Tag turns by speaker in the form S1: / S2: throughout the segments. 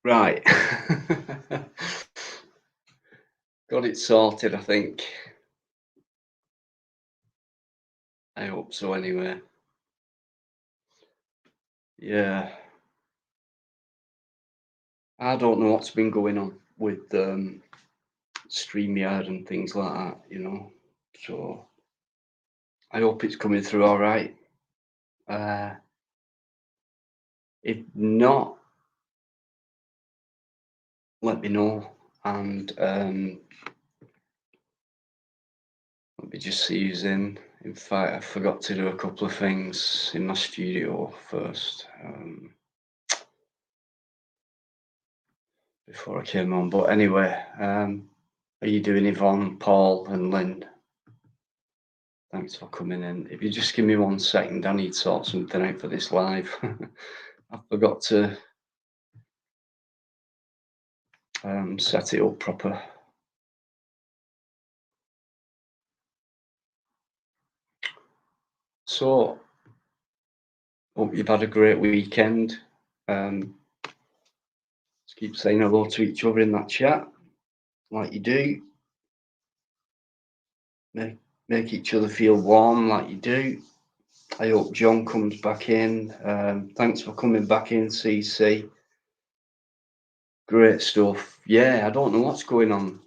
S1: Right. Got it sorted, I think. I hope so anyway. Yeah. I don't know what's been going on with StreamYard and things like that. So I hope it's coming through all right. Uh, if not, let me know. And let me just see who's in. In fact, I forgot to do a couple of things in my studio first before I came on. But anyway, how you doing, Yvonne, Paul, and Lynn? Thanks for coming in. If you just give me 1 second, I need to sort something out for this live. I forgot to set it up proper. So, hope you've had a great weekend. Let's keep saying hello to each other in that chat, like you do. Make each other feel warm, like you do. I hope John comes back in. Thanks for coming back in, CC. Great stuff. Yeah, I don't know what's going on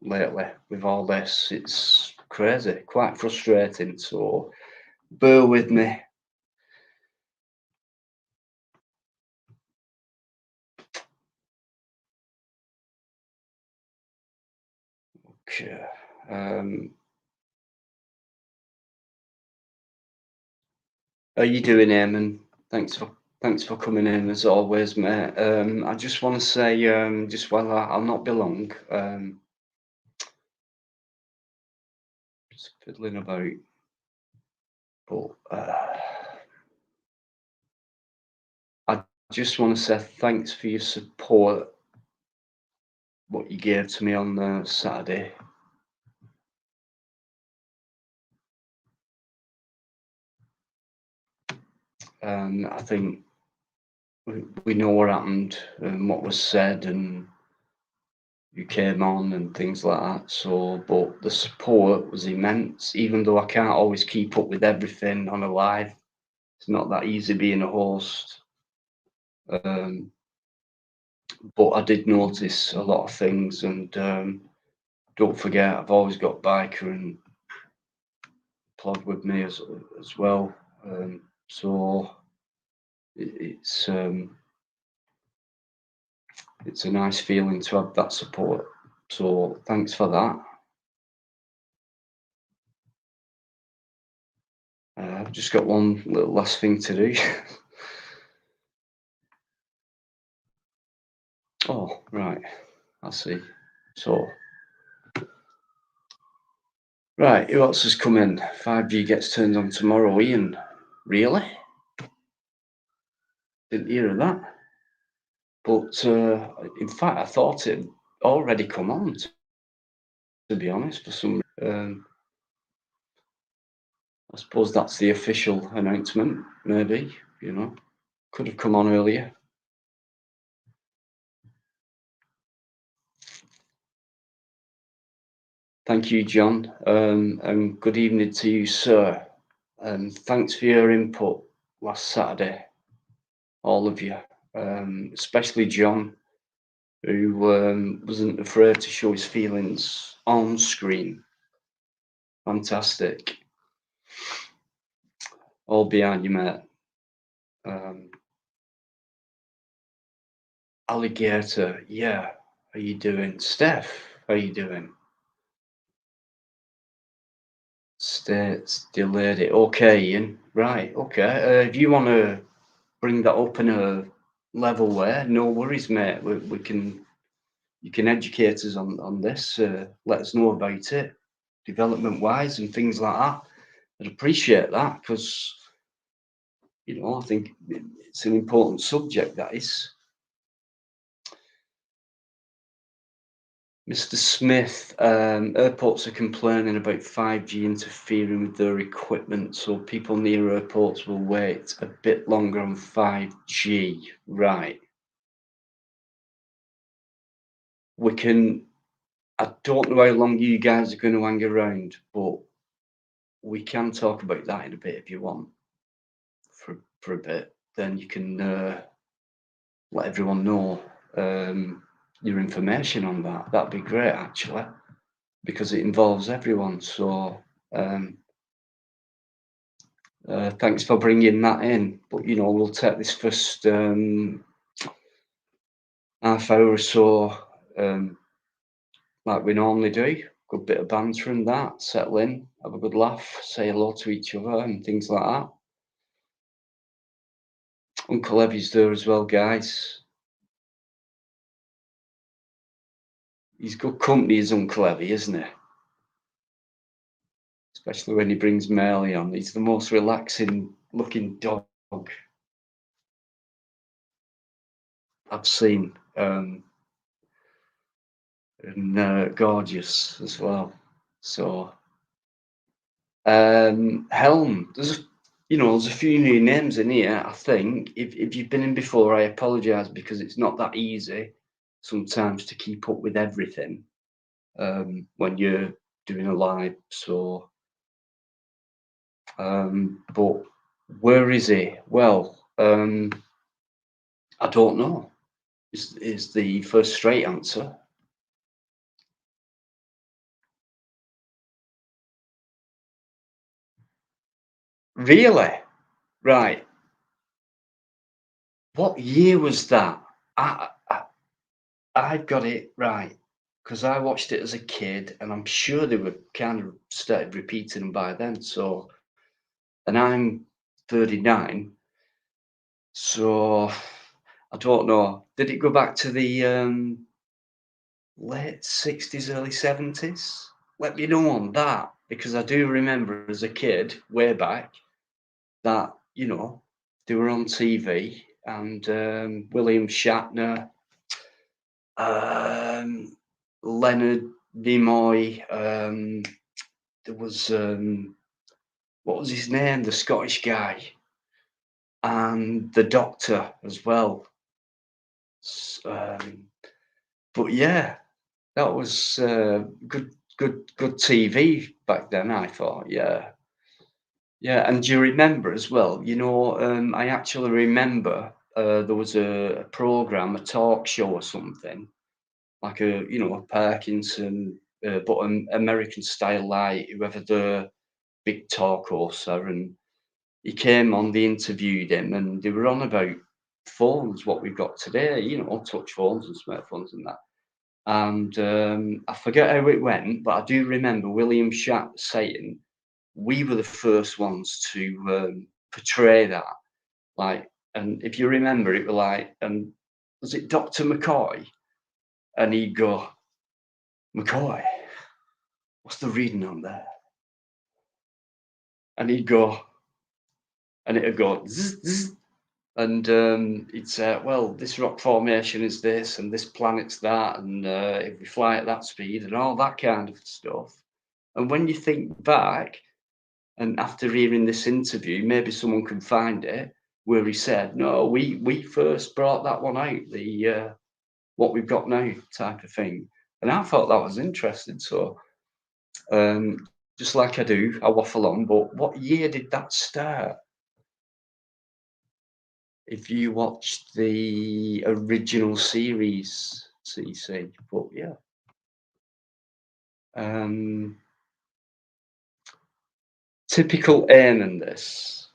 S1: lately with all this. It's crazy, quite frustrating. So bear with me. Okay. How you doing, Eamon? Thanks for coming in as always, mate. I just want to say, just while I'll not be long. Just fiddling about, but I just want to say thanks for your support. What you gave to me on Saturday. I think we know what happened and what was said, and you came on and things like that. So, but the support was immense. Even though I can't always keep up with everything on a live, it's not that easy being a host. But I did notice a lot of things, and don't forget, I've always got Biker and Plod with me as well. So it's a nice feeling to have that support. So thanks for that. I've just got one little last thing to do. Oh, right. I see. So, right, who else has come in? 5G gets turned on tomorrow, Ian. Really? Didn't hear of that. But in fact, I thought it already come on, to be honest, for some I suppose that's the official announcement, maybe. Could have come on earlier. Thank you, John, and good evening to you, sir. Thanks for your input last Saturday, all of you, especially John, who wasn't afraid to show his feelings on screen. Fantastic. All behind you, mate. Alligator, yeah. How you doing? Steph, how you doing? States delayed it. Okay, Ian. Right, okay. If you want to bring that up in a level way, no worries, mate. We can you can educate us on this. Let us know about it, development wise and things like that. I'd appreciate that because I think it's an important subject. That is. Mr. Smith, airports are complaining about 5G interfering with their equipment, so people near airports will wait a bit longer on 5G. Right. we can. I don't know how long you guys are going to hang around, but we can talk about that in a bit if you want for a bit. Then you can let everyone know your information on that. That'd be great, actually, because it involves everyone. So thanks for bringing that in. But we'll take this first half hour or so like we normally do. Good bit of banter and that. Settle in, have a good laugh, say hello to each other and things like that. Uncle Evie's there as well, guys. He's good company, is Uncle Evie, isn't he? Especially when he brings Marley on. He's the most relaxing looking dog I've seen. And gorgeous as well. So Helm, there's a few new names in here. I think if you've been in before, I apologise because it's not that easy sometimes to keep up with everything when you're doing a live. So, but where is he? Well, I don't know. Is the first straight answer. Really? Right. What year was that? I've got it right because I watched it as a kid, and I'm sure they were kind of started repeating them by then. So, and I'm 39, so I don't know. Did it go back to the late 60s, early 70s? Let me know on that because I do remember as a kid, way back, that they were on TV and William Shatner. Leonard Nimoy. There was what was his name? The Scottish guy, and the Doctor as well. But yeah, that was good TV back then. I thought, yeah, yeah. And do you remember as well? I actually remember there was a program, a talk show or something like a Parkinson, but an American style, like whoever the big talk hosts are, and he came on, they interviewed him, and they were on about phones, what we've got today, touch phones and smartphones and that. And I forget how it went, but I do remember William Shatner saying we were the first ones to portray that. Like, and if you remember, it was like, and was it Dr. McCoy? And he'd go, McCoy, what's the reading on there? And he'd go, and it'd go, zzz, zzz, and he'd say, well, this rock formation is this, and this planet's that, and if we fly at that speed, and all that kind of stuff. And when you think back, and after hearing this interview, maybe someone can find it, where he said, no, we first brought that one out, the what we've got now type of thing. And I thought that was interesting. So just like I do, I waffle on, but what year did that start? If you watched the original series, CC, but yeah. Typical aim in this,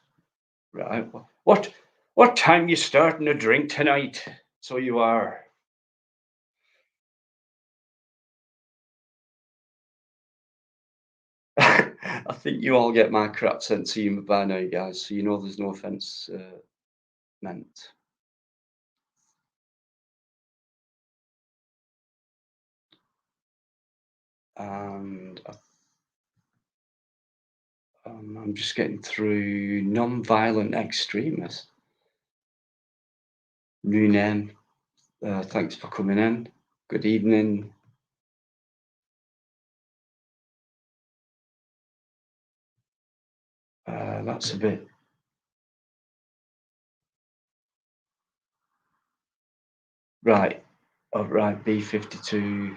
S1: right? What time you starting to drink tonight? So you are. I think you all get my crap sense of humour by now, guys. So there's no offence meant. And I'm just getting through non-violent extremist. New name. Thanks for coming in. Good evening. That's a bit. Right. Oh, right, B-52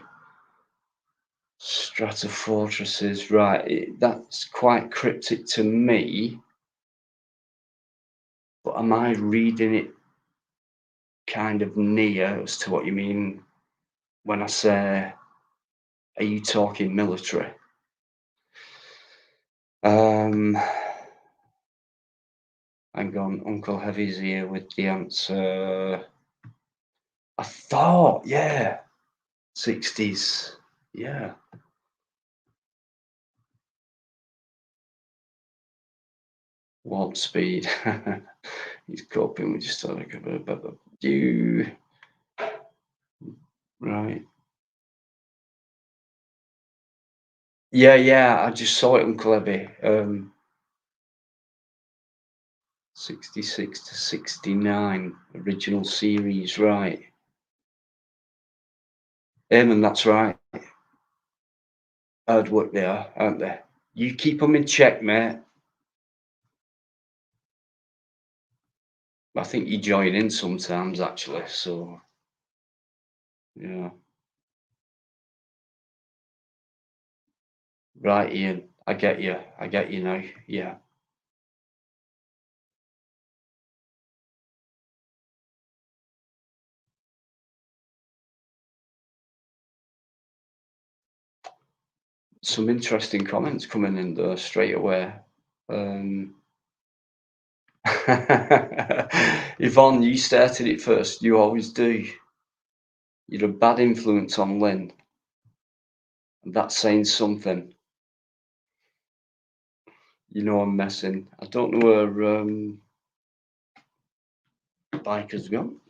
S1: Stratofortresses, right. That's quite cryptic to me, but am I reading it kind of near as to what you mean when I say, are you talking military? Hang on, Uncle Heavy's here with the answer. I thought, yeah, 60s, yeah. Warp speed. He's coping with just like a do. Right. Yeah, I just saw it on Clebby. 66 to 69, original series, right. Eamon, that's right. Hard work they are, aren't they? You keep them in check, mate. I think you join in sometimes, actually, so, yeah. Right, Ian, I get you now, yeah. Some interesting comments coming in there straight away. Yvonne, you started it first. You always do. You're a bad influence on Lynn. And that's saying something. You know I'm messing. I don't know where Biker's gone.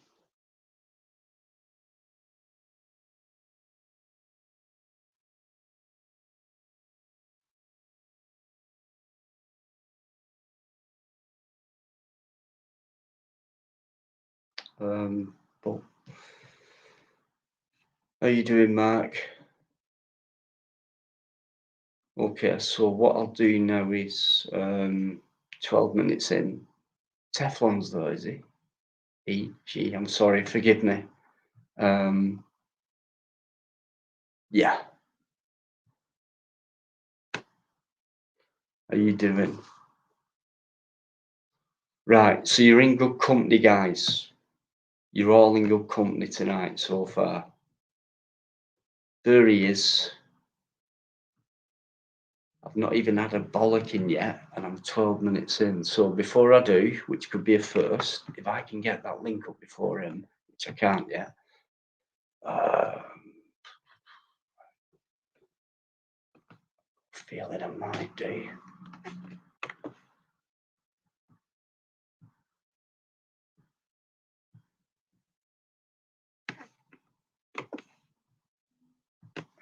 S1: But how you doing, Mark? Okay, so what I'll do now is 12 minutes in. Teflon's though, is he? She, I'm sorry, forgive me. Yeah. How you doing? Right, so you're in good company, guys. You're all in good company tonight so far. There he is. I've not even had a bollocking yet, and I'm 12 minutes in. So before I do, which could be a first, if I can get that link up before him, which I can't yet. Feeling I might do.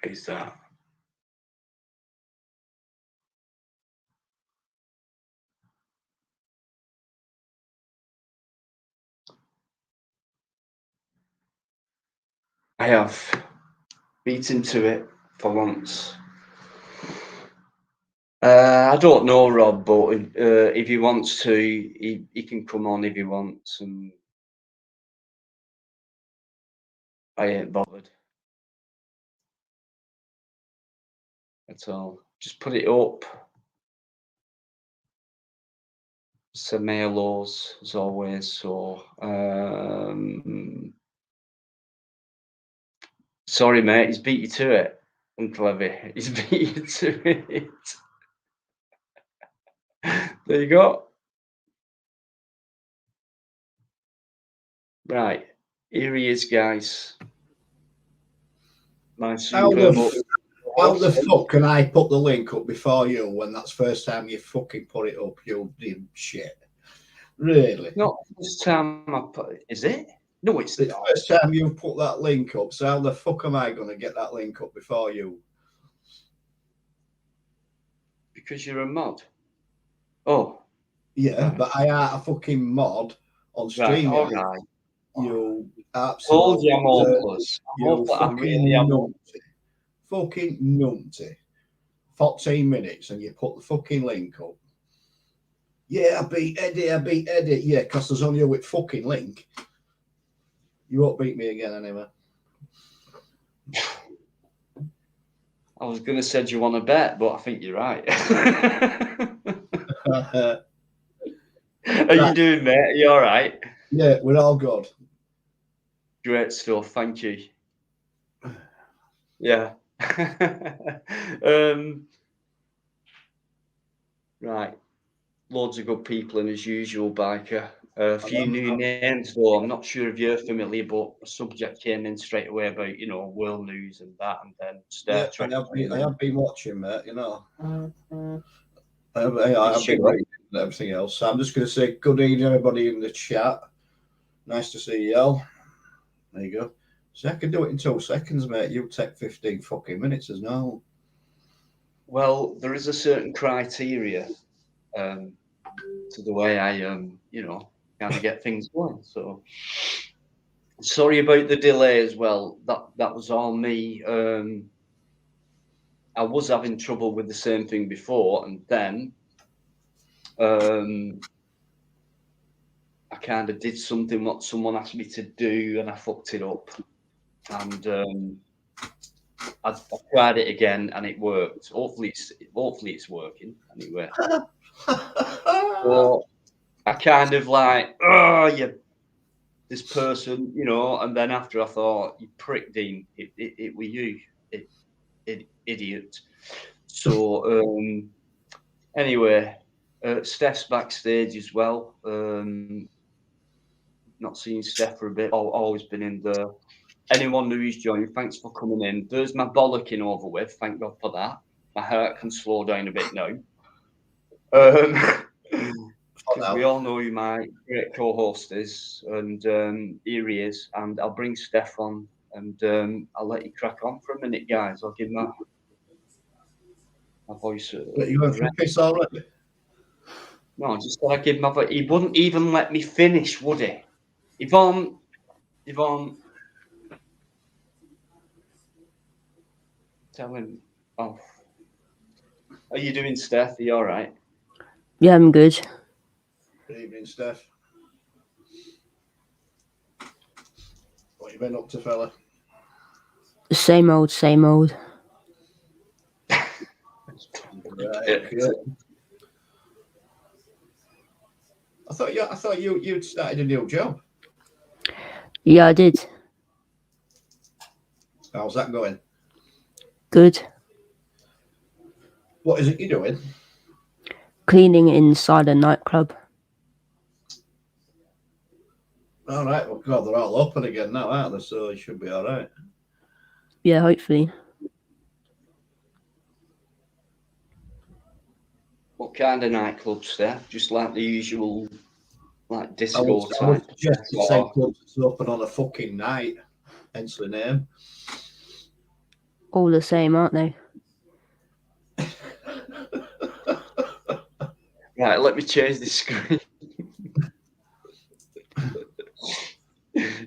S1: Is that? I have beaten to it for once. I don't know, Rob, but if he wants to, he can come on if he wants, and I ain't bothered at all. Just put it up. Say my hellos as always. So, sorry, mate. He's beat you to it, Uncle Levy. He's beat you to it. There you go. Right, here he is, guys. My
S2: How
S1: superb.
S2: the fuck can I put the link up before you when that's first time you fucking put it up, you dim shit? Really?
S1: Not this time I put. Is it? No, it's
S2: the
S1: not.
S2: first time you put that link up. So how the fuck am I going to get that link up before you?
S1: Because you're a mod. Oh.
S2: Yeah,
S1: Right.
S2: but I are a fucking mod on streaming.
S1: Right, all right.
S2: You absolute.
S1: Told you I'm hopeless. I'm really
S2: fucking numpty. 14 minutes and you put the fucking link up. Yeah, I beat Eddie. Yeah, because there's only a with fucking link. You won't beat me again anyway.
S1: I was going to say, do you want to bet? But I think you're right. How you doing, mate? Are you all right?
S2: Yeah, we're all good.
S1: Great stuff. Thank you. Yeah. Right. Loads of good people in as usual, Biker. A few new names, though. I'm not sure if you're familiar, but a subject came in straight away about, world news and that, and then Star Trek.
S2: I have been watching, mate, I have
S1: Sure.
S2: been reading and everything else. So I'm just going to say good evening, everybody in the chat. Nice to see you all. There you go. So I can do it in 2 seconds, mate. You take 15 fucking minutes as now.
S1: Well, there is a certain criteria to the way I, kind of get things going. So sorry about the delay as well. That was all me. I was having trouble with the same thing before, and then I kind of did something what someone asked me to do, and I fucked it up. And I tried it again, and it worked. Hopefully, it's working anyway. So I kind of like, this person, and then after I thought, you prick, Dean, it were you, idiot. So anyway, Steph's backstage as well. Not seen Steph for a bit. Always been in there. Anyone who's joining, thanks for coming in. There's my bollocking over with. Thank God for that. My heart can slow down a bit now. We all know who my great co-host is, and here he is. And I'll bring Steph on, and I'll let you crack on for a minute, guys. I'll give my voice.
S2: You went for a piss already?
S1: No, just that I give my voice. He wouldn't even let me finish, would he? Yvonne. Tell him off. How are you doing, Steph? Are you all right?
S3: Yeah, I'm good.
S2: Good evening, Steph. What you been up to, fella?
S3: The same old, same old.
S2: Right, okay. I thought you'd started a new job.
S3: Yeah, I did.
S2: How's that going?
S3: Good.
S2: What is it you're doing?
S3: Cleaning inside a nightclub.
S2: All right. Well, God, they're all open again now, aren't they? So you should be all right.
S3: Yeah, hopefully.
S1: What kind of nightclub, Steph? Just like the usual, like disco
S2: I
S1: type?
S2: would suggest the same club that's open on a fucking night. Hence the name.
S3: All the same, aren't they?
S1: Right, let me change this screen.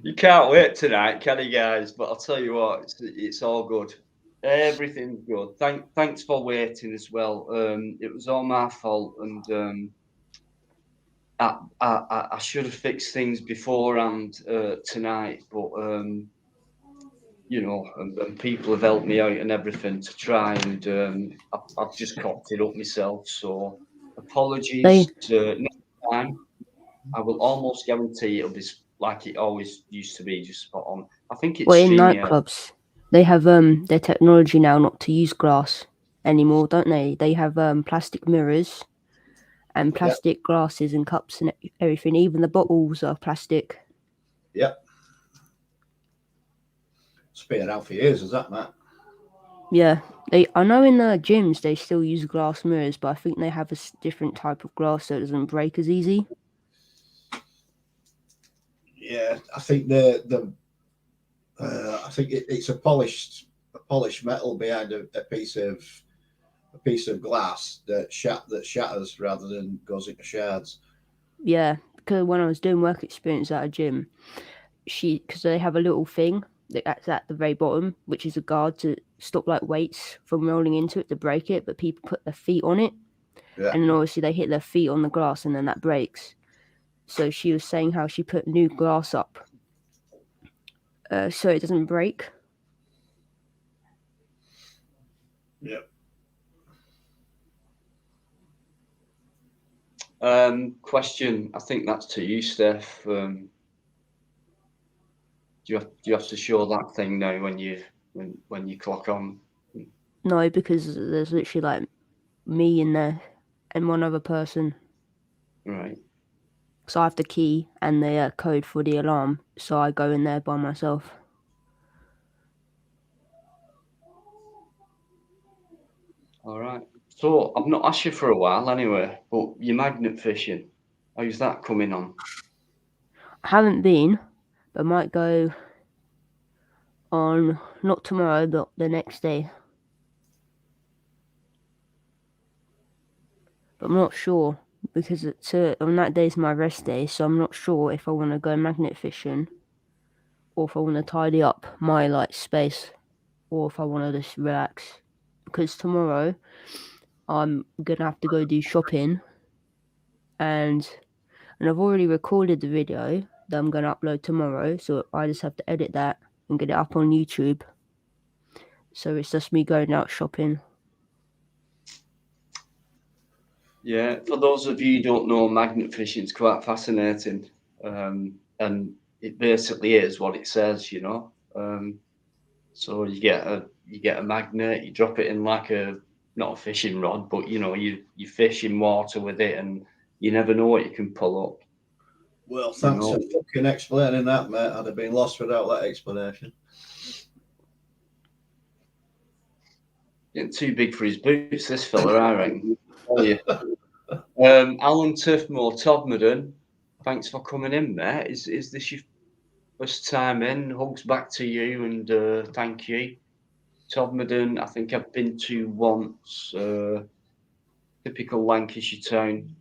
S1: You can't wait tonight, can you, guys? But I'll tell you what, it's all good. Everything's good. Thanks for waiting as well. It was all my fault, and I should have fixed things beforehand tonight, but and people have helped me out and everything to try, and I've just cocked it up myself. So apologies. Next time, I will almost guarantee it'll be like it always used to be, just spot on. I think it's
S3: in nightclubs, they have their technology now not to use glass anymore, don't they? They have plastic mirrors and plastic glasses and cups and everything. Even the bottles are plastic.
S2: Yep. It's been around for years, is that, Matt?
S3: Yeah, I know in the gyms they still use glass mirrors, but I think they have a different type of glass so it doesn't break as easy.
S2: Yeah, I think I think it's a polished metal behind a piece of glass that shatters rather than goes into shards.
S3: Yeah, because when I was doing work experience at a gym, because they have a little thing that's at the very bottom, which is a guard to stop like weights from rolling into it to break it, but people put their feet on it, and then obviously they hit their feet on the glass and then that breaks. So she was saying how she put new glass up so it doesn't break.
S2: Yep.
S1: Question. I think that's to you, Steph. Do you have to show that thing now when you clock on?
S3: No, because there's literally like me in there and one other person.
S1: Right.
S3: So I have the key and the code for the alarm. So I go in there by myself.
S1: All right. So I've not asked you for a while anyway, but your magnet fishing, how's that coming on?
S3: I haven't been, but I might go on not tomorrow, but the next day. But I'm not sure because it's on that day's my rest day, so I'm not sure if I want to go magnet fishing or if I want to tidy up my like space or if I want to just relax. Because tomorrow I'm gonna have to go do shopping, and I've already recorded the video that I'm gonna upload tomorrow, so I just have to edit that and get it up on YouTube. So it's just me going out shopping.
S1: Yeah, for those of you who don't know, magnet fishing is quite fascinating, and it basically is what it says, you know. So you get a magnet, you drop it in like not a fishing rod, but you know you fish in water with it, and you never know what you can pull up.
S2: Well, thanks for fucking explaining that, mate. I'd have been lost without that explanation.
S1: Getting too big for his boots, this fella, I reckon. Oh, yeah. Alan Tiffmore, Todmorden, thanks for coming in, mate. Is this your first time in? Hugs back to you and thank you. Todmorden, I think I've been to once. Typical Lancashire town.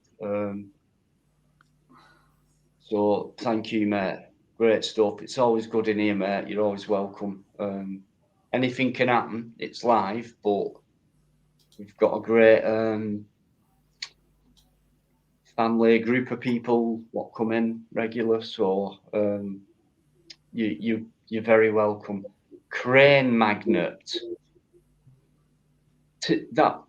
S1: So thank you, mate. Great stuff. It's always good in here, mate. You're always welcome. Anything can happen. It's live, but we've got a great family, group of people what come in regular. So you're very welcome. Crane magnet. That,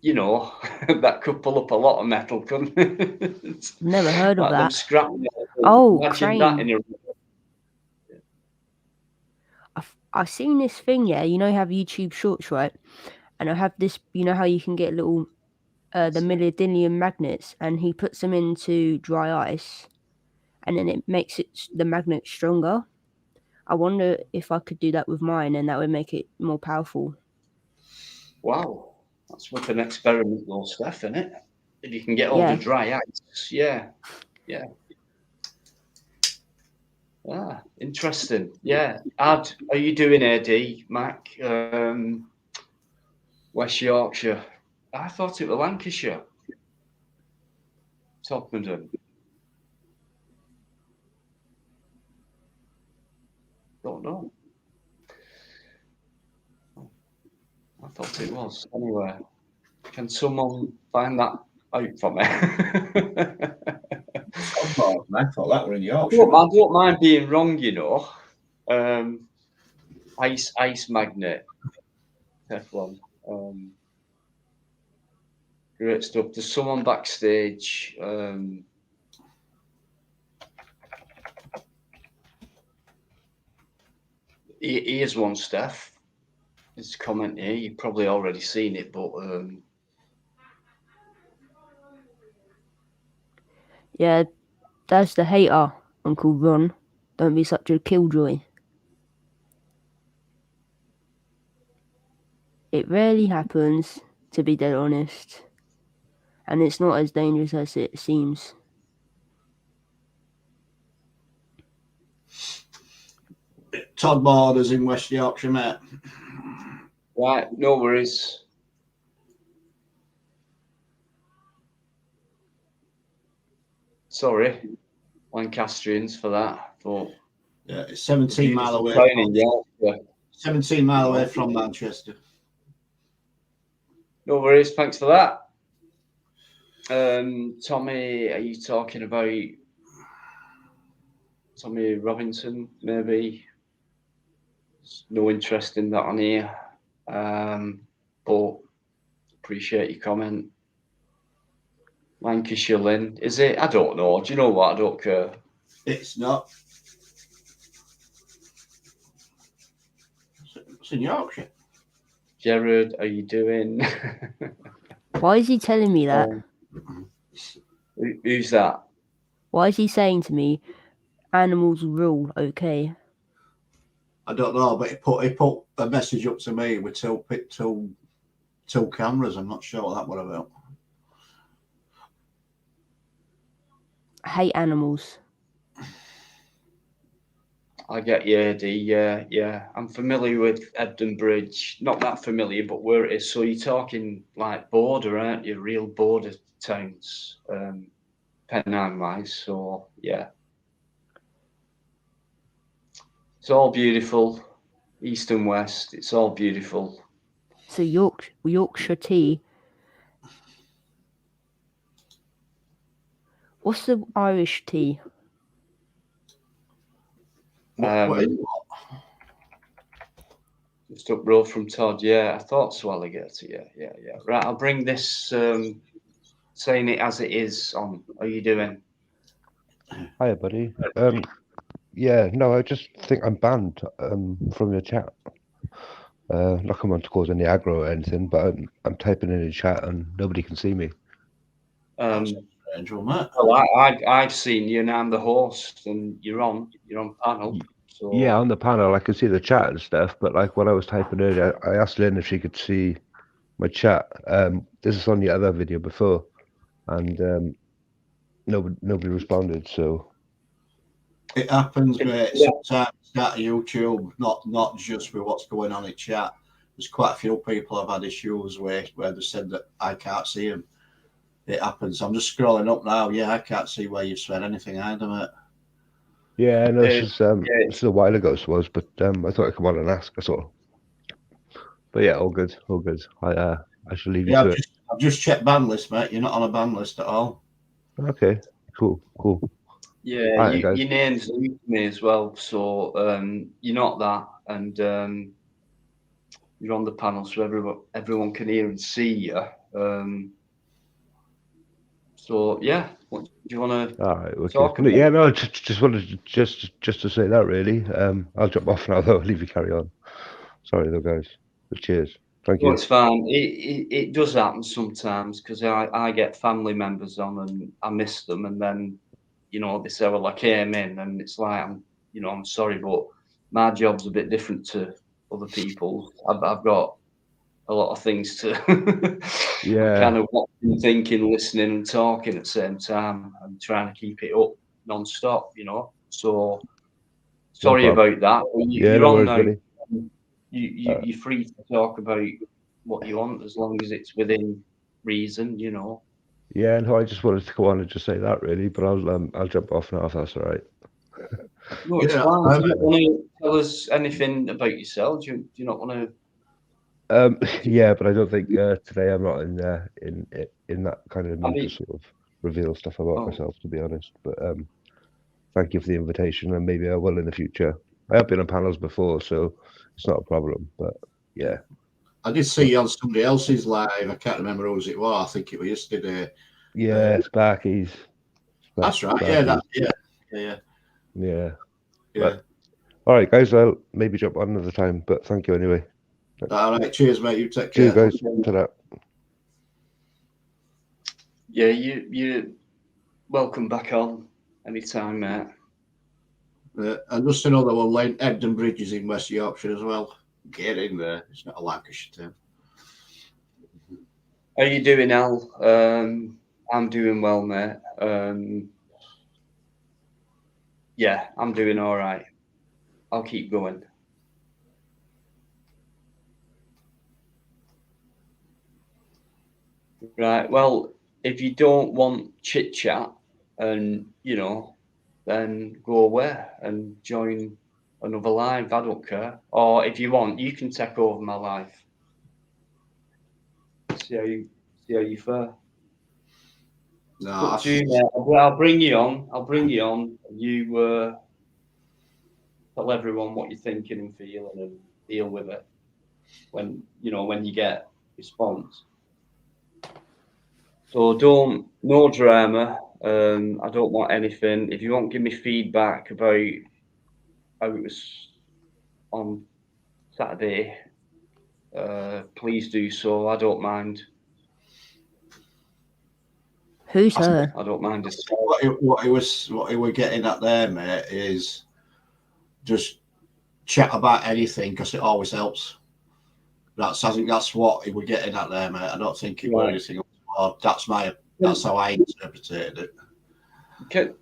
S1: you know, that could pull up a lot of metal, couldn't it?
S3: Never heard of
S1: Like them
S3: that.
S1: scrap metal.
S3: Oh,
S1: Imagine that
S3: crane.
S1: in a.
S3: I've seen this thing, yeah. You know, you have YouTube Shorts, right? And I have this. You know how you can get little the Millennium magnets, and he puts them into dry ice, and then it makes the magnet stronger. I wonder if I could do that with mine, and that would make it more powerful.
S1: Wow, that's with an experimental stuff, isn't it? If you can get hold
S3: Yeah.
S1: of dry ice, yeah. Ah, interesting. Yeah. Are you doing AD, Mac? West Yorkshire. I thought it was Lancashire. Todmorden. Don't know. I thought it was. Anyway, can someone find that out for me?
S2: I thought that were in
S1: I
S2: Yorkshire.
S1: don't mind being wrong, you know. Ice magnet. Teflon. Great stuff. There's someone backstage. Here's one, Steph. There's a comment here. You've probably already seen it, but
S3: Yeah, that's the hater, Uncle Ron. Don't be such a killjoy. It rarely happens, to be dead honest. And it's not as dangerous as it seems.
S2: Todd Borders in West Yorkshire, mate.
S1: right, no worries. Sorry, Lancastrians for that. But
S2: yeah, it's 17 mile away. 17 mile away from Manchester.
S1: No worries. Thanks for that. Tommy, are you talking about Tommy Robinson? Maybe. There's no interest in that on here. But appreciate your comment. Lancashire Lynn, is it? I don't know. Do you know what? I don't care.
S2: It's not. It's in Yorkshire.
S1: Jared, are you doing?
S3: Why is he telling me that?
S1: Who's that?
S3: Why is he saying to me, animals rule, okay?
S2: I don't know, but he put a message up to me with two cameras. I'm not sure what that was about.
S3: I hate animals.
S1: I get you, Eddie. Yeah. I'm familiar with Ebden Bridge. Not that familiar, but where it is. So you're talking like border, aren't you? Real border towns, Pennine-wise. So yeah, it's all beautiful, east and west. It's all beautiful.
S3: So Yorkshire tea. What's the Irish tea?
S1: Just up road from Todd. Yeah, I thought so, alligator. Yeah. Right, I'll bring this saying it as it is on. How you doing?
S4: Hiya, buddy. Yeah, no, I just think I'm banned from your chat. Not come on to cause any aggro or anything, but I'm typing in chat and nobody can see me.
S1: Well, I've seen you, and I'm the host, and you're on panel. So
S4: yeah, on the panel I could see the chat and stuff, but like when I was typing earlier, I asked Lynn if she could see my chat. This is on the other video before, and nobody responded. So
S2: it happens, mate. Sometimes at YouTube, not just with what's going on in chat. There's quite a few people I've had issues with where they said that I can't see them. It happens. I'm just scrolling up now. Yeah, I can't see where you've said anything either, mate.
S4: yeah, no, this is a while ago, I suppose, but I thought I'd come on and ask. That's all. But yeah, all good. I shall leave you to it.
S2: I've just checked ban list, mate. You're not on a ban list at all.
S4: Okay, cool.
S1: Yeah,
S4: Right,
S1: your name's new to me as well, so you're not that, and you're on the panel, so everyone can hear and see you. So yeah, what do you want to?
S4: All right, okay.
S1: Talk about?
S4: Yeah, no, just wanted just to say that really. I'll jump off now though. I'll leave you carry on. Sorry though, guys. But cheers. Thank you.
S1: Well, it's fine. It does happen sometimes because I get family members on and I miss them, and then they say, well, I came in, and it's like I'm sorry, but my job's a bit different to other people's. I've got a lot of things to
S4: Yeah.
S1: kind of watching, thinking, listening, and talking at the same time. I'm trying to keep it up non-stop, So sorry about that.
S4: Yeah,
S1: You're
S4: no
S1: on
S4: worries,
S1: now.
S4: buddy.
S1: You're free to talk about what you want as long as it's within reason,
S4: Yeah, no, I just wanted to go on and just say that really, but I'll jump off now if that's all right.
S1: No, it's fine. Do you not want to tell us anything about yourself? Do you not want to?
S4: Yeah, but I don't think today I'm not in that kind of mood to sort of reveal stuff about myself, to be honest. But thank you for the invitation, and maybe I will in the future. I have been on panels before, so it's not a problem. But yeah,
S2: I did see you on somebody else's live. I can't remember whose it was. I think it was yesterday.
S4: Yeah, Sparky's.
S2: That's right. Yeah.
S4: But, all right, guys. I'll maybe jump on another time, but thank you anyway.
S2: All right. Cheers, mate. You take care.
S4: Cheers, guys. To that.
S1: Yeah, you welcome back on anytime, mate.
S2: And just another one, Lane. Ebden Bridge is in West Yorkshire as well. Get in there. It's not a Lancashire term.
S1: How you doing, Al? I'm doing well, mate. Yeah, I'm doing all right. I'll keep going. Right. Well, if you don't want chit chat, and then go away and join another live. I don't care. Or if you want, you can take over my life. See how you fare.
S2: No,
S1: I'll bring you on. You tell everyone what you're thinking and feeling and deal with it. when you get response. So no drama. I don't want anything. If you want to give me feedback about how it was on Saturday, please do so. I don't mind.
S3: Who's her?
S1: I don't mind.
S2: What he was getting at there, mate, is just chat about anything because it always helps. I think that's what he was getting at there, mate. I don't think it was anything. That's how I interpreted it.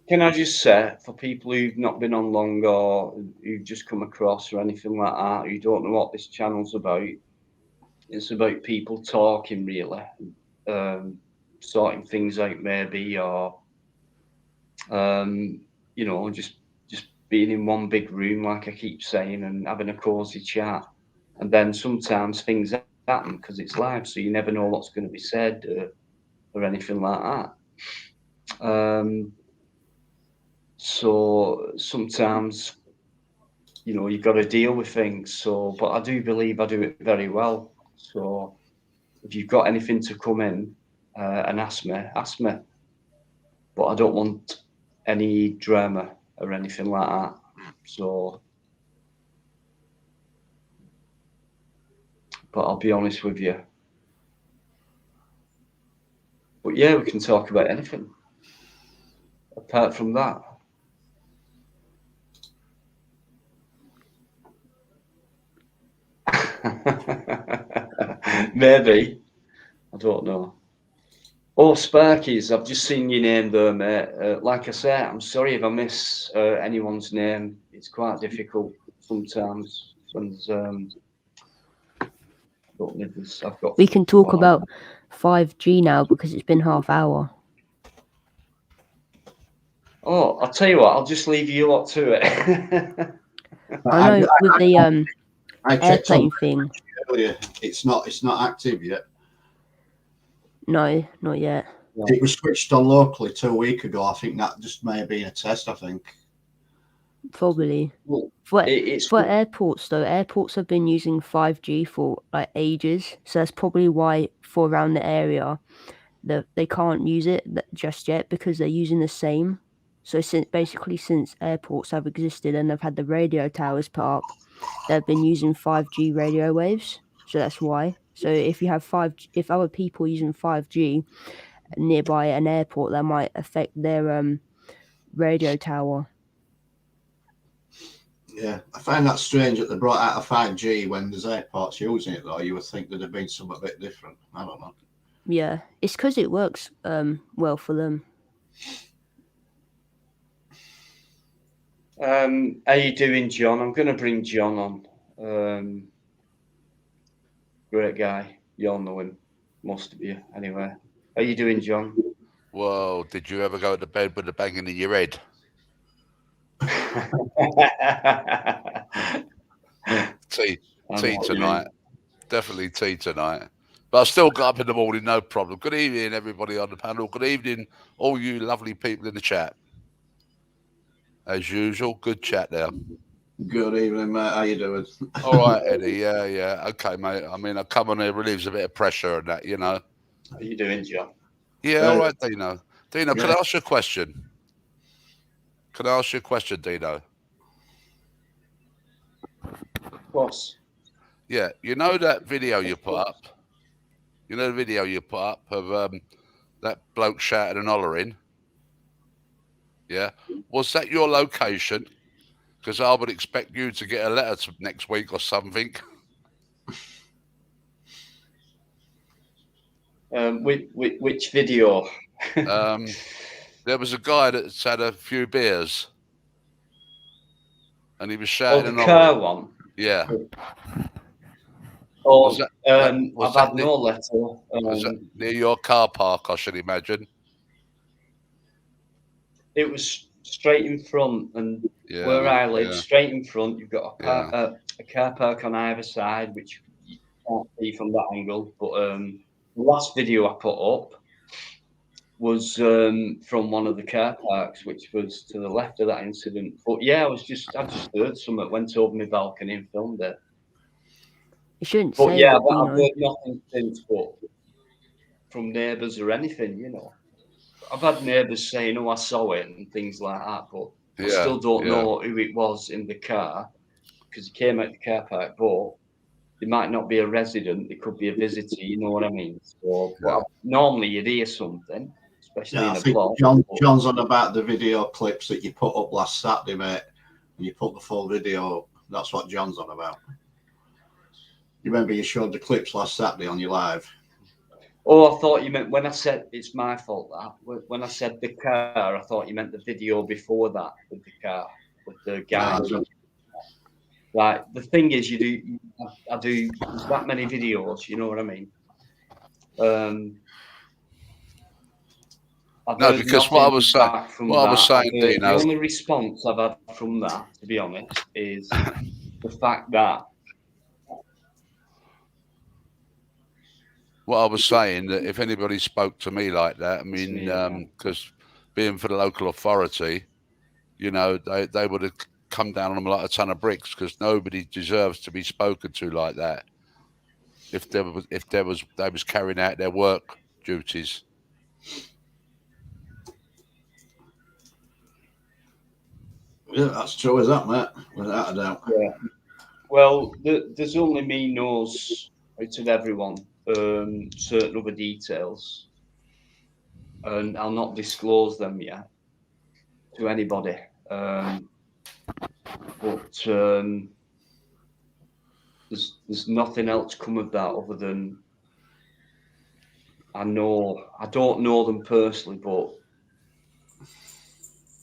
S1: Can I just say, for people who've not been on long or who've just come across or anything like that, who don't know what this channel's about, it's about people talking, really, sorting things out, maybe, or just being in one big room, like I keep saying, and having a cosy chat. And then sometimes things happen because it's live, so you never know what's going to be said or anything like that. So sometimes, you've got to deal with things. So, but I do believe I do it very well. So if you've got anything to come in and ask me. But I don't want any drama or anything like that. So, but I'll be honest with you. But yeah, we can talk about anything apart from that. Maybe. I don't know. Oh, Sparkies, I've just seen your name there, mate. Like I say, I'm sorry if I miss anyone's name. It's quite difficult sometimes when
S3: we can talk about 5G now because it's been half hour.
S1: Oh, I'll tell you what, I'll just leave you lot to it.
S3: I know with the airplane thing.
S2: Earlier. It's not active yet.
S3: No, not yet.
S2: It was switched on locally 2 weeks ago. I think that just may have been a test, I think.
S3: Probably. For airports, though, airports have been using 5G for like ages. So that's probably why for around the area they can't use it just yet because they're using the same. So since airports have existed and they've had the radio towers put up, they've been using 5G radio waves. So that's why. So if you have if other people using 5G nearby an airport, that might affect their radio tower.
S2: Yeah, I find that strange that they brought out a 5G when there's airports using it, though. You would think there'd have been something a bit different. I don't know.
S3: Yeah, it's because it works well for them.
S1: How you doing, John? I'm going to bring John on. Great guy. You all know him, most of you, anyway. How you doing, John?
S5: Well, did you ever go to bed with a banging in your head? Tea tonight. Definitely tea tonight. But I still got up in the morning, no problem. Good evening, everybody on the panel. Good evening, all you lovely people in the chat. As usual, good chat there.
S2: Good evening, mate. How you doing?
S5: All right, Eddie. Yeah. Okay, mate. I mean, I come on here, relieves a bit of pressure and that,
S1: How you doing, John?
S5: Yeah, all right, Dino. Dino, can I ask you a question? Dino?
S1: Of course.
S5: Yeah, you know that video you put up? You know the video you put up of that bloke shouting and hollering? Yeah. Was that your location? Because I would expect you to get a letter next week or something.
S1: Which video?
S5: There was a guy that's had a few beers. And he was shouting and hollering.
S1: The car one?
S5: Yeah.
S1: Oh, I've had no letter.
S5: Was that near your car park, I should imagine?
S1: It was straight in front, and where I live, straight in front, you've got a car park on either side, which you can't see from that angle. But the last video I put up was from one of the car parks, which was to the left of that incident. But yeah, I just heard something, went over my balcony and filmed it.
S3: It shouldn't
S1: But
S3: say
S1: yeah,
S3: that,
S1: but
S3: you
S1: I've
S3: know.
S1: heard nothing since, but from neighbours or anything, you know. I've had neighbours saying, "Oh, I saw it" and things like that, but I
S5: Yeah,
S1: still don't
S5: yeah.
S1: know who it was in the car because he came out the car park. But they might not be a resident; they could be a visitor. You know what I mean? So,
S5: Yeah.
S1: normally you'd hear something, especially
S2: Yeah,
S1: in
S2: I
S1: a
S2: think
S1: block.
S2: John's on about the video clips that you put up last Saturday, mate. And you put the full video up. That's what John's on about. You remember you showed the clips last Saturday on your live?
S1: Oh, I thought you meant when I said it's my fault that when I said the car, I thought you meant the video before that with the car with the guy. Right. The thing is, I do. There's that many videos. You know what I mean? I've
S5: No,
S1: heard
S5: because what I
S1: nothing
S5: was saying,
S1: back from
S5: what I was
S1: that. I've
S5: saying,
S1: heard, the
S5: Dino,
S1: only response I've had from that, to be honest, is the fact that
S5: what I was saying, that if anybody spoke to me like that, I mean, because being for the local authority, you know, they would have come down on them like a ton of bricks, because nobody deserves to be spoken to like that. If they was carrying out their work duties.
S2: Yeah, that's true, is that, mate? Without a doubt.
S1: yeah. Well, there's only me knows out of everyone certain other details, and I'll not disclose them yet to anybody. But there's nothing else come of that other than I don't know them personally, but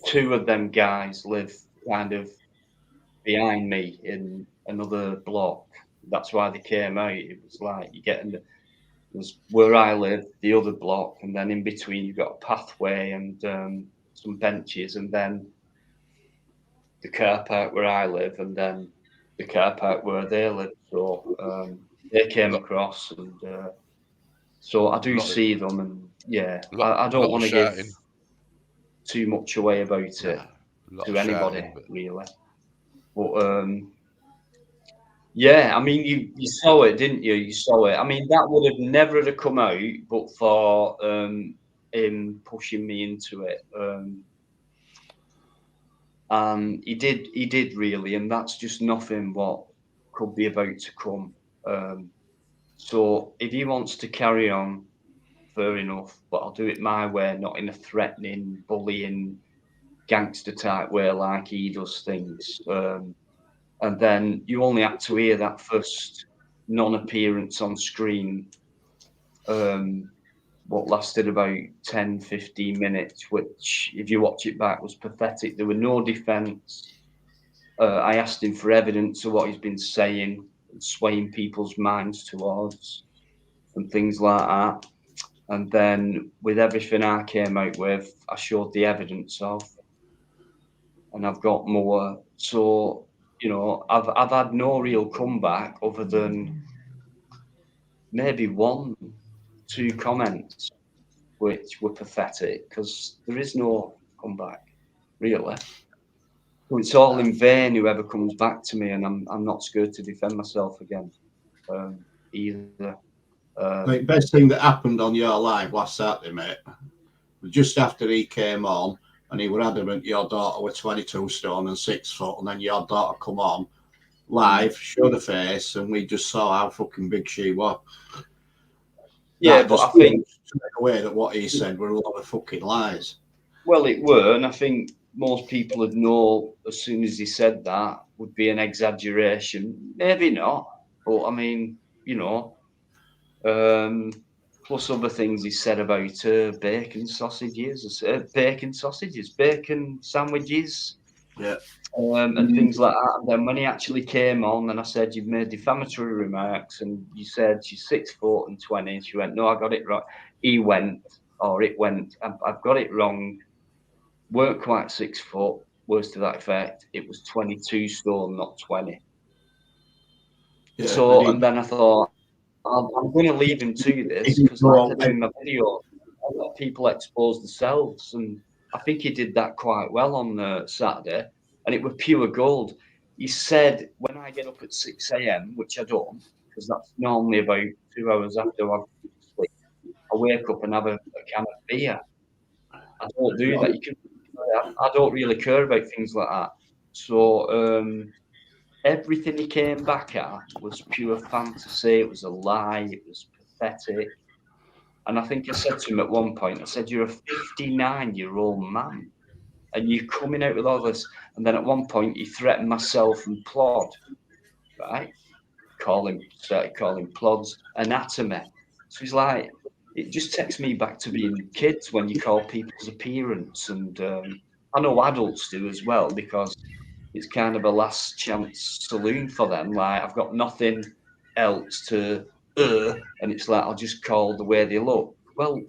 S1: two of them guys live kind of behind me in another block. That's why they came out. It was like you get in the was where I live, the other block, and then in between you've got a pathway and some benches, and then the car park where I live, and then the car park where they live. So they came across, and so I do see them, and yeah, I don't want to give too much away about it to anybody, really. But yeah, I mean, you saw it, didn't you? You saw it. I mean, that would have never have come out, but for him pushing me into it. And he did really, and that's just nothing what could be about to come. So if he wants to carry on, fair enough, but I'll do it my way, not in a threatening, bullying, gangster type way like he does things. And then you only have to hear that first non-appearance on screen, what lasted about 10, 15 minutes, which, if you watch it back, was pathetic. There were no defence. I asked him for evidence of what he's been saying and swaying people's minds towards and things like that. And then with everything I came out with, I showed the evidence of, and I've got more. So, you know, I've had no real comeback other than maybe 1, 2 comments, which were pathetic because there is no comeback, really. So it's all in vain, whoever comes back to me, and I'm not scared to defend myself again either.
S2: The best thing that happened on your live last Saturday, mate, was just after he came on and he was adamant your daughter was 22 stone and 6 foot, and then your daughter come on live, showed her face, and we just saw how fucking big she was.
S1: Yeah, but I think
S2: straight away that what he said were a lot of fucking lies.
S1: Well, it were, and I think most people would know as soon as he said that would be an exaggeration. Maybe not, but I mean, you know, plus other things he said about bacon sausages, bacon sandwiches,
S2: yeah,
S1: and things like that. And then when he actually came on, and I said, "You've made defamatory remarks," and you said she's 6 foot and 20, and she went, "No, I got it right." It went, I've got it wrong. Weren't quite 6 foot, words to that effect. It was 22 stone, not 20.
S2: yeah.
S1: So, and then I thought, I'm going to leave him to this because, like I do in my video, I let people expose themselves, and I think he did that quite well on Saturday, and it was pure gold. He said, when I get up at 6 a.m., which I don't, because that's normally about 2 hours after I've sleep. I wake up and have a can of beer. I don't do that. I don't really care about things like that. So everything he came back at was pure fantasy. It was a lie. It was pathetic. And I think I said to him at one point, I said, "You're a 59-year-old man, and you're coming out with all this." And then at one point, he threatened myself and Plod, right? Started calling Plod's anatomy. So he's like, it just takes me back to being kids when you call people's appearance. And I know adults do as well, because it's kind of a last chance saloon for them. Like, I've got nothing else to, and it's like, I'll just call the way they look. Well,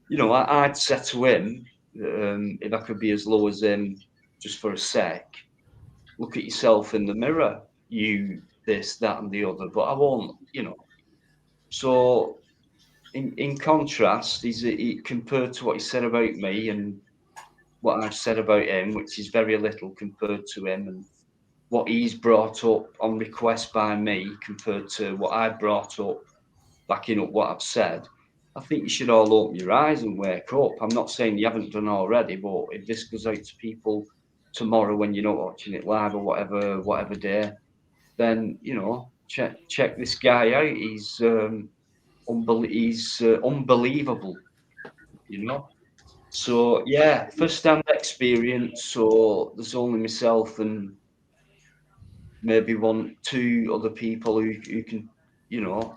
S1: you know, I'd say to him, if I could be as low as him just for a sec, look at yourself in the mirror, you this, that, and the other, but I won't, you know. So in contrast, he compared to what he said about me and what I've said about him, which is very little compared to him, and what he's brought up on request by me compared to what I brought up, backing up what I've said. I think you should all open your eyes and wake up. I'm not saying you haven't done already, but if this goes out to people tomorrow when you're not watching it live or whatever day, then, you know, check this guy out. He's unbelievable, you know. So yeah, first-hand experience. So there's only myself and maybe 2 other people who can, you know,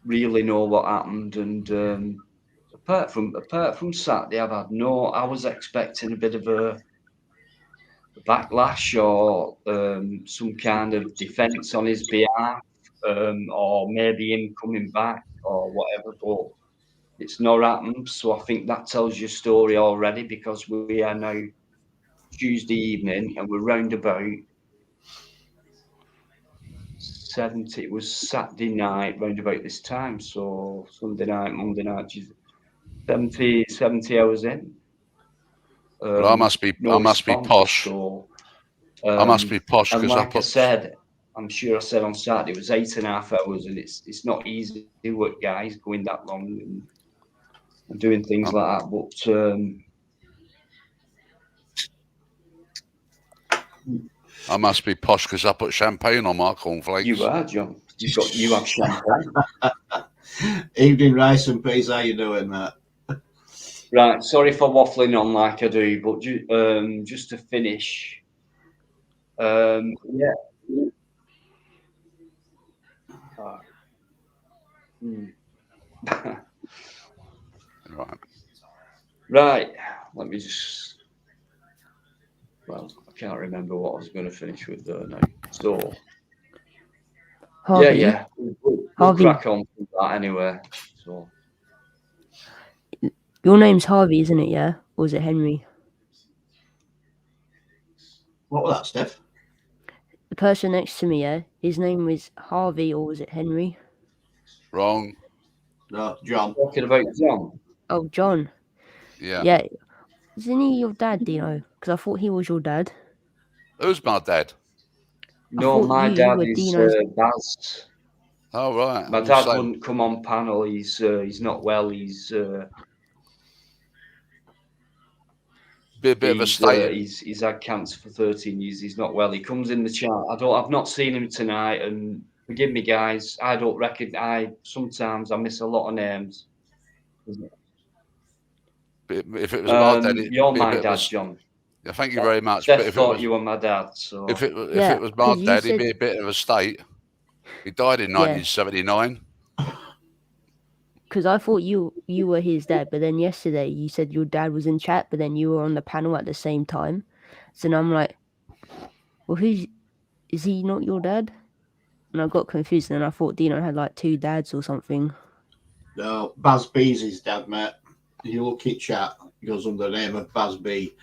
S1: really know what happened. And apart from Saturday, I was expecting a bit of a backlash or some kind of defense on his behalf, or maybe him coming back or whatever, but it's not happened. So I think that tells your story already, because we are now Tuesday evening and we're round about 70. It was Saturday night round about this time, so Sunday night, Monday night, 70 hours in.
S5: But I must be posh.
S1: So,
S5: I must be posh
S1: and
S5: because
S1: like I said, I'm sure I said on Saturday, it was 8.5 hours, and it's not easy work, guys, going that long and doing things like that. But
S5: I must be posh because I put champagne on my cornflakes.
S1: you are, John. You have champagne.
S2: Evening, rice and peas. How you doing, Matt?
S1: Right. Sorry for waffling on like I do, but just to finish, yeah. Right. Let me just. Well, I can't remember what I was going to finish with there now. So.
S3: Harvey,
S1: Yeah. We'll crack on with that anyway. So.
S3: Your name's Harvey, isn't it? Yeah, or is it Henry?
S2: What was that, Steph?
S3: The person next to me, yeah, his name was Harvey, or was it Henry?
S5: Wrong.
S2: No, John.
S1: Talking about John.
S3: Oh, John.
S5: Yeah.
S3: Yeah. Isn't he your dad, Dino? Because I thought he was your dad.
S5: Who's my dad?
S1: No, my dad is Baz.
S5: Oh, right.
S1: My dad wouldn't come on panel. He's not well. He's
S5: bit of a state.
S1: He's had cancer for 13 years. He's not well. He comes in the chat. I've not seen him tonight, and forgive me, guys. I don't recognize. Sometimes I miss a lot of names.
S5: If it was my dad,
S1: you're my dad, John.
S5: Yeah, thank you very much.
S1: Steph thought you were my dad. So
S5: if it was my dad, he'd be a bit of a state. He died in 1979.
S3: Because I thought you were his dad, but then yesterday you said your dad was in chat, but then you were on the panel at the same time. So now I'm like, well, is he not your dad? And I got confused, and I thought Dino had like 2 dads or something.
S2: No, Baz B's his dad, mate. You look at chat, he goes under the name of Baz B.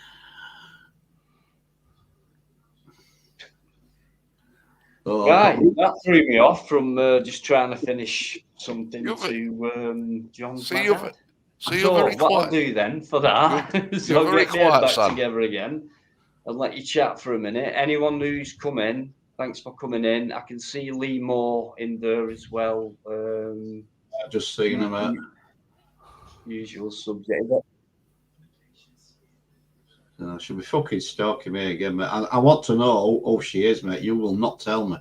S1: Oh, right, that threw me off from just trying to finish something to John's dad.
S5: So what
S1: I'll do then for that, so I'll get my head back together again and let you chat for a minute. Anyone who's come in, Thanks for coming in. I can see Lee Moore in there as well.
S2: I've just seen him, mate.
S1: Usual subject.
S2: She'll be fucking stalking me again, mate. I want to know who she is, mate. You will not tell me.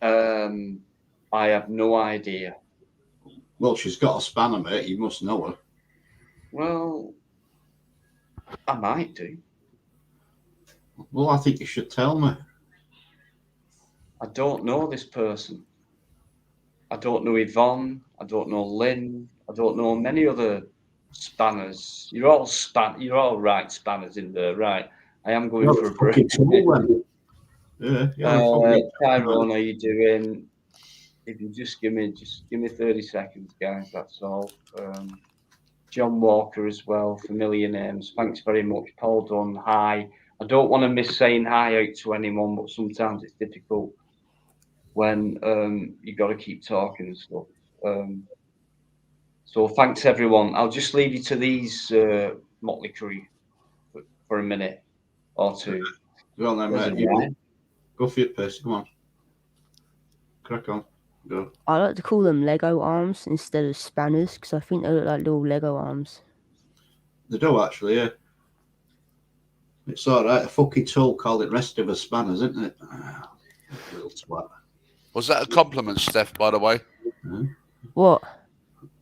S1: I have no idea.
S2: Well, she's got a spanner, mate. You must know her.
S1: Well, I might do.
S2: Well, I think you should tell me.
S1: I don't know this person. I don't know Yvonne. I don't know Lynn. I don't know many other spanners. You're all right spanners in there, right? I am going for a break. Tyrone, how you doing? If you just give me 30 seconds, guys. That's all. John Walker as well, familiar names. Thanks very much. Paul Dunn, hi. I don't want to miss saying hi out to anyone, but sometimes it's difficult when you got to keep talking and stuff. So thanks everyone. I'll just leave you to these motley crew for a minute or two.
S2: Go on then, mate. Go for your piss. Come on. Crack on. Go.
S3: I like to call them Lego arms instead of spanners because I think they look like little Lego arms.
S2: They do actually, yeah. It's all right. A fucking tool called it rest of us spanners, isn't it? Little twat.
S5: Was that a compliment, Steph, by the way?
S3: What?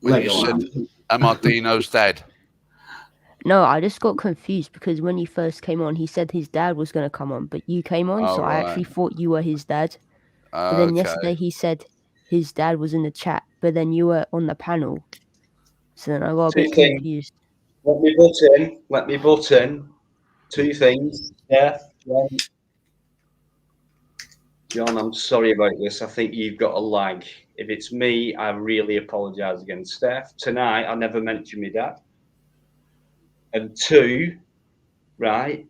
S5: When you said Amardino's dad.
S3: No, I just got confused because when he first came on, he said his dad was going to come on, but you came on, so I actually thought you were his dad. But then yesterday he said his dad was in the chat, but then you were on the panel. So then I got a bit confused.
S1: Let me butt in. Two things. Yeah. John, I'm sorry about this. I think you've got a lag. If it's me, I really apologise again. Steph, tonight I never mentioned my dad. And two, right,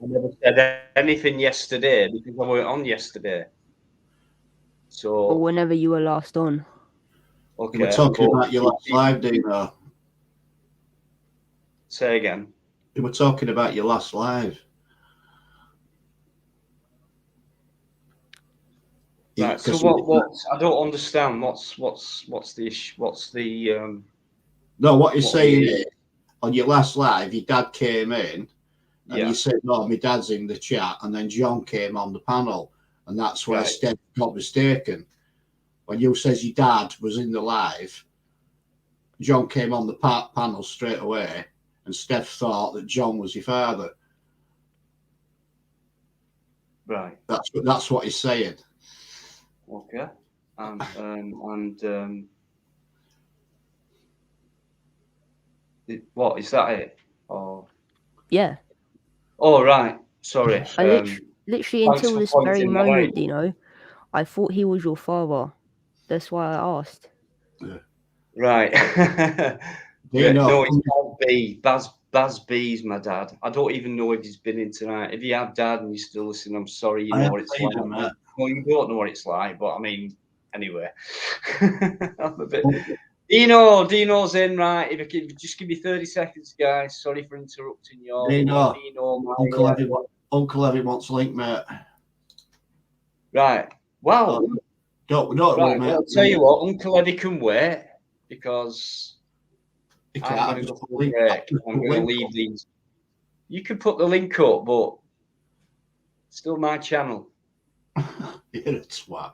S1: I never said anything yesterday because I weren't on yesterday. So,
S3: or whenever you were last on.
S2: Okay. We're talking about your last live, Dino.
S1: Say again.
S2: We were talking about your last live.
S1: Right. So what? I don't understand. What's the issue? What's the?
S2: No, what you're saying is, on your last live, your dad came in, and you said, "No, my dad's in the chat," and then John came on the panel, and that's where Steph got mistaken. When you says your dad was in the live, John came on the panel straight away, and Steph thought that John was your father.
S1: Right.
S2: That's what he's saying.
S1: Okay. What is that? It? Oh.
S3: Yeah.
S1: Oh right. Sorry.
S3: I literally until this very moment, you know, I thought he was your father. That's why I asked.
S2: Yeah.
S1: Right. No, it's Baz B. Baz B's my dad. I don't even know if he's been in tonight. If you have dad and you're still listening, I'm sorry. You know what it's like. Well, you don't know what it's like, but I mean, anyway. I'm a bit. Dino's in, right? If you just give me 30 seconds, guys. Sorry for interrupting you.
S2: Dino, Uncle Eddie wants link, mate.
S1: Right. Wow.
S2: Don't
S1: right, mate. I'll tell you what, Uncle Eddie can wait because I'm going to go for a break. I'm going to leave these. You can put the link up, but still my channel.
S2: You're a twat.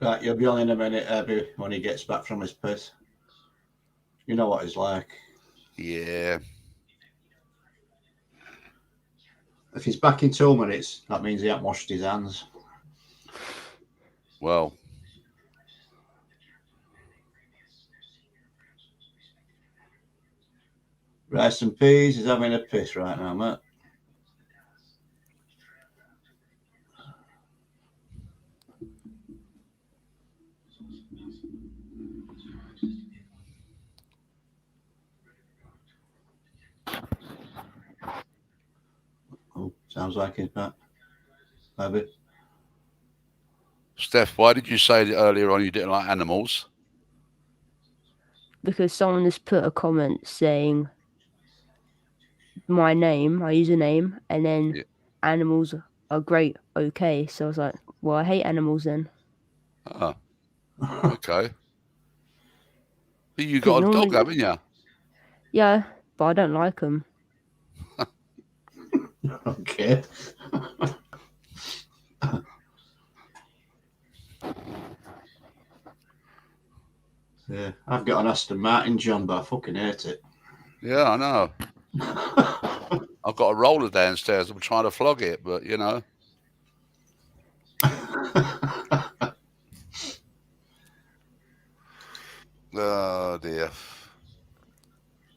S2: Right, you'll be on in a minute, Abby, when he gets back from his piss. You know what he's like.
S5: Yeah.
S2: If he's back in 2 minutes, that means he hasn't washed his hands.
S5: Well.
S2: Rice and peas, he's having a piss right now, mate. Oh, sounds like it, Matt. Maybe.
S5: Steph, why did you say that earlier on you didn't like animals?
S3: Because someone has put a comment saying my name, I use a name, and then
S5: Yeah.
S3: animals are great, okay. So I was like, well, I hate animals then.
S5: Oh, okay. But you
S3: 'Cause
S5: got a dog,
S3: normally-
S5: haven't you?
S3: Yeah, but I don't like them.
S2: Okay. Yeah, I've got an Aston Martin, John, but I fucking hate it.
S5: Yeah, I know. I've got a roller downstairs. I'm trying to flog it, but you know. Oh dear.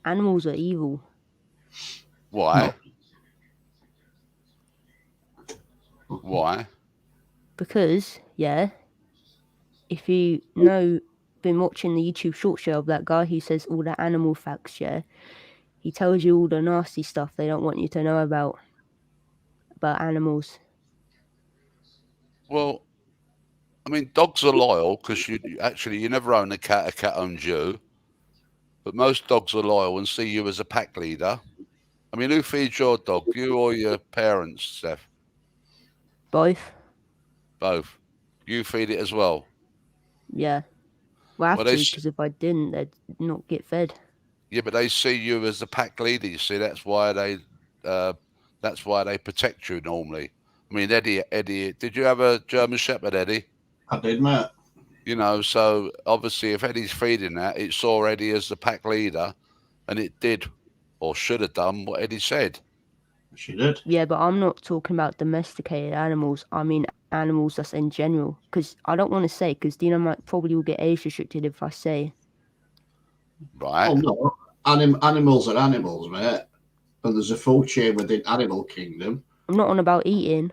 S3: Animals are evil.
S5: Why? Why?
S3: Because, yeah, if you know, been watching the YouTube short show of that guy who says all the animal facts, yeah, he tells you all the nasty stuff they don't want you to know about animals.
S5: Well, I mean, dogs are loyal because you never own a cat owns you. But most dogs are loyal and see you as a pack leader. I mean, who feeds your dog? You or your parents, Steph?
S3: Both.
S5: Both. You feed it as well?
S3: Yeah. Well, I have
S5: Well,
S3: to,
S5: they
S3: because if I didn't, they'd not get fed.
S5: Yeah, but they see you as the pack leader. You see, that's why they protect you normally. I mean, Eddie, did you have a German Shepherd, Eddie?
S2: I did, mate.
S5: You know, so obviously, if Eddie's feeding that, it saw Eddie as the pack leader, and it did, or should have done, what Eddie said.
S2: She did.
S3: Yeah, but I'm not talking about domesticated animals. I mean animals just in general. Because I don't want to say, because Dina might probably will get age restricted if I say.
S5: Right.
S2: Oh, no. Animals are animals, mate. And there's a food chain within Animal Kingdom.
S3: I'm not on about eating.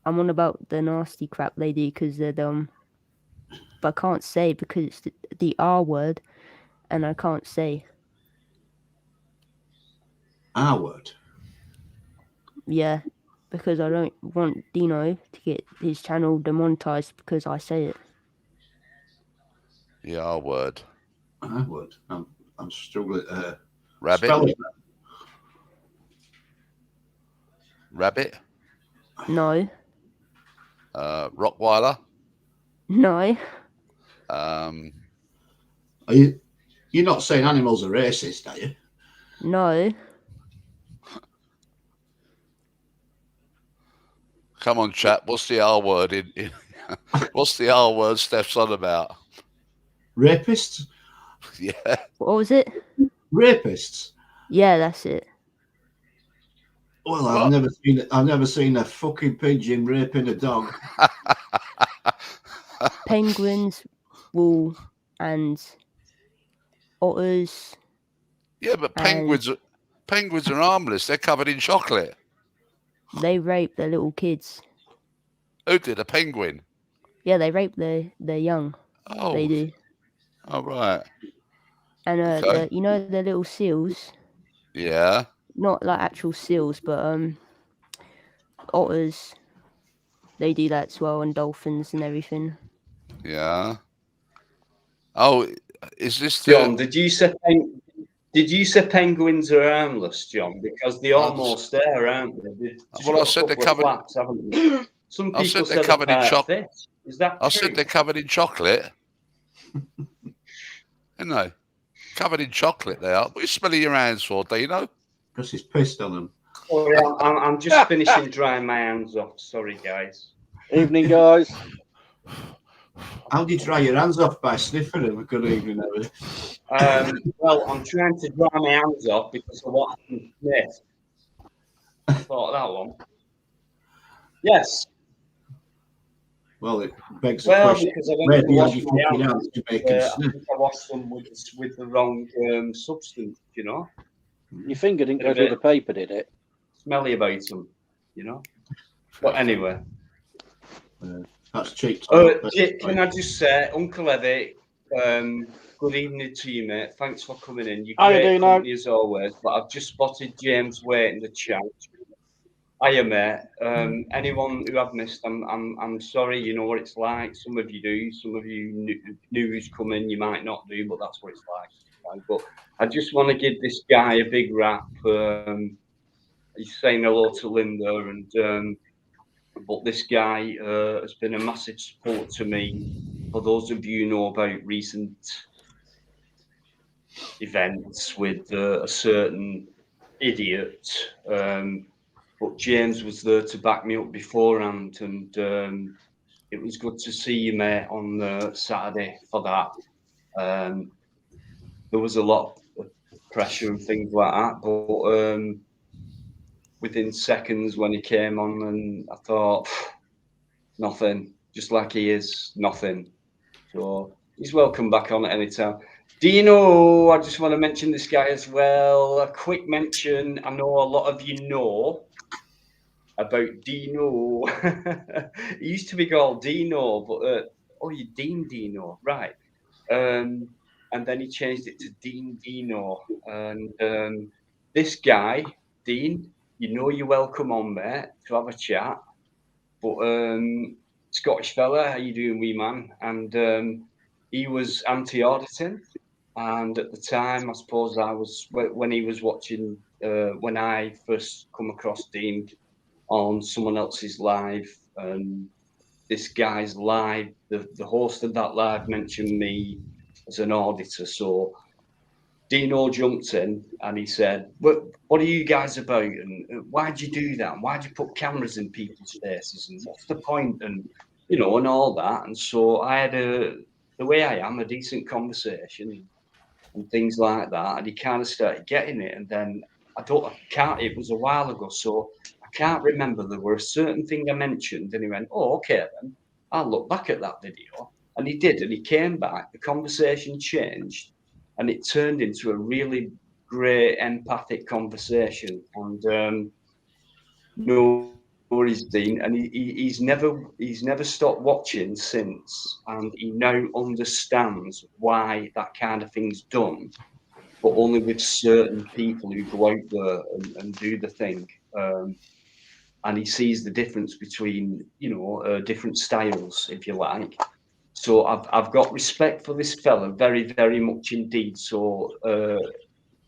S3: I'm on about the nasty crap they do because they're dumb. But I can't say because it's the R word, and I can't say.
S2: R word?
S3: Yeah, because I don't want Dino to get his channel demonetized because I say it.
S5: Yeah, R word.
S2: R word. I'm struggling.
S5: Rabbit.
S2: Spell it.
S5: Rabbit.
S3: No.
S5: Rottweiler.
S3: No.
S2: You're not saying animals are racist, are you?
S3: No.
S5: Come on, chat. What's the R word what's the R word Steph's on about?
S2: Rapists?
S5: Yeah.
S3: What was it?
S2: Rapists?
S3: Yeah, that's it.
S2: Well, I've never seen a fucking pigeon raping a dog.
S3: Penguins, wool, and otters.
S5: Yeah, but penguins are harmless. They're covered in chocolate.
S3: They rape their little kids.
S5: Who did? A penguin?
S3: Yeah, they rape their young.
S5: Oh,
S3: They do.
S5: Oh, right.
S3: And
S5: Okay.
S3: you know the little seals.
S5: Yeah.
S3: Not like actual seals, but otters. They do that as well, and dolphins and everything.
S5: Yeah. Oh, is this
S1: John? Did you say penguins are harmless, John? Because they almost there, aren't they?
S5: Well, I said they're covered.
S1: Flaps, haven't they? Some people
S5: I said
S1: said
S5: they're covered in
S1: chocolate. Is that
S5: I
S1: true?
S5: said they're covered in chocolate. Isn't they? Covered in chocolate they are. What are you smelling your hands for, Dino?
S2: Because he's pissed on them.
S1: Sorry, I'm just finishing drying my hands off. Sorry, guys.
S6: Evening, guys.
S2: How do you dry your hands off? By sniffing them? Good evening, everybody.
S1: Well, I'm trying to dry my hands off because of what happened to Smith. I thought that one. Yes.
S2: Well, it begs the question.
S1: Because I
S2: Where
S1: went
S2: do
S1: to
S2: you
S1: wash
S2: have your
S1: my
S2: fucking
S1: hands.
S2: hands to make them
S1: I
S2: sniff?
S1: think I washed them with the wrong substance, you know.
S6: Your finger didn't go through the paper, did it?
S1: Smelly about them, you know. But anyway.
S2: That's cheap.
S1: Can I just say, Uncle Eddie, good evening to you, mate. Thanks for coming in. You're great company as always. But I've just spotted James Waite in the chat. Hiya, mate. Anyone who I've missed, I'm sorry. You know what it's like. Some of you do. Some of you knew who's coming. You might not do, but that's what it's like. But I just want to give this guy a big rap. He's saying hello to Linda, and but this guy has been a massive support to me. For those of you who know about recent events with a certain idiot. But James was there to back me up beforehand, and it was good to see you, mate, on Saturday for that. There was a lot of pressure and things like that, but within seconds when he came on, and I thought, nothing, just like he is, nothing. So he's welcome back on at any time. Dino, I just want to mention this guy as well. A quick mention. I know a lot of you know about Dino. He used to be called Dino, but you Dean Dino, right? And then he changed it to Dean Dino. And this guy, Dean, you know you're welcome on, mate, to have a chat. But Scottish fella, how you doing, wee man? And he was anti-auditing. And at the time, I suppose I was, when he was watching, when I first come across Dean on someone else's live, and this guy's live, the host of that live mentioned me as an auditor. So Dino jumped in and he said, what are you guys about? And why'd you do that? And why'd you put cameras in people's faces? And what's the point? And, you know, and all that. And so I had the way I am, a decent conversation and things like that. And he kind of started getting it. And then it was a while ago. So I can't remember. There were a certain thing I mentioned and he went, oh, okay, then I'll look back at that video. And he did. And he came back. The conversation changed. And it turned into a really great empathic conversation. And no worries, Dean. And he's never stopped watching since. And he now understands why that kind of thing's done, but only with certain people who go out there and do the thing. And he sees the difference between, different styles, if you like. So I've got respect for this fella, very, very much indeed. So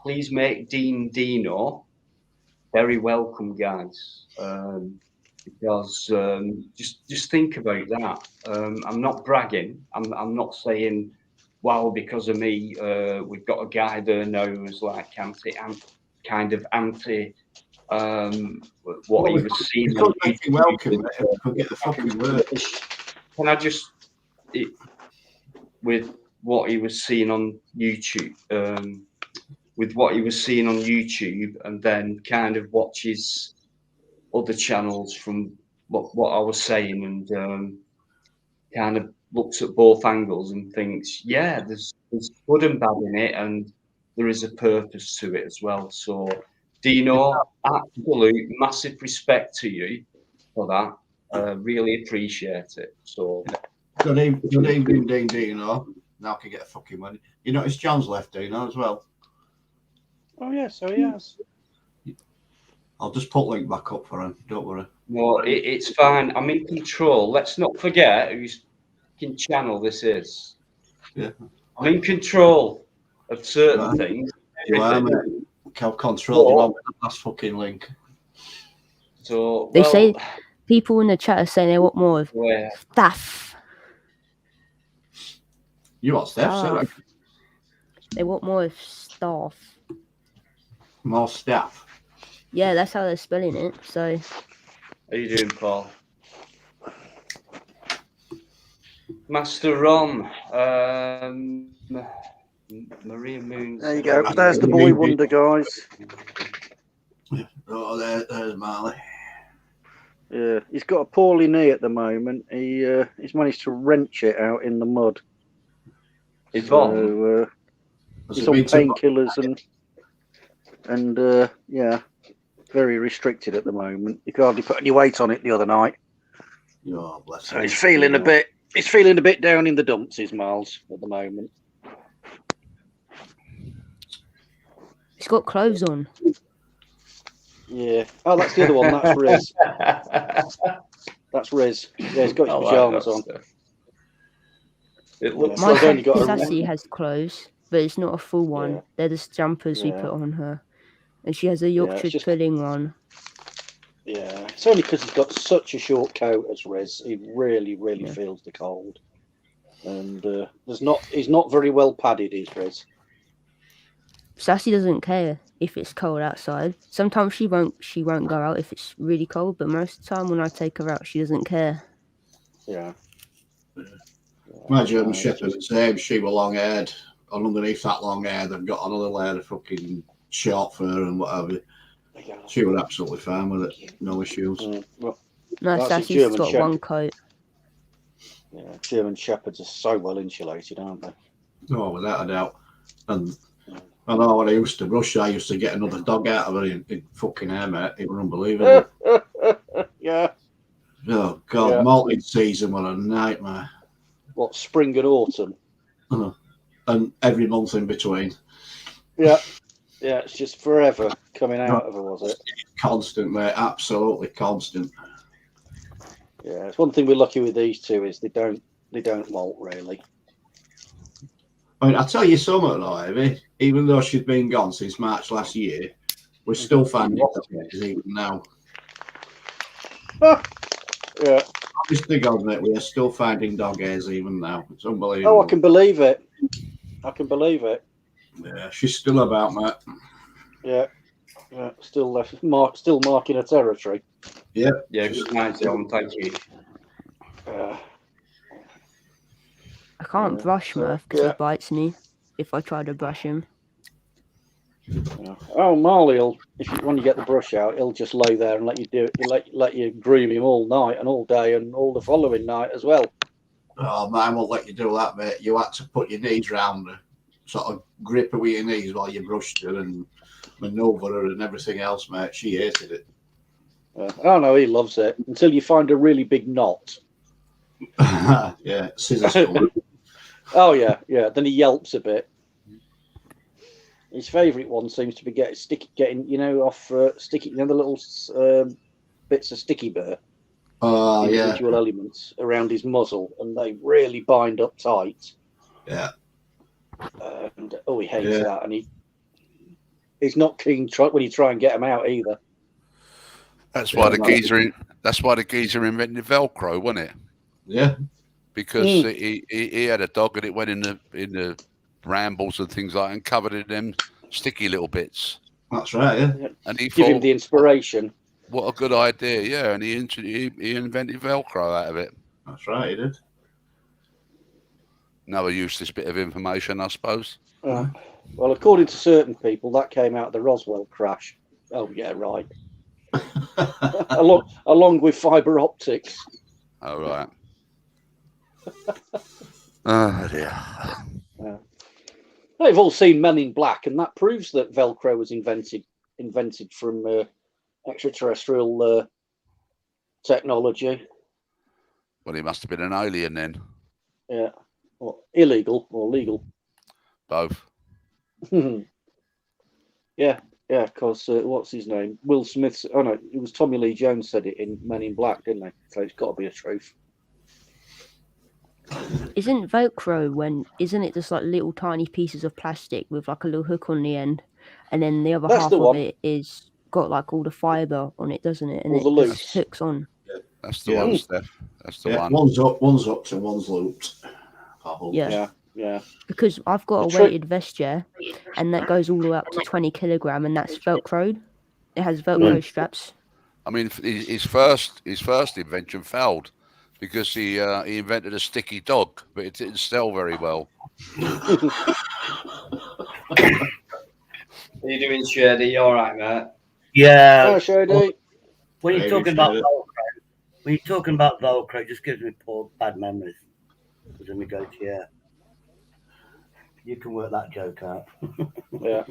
S1: please make Dean Dino very welcome, guys. Because just think about that. I'm not bragging. I'm not saying, wow, because of me, we've got a guy there now who's like anti. What he was seeing.
S2: Welcome, get the fucking word.
S1: Can I just? With what he was seeing on YouTube, and then kind of watches other channels from what I was saying, and kind of looks at both angles and thinks, yeah, there's good and bad in it, and there is a purpose to it as well. So, Dino, absolute massive respect to you for that. Really appreciate it. So.
S2: Good evening, Dean Dino. Now I can get a fucking money. You notice John's left Dino as well.
S6: Oh yeah, so he has.
S2: I'll just put link back up for him. Don't worry.
S1: No, it's fine. I'm in control. Let's not forget whose fucking channel this is.
S2: Yeah.
S1: I'm in control of certain things.
S2: You are, mate. I'll control you on the last fucking link.
S1: So
S3: they say people in the chat are saying they want more of stuff.
S2: You want stuff?
S3: They want more staff.
S2: More staff?
S3: Yeah, that's how they're spelling it. So.
S1: How you doing, Paul? Master Ron. Maria Moons.
S6: There you go. There's the boy wonder, guys.
S2: Oh, there's Marley.
S6: Yeah, he's got a poorly knee at the moment. He's managed to wrench it out in the mud.
S1: He's
S6: on painkillers and yeah, very restricted at the moment. He could hardly put any weight on it the other night.
S2: Oh, bless
S6: so he's feeling a bit down in the dumps, his Miles, at the moment.
S3: He's got clothes on.
S6: Yeah. Oh, that's the other one. That's Riz. That's Riz. Yeah, he's got his pajamas on.
S1: It looks
S3: My
S1: like
S6: only got a-
S3: Sassy has clothes, but it's not a full one.
S6: Yeah.
S3: They're just jumpers we
S6: Yeah.
S3: put on her. And she has a
S6: it's
S3: Yorkshire
S6: just-
S3: pudding one.
S6: Yeah, it's only because he's got such a short coat as Riz. He really
S3: Yeah.
S6: feels the cold. And he's not very well padded, is Riz.
S3: Sassy doesn't care if it's cold outside. Sometimes she won't go out if it's really cold, but most of the time when I take her out, she doesn't care.
S6: Yeah.
S2: My German Shepherd, the same. She was long haired. And underneath that long hair, they've got another layer of fucking short fur and whatever. She was absolutely fine with it. No issues.
S6: Well,
S3: No,
S6: That's a
S3: Sassy's
S6: German
S3: got
S6: Shepherd.
S3: one coat.
S6: yeah, German Shepherds are so well insulated, aren't they?
S2: Oh, without a doubt. And I know when I used to brush, I used to get another dog out of her in fucking hair, mate. It was unbelievable.
S6: Yeah.
S2: Oh, God.
S6: Yeah.
S2: Malting season was a nightmare.
S6: What, spring and autumn?
S2: And every month in between.
S6: Yeah. Yeah, it's just forever coming out of her, was it?
S2: Constant, mate. Absolutely constant.
S6: Yeah, it's one thing we're lucky with these two is they don't molt really.
S2: I mean, I'll tell you something, though, Ivy. Even though she's been gone since March last year, we're still finding dogs even now.
S6: Yeah.
S2: Honestly, God, mate, we are still finding dog hairs even now. It's unbelievable.
S6: Oh, I can believe it. I can believe it.
S2: Yeah, she's still about, mate.
S6: Yeah. Yeah. Still marking her territory.
S2: Yeah.
S1: Yeah, good night, John. Thank you.
S3: I can't
S6: Yeah,
S3: brush
S6: so,
S3: Murph because
S6: yeah.
S3: he bites me if I try to brush him.
S6: Yeah. Oh, Marley, when you get the brush out, he'll just lay there and let you do it. Let you groom him all night and all day and all the following night as well.
S2: Oh, mine won't let you do that, mate. You had to put your knees round her, sort of grip her with your knees while you brushed her and manoeuvre her and everything else, mate. She hated it.
S6: Oh no, he loves it until you find a really big knot.
S2: Yeah, scissors. Full.
S6: Oh yeah, yeah. Then he yelps a bit. His favourite one seems to be getting off sticky, the little bits of sticky burr,
S2: Oh, yeah.
S6: individual elements around his muzzle, and they really bind up tight.
S2: Yeah.
S6: And he hates that, and he's not keen when you try and get him out either.
S5: That's why the geezer invented Velcro, wasn't it?
S2: Yeah.
S5: Because he had a dog and it went in the rambles and things like that and covered in them sticky little bits.
S2: That's right, yeah.
S5: And he
S6: Give him the inspiration.
S5: What a good idea, yeah. And he invented Velcro out of it.
S2: That's right, he did.
S5: Another useless bit of information, I suppose.
S6: Well, according to certain people, that came out of the Roswell crash. Oh yeah, right. along with fibre optics.
S5: Oh right. Oh dear.
S6: They've all seen Men in Black, and that proves that Velcro was invented from extraterrestrial technology.
S5: Well, he must have been an alien then.
S6: Yeah, well, illegal or legal.
S5: Both.
S6: Yeah, because what's his name? Will Smith. Oh no, it was Tommy Lee Jones said it in Men in Black, didn't they? So it's got to be a truth.
S3: Isn't Velcro isn't it just like little tiny pieces of plastic with like a little hook on the end, and then the other half of it is got like all the fibre on it, doesn't it? And
S6: all
S3: it
S6: the
S3: just
S6: loops.
S3: hooks on.
S5: That's the one, Steph. That's the one.
S2: One's up, and one's looped.
S6: Yeah.
S3: Because I've got a weighted vest, and that goes all the way up to 20 kilogram, and that's Velcroed. It has Velcro straps.
S5: I mean, his first invention failed because he invented a sticky dog, but it didn't sell very well.
S1: How you doing, Shady? You all right, mate?
S7: Yeah.
S6: Oh, Shady.
S7: When you're talking about Velcro, it just gives me bad memories. Because then we go to you can work that joke out.
S6: Yeah.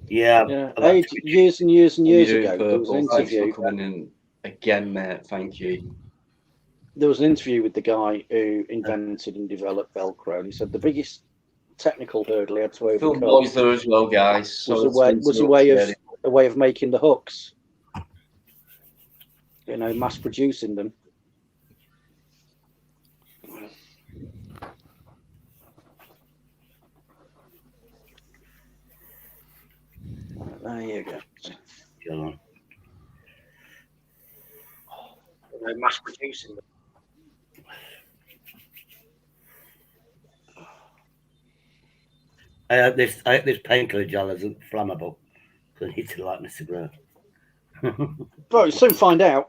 S7: Yeah.
S6: Years and years and years
S1: You're
S6: ago,
S1: doing
S6: there was an
S1: purple. Thanks
S6: interview.
S1: for coming in again, mate. Thank you.
S6: There was an interview with the guy who invented and developed Velcro, and he said the biggest technical hurdle he had to
S1: Phil
S6: overcome.
S1: Boy's there as well, guys. So
S6: Was a way of making the hooks. You know, mass producing them. There you go.
S7: Go on.
S6: You know, mass producing them.
S7: I hope this painkiller gel isn't flammable. Because I need to light Mr. Grow.
S6: Well, you'll soon find out.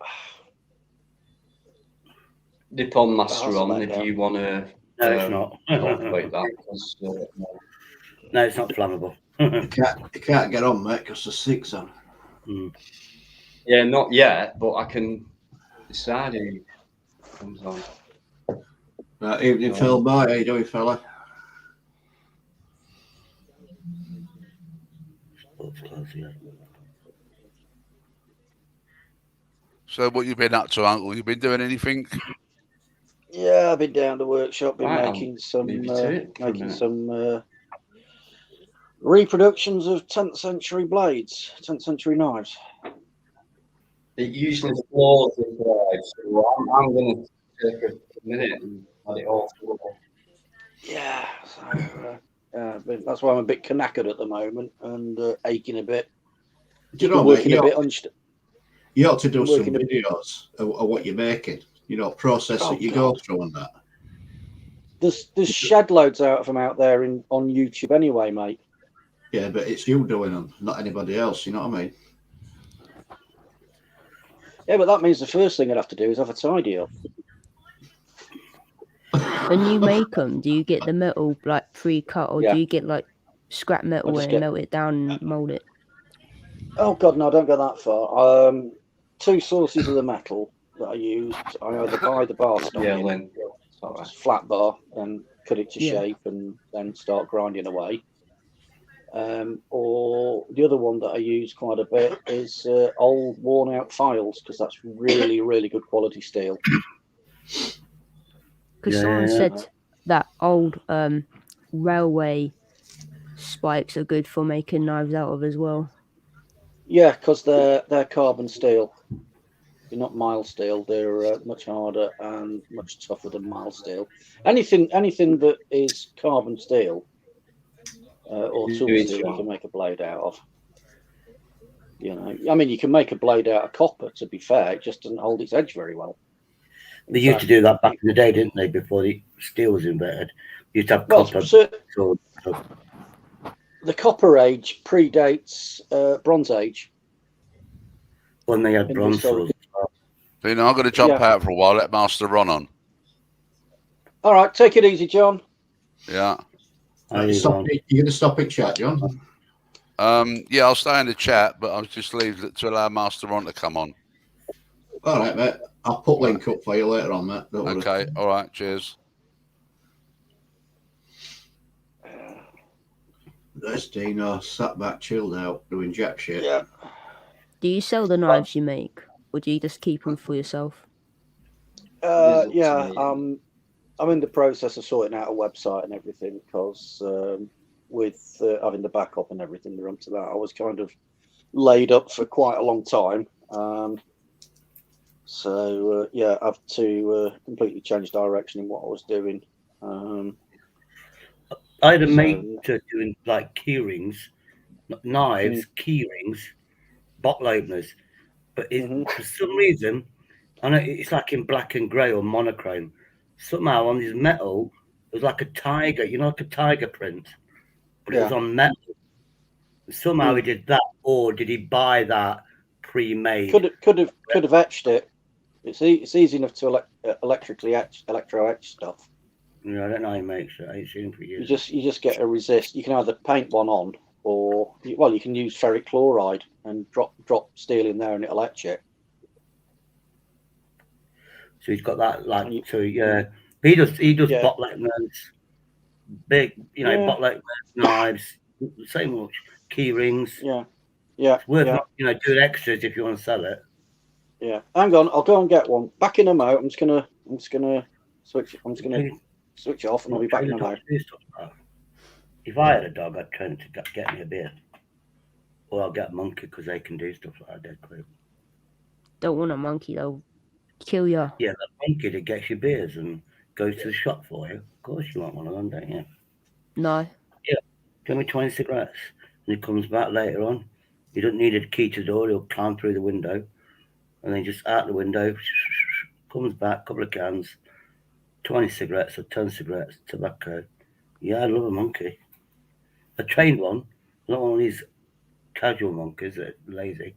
S1: Dip on Master
S6: I'll
S1: on
S6: let
S1: if
S6: you
S1: you want to.
S7: No, it's not.
S1: Talk about that. 'Cause,
S7: No, it's not flammable.
S2: You can't get on, mate, because the SIG's on.
S1: yeah, not yet, but I can decide who comes on.
S2: Evening, Phil Boy. How you doing, fella?
S5: So what you been up to, Uncle? You been doing anything?
S6: Yeah, I've been down to the workshop, been
S1: Right,
S6: making some
S1: leave you to it for a minute.
S6: reproductions of 10th century blades, 10th century knives.
S1: It usually floors the drive, so I'm going to take a minute and let it all flow.
S6: Yeah, so, that's why I'm a bit knackered at the moment and aching a bit.
S2: Do you know,
S6: working
S2: mate,
S6: a bit
S2: you ought to do some
S6: working a-
S2: videos of what you're making. You know, process
S6: Oh,
S2: that you
S6: God.
S2: go through and that.
S6: There's shed loads out of them out there on YouTube anyway, mate.
S2: Yeah, but it's you doing them, not anybody else. You know what I mean?
S6: Yeah, but that means the first thing I'd have to do is have a tidy up.
S3: When you make them, do you get the metal like pre-cut, or
S6: Yeah.
S3: do you get like scrap metal
S6: just
S3: and
S6: get-
S3: melt it down and mold it?
S6: Oh God, no, don't go that far. Two sources of the metal that I use. I either buy the bar stock,
S1: Yeah, Lynn.
S6: just flat bar, and cut it to
S3: Yeah.
S6: shape, and then start grinding away. Or the other one that I use quite a bit is old, worn-out files, because that's really, really good quality steel.
S3: Because someone said that old railway spikes are good for making knives out of as well.
S6: Yeah, because they're carbon steel. They're not mild steel. They're much harder and much tougher than mild steel. Anything that is carbon steel or tool steel, you can make a blade out of. You know, I mean, you can make a blade out of copper. To be fair, it just doesn't hold its edge very well.
S7: They used to do that back in the day, didn't they? Before the steel was invented, they used to have copper.
S6: The copper age predates Bronze Age.
S7: When they had
S6: In
S7: bronze
S6: historical-
S7: swords.
S5: You know, I'm going to jump
S6: Yeah.
S5: out for a while. Let Master Ron on.
S6: All right, take it easy, John.
S5: Yeah.
S7: How you
S2: You're going to stop it, chat, John?
S5: Yeah, I'll stay in the chat, but I'll just leave it to allow Master Ron to come on.
S2: All right, mate. I'll put link up for you later on, mate. Don't worry.
S5: Okay. All right. Cheers.
S2: There's Dino, sat back, chilled out, doing jack shit.
S6: Yeah.
S3: Do you sell the knives you make, or do you just keep them for yourself?
S6: Yeah. I'm in the process of sorting out a website and everything, because with having the backup and everything run to that, I was kind of laid up for quite a long time. So I have to completely change direction in what I was doing.
S7: I had a mate doing like key rings, knives,
S6: Mm.
S7: key rings, bottle openers, but for some reason, I know it's like in black and grey or monochrome. Somehow on his metal, it was like a tiger, you know, like a tiger print, but it was on metal. Somehow he did that, or did he buy that pre-made?
S6: Could have etched it. It's easy enough to electro etch stuff.
S7: Yeah, I don't know how he makes it. I ain't seen him for years.
S6: You just get a resist. You can either paint one on, or you can use ferric chloride and drop steel in there and it'll etch it.
S7: So he's got that he does
S6: Yeah.
S7: bottle openers, big, bottle openers, knives, same much, key rings.
S6: Yeah.
S7: It's worth doing extras if you want to sell it.
S6: Yeah. Hang on, I'll go and get one. Back in a moment. I'm just gonna switch. I'm just gonna switch off, and I'll be back in a moment.
S7: If I had a dog, I'd train it to get me a beer. Or I'll get a monkey because they can do stuff like that dead quick.
S3: Don't want a monkey, they'll kill you.
S7: Yeah, that monkey that gets you beers and goes to the shop for you. Of course you want one of them, don't you?
S3: No.
S7: Give me 20 cigarettes. And he comes back later on. You don't need a key to the door. He'll climb through the window. And then just out the window, comes back, couple of cans, 20 cigarettes or 10 cigarettes, tobacco. Yeah, I love a monkey. A trained one, not one of these casual monkeys that are lazy.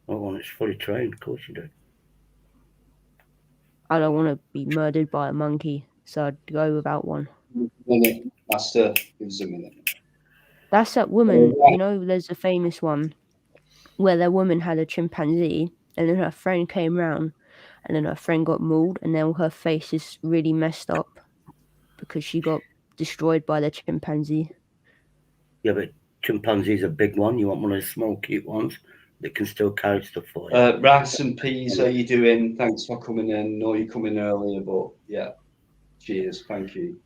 S7: Not one that's fully trained, of course you do.
S3: I don't want to be murdered by a monkey, so I'd go without one.
S1: Minute, Master, give us a minute.
S3: That's that woman, you know, there's a famous one where the woman had a chimpanzee and then her friend came round and then her friend got mauled and then her face is really messed up because she got destroyed by the chimpanzee.
S7: Yeah, but chimpanzee's a big one. You want one of those small, cute ones that can still carry stuff for you.
S1: Rice and Peas, how you doing? Thanks for coming in. Know you're coming earlier, but yeah, cheers, thank you.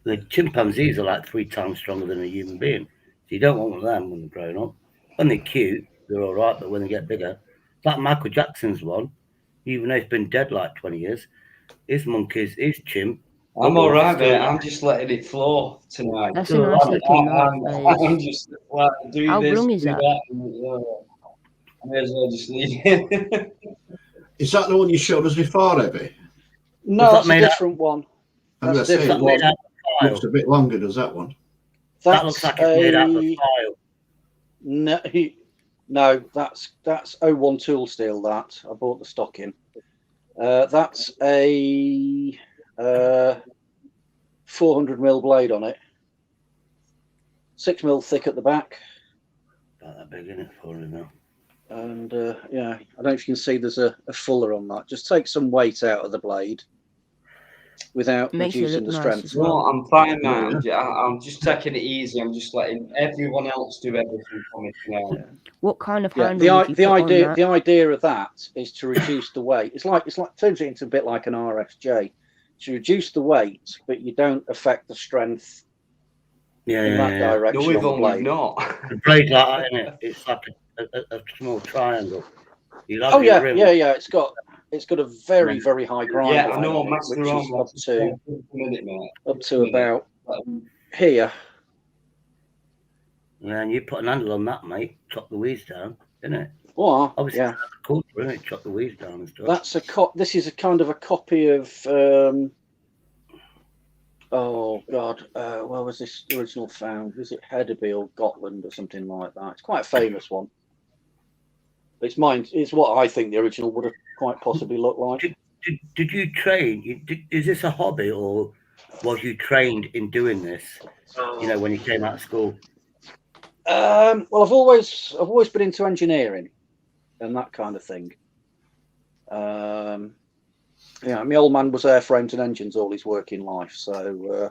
S7: The chimpanzees are like 3 times stronger than a human being. So you don't want one of them when they're grown up. When they're cute, they're all right, but when they get bigger, like Michael Jackson's one, even though he's been dead like 20 years, his monkeys, his chimp.
S1: I'm all right, mate. I'm just letting it flow tonight.
S3: That's a nice looking knife.
S1: I'm just like, do
S3: How
S1: this,
S3: long is
S1: do
S3: that?
S1: I may as well just leave it.
S2: Is that the one you showed us before, Abby?
S6: No, it's a different one.
S2: I'm
S6: That's
S2: going to say,
S6: different one.
S2: it looks a bit longer, does that one?
S7: That looks like it's made out of a file.
S6: No, that's 01 tool steel. That I bought the stock in. That's a 400mm blade on it, 6mm thick at the back.
S7: About that big, isn't it? 400mm.
S6: And yeah, I don't know if you can see there's a fuller on that. Just take some weight out of the blade without reducing the strength.
S1: No, I'm fine, man. I'm just taking it easy. I'm just letting everyone else do everything for me now.
S6: Yeah.
S3: What kind of
S6: Yeah,
S3: handle?
S6: the idea of that is to reduce the weight. It's like turns it into a bit like an RFJ. To reduce the weight, but you don't affect the strength in that direction.
S1: No, we've
S6: on the
S1: only
S6: blade.
S1: not.
S7: The blade's like that, isn't it? It's like a small triangle.
S6: Oh yeah, yeah. It's got a very, very high grind.
S1: Yeah, I know.
S6: Which is up to about here.
S7: Yeah, and you put an handle on that, mate. Chop the weeds down, isn't it?
S6: Well,
S7: obviously,
S6: yeah.
S7: Cool, isn't it? Chop the weeds down and stuff.
S6: That's this is a kind of a copy of. Oh God, where was this original found? Was it Hedeby or Gotland or something like that? It's quite a famous one. It's mine. It's what I think the original would have quite possibly looked like.
S7: Did you train? Is this a hobby, or was you trained in doing this? You know, when you came out of school.
S6: Well, I've always been into engineering and that kind of thing. Yeah, my old man was airframes and engines all his working life, so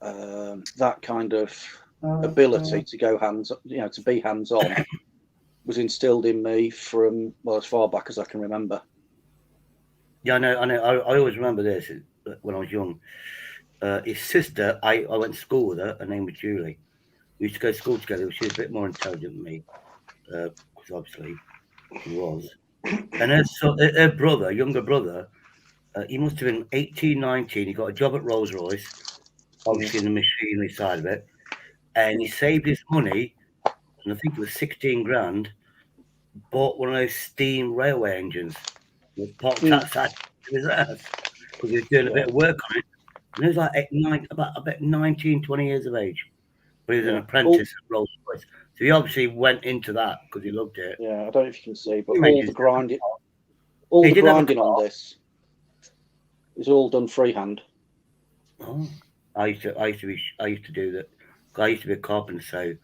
S6: that kind of ability to go to be hands-on was instilled in me from as far back as I can remember.
S7: Yeah, I know. I always remember this when I was young. His sister, I went to school with her. Her name was Julie. We used to go to school together. She was a bit more intelligent than me, because obviously she was. And her brother, younger brother, he must have been 18, 19. He got a job at Rolls-Royce, obviously in the machinery side of it. And he saved his money, and I think it was 16 grand, bought one of those steam railway engines. He parked outside his house because he was doing a bit of work on it. And he was like about 19, 20 years of age. But he was an apprentice at Rolls-Royce. So he obviously went into that because he loved it.
S6: Yeah, I don't know if you can see, but all the grinding on this is all done freehand.
S7: Oh, I used to do that. I used to be a carpenter, so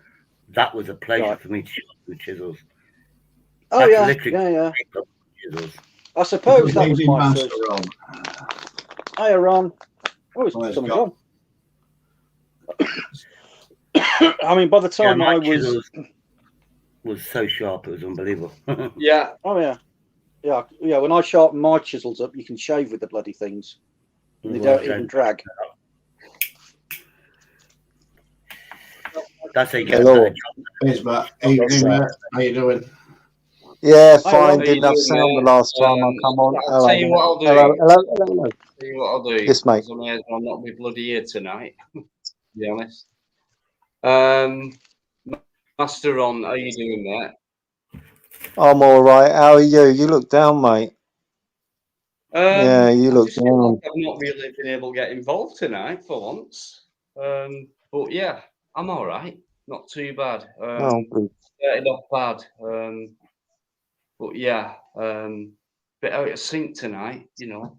S7: that was a pleasure for me to sharpen chisels.
S6: Oh yeah.
S7: Chisels.
S6: I suppose that was my first. Hiya, Ron. Oh, it's something on. I mean, by the time I
S7: was so sharp, it was unbelievable.
S6: Yeah. Oh yeah. Yeah. When I sharpen my chisels up, you can shave with the bloody things. And they don't even drag.
S7: That's how you get a
S8: Hello.
S7: better job.
S2: Here's Matt. Evening, mate. How you doing?
S8: Yeah,
S6: Hi,
S8: fine.
S6: Rob.
S8: Didn't have sound the last time I come on.
S1: I'll tell you what I'll do.
S8: Hello.
S1: Tell you what I'll do.
S8: Yes, mate.
S1: I may as well not be bloody here tonight, to be honest. Master Ron, how you doing, mate?
S8: I'm all right. How are you? You look down, mate. Yeah, you
S1: I
S8: look
S1: just feel
S8: down.
S1: like I've not really been able to get involved tonight for once. But yeah, I'm all right. Not too bad.
S8: Oh, good.
S1: Started off bad. But yeah, bit out of sync tonight. You know,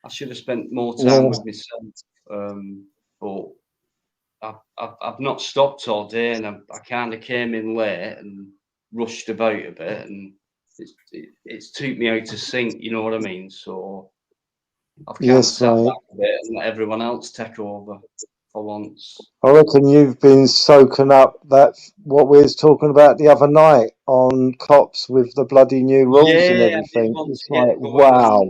S1: I should have spent more time
S8: Yeah.
S1: with myself. But I've not stopped all day, and I kind of came in late and rushed about a bit, and it's took me out to sync. You know what I mean? So I've kind of
S8: Yes,
S1: sat
S8: mate.
S1: back a bit and let everyone else take over for once.
S8: I reckon you've been soaking up that what we was talking about the other night on cops with the bloody new rules and
S1: Yeah, I did
S8: everything.
S1: want
S8: It's
S1: to get
S8: like,
S1: going
S8: wow.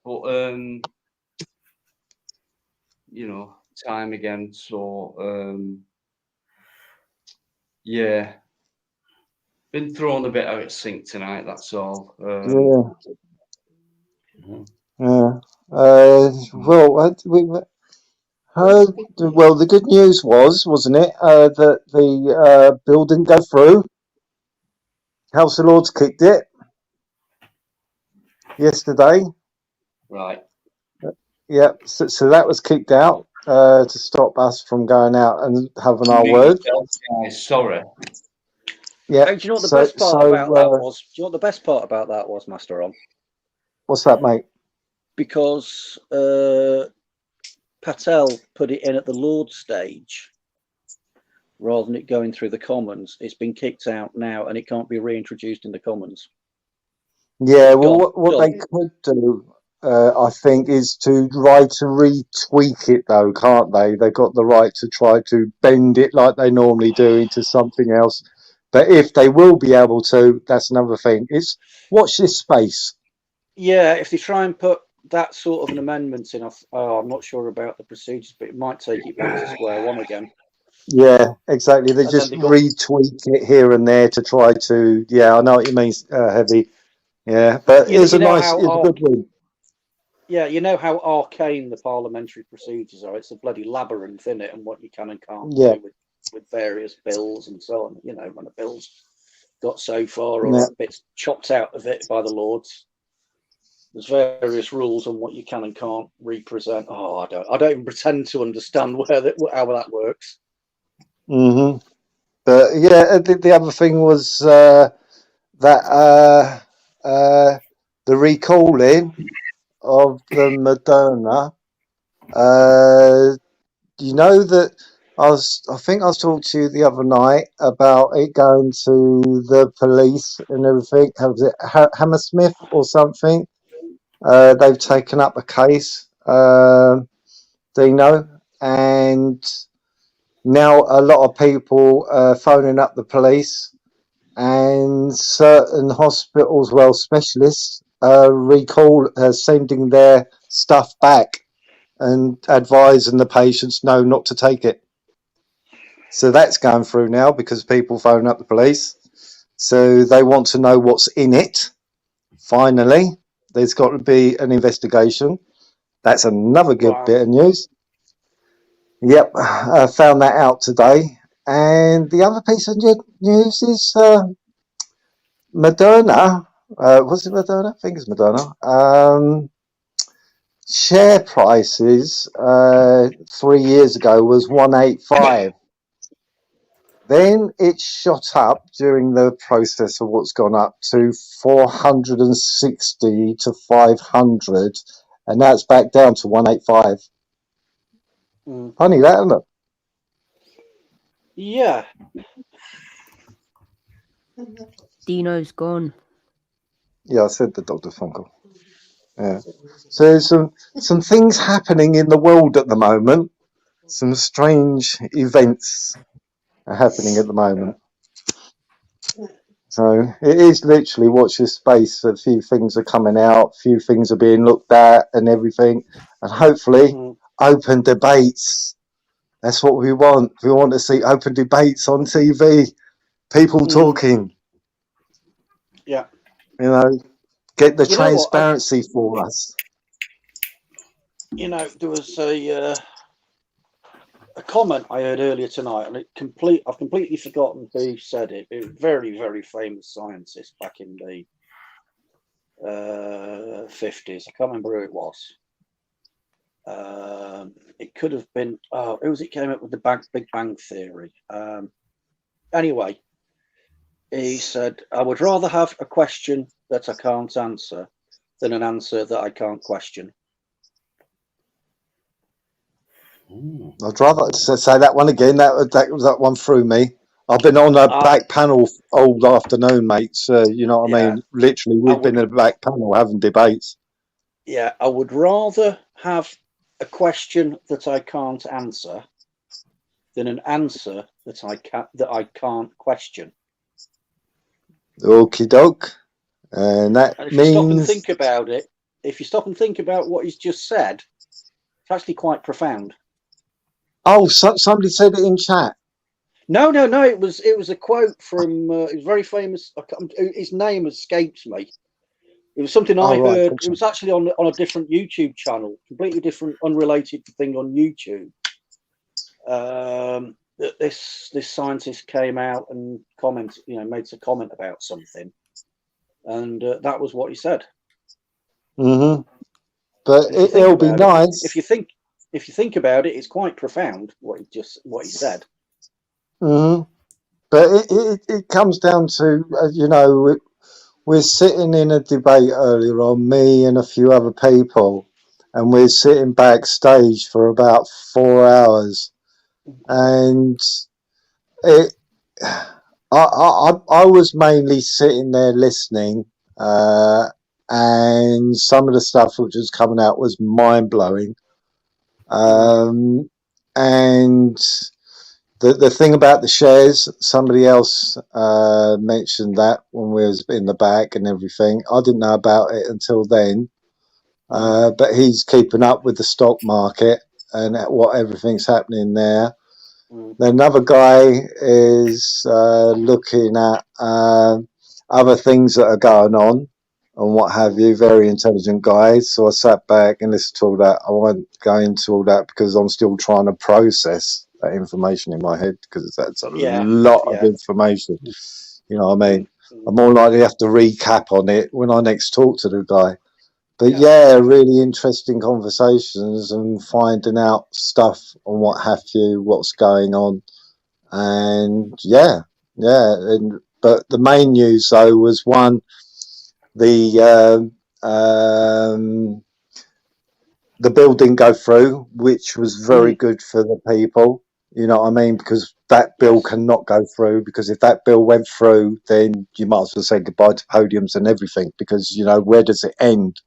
S1: on, but, you know, time again. So yeah, been thrown a bit out of sync tonight. That's all.
S8: Yeah. Well, we heard. Well, the good news wasn't it, that the bill didn't go through. House of Lords kicked it yesterday.
S1: Right.
S8: Yeah, so that was kicked out to stop us from going out and having our word.
S1: Guys, sorry.
S8: Yeah.
S6: Hey, do you know what the best part about that was? Do you know what the best part about that was, Master On?
S8: What's that, mate?
S6: Because Patel put it in at the Lord stage rather than it going through the Commons. It's been kicked out now, and it can't be reintroduced in the Commons.
S8: Yeah, well, what they could do, I think, is to try to retweak it, though, can't they? They've got the right to try to bend it like they normally do into something else. But if they will be able to, that's another thing. It's watch this space.
S6: Yeah, if they try and put that sort of an amendment in, I'm not sure about the procedures, but it might take it back to square one again.
S8: Yeah, exactly. They just retweak it here and there to try to. Yeah, I know what you mean, Heavy. Yeah, but it's a good win.
S6: Yeah, you know how arcane the parliamentary procedures are. It's a bloody labyrinth, isn't it? And what you can and can't do with various bills and so on. You know, when a bill's got so far or a bit's chopped out of it by the Lords, there's various rules on what you can and can't represent. Oh, I don't even pretend to understand how that works.
S8: Mm-hmm. But yeah, the other thing was that the recalling of the Moderna. You know that I think I was talking to you the other night about it going to the police and everything. How was it, Hammersmith or something? They've taken up a case, Dino, and now a lot of people are phoning up the police, and certain hospitals, well, specialists, sending their stuff back and advising the patients not to take it. So that's going through now because people phone up the police. So they want to know what's in it. Finally, there's got to be an investigation. That's another good bit of news. Yep, I found that out today. And the other piece of news is Moderna. Was it Moderna? I think it's Moderna. Share prices 3 years ago was 185. Then it shot up during the process of what's gone up to 460 to 500, and now it's back down to 185. Funny that, isn't it?
S6: Yeah.
S3: Dino's gone.
S8: Yeah, I said the Dr. Funkel. Yeah. So there's some things happening in the world at the moment. Some strange events are happening at the moment. So it is literally watch this space. A few things are coming out, a few things are being looked at and everything. And hopefully open debates That's what we want. We want to see open debates on TV, people talking.
S6: Yeah.
S8: You know, get the
S6: You know what?
S8: transparency for us.
S6: You know, there was a comment I heard earlier tonight, and I've completely forgotten who said it. It was a very, very famous scientist back in the 50s. I can't remember who it was. It could have been, who was it came up with the Big Bang Theory? Anyway, he said, I would rather have a question that I can't answer than an answer that I can't question.
S8: I'd rather say that one again. That one threw me. I've been on a back panel all afternoon, mates. You know what I mean? Literally, we've been in a back panel having debates.
S6: Yeah, I would rather have a question that I can't answer than an answer that I can't question.
S8: Okie doke. And that
S6: And if
S8: means...
S6: you stop and think about it, if you stop and think about what he's just said, it's actually quite profound.
S8: Oh, somebody said it in chat.
S6: No. It was a quote from. It was very famous. His name escapes me. It was something I heard. It was actually on a different YouTube channel, completely different, unrelated thing on YouTube. That this scientist came out and commented, made a comment about something, and that was what he said.
S8: Mm-hmm. But it'll be nice
S6: if you think about it. It's quite profound what he said.
S8: Mm-hmm. But it comes down to we're sitting in a debate earlier on, me and a few other people, and we're sitting backstage for about 4 hours, and I was mainly sitting there listening, and some of the stuff which was coming out was mind blowing, and the thing about the shares, somebody else mentioned that when we was in the back and everything. I didn't know about it until then, but he's keeping up with the stock market and what everything's happening there. Then another guy is looking at other things that are going on and what have you. Very intelligent guy. So I sat back and listened to all that. I won't go into all that because I'm still trying to process that information in my head, because that's a lot of information. You know what I mean? I'm more likely to have to recap on it when I next talk to the guy. But really interesting conversations and finding out stuff on what have you, what's going on. And but the main news though was the bill didn't go through, which was very good for the people. You know what I mean? Because that bill cannot go through, because if that bill went through, then you might as well say goodbye to podiums and everything, because, where does it end,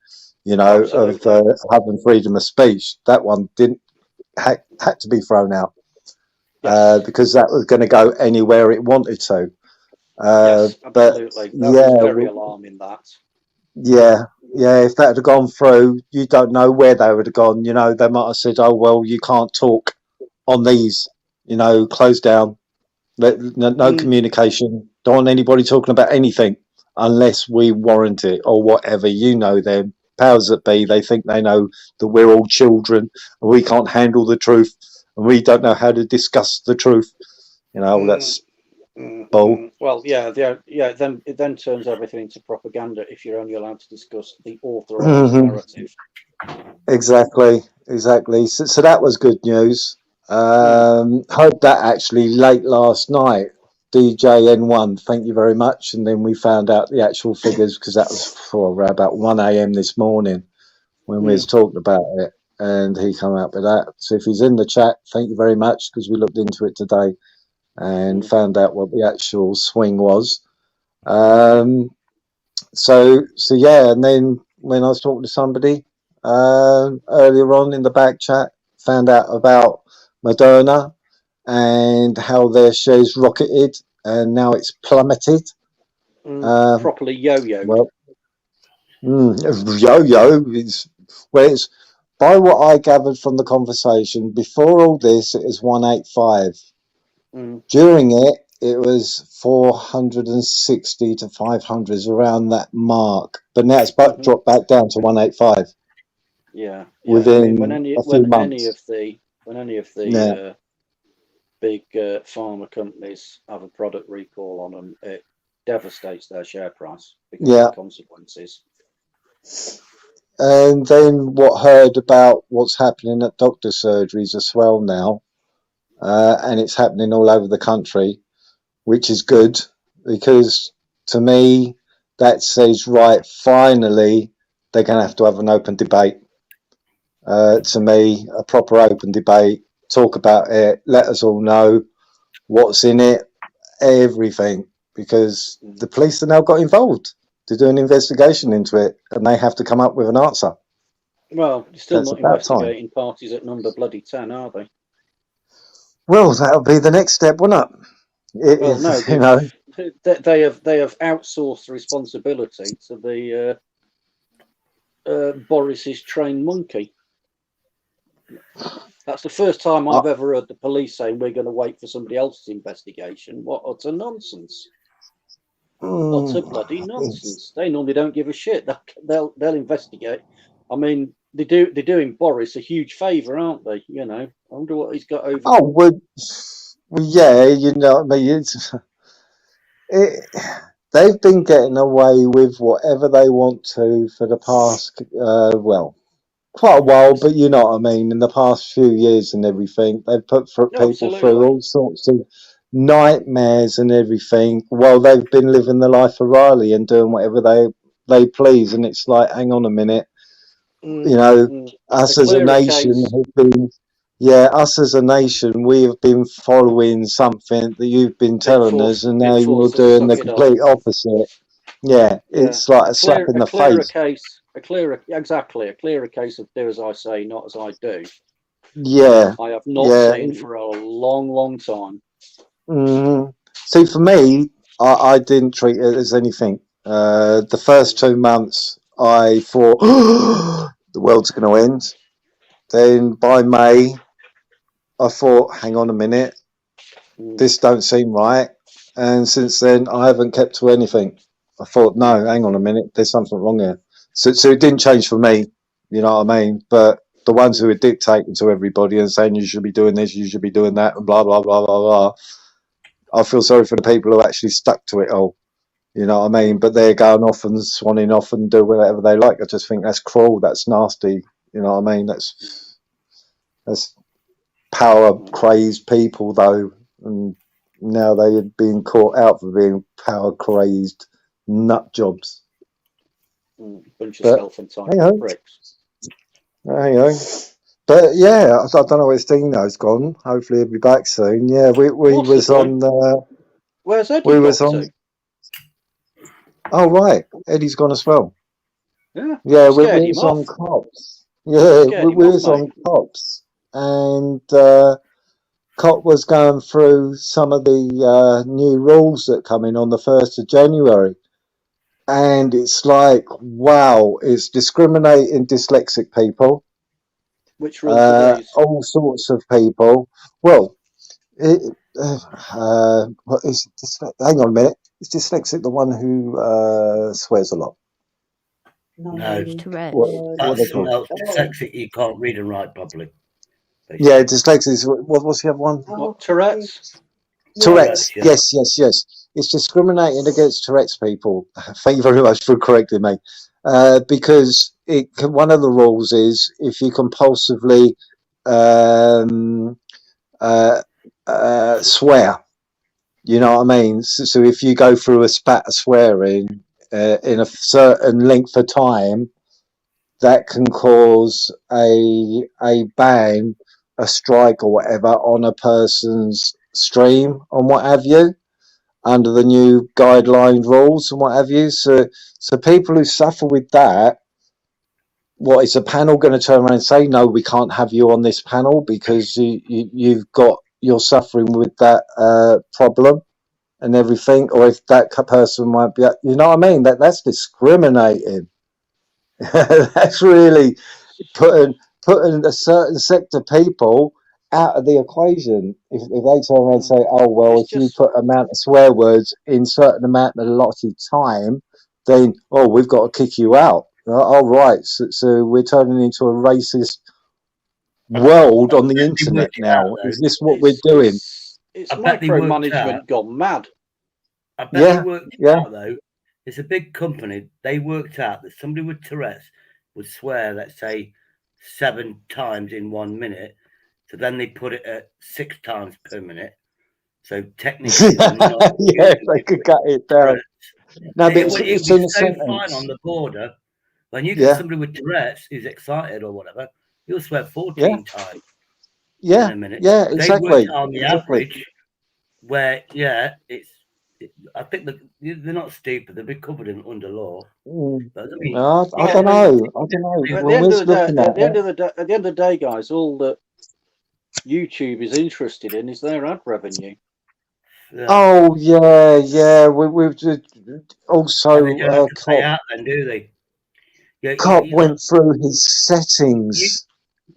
S8: of having freedom of speech? That one had to be thrown out, because that was going to go anywhere it wanted to.
S6: Yes, absolutely. That was very alarming, that.
S8: Yeah, if that had gone through, you don't know where they would have gone. They might have said, oh, well, you can't talk on these, close down, no communication, don't want anybody talking about anything unless we warrant it or whatever. Them powers that be, they think they know that we're all children and we can't handle the truth and we don't know how to discuss the truth. That's bull.
S6: Well, then it then turns everything into propaganda if you're only allowed to discuss the authorized narrative.
S8: Exactly. So that was good news. Heard that actually late last night. DJN1, thank you very much. And then we found out the actual figures, because that was for about 1 a.m. this morning when we was talking about it, and he come out with that. So if he's in the chat, thank you very much, because we looked into it today and found out what the actual swing was. So and then when I was talking to somebody earlier on in the back chat, found out about Moderna and how their shares rocketed and now it's plummeted. Properly
S6: yo-yo.
S8: Well, yo-yo is by what I gathered from the conversation, before all this, it was 185. During it, it was 460 to 500, around that mark. But now it's dropped back down to 185.
S6: Yeah.
S8: Within
S6: when any of the big pharma companies have a product recall on them, it devastates their share price because of the consequences.
S8: And then heard about what's happening at doctor surgeries as well now, and it's happening all over the country, which is good, because to me that says, right, finally they're going to have an open debate. To me, a proper open debate, talk about it, let us all know what's in it, everything, because the police have now got involved to do an investigation into it, and they have to come up with an answer.
S6: Well, you're still not investigating parties at number bloody 10, are they?
S8: Well, that'll be the next step, won't it?
S6: They have outsourced responsibility to the Boris's trained monkey. That's the first time I've ever heard the police saying we're going to wait for somebody else's investigation. What utter nonsense! Utter bloody nonsense! They normally don't give a shit. They'll investigate. I mean, they're doing Boris a huge favour, aren't they? You know, I wonder what he's got over.
S8: Oh, well, yeah, you know, I mean, they've been getting away with whatever they want to for the past, quite a while, but you know what I mean, in the past few years and everything. They've put people through all sorts of nightmares and everything while they've been living the life of Riley and doing whatever they please. And it's like, hang on a minute, you know, us as a nation have been, us as a nation, we have been following something that you've been telling us, and now you're doing the complete opposite. Yeah, it's like a slap in the face.
S6: A clearer case of do as I say, not as I do.
S8: Yeah,
S6: I have not seen for a long, long time.
S8: See, for me, I didn't treat it as anything. The first 2 months, I thought the world's going to end. Then by May, I thought, hang on a minute, this don't seem right. And since then, I haven't kept to anything. I thought, no, hang on a minute, there's something wrong here. So it didn't change for me, you know what I mean? But the ones who are dictating to everybody and saying you should be doing this, you should be doing that, and blah, blah, blah, blah, blah, I feel sorry for the people who actually stuck to it all, you know what I mean? But they're going off and swanning off and do whatever they like. I just think that's cruel, that's nasty, you know what I mean? That's power-crazed people, though, and now they are being caught out for being power-crazed nut jobs.
S6: Bunch of self-entitled pricks.
S8: Hang on. But yeah, I don't know where Stino's gone. Hopefully he'll be back soon. Yeah, we was on.
S6: Where's Eddie?
S8: To? Oh right, Eddie's gone as well.
S6: Yeah,
S8: we was on Cops. Yeah, we was on Cops, and Cop was going through some of the new rules that come in on the 1st of January. And it's like, wow, it's discriminating dyslexic people.
S6: Which rules are these?
S8: All sorts of people. Well, what is hang on a minute. Is dyslexic the one who swears a lot?
S7: No,
S3: Tourette's.
S7: Dyslexic, you can't read and write properly. Basically.
S8: Yeah, dyslexic. What's the other one?
S6: Tourette's.
S8: Tourette's. Yes. It's discriminating against Tourette's people. Thank you very much for correcting me. Because one of the rules is if you compulsively swear, you know what I mean? So if you go through a spat of swearing in a certain length of time, that can cause a ban, a strike or whatever on a person's stream and what have you, under the new guideline rules and what have you. So people who suffer with that, what is the panel going to turn around and say, no, we can't have you on this panel because you're suffering with that problem and everything, or if that person might be, you know what I mean? That's discriminating. That's really putting putting a certain sector of people out of the equation. If they turn around and say, oh, well,
S6: It's
S8: if you
S6: just-
S8: put amount of swear words in certain amount of allotted time, then, oh, we've got to kick you out. Oh, right. So we're turning into a racist world on the internet now. Is this what we're doing?
S6: It's
S7: I bet they worked
S6: micromanagement
S7: out-
S6: gone mad.
S7: I bet
S8: Yeah,
S7: they worked
S8: yeah.
S7: out, though. It's a big company. They worked out that somebody with Tourette's would swear, let's say, 7 times in 1 minute. So then they put it at 6 times per minute. So technically, they're not
S8: Yeah, they could cut it down. No, but
S7: It
S8: it's
S7: would
S8: in
S7: be
S8: a
S7: so
S8: sentence.
S7: fine on the border. When you get
S8: Yeah.
S7: somebody with Tourette's who's excited or whatever, he'll swear 14
S8: Yeah.
S7: times
S8: Yeah,
S7: in a minute.
S8: yeah,
S7: They
S8: exactly.
S7: worked on the
S8: Exactly.
S7: average where, I think that they're not stupid. They'll be covered under law. But, I mean,
S8: No, I
S6: Yeah,
S8: don't know. I don't know.
S6: At the
S8: When
S6: end
S8: we're
S6: of the day,
S8: looking at it,
S6: at the end of the day, guys, all that YouTube is interested in is their ad revenue.
S7: yeah.
S8: oh yeah. We've just also
S7: And they don't have to pay
S8: Cop,
S7: out then, do they? Yeah,
S8: Cop
S7: you
S8: went through his settings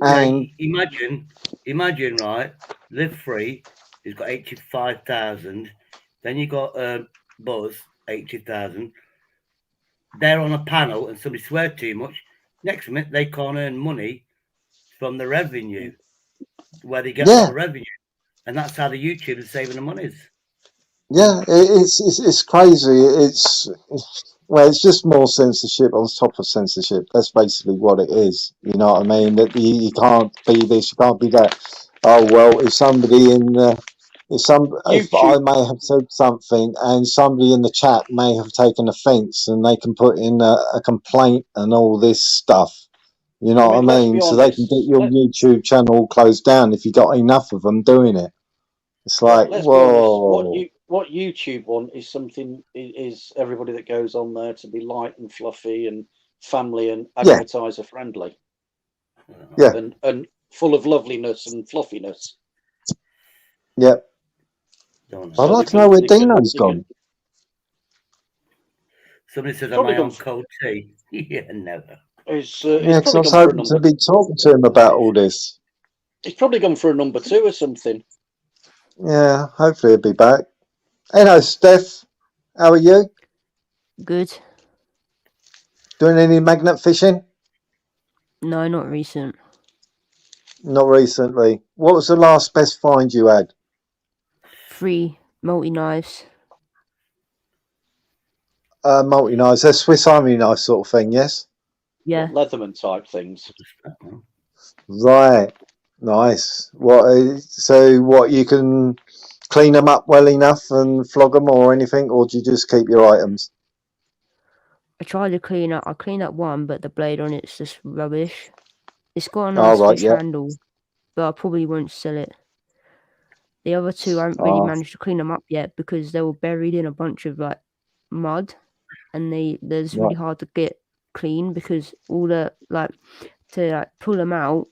S8: and
S7: imagine, right? Live Free, he's got 85,000. Then you got Buzz, 80,000. They're on a panel and somebody swears too much. Next minute, they can't earn money from the revenue, where they get a lot of revenue. And that's how the YouTube is saving the monies.
S8: yeah, it's crazy. It's just more censorship on top of censorship. That's basically what it is. You know what I mean? That you can't be this, you can't be that. Oh well, if somebody if I may have said something and somebody in the chat may have taken offence and they can put in a complaint and all this stuff. You know what I
S6: let's
S8: mean?
S6: be
S8: So they can
S6: honest.
S8: get your YouTube channel closed down if you got enough of them doing it. It's like,
S6: Let's
S8: whoa.
S6: be honest. What YouTube want is something is everybody that goes on there to be light and fluffy and family and advertiser friendly.
S8: Yeah.
S6: And full of loveliness and fluffiness.
S8: Yeah. I'd like to know where Dino's gone.
S7: Somebody says,
S6: Probably
S7: am I on
S6: gone
S7: cold tea? Yeah, never.
S8: Yeah, because I was hoping to be talking to him about all this.
S6: He's probably gone for a number 2 or something.
S8: Yeah, hopefully he'll be back. Hello, Steph. How are you?
S3: Good.
S8: Doing any magnet fishing?
S3: No, not recent.
S8: Not recently. What was the last best find you had?
S3: 3 multi-knives.
S8: Multi-knives. They're Swiss Army knife sort of thing, yes?
S3: Yeah.
S6: Leatherman type things.
S8: Right. Nice. What you can clean them up well enough and flog them or anything, or do you just keep your items?
S3: I tried to clean up. I cleaned up one, but the blade on it's just rubbish. It's got a nice
S8: right,
S3: fish
S8: yeah.
S3: handle, but I probably won't sell it. The other 2, I haven't really managed to clean them up yet because they were buried in a bunch of like mud, and they're just really hard to get clean because all the to pull them out,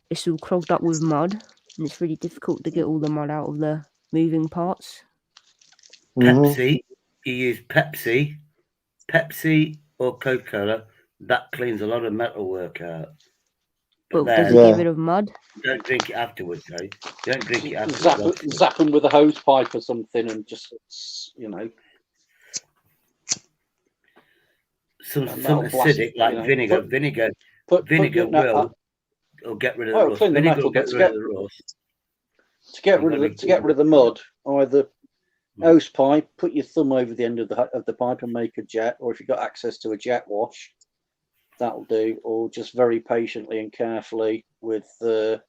S3: it's all clogged up with mud, and it's really difficult to get all the mud out of the moving parts.
S7: Pepsi, you use Pepsi or Coca-Cola. That cleans a lot of metalwork out.
S3: But does it get rid of mud?
S7: Don't drink it afterwards, though. Don't drink it afterwards.
S6: Zap them with a hose pipe or something, and just
S7: something acidic like vinegar. Vinegar will get rid of the rust.
S6: Clean the
S7: Vinegar
S6: metal,
S7: will get rid of the rust.
S6: To get rid of the mud, either hose pipe, put your thumb over the end of the pipe and make a jet, or if you've got access to a jet wash, that'll do. Or just very patiently and carefully with the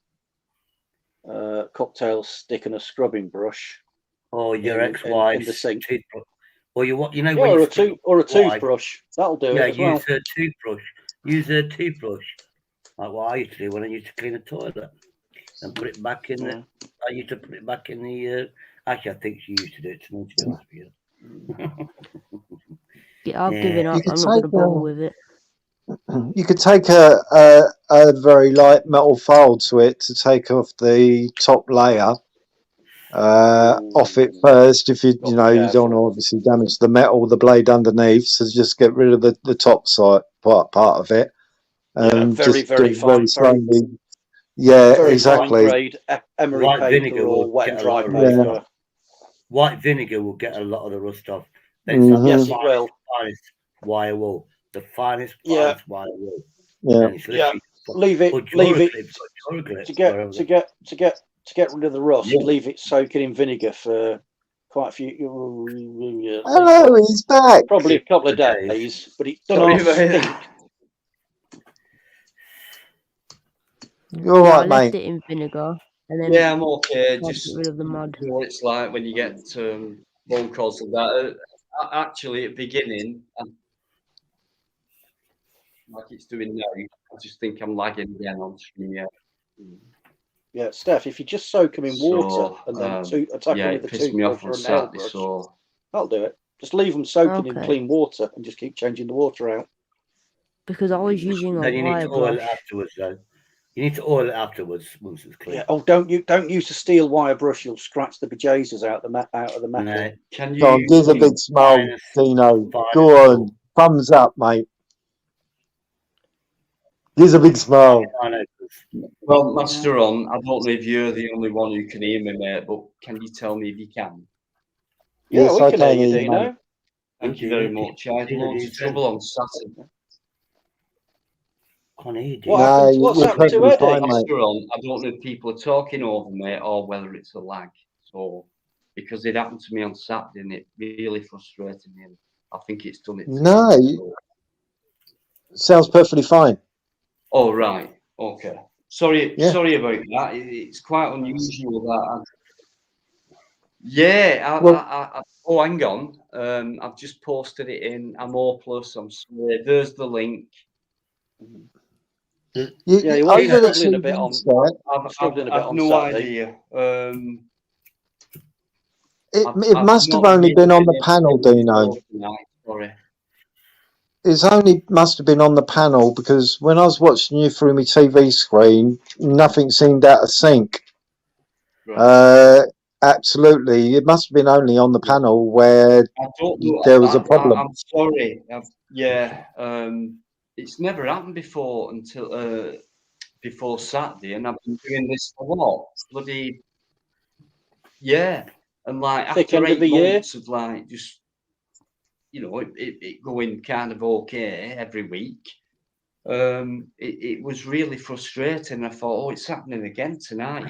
S6: cocktail stick and a scrubbing brush.
S7: Or your ex-wife's
S6: in the sink.
S7: toothbrush. Or
S6: or a toothbrush. That'll do.
S7: Yeah,
S6: it as well.
S7: use her toothbrush. Use her toothbrush. Like what I used to do when I used to clean a toilet and put it back in the. I used to put it back in the. Actually, I think she used to do it to me. To be honest with you.
S3: Yeah, I've given up. I'm not going to bother with it.
S8: You could take a very light metal file to it to take off the top layer off it first. If you don't want to obviously damage the metal, the blade underneath, so just get rid of the top side part of it,
S6: very,
S8: just
S6: very
S8: do
S6: fine,
S8: very slowly. Yeah,
S6: very
S8: exactly.
S6: fine grade emery
S7: White
S6: paper
S7: vinegar
S6: or
S7: will
S6: wet
S7: get
S6: and
S7: a
S6: dry
S7: lot of
S8: rust
S6: paper.
S8: off.
S7: White vinegar will get a lot of the rust off. Then it's like
S8: Mhm.
S6: Yes, it will.
S7: finest wire wool. The finest
S6: Yeah.
S7: wire wool.
S8: Yeah.
S7: And it's literally
S6: Leave it
S7: or
S6: leave it
S7: clips, clips,
S6: to get
S7: wherever
S6: to get to get to get rid of the rust.
S1: Yeah.
S6: Leave it soaking in vinegar for quite a few.
S8: Hello, he's back.
S6: Probably a couple of
S7: Days.
S6: days, but it
S1: Sorry
S6: doesn't
S1: about
S6: stink.
S1: that.
S8: You're all
S3: Yeah, I
S8: right,
S3: left
S8: mate.
S3: it in vinegar and then
S1: Yeah, I'm okay.
S3: tried to
S1: Just
S3: get rid of the mud.
S1: you know what it's like when you get phone calls of that. Actually, at the beginning, like it's doing now, I just think I'm lagging again on stream. Yeah.
S6: Yeah, Steph, if you just soak them in water
S1: So,
S6: and then attack
S1: yeah,
S6: them
S1: it
S6: with a
S1: pissed me off
S6: toothbrush or
S1: on
S6: a nail
S1: Saturday.
S6: brush,
S1: So
S6: that'll do it. Just leave them soaking in
S3: Okay.
S6: clean water and just keep changing the water out.
S3: Because I was using a
S7: Then you need
S3: wire
S7: to oil it
S3: brush.
S7: afterwards, though. You need to oil it afterwards once it's clean.
S6: Yeah. Oh, don't use a steel wire brush. You'll scratch the bejesus out of the metal.
S7: No,
S1: can
S8: Go on,
S1: you?
S8: give a big smile,
S7: finest-
S8: Dino.
S7: finest
S8: Go
S7: wool.
S8: on, thumbs up, mate. Give a big smile.
S7: I know.
S1: Well, Master On, I don't know if you're the only one who can hear me, mate, but can you tell me if you can?
S6: Yeah,
S8: Yes,
S6: we
S8: I
S6: can
S8: can
S6: hear you,
S8: hear you, mate.
S6: Dino.
S1: Thank you very much. I had
S7: Dino,
S1: loads
S7: do
S1: of
S7: you
S1: trouble on Saturday.
S7: Can't hear you.
S6: What
S8: No,
S6: happened? What's
S8: you're
S6: happened to
S8: perfectly
S6: Eddie?
S8: fine, mate.
S1: Master On, I don't know if people are talking over me or whether it's a lag. So, because it happened to me on Saturday and it really frustrated me. And I think it's done it.
S8: No,
S1: today, so.
S8: sounds perfectly fine.
S1: Oh, right. Okay. Sorry
S8: Yeah.
S1: about that. It's quite unusual that. Yeah. Oh, hang on. I've just posted it in. I'm all plus. I'm sorry. There's the link.
S6: Yeah, he was
S8: over the
S6: struggling a
S8: 2
S6: bit on.
S8: weeks there,
S1: I've no idea.
S8: it must have only been on the panel, Dino.
S1: Sorry.
S8: It's only must have been on the panel because when I was watching you through my TV screen, nothing seemed out of sync.
S1: Right.
S8: Absolutely, it must have been only on the panel where
S1: I don't know.
S8: there was a problem.
S1: I'm sorry. It's never happened before until before Saturday, and I've been doing this a lot. Bloody yeah, and like
S6: Thick
S1: after
S6: end of
S1: 8
S6: the year.
S1: months of like just it going kind of okay every week. It was really frustrating. I thought, oh, it's happening again tonight.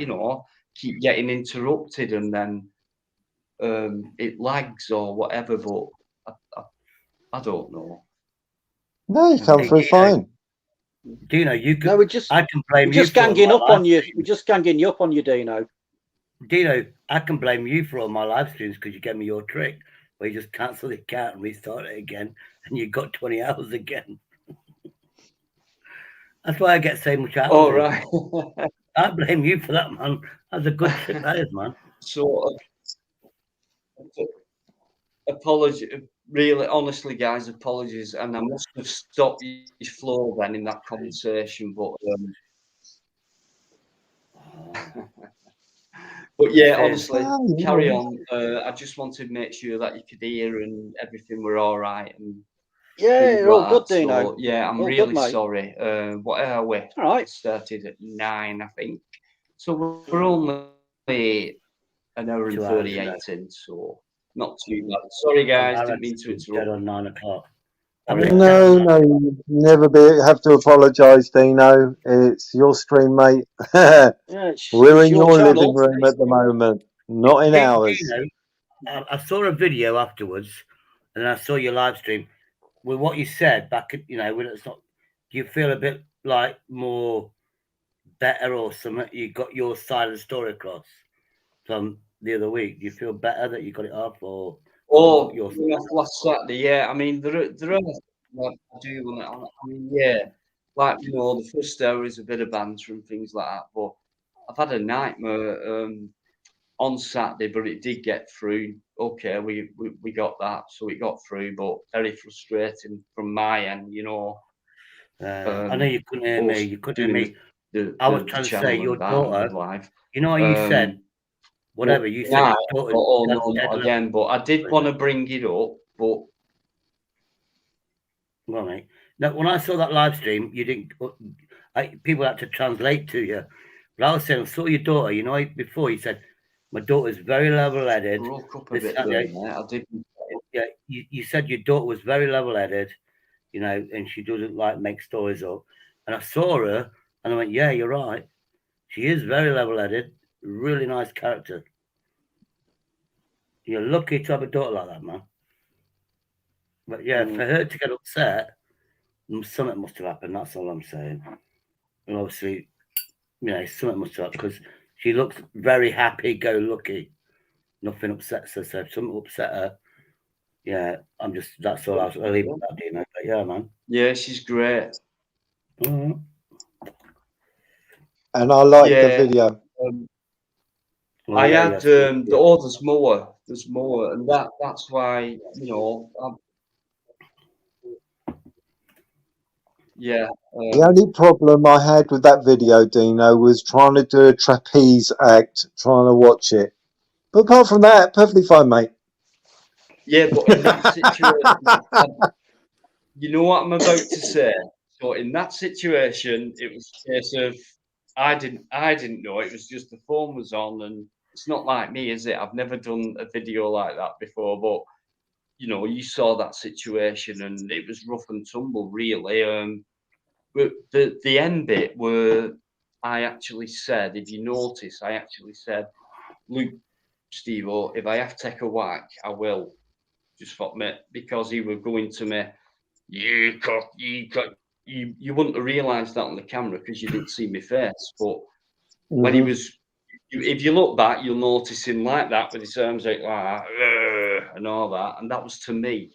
S1: Keep getting interrupted, and then it lags or whatever. But I don't know.
S8: No, you come through fine.
S7: Dino, you could.
S6: No,
S7: I can blame
S6: we're
S7: you.
S6: just
S7: for all
S6: ganging
S7: my
S6: up on
S7: live
S6: you.
S7: streams.
S6: We're just ganging you up on you, Dino.
S7: Dino, I can blame you for all my live streams because you gave me your trick where you just cancel the account and restart it again, and you got 20 hours again. That's why I get so much hours.
S1: Oh, right.
S7: I blame you for that, man. That's a good trick, that is, man.
S1: So, apology. Really, honestly, guys, apologies. And I must have stopped his flow then in that conversation, but. But yeah, honestly, carry on. I just wanted to make sure that you could hear and everything were all right. And
S6: yeah, you're all good, Dino.
S1: So, yeah, I'm
S6: all
S1: really
S6: good,
S1: sorry. What are we?
S6: All right.
S1: Started at 9, I think. So we're only an hour and 38 in, so not too bad. Sorry, guys, didn't mean to interrupt.
S7: On 9 o'clock.
S8: No, you never have to apologise, Dino. It's your stream, mate. We're in your living room at the moment, not in ours.
S7: Dino, I saw a video afterwards, and I saw your live stream. With what you said back, when it's not, do you feel a bit like more better or something? You got your side of the story across from the other week. Do you feel better that you got it off, or?
S1: Oh, last Saturday, yeah. I mean, there are like, I do want to. I mean, yeah, like the first hour is a bit of banter and things like that. But I've had a nightmare on Saturday, but it did get through. Okay, we got that, so it got through, but very frustrating from my end,
S7: I know you couldn't hear me. You couldn't hear me. I was trying to say your daughter.
S1: Live.
S7: You know what you said. Whatever you said.
S1: No, not again. But I did want to bring it up. But
S7: Well, mate. No, when I saw that live stream, you didn't. People had to translate to you. But I was saying, I saw your daughter. You know, before you said, my daughter's very level-headed.
S1: Broke up a bit there, mate. I didn't.
S7: Yeah, you said your daughter was very level-headed, you know, and she doesn't like make stories up. And I saw her, and I went, yeah, you're right. She is very level-headed, really nice character. You're lucky to have a daughter like that, man. But yeah, for her to get upset, something must have happened. That's all I'm saying. And obviously, you know, something must have happened because she looks very happy-go-lucky. Nothing upsets her. So if something upset her, yeah, that's all I'll leave it at that, Dino. But yeah, man.
S1: Yeah, she's great.
S8: And I like the video.
S1: I had there's more, and that's why, you know,
S8: the only problem I had with that video, Dino, was trying to do a trapeze act, trying to watch it. But apart from that, perfectly fine, mate.
S1: Yeah, but in that situation, you know what I'm about to say. So in that situation, it was a case of I didn't know. It was just the phone was on, and it's not like me, is it? I've never done a video like that before, but you know, you saw that situation, and it was rough and tumble, really. But the end bit where I actually said, if you notice, I actually said, "Look, Steve-O, if I have to take a whack, I will." Just for me, because he was going to me, you wouldn't have realised that on the camera because you didn't see my face. But when he was, if you look back, you'll notice him like that with his arms out like that, and all that, and that was to me.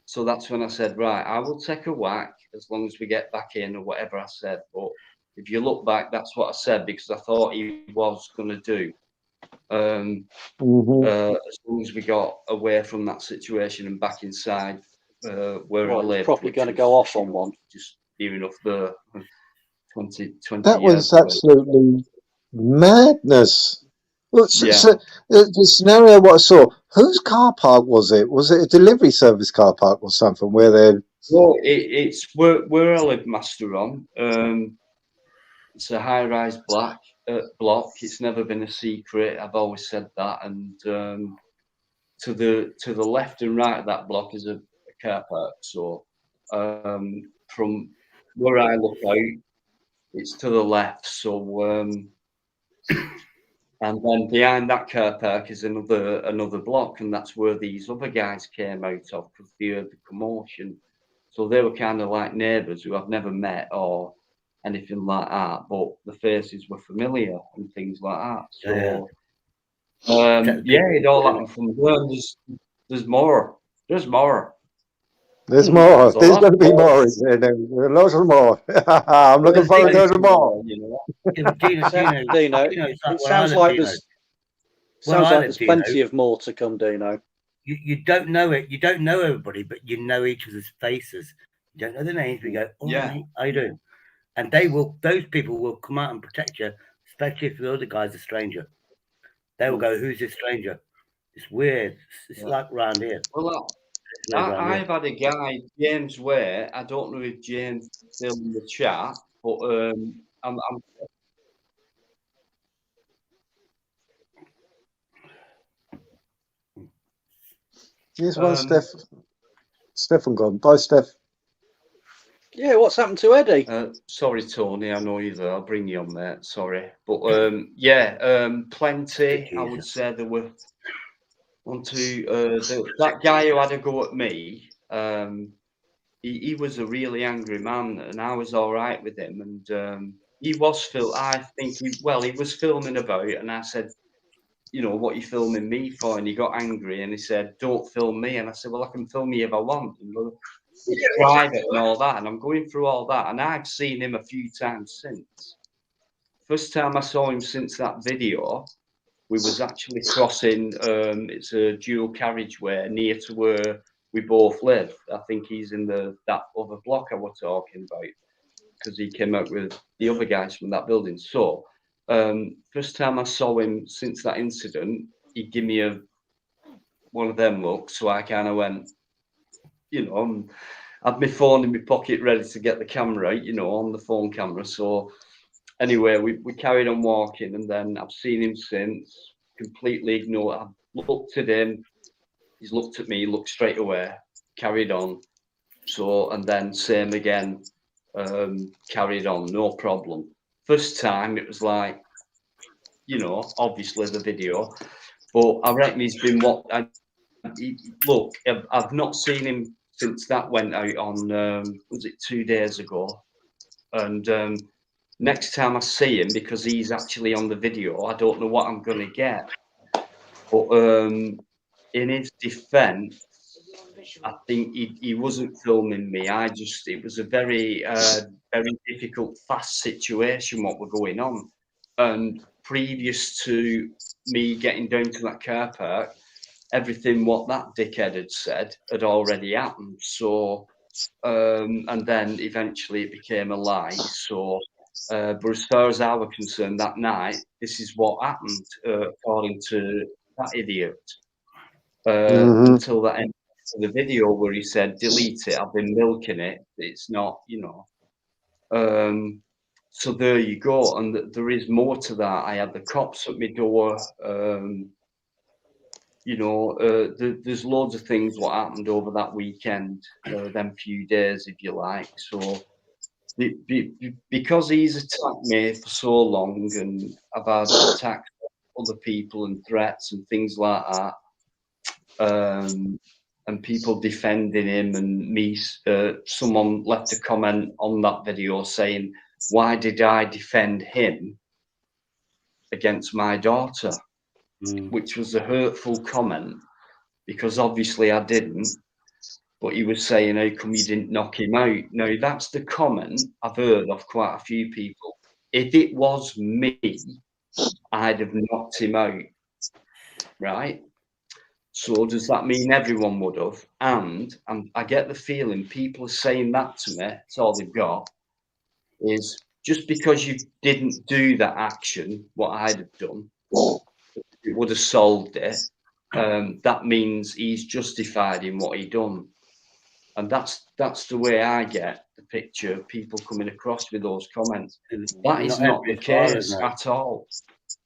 S1: So that's when I said, right, I will take a whack as long as we get back in or whatever I said. But if you look back, that's what I said because I thought he was going to do. As long as we got away from that situation and back inside where I lived.
S6: Probably going to go off on one.
S1: Just near enough the 20
S8: That was absolutely madness. Well, so the scenario what I saw, whose car park was it? Was it a delivery service car park or something where they?
S1: Well, it's where I live, Master on. It's a high-rise block. It's never been a secret. I've always said that. And to the left and right of that block is a car park. So from where I look out, it's to the left. So and then behind that car park is another block, and that's where these other guys came out of because they heard the commotion. So they were kind of like neighbours who I've never met or anything like that, but the faces were familiar and things like that. So it all happened from there. There's more. There's more.
S8: There's more. So there's going to be more. Lots of more. I'm looking forward to some more.
S6: Dino, it sounds like there's plenty of more to come, Dino.
S7: You don't know it. You don't know everybody, but you know each other's faces. You don't know their names, but you go, "Oh, mate, how you doing?" And those people will come out and protect you, especially if the other guy's a stranger. They will go, "Who's this stranger?" It's weird. It's like round here.
S1: Well, I've had a guy, James Ware. I don't know if James is still in the chat, but I'm
S8: Here's one, Stefan gone. Bye, Steph.
S6: Yeah, what's happened to Eddie?
S1: Sorry, Tony. I know you're there. I'll bring you on, mate. Sorry, but plenty. I would say there were one, two. That guy who had a go at me. He was a really angry man, and I was all right with him. And he was I think he was filming about, and I said, you know, what are you filming me for? And he got angry and he said, don't film me. And I said, well, I can film you if I want. You know, it's private and all that. And I'm going through all that. And I've seen him a few times since. First time I saw him since that video, we was actually crossing, it's a dual carriageway near to where we both live. I think he's in that other block I was talking about because he came out with the other guys from that building. So, first time I saw him since that incident, he gave me one of them looks, so I kind of went, you know, had my phone in my pocket ready to get the camera out, you know, on the phone camera. So anyway, we carried on walking, and then I've seen him since, completely ignored. I've looked at him, he's looked at me, looked straight away, carried on. So, and then same again, carried on, no problem. First time it was like, you know, obviously the video, but I reckon he's been what. Look, I've not seen him since that went out on, was it 2 days ago? And next time I see him, because he's actually on the video, I don't know what I'm going to get. But in his defense, I think he wasn't filming me. It was a very, very difficult, fast situation what were going on. And previous to me getting down to that car park, everything what that dickhead had said had already happened. So, and then eventually it became a lie. So, but as far as I was concerned that night, this is what happened, according to that idiot. Until that end of the video where he said, delete it, I've been milking it. It's not, you know. So there you go. And there is more to that. I had the cops at my door. You know, there's loads of things what happened over that weekend, them few days, if you like. So because he's attacked me for so long, and I've had attacks from other people and threats and things like that, and people defending him, and me, someone left a comment on that video saying, why did I defend him against my daughter? Which was a hurtful comment, because obviously I didn't, but he was saying, how come you didn't knock him out? Now, that's the comment I've heard of quite a few people. If it was me, I'd have knocked him out, right? So does that mean everyone would have? And I get the feeling people are saying that to me, it's all they've got, is just because you didn't do that action, what I'd have done, it would have solved it. That means he's justified in what he done, and that's the way I get the picture of people coming across with those comments. That is not the case at all.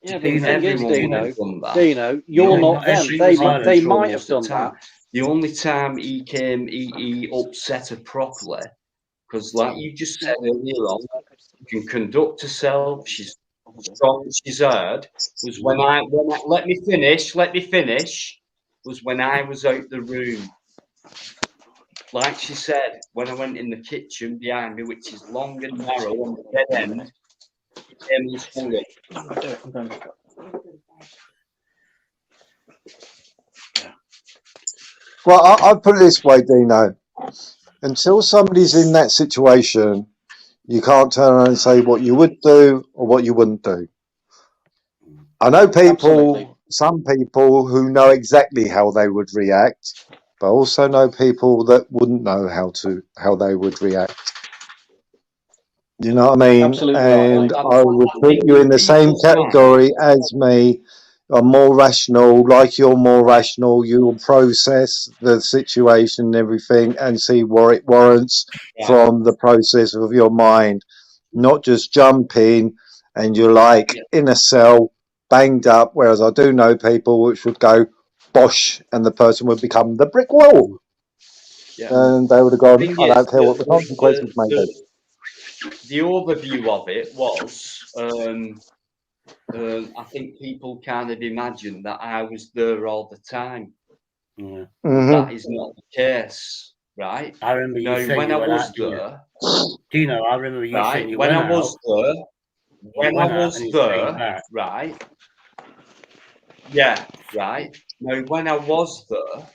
S6: Yeah, but the thing is, Dino,
S1: Yeah,
S6: you're not them. They might have done that.
S1: The only time he upset her properly, because like you just said earlier on, you can conduct herself. She's strong, she's hard. Was when I let me finish. Was when I was out the room. Like she said, when I went in the kitchen behind me, which is long and narrow on the dead end, Emily swung it.
S8: Well, I put it this way, Dino. Until somebody's in that situation, you can't turn around and say what you would do or what you wouldn't do. I know people, some people who know exactly how they would react, but I also know people that wouldn't know how they would react. You know what I mean?
S6: Absolutely
S8: and
S6: right.
S8: I would put you in the same category as me. I'm more rational, like you're more rational. You will process the situation and everything and see what it warrants from the process of your mind, not just jump in and you're like in a cell, banged up. Whereas I do know people which would go bosh and the person would become the brick wall. And they would have gone, I don't care what the consequences may be.
S1: The overview of it was, I think people kind of imagined that I was there all the time. That is not the case, right?
S7: I remember you saying
S1: when
S7: you
S1: I
S7: went
S1: was
S7: out, didn't
S1: there.
S7: Do you know? I remember you saying you
S1: when
S7: went
S1: I was
S7: out.
S1: there. When I was there, right? Yeah, right. Now, when I was there,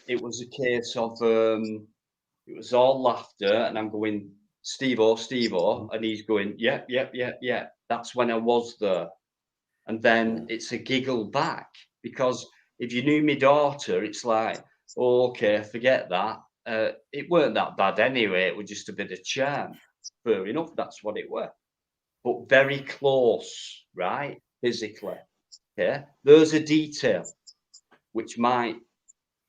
S1: it was a case of it was all laughter, and I'm going, Steve-o, and he's going, yeah. That's when I was there. And then it's a giggle back, because if you knew my daughter, it's like, oh, okay, forget that. It weren't that bad anyway. It was just a bit of charm. Fair enough, that's what it were. But very close, right? Physically. Yeah. There's a detail which might,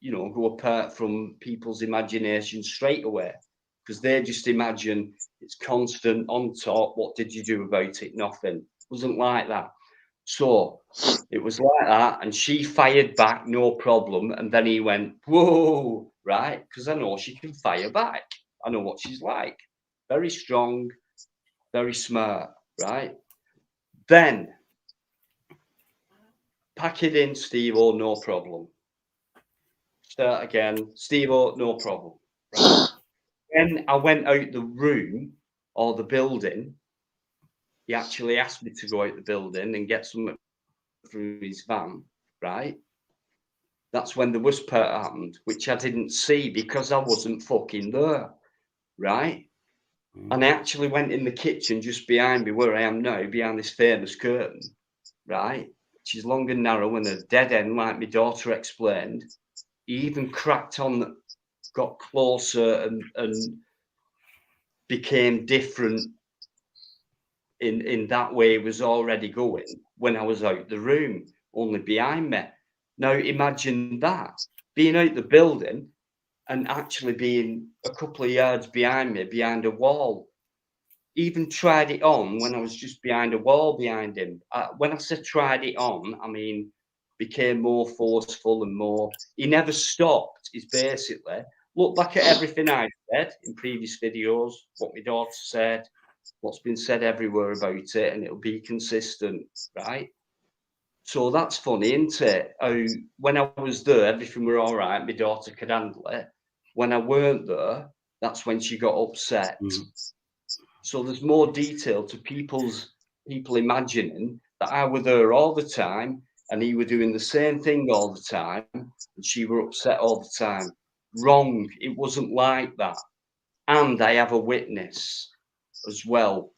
S1: go apart from people's imagination straight away. because they just imagine it's constant on top. What did you do about it? Nothing. It wasn't like that. So it was like that, and she fired back, no problem. And then he went, whoa, right? Because I know she can fire back. I know what she's like. Very strong, very smart, right? Then pack it in, Steve-O, no problem. Start again, Steve-O, no problem. Right? When I went out the room or the building, he actually asked me to go out the building and get something from his van, right? That's when the worst part happened, which I didn't see because I wasn't fucking there, right? And I actually went in the kitchen just behind me where I am now, behind this famous curtain, right? Which is long and narrow and a dead end, like my daughter explained. He even cracked on, got closer and became different in that way. It was already going when I was out the room, only behind me. Now imagine that, being out the building and actually being a couple of yards behind me, behind a wall. Even tried it on when I was just behind a wall behind him. When I said tried it on, I mean became more forceful and more. He never stopped. He's basically look back at everything I've said in previous videos, what my daughter said, what's been said everywhere about it, and it'll be consistent, right? So that's funny, isn't it? How when I was there, everything were all right. My daughter could handle it. When I weren't there, that's when she got upset. So there's more detail to people imagining that I were there all the time and he were doing the same thing all the time and she were upset all the time. Wrong. It wasn't like that. And I have a witness as well.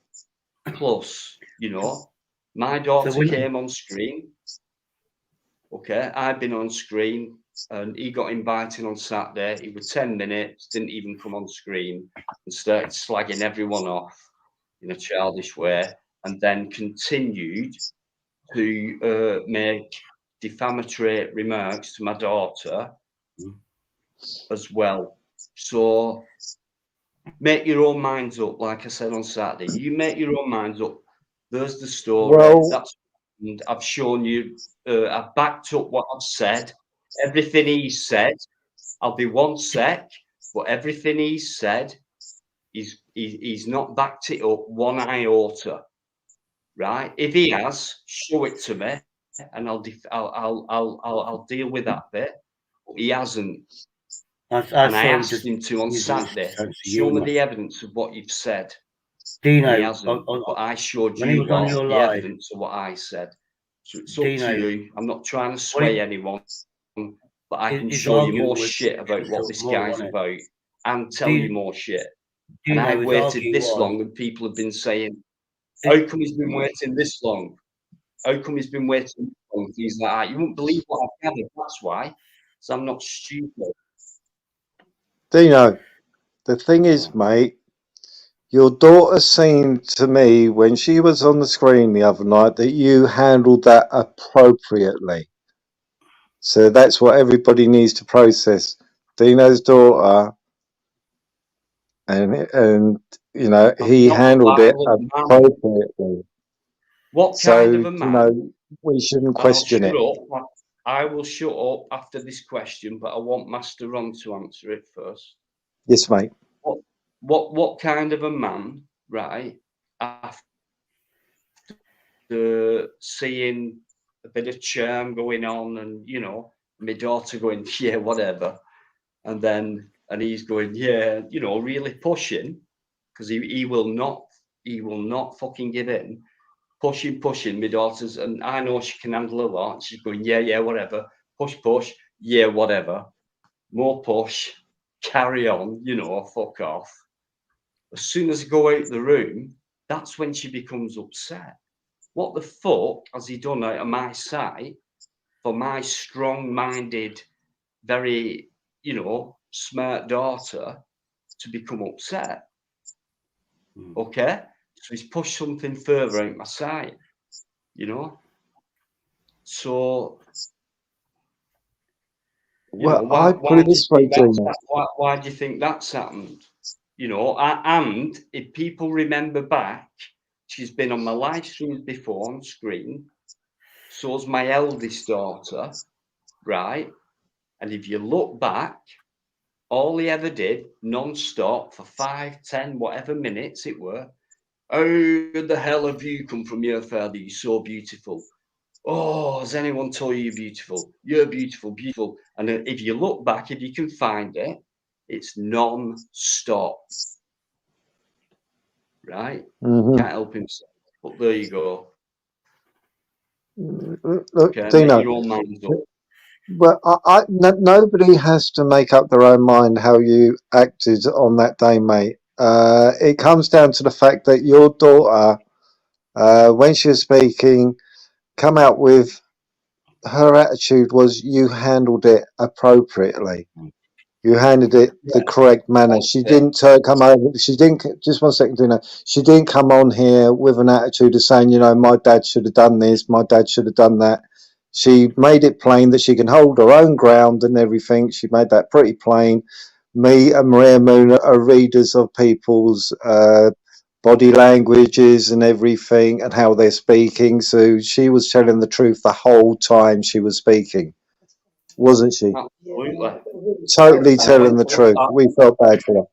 S1: Plus, you know, my daughter came on screen. Okay, I've been on screen and he got invited on Saturday. He was 10 minutes, didn't even come on screen and started slagging everyone off in a childish way, and then continued to make defamatory remarks to my daughter as well. So make your own minds up, like I said on Saturday. You make your own minds up. There's the story.
S8: Well,
S1: That's and I've shown you. I've backed up what I've said. Everything he said. I'll be one sec, but everything he said, he's not backed it up one iota, right? If he has, show it to me, and I'll deal with that bit. But he hasn't. And I asked him to on Saturday. Show me the evidence of what you've said.
S7: Dino,
S1: he hasn't, but I showed you the evidence of what I said. So it's up to you. I'm not trying to sway anyone, but I can show you more shit about what this guy's about and tell you more shit. And I've waited this long, and people have been saying, how come he's been waiting this long? How come he's been waiting this long? Things like that. You won't believe what I've gathered, that's why. So I'm not stupid.
S8: Dino, the thing is, mate, your daughter seemed to me when she was on the screen the other night that you handled that appropriately. So that's what everybody needs to process. Dino's daughter, and you know, he handled it appropriately.
S1: What kind of a man?
S8: You know, we shouldn't question it.
S1: I will shut up after this question, but I want Master Ron to answer it first.
S8: Yes, mate.
S1: What kind of a man, right? After seeing a bit of charm going on, and you know, my daughter going, yeah, whatever, and he's going, yeah, you know, really pushing, because he will not fucking give in. Pushing my daughters, and I know she can handle a lot. She's going, yeah, whatever. Push, yeah, whatever. More push, carry on, you know, fuck off. As soon as I go out the room, that's when she becomes upset. What the fuck has he done out of my sight for my strong-minded, very, you know, smart daughter to become upset? Okay? So he's pushed something further out my sight, you know? So,
S8: well, I put it this way,
S1: why do you think that's happened? you know, and if people remember back, she's been on my live streams before on screen. So's my eldest daughter, right? And if you look back, all he ever did non-stop for 5, 10, whatever minutes it were, "Oh, the hell have you come from your father? You're so beautiful. Oh, has anyone told you you're beautiful? You're beautiful, beautiful." And if you look back, if you can find it, it's non-stop. Right?
S8: Mhm.
S1: Can't help himself. But there you go.
S8: Look,
S1: Okay,
S8: Dino,
S1: make your own mind up.
S8: well, nobody has to make up their own mind how you acted on that day, mate. It comes down to the fact that your daughter, when she was speaking, come out with her attitude was you handled it appropriately. You handled it the correct manner. She didn't come over. She didn't. Just 1 second, Dino. She didn't come on here with an attitude of saying, you know, my dad should have done this. My dad should have done that. She made it plain that she can hold her own ground and everything. She made that pretty plain. Me and Maria Moon are readers of people's body languages and everything and how they're speaking. So she was telling the truth the whole time she was speaking, wasn't she?
S1: Absolutely.
S8: Totally telling the truth. We felt bad for her.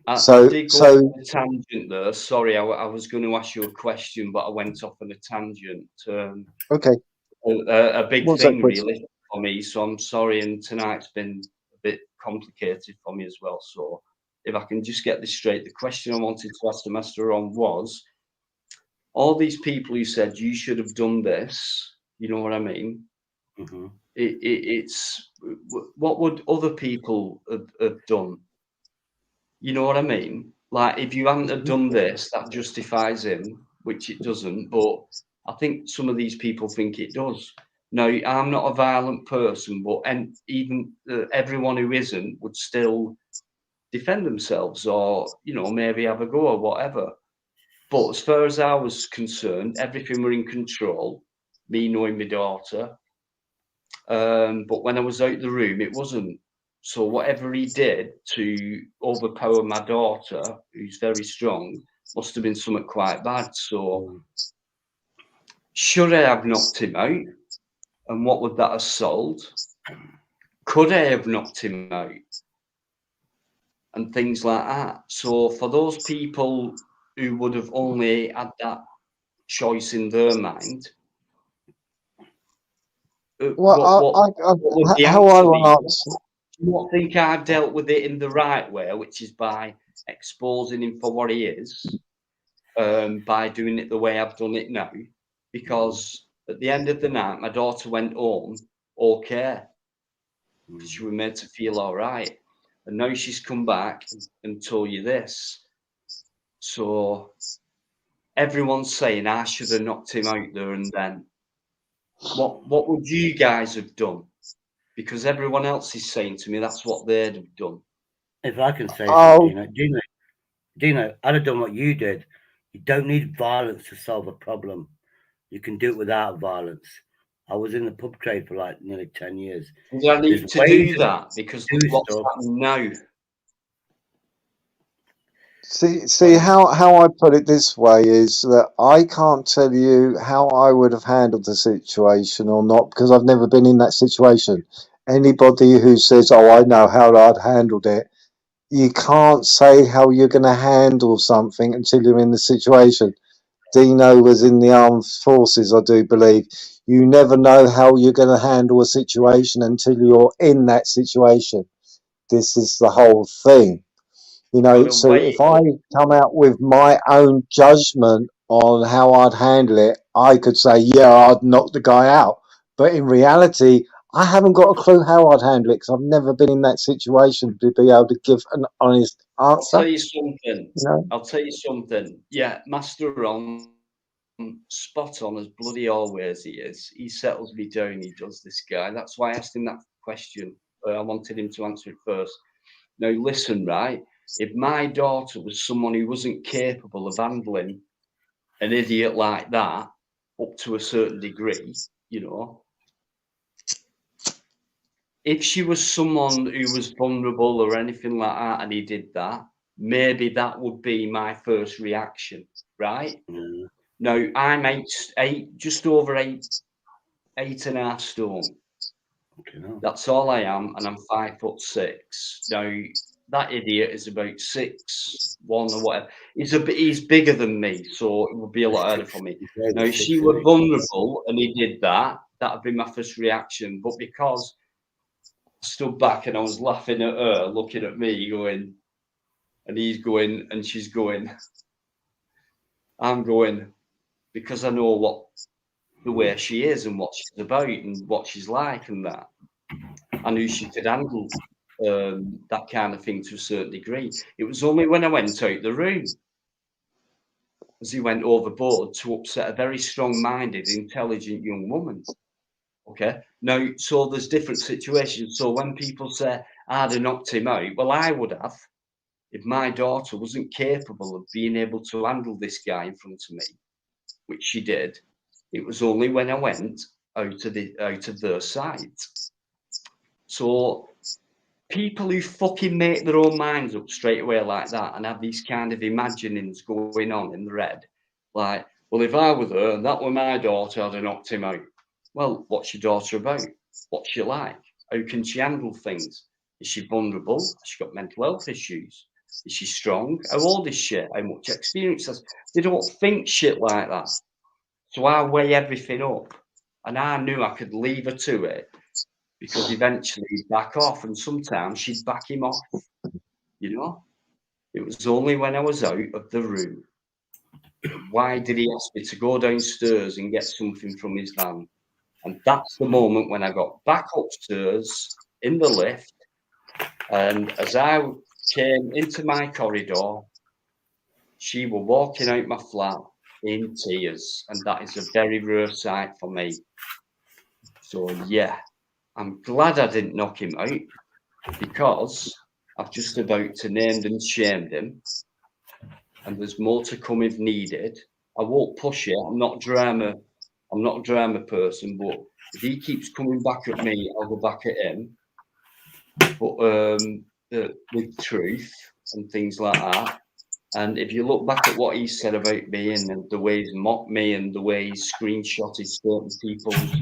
S1: I did go on a tangent there. Sorry, I was going to ask you a question, but I went off on a tangent.
S8: Okay.
S1: A big
S8: What's
S1: thing
S8: that question?
S1: really for me, so I'm sorry. And tonight's been a bit complicated for me as well. So if I can just get this straight, the question I wanted to ask the master on was, all these people who said you should have done this, you know what I mean?
S7: Mm-hmm.
S1: It's what would other people have done? You know what I mean? Like, if you hadn't have done this, that justifies him, which it doesn't. But I think some of these people think it does. No, I'm not a violent person, but even everyone who isn't would still defend themselves, or you know, maybe have a go or whatever. But as far as I was concerned, everything were in control. Me knowing my daughter, but when I was out the room, it wasn't. So whatever he did to overpower my daughter, who's very strong, must have been something quite bad. So should I have knocked him out? And what would that have sold? Could I have knocked him out? And things like that. So for those people who would have only had that choice in their mind, what would the
S8: how I
S1: answer
S8: will
S1: be?
S8: answer.
S1: Do you not think I've dealt with it in the right way, which is by exposing him for what he is, by doing it the way I've done it now? Because at the end of the night, my daughter went home okay, because she was made to feel all right. And now she's come back and told you this. So everyone's saying I should have knocked him out there and then. What would you guys have done? Because everyone else is saying to me that's what they'd have done.
S7: If I can say something, Dino, I'd have done what you did. You don't need violence to solve a problem. You can do it without violence. I was in the pub trade for like nearly 10 years.
S1: Do I need to do that? Because what's happening now?
S8: See how I put it this way is that I can't tell you how I would have handled the situation or not, because I've never been in that situation. Anybody who says, "Oh, I know how I'd handled it," you can't say how you're going to handle something until you're in the situation. Dino was in the armed forces, I do believe. You never know how you're going to handle a situation until you're in that situation. This is the whole thing. You know, so if I come out with my own judgment on how I'd handle it, I could say, yeah, I'd knock the guy out. But in reality, I haven't got a clue how I'd handle it because I've never been in that situation to be able to give an honest answer.
S1: I'll tell you something. I'll tell you something. Yeah, Master on spot on as bloody always he is. He settles me down. He does, this guy. That's why I asked him that question. I wanted him to answer it first. Now listen, right? If my daughter was someone who wasn't capable of handling an idiot like that up to a certain degree, you know, if she was someone who was vulnerable or anything like that and he did that, maybe that would be my first reaction, right?
S7: Mm.
S1: Now I'm just over 8.5 stone.
S7: Okay, no.
S1: That's all I am, and I'm 5'6". Now that idiot is about 6'1" or whatever. He's bigger than me, so it would be a lot harder for me. Now, if she were vulnerable and he did that, that'd be my first reaction. But because I stood back and I was laughing at her, looking at me, going, and he's going, and she's going, I'm going, because I know the way she is and what she's about and what she's like and that. I knew she could handle that kind of thing to a certain degree. It was only when I went out the room, as he went overboard, to upset a very strong-minded, intelligent young woman. Okay, now, so there's different situations. So when people say I'd have knocked him out, well, I would have, if my daughter wasn't capable of being able to handle this guy in front of me, which she did. It was only when I went out of their sight. So people who fucking make their own minds up straight away like that and have these kind of imaginings going on in their head, like, well, if I were there and that were my daughter, I'd have knocked him out. Well, what's your daughter about? What's she like? How can she handle things? Is she vulnerable? Has she got mental health issues? Is she strong? How old is she? How much experience has? They don't think shit like that. So I weigh everything up, and I knew I could leave her to it, because eventually he'd back off, and sometimes she'd back him off. You know, it was only when I was out of the room. Why did he ask me to go downstairs and get something from his van? And that's the moment when I got back upstairs in the lift, and as I came into my corridor, she was walking out my flat in tears, and that is a very rare sight for me. So yeah, I'm glad I didn't knock him out, because I've just about to named and shamed him, and there's more to come if needed. I won't push it. I'm not a drama person, but if he keeps coming back at me, I'll go back at him. But with truth and things like that. And if you look back at what he said about me and the way he's mocked me and the way he's screenshotted certain people's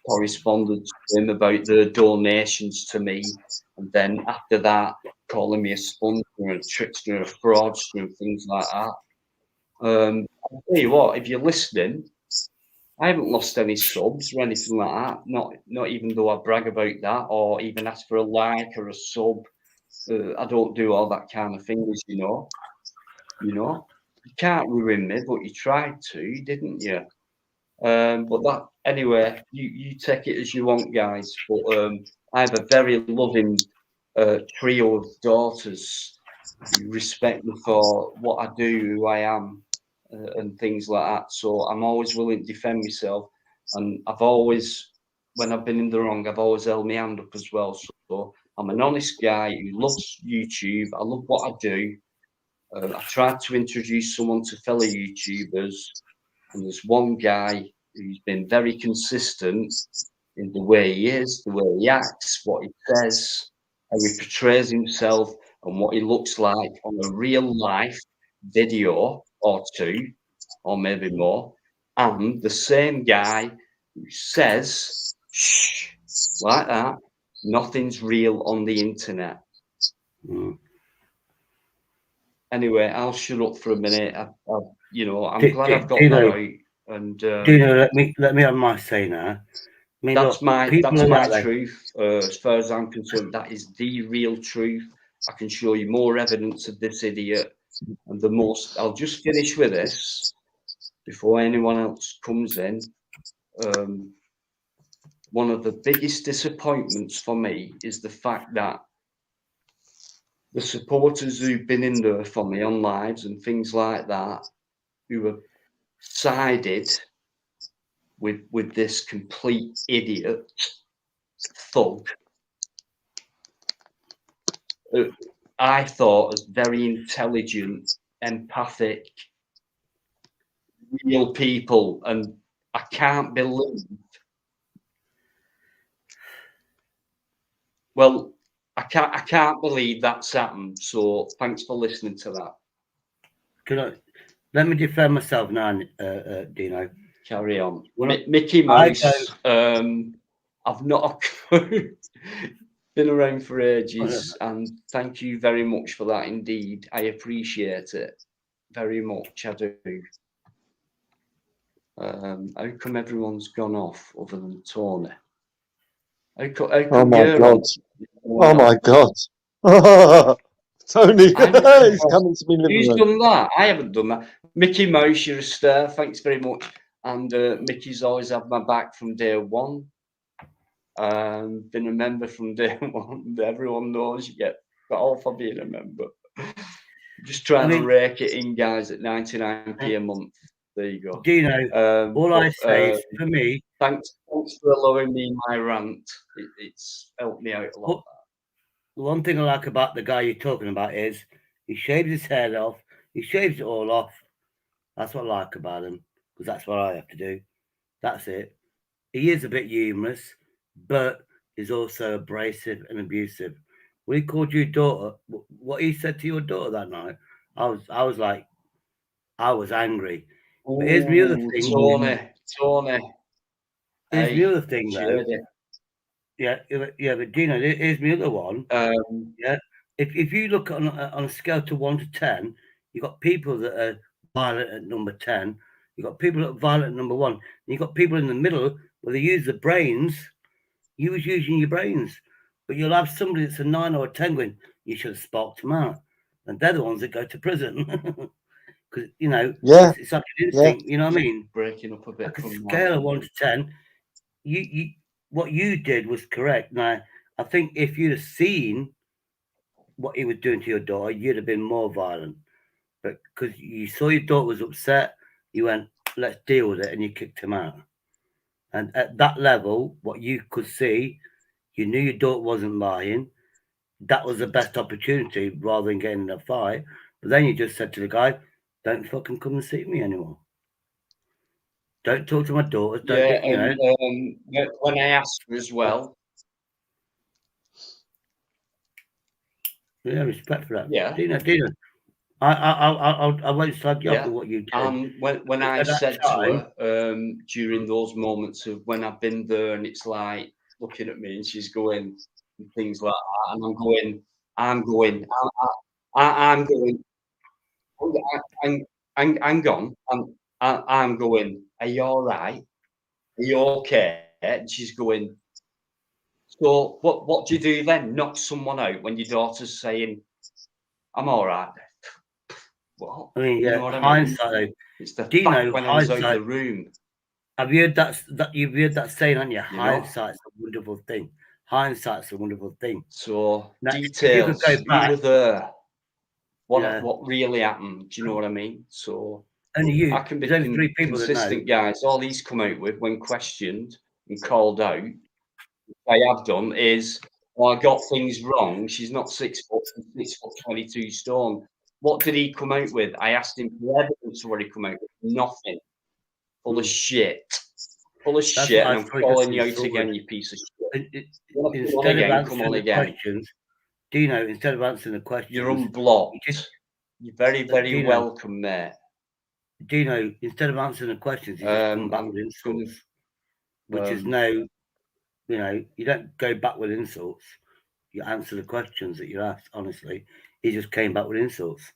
S1: correspondence to him about their donations to me, and then after that, calling me a sponsor, a trickster, a fraudster, and things like that. I'll tell you what, if you're listening, I haven't lost any subs or anything like that. Not even though I brag about that or even ask for a like or a sub. I don't do all that kind of thing, as you know. You can't ruin me, but you tried to, didn't you? But that anyway, you take it as you want, guys. But I have a very loving trio of daughters who respect me for what I do, who I am, and things like that. So I'm always willing to defend myself, and I've always, when I've been in the wrong, I've always held my hand up as well. So I'm an honest guy who loves YouTube. I love what I do. I tried to introduce someone to fellow YouTubers, and there's one guy who's been very consistent in the way he is, the way he acts, what he says, how he portrays himself, and what he looks like on a real life video or two, or maybe more. And the same guy who says, shh, like that, nothing's real on the internet.
S7: Mm.
S1: Anyway, I'll shut up for a minute. I'm glad I've got
S7: Dino,
S1: that out. And
S7: Dino, let me have my say now. I mean,
S1: that's
S7: look,
S1: my truth. As far as I'm concerned, that is the real truth. I can show you more evidence of this idiot, and I'll just finish with this before anyone else comes in. One of the biggest disappointments for me is the fact that the supporters who've been in there for me on lives and things like that, who have sided with this complete idiot thug, I thought as very intelligent, empathic, real people, and I can't believe. Well, I I can't believe that's happened. So thanks for listening to that.
S7: Let me defend myself now, Dino.
S1: Carry on.
S7: Well,
S1: Mickey Mouse. I've not a clue. Been around for ages, and thank you very much for that. Indeed, I appreciate it very much. I do. How come everyone's gone off other than Tony? How
S8: Oh my
S1: you're
S8: God!
S1: on?
S8: Oh my God! Tony, he's coming to me living
S1: Who's
S8: room.
S1: done that? I haven't done that. Mickey Mouse, you're a star. Thanks very much. And Mickey's always had my back from day one. Been a member from day one. Everyone knows you get got off for being a member. Just trying to rake it in, guys, at 99p a month. There you go.
S7: Dino, all I say is, for me,
S1: thanks for allowing me my rant. It's helped me out a lot.
S7: The one thing I like about the guy you're talking about is he shaves his hair off. He shaves it all off. That's what I like about him, because that's what I have to do. That's it. He is a bit humorous, but he's also abrasive and abusive. When he called you daughter, what he said to your daughter that night, I was angry. But here's the other thing.
S1: Tony.
S7: Here's the other thing, though. Yeah, but Dino, here's the other one. Yeah, if you look on a scale to 1 to 10, you got people that are violent at number 10. You got people that are violent at number 1. And you got people in the middle where they use the brains. You was using your brains, but you'll have somebody that's a 9 or a 10 going, you should have sparked them out, and they're the ones that go to prison. Because it's like an instinct. You know what I mean?
S1: Breaking up a bit.
S7: Like a scale of 1 to 10. You what you did was correct. Now, I think if you'd have seen what he was doing to your daughter, you'd have been more violent. But because you saw your daughter was upset, you went, let's deal with it, and you kicked him out. And at that level, what you could see, you knew your daughter wasn't lying. That was the best opportunity rather than getting in a fight. But then you just said to the guy, don't fucking come and see me anymore. Don't talk to my daughters.
S1: When I asked her as well.
S7: Yeah, respect for that.
S1: Yeah.
S7: Dino. I won't slag you off with what you did.
S1: When I said to her during those moments of when I've been there, and it's like looking at me, and she's going and things like that, and I'm going, I'm going, are you all right? Are you okay? And she's going, so what do you do then? Knock someone out when your daughter's saying, I'm all right. What?
S7: I mean,
S1: you know what
S7: hindsight.
S1: I mean? It's the fact when I was out of the room.
S7: Have you heard that? You've heard that saying, haven't you? Hindsight's a wonderful thing. Hindsight's a wonderful thing.
S1: So
S7: now,
S1: details. You were there. What really happened? Do you know what I mean? So
S7: only you.
S1: I can be
S7: There's only 3 people
S1: consistent, guys. All these come out with when questioned and called out. What I have done is, I got things wrong. She's not 6 foot, 6 foot 22 stone. What did he come out with? I asked him for evidence. What he come out with? Nothing. Full of shit. Full of shit. And I'm calling you out again, you piece of shit.
S7: Instead of answering the questions, Dino, instead of answering the questions,
S1: you're unblocked. You're very, very welcome there.
S7: Dino, instead of answering the questions, you just come back with insults, which is now, you don't go back with insults. You answer the questions that you're asked, honestly. He just came back with insults.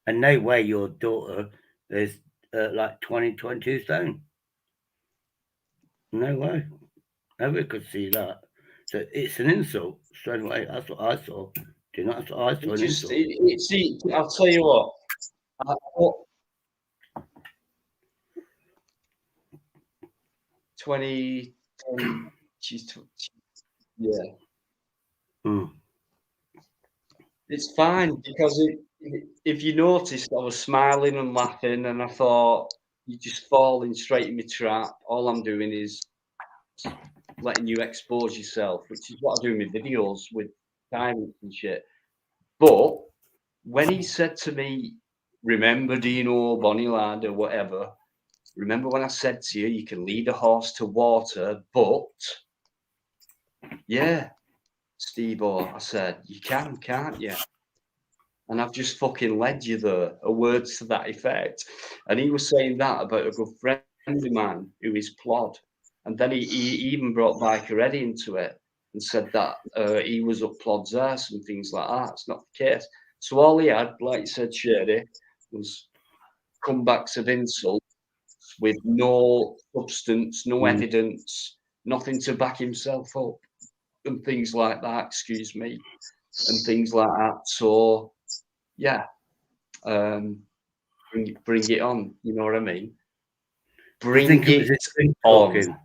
S7: And no way your daughter is like 22 stone. No way. Nobody could see that. So it's an insult straight away. That's what I saw. Do you know that's what I saw?
S1: See, I'll tell you what. She's It's fine because if you noticed, I was smiling and laughing, and I thought you're just falling straight in my trap. All I'm doing is letting you expose yourself, which is what I do in my videos with tyrants and shit. But when he said to me, remember Dino, Bonnie Lad, or whatever, remember when I said to you, you can lead a horse to water, but yeah. Steve-O, I said, you can, can't you? And I've just fucking led you there, a word to that effect. And he was saying that about a good friend of mine who is Plod. And then he even brought Bikereddie into it and said that he was up Plod's ass and things like that. It's not the case. So all he had, like you said, Shady, was comebacks of insults with no substance, no evidence, nothing to back himself up, and things like that, excuse me, and things like that. So, yeah, bring it on, you know what I mean? Bring it on.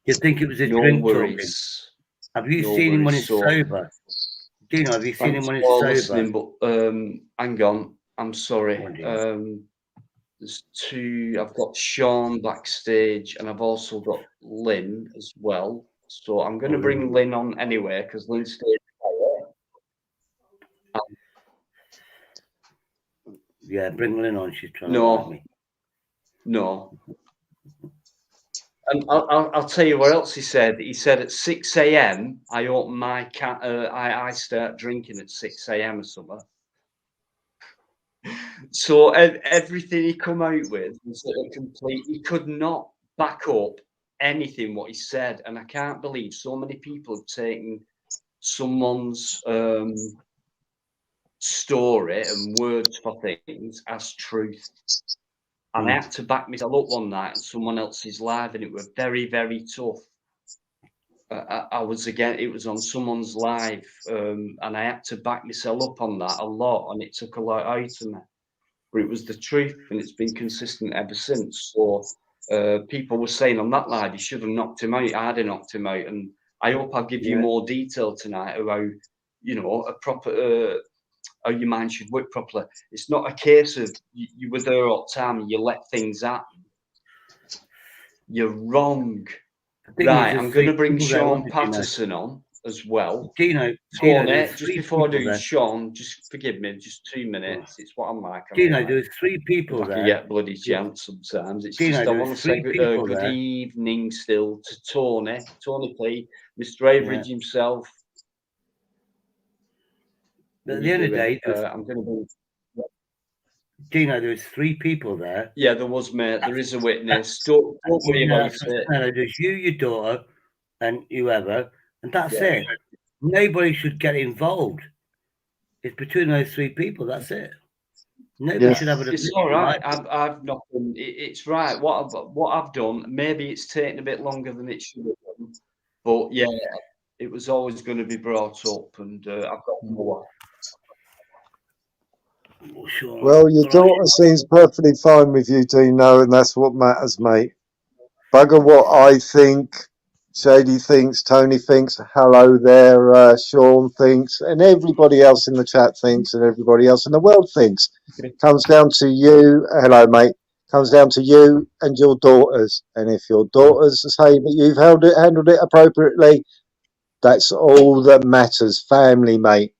S7: You think it was a
S1: No
S7: drink
S1: worries.
S7: talking? Have you
S1: No
S7: seen him when
S1: worries.
S7: he's
S1: So,
S7: sober? Dino, have you seen him
S1: thanks
S7: when he's
S1: for
S7: sober?
S1: listening, but hang on, I'm sorry.
S7: Oh, dear.
S1: There's two. I've got Sean backstage, and I've also got Lynn as well. So I'm going to bring Lynn on anyway because Lynn stayed.
S7: Yeah, bring Lynn on. She's trying to like me.
S1: No. And I'll tell you what else he said. He said at 6 a.m. I open my I start drinking at 6 a.m. or something. So everything he come out with was a complete. He could not back up anything what he said, and I can't believe so many people have taken someone's story and words for things as truth. And I had to back myself up one night on someone else's live, and it was very, very tough. I was again, it was on someone's live, and I had to back myself up on that a lot, and it took a lot out of me. But it was the truth, and it's been consistent ever since. So people were saying on that live, you should have knocked him out. I'd have knocked him out, and I hope I'll give you more detail tonight about how, you know, a proper. How your mind should work properly. It's not a case of you were there all the time and you let things happen. You're wrong. Right, I'm going to bring Sean Patterson on as well.
S7: Dino,
S1: just before I do, Sean, just forgive me, just 2 minutes. It's what I'm like.
S7: Dino, there's 3 people
S1: if
S7: there.
S1: I can get bloody chance sometimes. It's
S7: Dino,
S1: just I want to say good evening still to Tony P, Mr. Averidge himself.
S7: At the end of the day,
S1: I'm going to be.
S7: Dino, there's 3 people there.
S1: Yeah, there was, mate. There is a witness. Don't worry about it.
S7: There's you, your daughter, and whoever, and that's it. Nobody should get involved. It's between those 3 people. That's it. Nobody should have an opinion.
S1: It's all right. I've not been. It's right. What I've done. Maybe it's taken a bit longer than it should have done, but yeah, it was always going to be brought up, and I've got more.
S8: Well, your daughter seems perfectly fine with you, Dino, and that's what matters, mate. Bugger what I think, Shady thinks, Tony thinks, hello there, Sean thinks, and everybody else in the chat thinks, and everybody else in the world thinks. Comes down to you, hello, mate, comes down to you and your daughters. And if your daughters say that you've handled it appropriately, that's all that matters. Family, mate.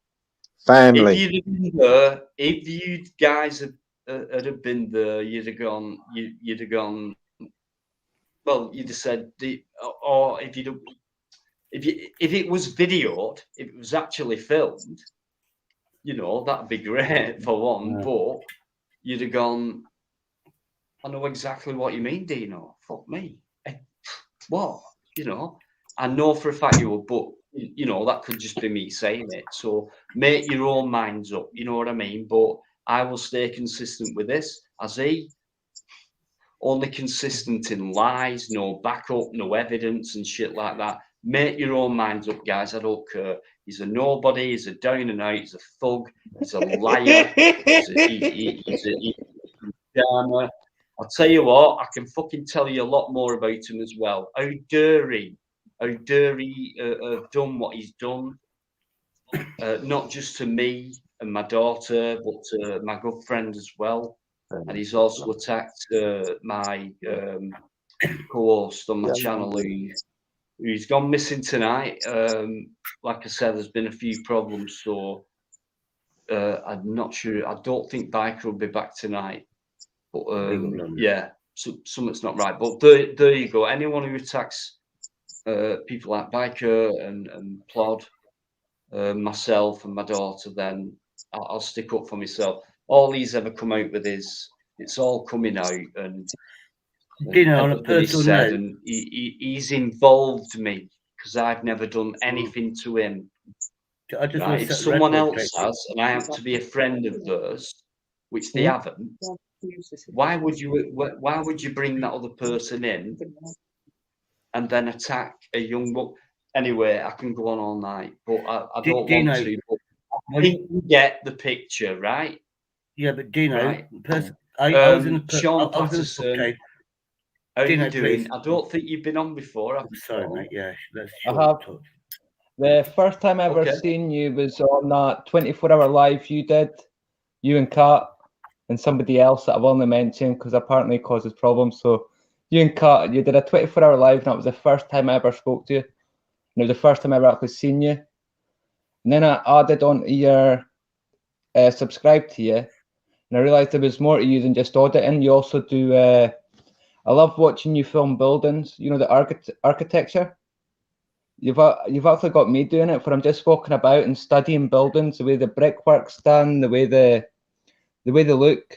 S8: Family.
S1: If you guys had been there, you'd have gone. Well, you'd have said, or if it was videoed, if it was actually filmed, you know, that'd be great for one. But you'd have gone. I know exactly what you mean, Dino. Fuck me. What? You know, I know for a fact you were, but. You know, that could just be me saying it. So make your own minds up, you know what I mean? But I will stay consistent with this, as he. Only consistent in lies, no backup, no evidence and shit like that. Make your own minds up, guys. I don't care. He's a nobody, he's a down and out, he's a thug, he's a liar, he's a drama. I'll tell you what, I can fucking tell you a lot more about him as well. How dare he have done what he's done, not just to me and my daughter, but to my good friend as well. And he's also attacked my co-host on my channel who's gone missing tonight. Like I said, there's been a few problems, so I'm not sure. I don't think Biker will be back tonight. But yeah, so something's not right. But there you go. Anyone who attacks people like Biker and Plod, myself and my daughter, then I'll stick up for myself. All he's ever come out with is it's all coming out, and
S7: You know, on a
S1: everything he's
S7: personal
S1: said,
S7: note,
S1: and he's involved me because I've never done anything to him.
S7: I just want
S1: Right?
S7: to
S1: If
S7: set the
S1: someone
S7: record
S1: else
S7: straight.
S1: has, and I have to be a friend of theirs, which they haven't, why would you bring that other person in and then attack a young woman? Anyway, I can go on all night, but I don't
S7: Do you
S1: want
S7: know-
S1: to. But I think you get the picture, right?
S7: Yeah, but Dino,
S1: Right.
S7: I was in a
S1: Sean
S7: I was in a
S1: Patterson,
S7: okay.
S1: how are
S7: Dino,
S1: you doing?
S7: please.
S1: I don't think you've been on before, have you?
S7: Sorry, mate. Yeah, let's
S9: I
S7: short
S9: have.
S7: touch.
S9: The first time I ever
S1: Okay.
S9: seen you was on that 24-hour live you did, you and Kat and somebody else that I've only mentioned because apparently it causes problems. So you and Kat, you did a 24-hour live, and that was the first time I ever spoke to you. And it was the first time I ever actually seen you. And then I added on to your subscribe to you, and I realised there was more to you than just auditing. You also do. I love watching you film buildings. You know, the architecture. You've actually got me doing it, where I'm just walking about and studying buildings, the way the brickwork's done, the way they look.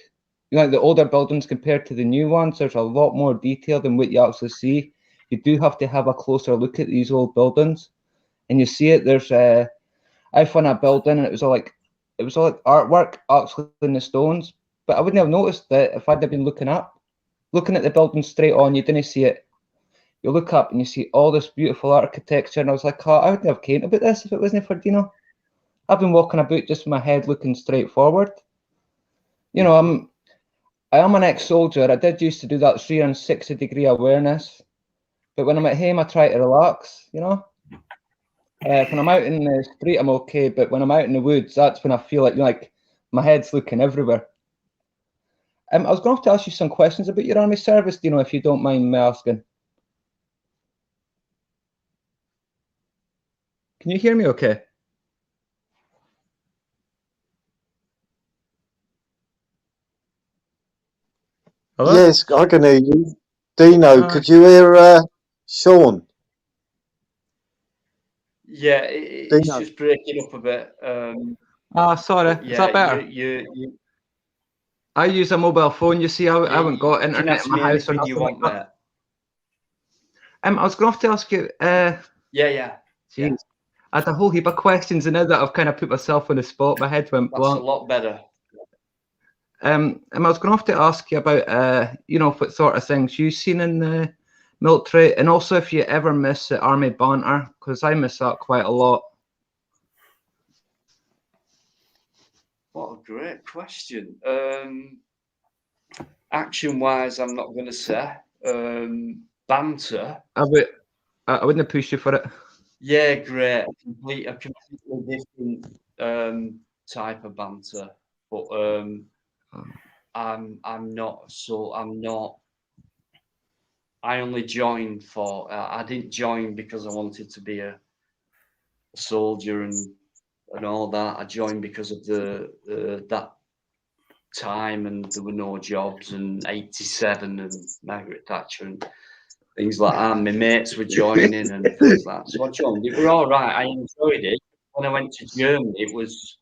S9: You know, like the older buildings compared to the new ones, there's a lot more detail than what you actually see. You do have to have a closer look at these old buildings, and you see it. There's I found a building, and it was all like artwork actually in the stones, but I wouldn't have noticed that if I'd have been looking at the building straight on. You didn't see it. You look up and you see all this beautiful architecture, and I was like, oh, I wouldn't have cared about this if it wasn't for Dino. I've been walking about just with my head looking straight forward. You know, I am an ex-soldier. I did used to do that 360-degree awareness, but when I'm at home, I try to relax. You know, when I'm out in the street, I'm okay, but when I'm out in the woods, that's when I feel like my head's looking everywhere. I was going to have to ask you some questions about your army service, Dino, if you don't mind me asking. Can you hear me okay? Hello?
S8: Yes, I can hear you. Dino, could you hear Sean?
S1: Yeah, it's
S8: Dino.
S1: just breaking up a bit.
S9: Sorry.
S1: Yeah,
S9: Is that better?
S1: You
S9: I use a mobile phone. You see, I haven't got
S1: can
S9: internet
S1: ask
S9: in my
S1: me
S9: house or
S1: anything you
S9: nothing
S1: want
S9: like
S1: there.
S9: that. I was going to have to ask you.
S1: Yeah.
S9: Geez, I had a whole heap of questions, and now that I've kind of put myself on the spot, my head went
S1: That's
S9: blank.
S1: a lot better.
S9: I was going to have to ask you about, what sort of things you've seen in the military, and also if you ever miss the army banter, because I miss that quite a lot.
S1: What a great question. Action-wise, I'm not going to say. Banter.
S9: I wouldn't have pushed you for it.
S1: Yeah, great. A completely different type of banter, but I'm not. I only joined for. I didn't join because I wanted to be a soldier and all that. I joined because of that time, and there were no jobs, and 87 and Margaret Thatcher and things like that. My mates were joining and things like that. So I joined. It were all right. I enjoyed it. When I went to Germany, it was.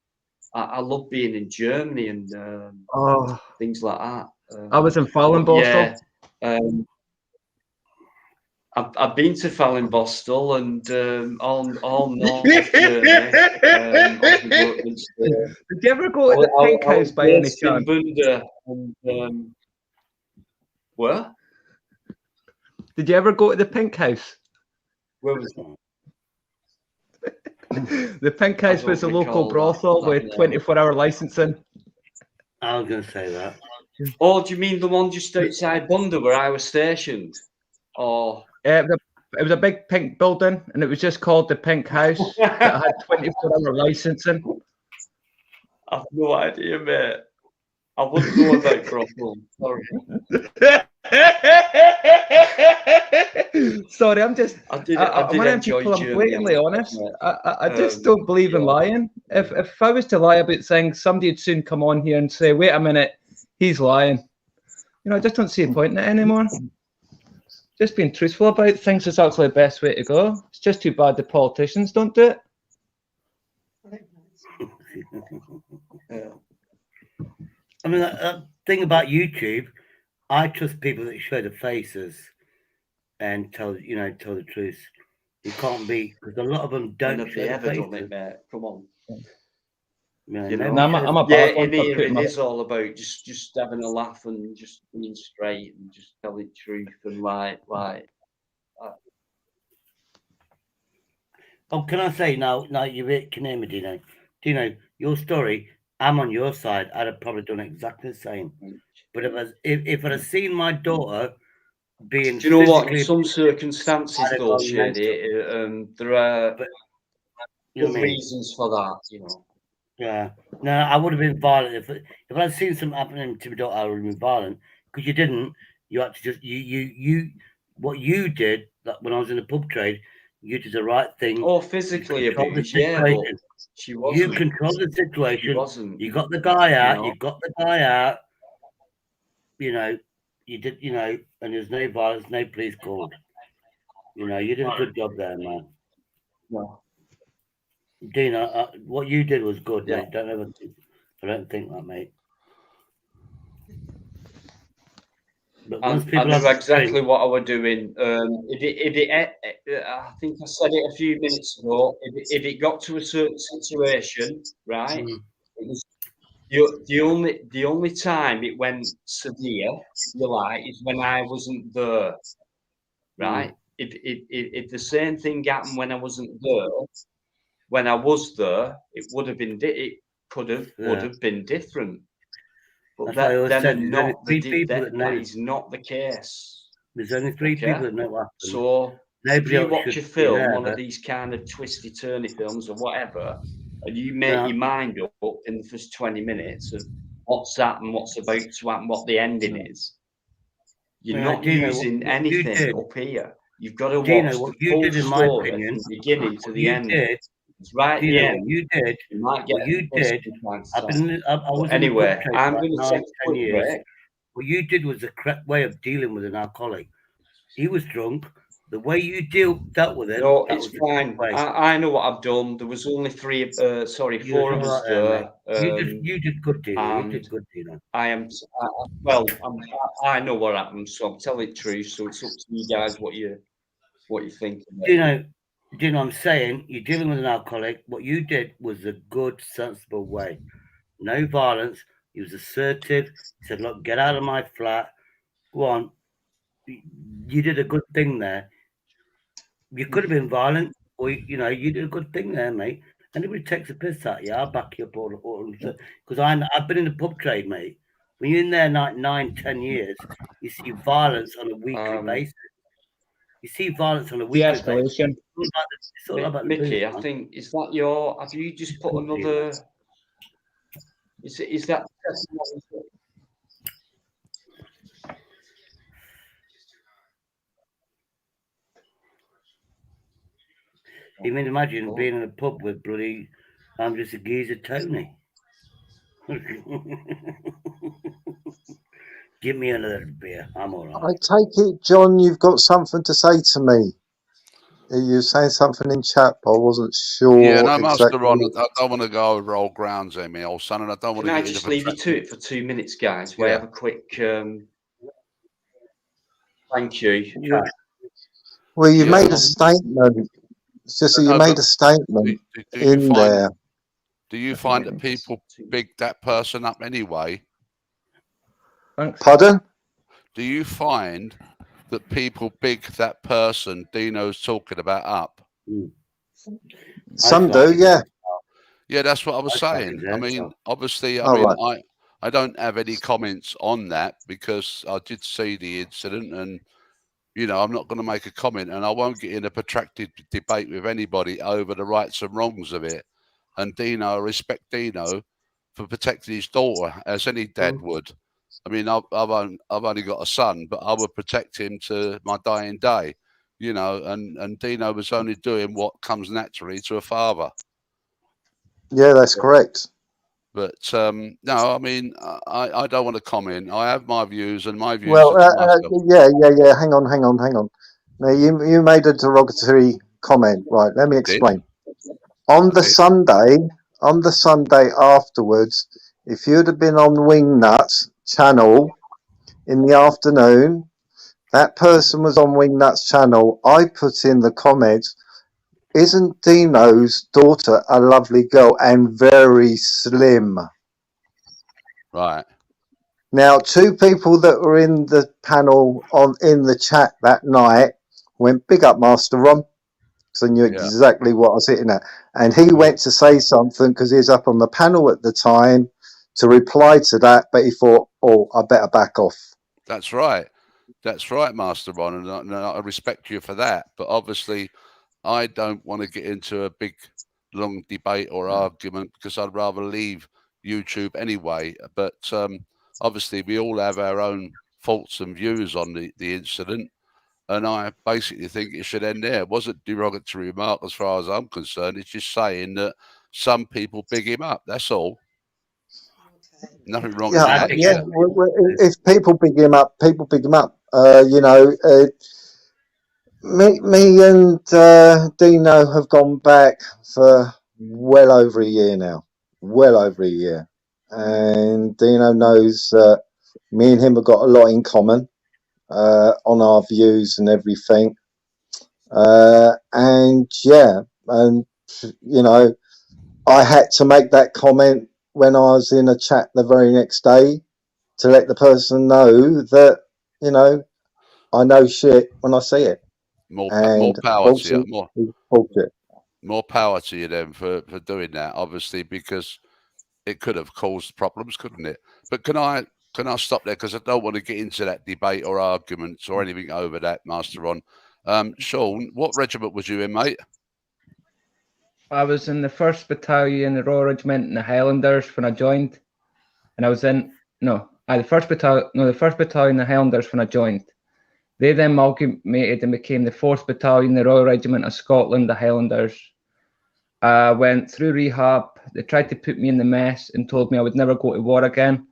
S1: I love being in Germany and things like that.
S9: I was in Fallenbostel.
S1: Yeah. I've been to Fallenbostel and all North Germany.
S9: Did you ever go to the Pink House by any chance?
S1: Where?
S9: Did you ever go to the Pink House?
S1: Where was that?
S9: The Pink House was a local brothel with 24-hour licensing.
S7: I was going to say that.
S1: Oh, do you mean the one just outside Bunda where I was stationed? Or
S9: it was a big pink building, and it was just called the Pink House. That had 24-hour licensing.
S1: I've no idea, mate. I wouldn't know about brothel. Sorry.
S9: Sorry, I'm just.
S1: I did
S9: enjoy
S1: Germany.
S9: I'm blatantly honest. I just don't believe in lying. If I was to lie about things, somebody would soon come on here and say, "Wait a minute, he's lying." You know, I just don't see a point in it anymore. Just being truthful about things is actually the best way to go. It's just too bad the politicians don't do it.
S6: Yeah.
S7: I mean, that thing about YouTube, I trust people that show their faces and tell the truth. You can't be, because a lot of them don't
S1: And have
S7: show
S1: they
S7: their
S1: ever done
S7: faces.
S1: it, mate? Come on.
S7: Yeah,
S1: You know?
S7: nobody
S9: No,
S7: shows
S9: I'm a
S1: Yeah,
S9: bad one
S1: in
S9: for
S1: here
S9: putting
S1: it
S9: my
S1: is all about just having a laugh and just being straight and just telling the truth and like.
S7: Oh, can I say now you can hear me, Dino? Dino, your story, I'm on your side. I'd have probably done exactly the same. But if I'd have seen my daughter being,
S1: Do you know what? In
S7: physically
S1: some
S7: abused,
S1: circumstances,
S7: I'd have
S1: though,
S7: gone mental.
S1: Shady, there are
S7: But you know
S1: good
S7: what I mean?
S1: reasons for that. You know.
S7: Yeah. No, I would have been violent if I'd seen something happening to my daughter. I would have been violent because you didn't. You had to just you what you did. Like when I was in the pub trade, you did the right thing.
S1: Oh, physically abused, yeah, but she wasn't.
S7: You controlled the
S1: She
S7: situation.
S1: wasn't.
S7: You got the guy out.
S1: You know?
S7: You got the guy out. You know, you did. You know, and there's no violence, no police called. You know, you did a good job there, man.
S1: No.
S7: Dina, what you did was good,
S1: Yeah.
S7: mate. I don't think that, mate. But once
S1: I
S7: people
S1: knew
S7: have
S1: exactly what I was doing. I think I said it a few minutes ago. If it got to a certain situation, right, it was the only time it went severe, if you like, is when I wasn't there, right? If the same thing happened when I wasn't there, when I was there, it would have been would have been different. But
S7: That's why I always said there's only three people that know.
S1: That is not the case.
S7: There's only three people that know what happened.
S1: So if
S7: Nobody
S1: you
S7: else
S1: watch a
S7: should be
S1: film,
S7: there,
S1: one of
S7: but
S1: these kind of twisty turny films or whatever, and you make your mind up in the first 20 minutes of what's happened, what's about to happen, what the ending is, you're not using anything up here. You've got to watch
S7: what
S1: the
S7: you
S1: full
S7: did, in my
S1: story
S7: opinion,
S1: from the beginning to the
S7: you
S1: end.
S7: did.
S1: It's right at the
S7: Dino,
S1: end.
S7: what you did,
S1: You might get
S7: what you
S1: a
S7: did.
S1: I
S7: was
S1: anyway,
S7: in the pub
S1: I'm
S7: trade
S1: going
S7: for
S1: to
S7: 9,
S1: take a
S7: 10
S1: quick
S7: years.
S1: break.
S7: What you did was the correct way of dealing with an alcoholic. He was drunk. The way you dealt with it.
S1: No, it's fine. I know what I've done. There was only four of us there.
S7: You did good, Dino. You did good, Dino.
S1: I know what happened, so I'm telling the truth. So it's up to you guys what you think.
S7: Dino, I'm saying you're dealing with an alcoholic. What you did was a good, sensible way. No violence. He was assertive. He said, "Look, get out of my flat. Go on." You did a good thing there. You could have been violent, or you did a good thing there, mate. Anybody takes a piss at you, I'll back you up all because I've been in the pub trade, mate. When you're in there 9, 10 years, you see violence on a weekly basis. You see violence on a weekly basis. It's all about the
S1: Mickey,
S7: booze,
S1: I think have you just put another? Is that?
S7: Even imagine being in a pub with bloody, I'm just a geezer Tony. Give me another beer. I'm all right.
S8: I take it, John, you've got something to say to me. You were saying something in chat, but I wasn't sure.
S5: Yeah, no, Master
S8: exactly.
S5: Ron, I don't want to go over old grounds there, my old son, and I don't want to.
S1: Can I just leave you to it for 2 minutes, guys? We have a quick. Thank you.
S8: Yeah. Well, you made a statement. It's just you made a statement in there.
S5: Do you find that people big that person up anyway?
S8: Pardon?
S5: Do you find that people big that person Dino's talking about up?
S8: Some do, yeah.
S5: Yeah, that's what I was saying. I mean, obviously, I don't have any comments on that because I did see the incident, and I'm not going to make a comment, and I won't get in a protracted debate with anybody over the rights and wrongs of it. And Dino, I respect Dino for protecting his daughter, as any dad would. I mean, I've only got a son, but I would protect him to my dying day, and Dino was only doing what comes naturally to a father.
S8: Yeah, that's correct.
S5: But no, I mean, I don't want to comment. I have my views, and my views.
S8: Well, yeah. Hang on. Now, you made a derogatory comment, right? Let me explain. On the Sunday, on the Sunday afterwards, if you'd have been on Wingnut's channel in the afternoon, that person was on Wingnut's channel. I put in the comments, isn't Dino's daughter a lovely girl and very slim?
S5: Right.
S8: Now, 2 people that were in the panel in the chat that night went, big up, Master Ron, because I knew exactly what I was hitting at. And he went to say something because he was up on the panel at the time to reply to that, but he thought, oh, I better back off.
S5: That's right. That's right, Master Ron, and I respect you for that. But obviously, I don't want to get into a big, long debate or argument because I'd rather leave YouTube anyway. But obviously, we all have our own faults and views on the incident, and I basically think it should end there. It wasn't a derogatory remark as far as I'm concerned. It's just saying that some people big him up. That's all. Nothing wrong with that.
S8: Yeah. If people big him up, people big him up. You know, me and Dino have gone back for well over a year now. Well over a year. And Dino knows me and him have got a lot in common on our views and everything. And yeah, and you know, I had to make that comment when I was in a chat the very next day to let the person know that, you know, I know shit when I see it.
S5: More power to you. More power to you then for doing that, obviously, because it could have caused problems, couldn't it? But can I stop there, because I don't want to get into that debate or arguments or anything over that, Master Ron. Sean, what regiment was you in, mate?
S9: I was in the 1st Battalion, the Royal Regiment in the Highlanders when I joined. And I was in, the 1st Battalion, the Highlanders when I joined. They then amalgamated and became the 4th Battalion, the Royal Regiment of Scotland, the Highlanders. I went through rehab. They tried to put me in the mess and told me I would never go to war again.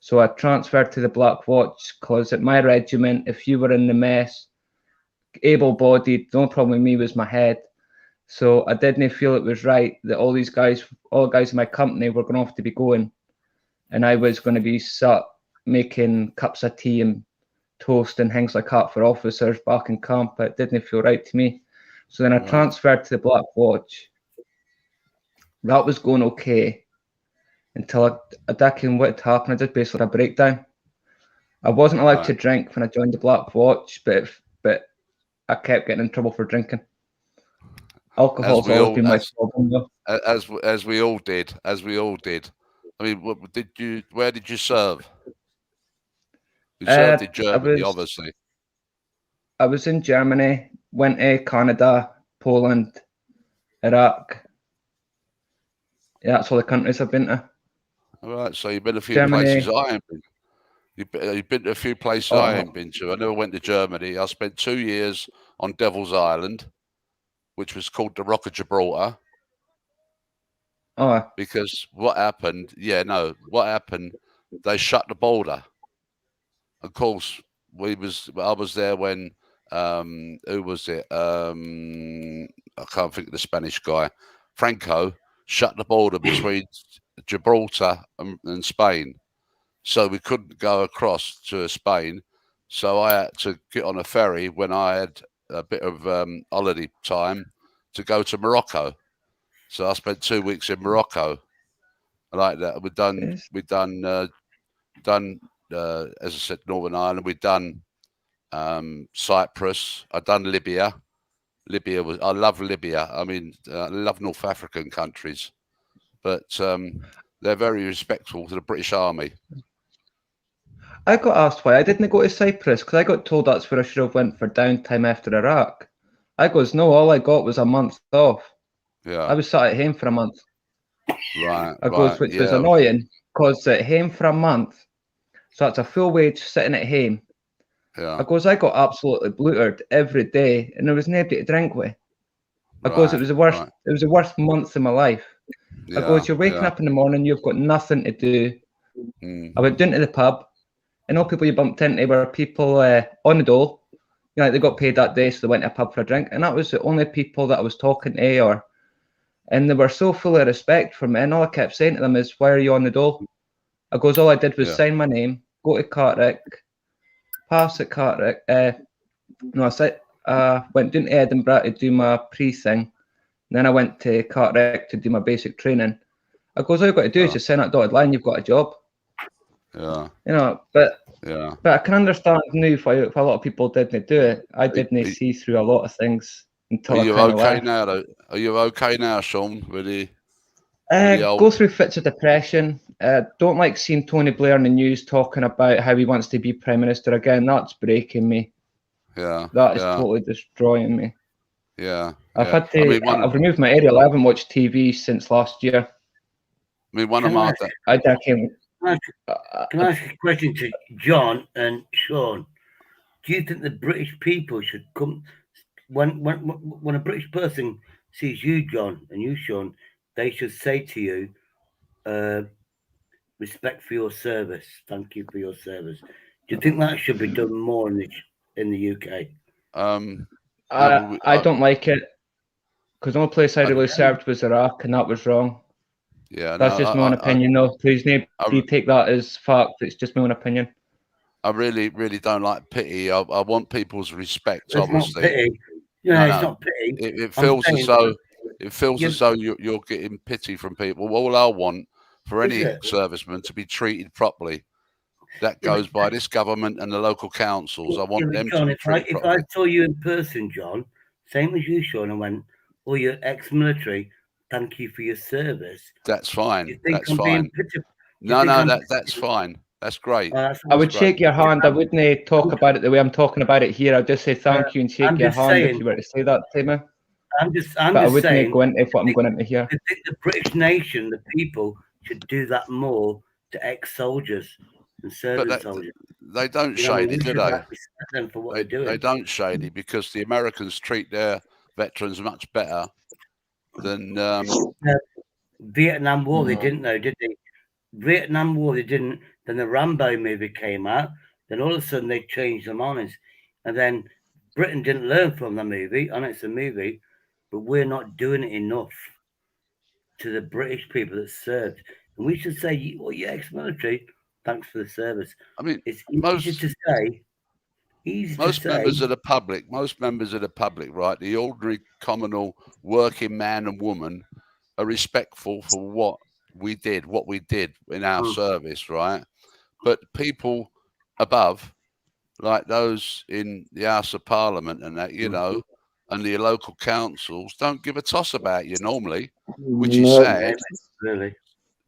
S9: So I transferred to the Black Watch, because at my regiment, if you were in the mess, able-bodied, the only problem with me was my head. So I didn't feel it was right that all the guys in my company were going to have to be going. And I was going to be sat making cups of tea and toast and things like that for officers back in camp. It didn't feel right to me. So then I transferred to the Black Watch. That was going okay until what happened. I did basically a breakdown. I wasn't allowed to drink when I joined the Black Watch, but I kept getting in trouble for drinking. Alcohol's always been my problem, though.
S5: As we all did. I mean, where did you serve? You served in Germany, obviously.
S9: I was in Germany, went to Canada, Poland, Iraq. Yeah, that's all the countries I've been to.
S5: All right, so you've been to a few places I ain't been. You've been to a few places I ain't been to. I never went to Germany. I spent 2 years on Devil's Island, which was called the Rock of Gibraltar.
S9: Oh.
S5: Because what happened? They shut the border. Of course, I was there when who was it? I can't think of the Spanish guy. Franco shut the border between Gibraltar and Spain, so we couldn't go across to Spain. So I had to get on a ferry when I had a bit of holiday time to go to Morocco. So I spent 2 weeks in Morocco. I like that. We've done as I said, Northern Ireland. We've done Cyprus. I've done Libya. I love Libya. I mean, I love North African countries, but they're very respectful to the British Army.
S9: I got asked why I didn't go to Cyprus, because I got told that's where I should have went for downtime after Iraq. I goes, no, all I got was a month off.
S5: Yeah.
S9: I was sat at home for a month.
S5: Right.
S9: I goes, which was annoying, because at home for a month, so that's a full wage sitting at home.
S5: Yeah.
S9: I goes, I got absolutely bluttered every day, and there was nobody to drink with. I goes, it was the worst. It was the worst month of my life. I goes, you're waking up in the morning, you've got nothing to do. I went down to the pub, and all people you bumped into were people on the dole. You know, like they got paid that day, so they went to a pub for a drink, and that was the only people that I was talking to, or And they were so full of respect for me, and all I kept saying to them is, "Why are you on the dole?" I goes, "All I did was sign my name, go to Cartrick, pass at Cartrick. No, I went down to Edinburgh to do my pre-thing, and then I went to Cartrick to do my basic training." I goes, "All you've got to do is just sign that dotted line, you've got a job."
S5: Yeah.
S9: You know, but I can understand now if a lot of people didn't do it. I didn't see through a lot of things until
S5: Are you
S9: I kind of
S5: okay
S9: left.
S5: now, though? Are you okay now, Sean? With the
S9: Go through fits of depression. Don't like seeing Tony Blair in the news talking about how he wants to be Prime Minister again. That's breaking me.
S5: Yeah.
S9: That is totally destroying me.
S5: Yeah.
S9: I've had to. I've removed my aerial. I haven't watched TV since last year.
S5: I mean, one of my.
S7: Can I ask a question to John and Sean? Do you think the British people should come when a British person sees you, John, and you, Sean, they should say to you, "Respect for your service. Thank you for your service." Do you think that should be done more in the UK?
S9: I don't like it because the only place I really served was Iraq, and that was wrong.
S5: Yeah,
S9: that's just my own opinion. No, please, nobody take that as fact. It's just my own opinion.
S5: I really, really don't like pity. I want people's respect.
S7: It's
S5: obviously,
S7: not pity. It's not pity.
S5: It feels as though you're getting pity from people. All I want for any serviceman to be treated properly. That goes by this government and the local councils. I want them to be treated properly.
S7: If I saw you in person, John, same as you, Sean, and went, "Oh, you're ex-military. Thank you for your service."
S5: That's fine. That's
S7: I'm
S5: fine. That's fine. That's great.
S9: I would shake your hand. I wouldn't talk about it the way I'm talking about it here. I'd just say thank you and shake your hand if you were to say that to me. I wouldn't go into what I'm going into here.
S7: I think the British nation, the people, should do that more to ex-soldiers and serving soldiers.
S5: They don't, Shady, do they?
S7: Respect them for what they're doing.
S5: They don't, Shady, because the Americans treat their veterans much better than
S7: Vietnam War. They didn't, though, did they? Vietnam War, they didn't. Then the Rambo movie came out. Then all of a sudden they changed their minds, and then Britain didn't learn from the movie. I know it's a movie, but we're not doing it enough to the British people that served. And we should say, "Well, you're ex-military. Thanks for the service."
S5: I mean,
S7: it's easy to say.
S5: Most members of the public, right? The ordinary, communal, working man and woman are respectful for what we did in our service, right? But people above, like those in the House of Parliament and that, you know, and the local councils don't give a toss about you normally, which is sad.
S7: Really.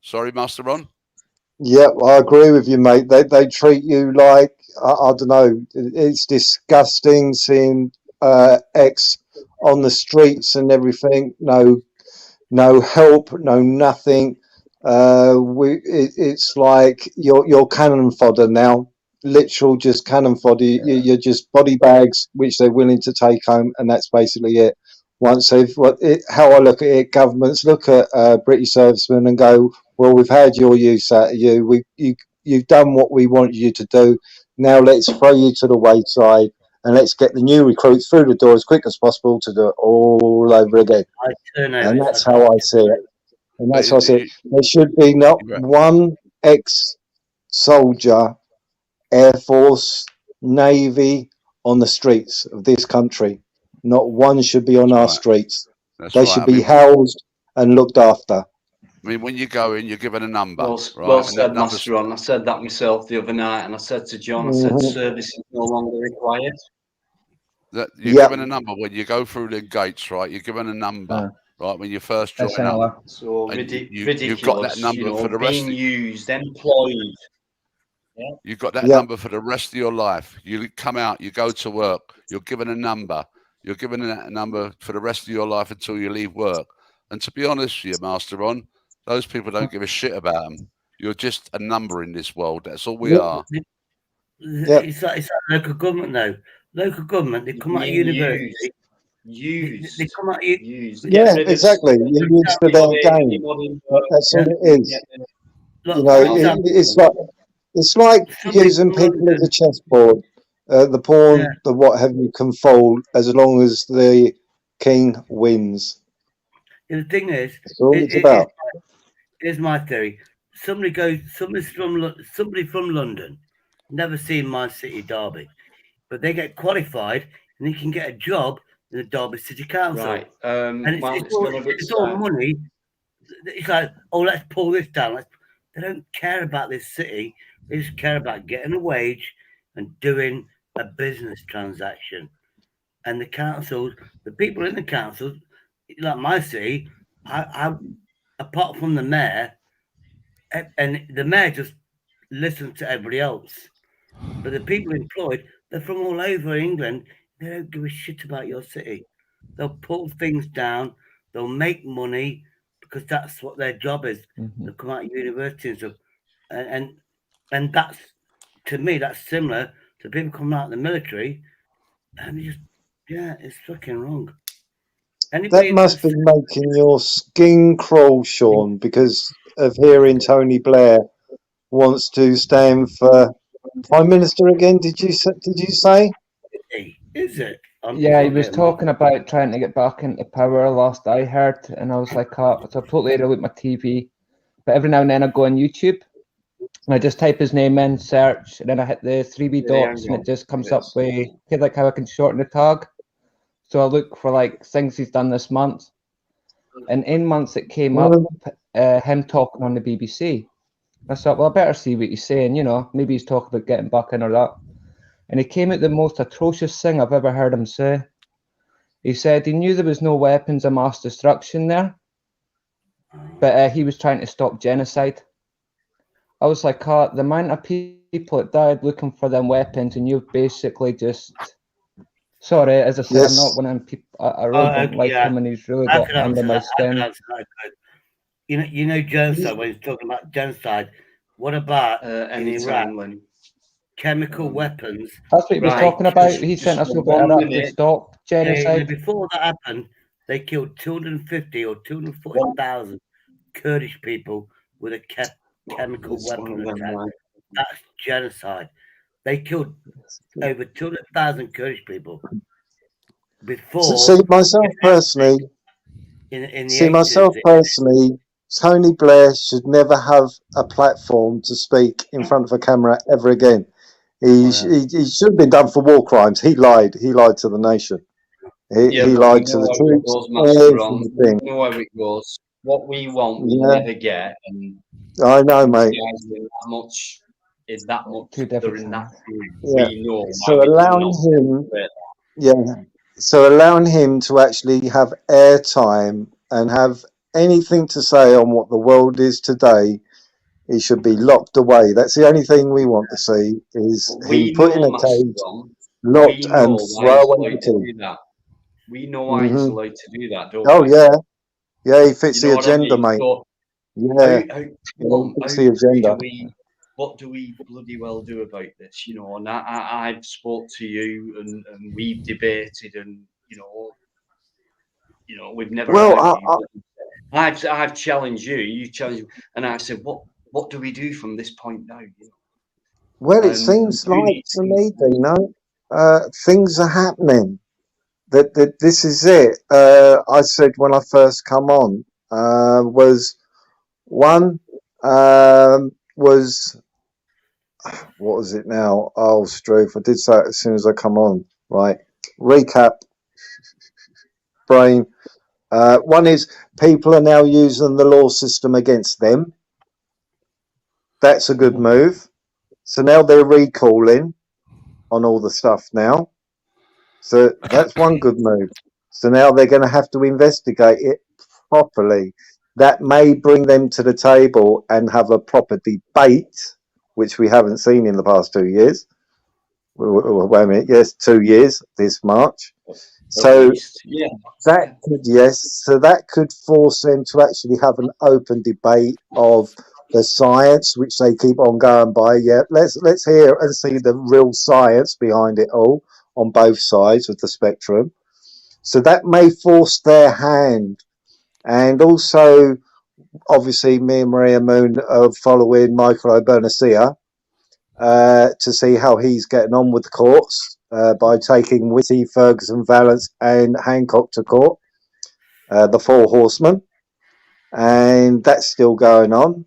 S5: Sorry, Master Ron?
S8: Yeah, I agree with you, mate. They treat you like, I don't know, it's disgusting seeing ex on the streets and everything. No help, no nothing. It's like you're cannon fodder now. Literal just cannon fodder. You're just body bags which they're willing to take home, and that's basically it. Once they've how I look at it, governments look at British servicemen and go, "Well, we've had your use out of you. You've done what we want you to do. Now let's throw you to the wayside and let's get the new recruits through the door as quick as possible to do it all over again." And that's how I see it. And that's how I see it. There should be not one ex-soldier, Air Force, Navy on the streets of this country. Not one should be on our streets. They should be housed and looked after.
S5: I mean, when you go in, you're given a number.
S1: Well said, Master Ron. I said that myself the other night, and I said to John, I said, service is no longer required.
S5: That you're given a number when you go through the gates, right? You're given a number, right, when you first join up.
S1: So ridiculous.
S5: You've got that number for the rest.
S1: Being used, employed. Yeah.
S5: You've got that number for the rest of your life. You come out, you go to work. You're given a number. You're given that number for the rest of your life until you leave work. And to be honest with you, Master Ron, those people don't give a shit about them. You're just a number in this world. That's all we are.
S7: It's like local government now. Local government, they come out of university. They come out
S8: used. Yeah, exactly. You're used to their game. That's all it is. You know, it's like using people as a chessboard. The pawn, the what have you, can fold as long as the king wins.
S7: The thing is,
S8: That's all it's about.
S7: here's my theory. Somebody from London, never seen my city derby, but they get qualified and they can get a job in the Derby City Council.
S1: Right.
S7: And
S1: it's
S7: it's all money. It's like, oh, let's pull this down. They don't care about this city. They just care about getting a wage and doing a business transaction. And the councils, the people in the councils, like my city, I apart from the mayor, and the mayor just listens to everybody else. But the people employed, they're from all over England. They don't give a shit about your city. They'll pull things down. They'll make money because that's what their job is. They'll come out of university and stuff. And that's, to me, that's similar to people coming out of the military. And just, yeah, it's fucking wrong.
S8: That must be making your skin crawl, Sean, because of hearing Tony Blair wants to stand for Prime Minister again. Did you say?
S7: Is it?
S9: Yeah, he was talking about trying to get back into power last I heard, and I was like, so I totally relate my TV. But every now and then I go on YouTube and I just type his name in, search, and then I hit the 3B dots and it just comes up with like how I can shorten the tag. So I look for like things he's done this month, and in months it came up him talking on the BBC. I thought, well, I better see what he's saying. You know, maybe he's talking about getting back in or that. And he came at the most atrocious thing I've ever heard him say. He said he knew there was no weapons of mass destruction there, but he was trying to stop genocide. I was like, the amount of people that died looking for them weapons, and you've basically just... Sorry, as I said, I'm not one of them people. I really don't like him, and he's really got under my skin.
S7: You know, genocide, when he's talking about genocide, what about in Iraq? Chemical weapons.
S9: That's what he was talking about. He sent us over Iraq to stop genocide.
S7: Before that happened, they killed 250 or 240,000 Kurdish people with a chemical weapon attack. That's genocide. They killed over 200,000 Kurdish people before.
S8: See, myself personally, Tony Blair should never have a platform to speak in front of a camera ever again. He should have been done for war crimes. He lied. He lied to the nation. He lied to the troops.
S1: We know how it goes. What we want, we never get. And
S8: I know, mate.
S1: Is that much during that period.
S8: Yeah.
S1: We know.
S8: So allowing him to actually have airtime and have anything to say on what the world is today, he should be locked away. That's the only thing we want to see, is him put in a cage, locked and thrown into that.
S1: We know why he's allowed to do that, don't we?
S8: Yeah, he fits the agenda, mate. So, he fits the agenda.
S1: What do we bloody well do about this? You know, and I've spoke to you and we've debated, and you know, we've never. Well, I've challenged you. You challenged, and I said, what do we do from this point now? You know?
S8: Well, it seems like to me, Dino, things are happening. That this is it. I said when I first come on was one was. What was it now? Oh, Struth, I did say it as soon as I come on. Right. Recap. Brain. One is people are now using the law system against them. That's a good move. So now they're recalling on all the stuff now. So that's one good move. So now they're going to have to investigate it properly. That may bring them to the table and have a proper debate, which we haven't seen in the past 2 years. Wait a minute, yes, 2 years this March. So that could force them to actually have an open debate of the science, which they keep on going by. Yeah, let's hear and see the real science behind it all on both sides of the spectrum. So that may force their hand, and also. Obviously, me and Maria Moon are following Michael O'Byrne-Sia to see how he's getting on with the courts by taking Whitty, Ferguson, Valance and Hancock to court. the Four Horsemen, and that's still going on.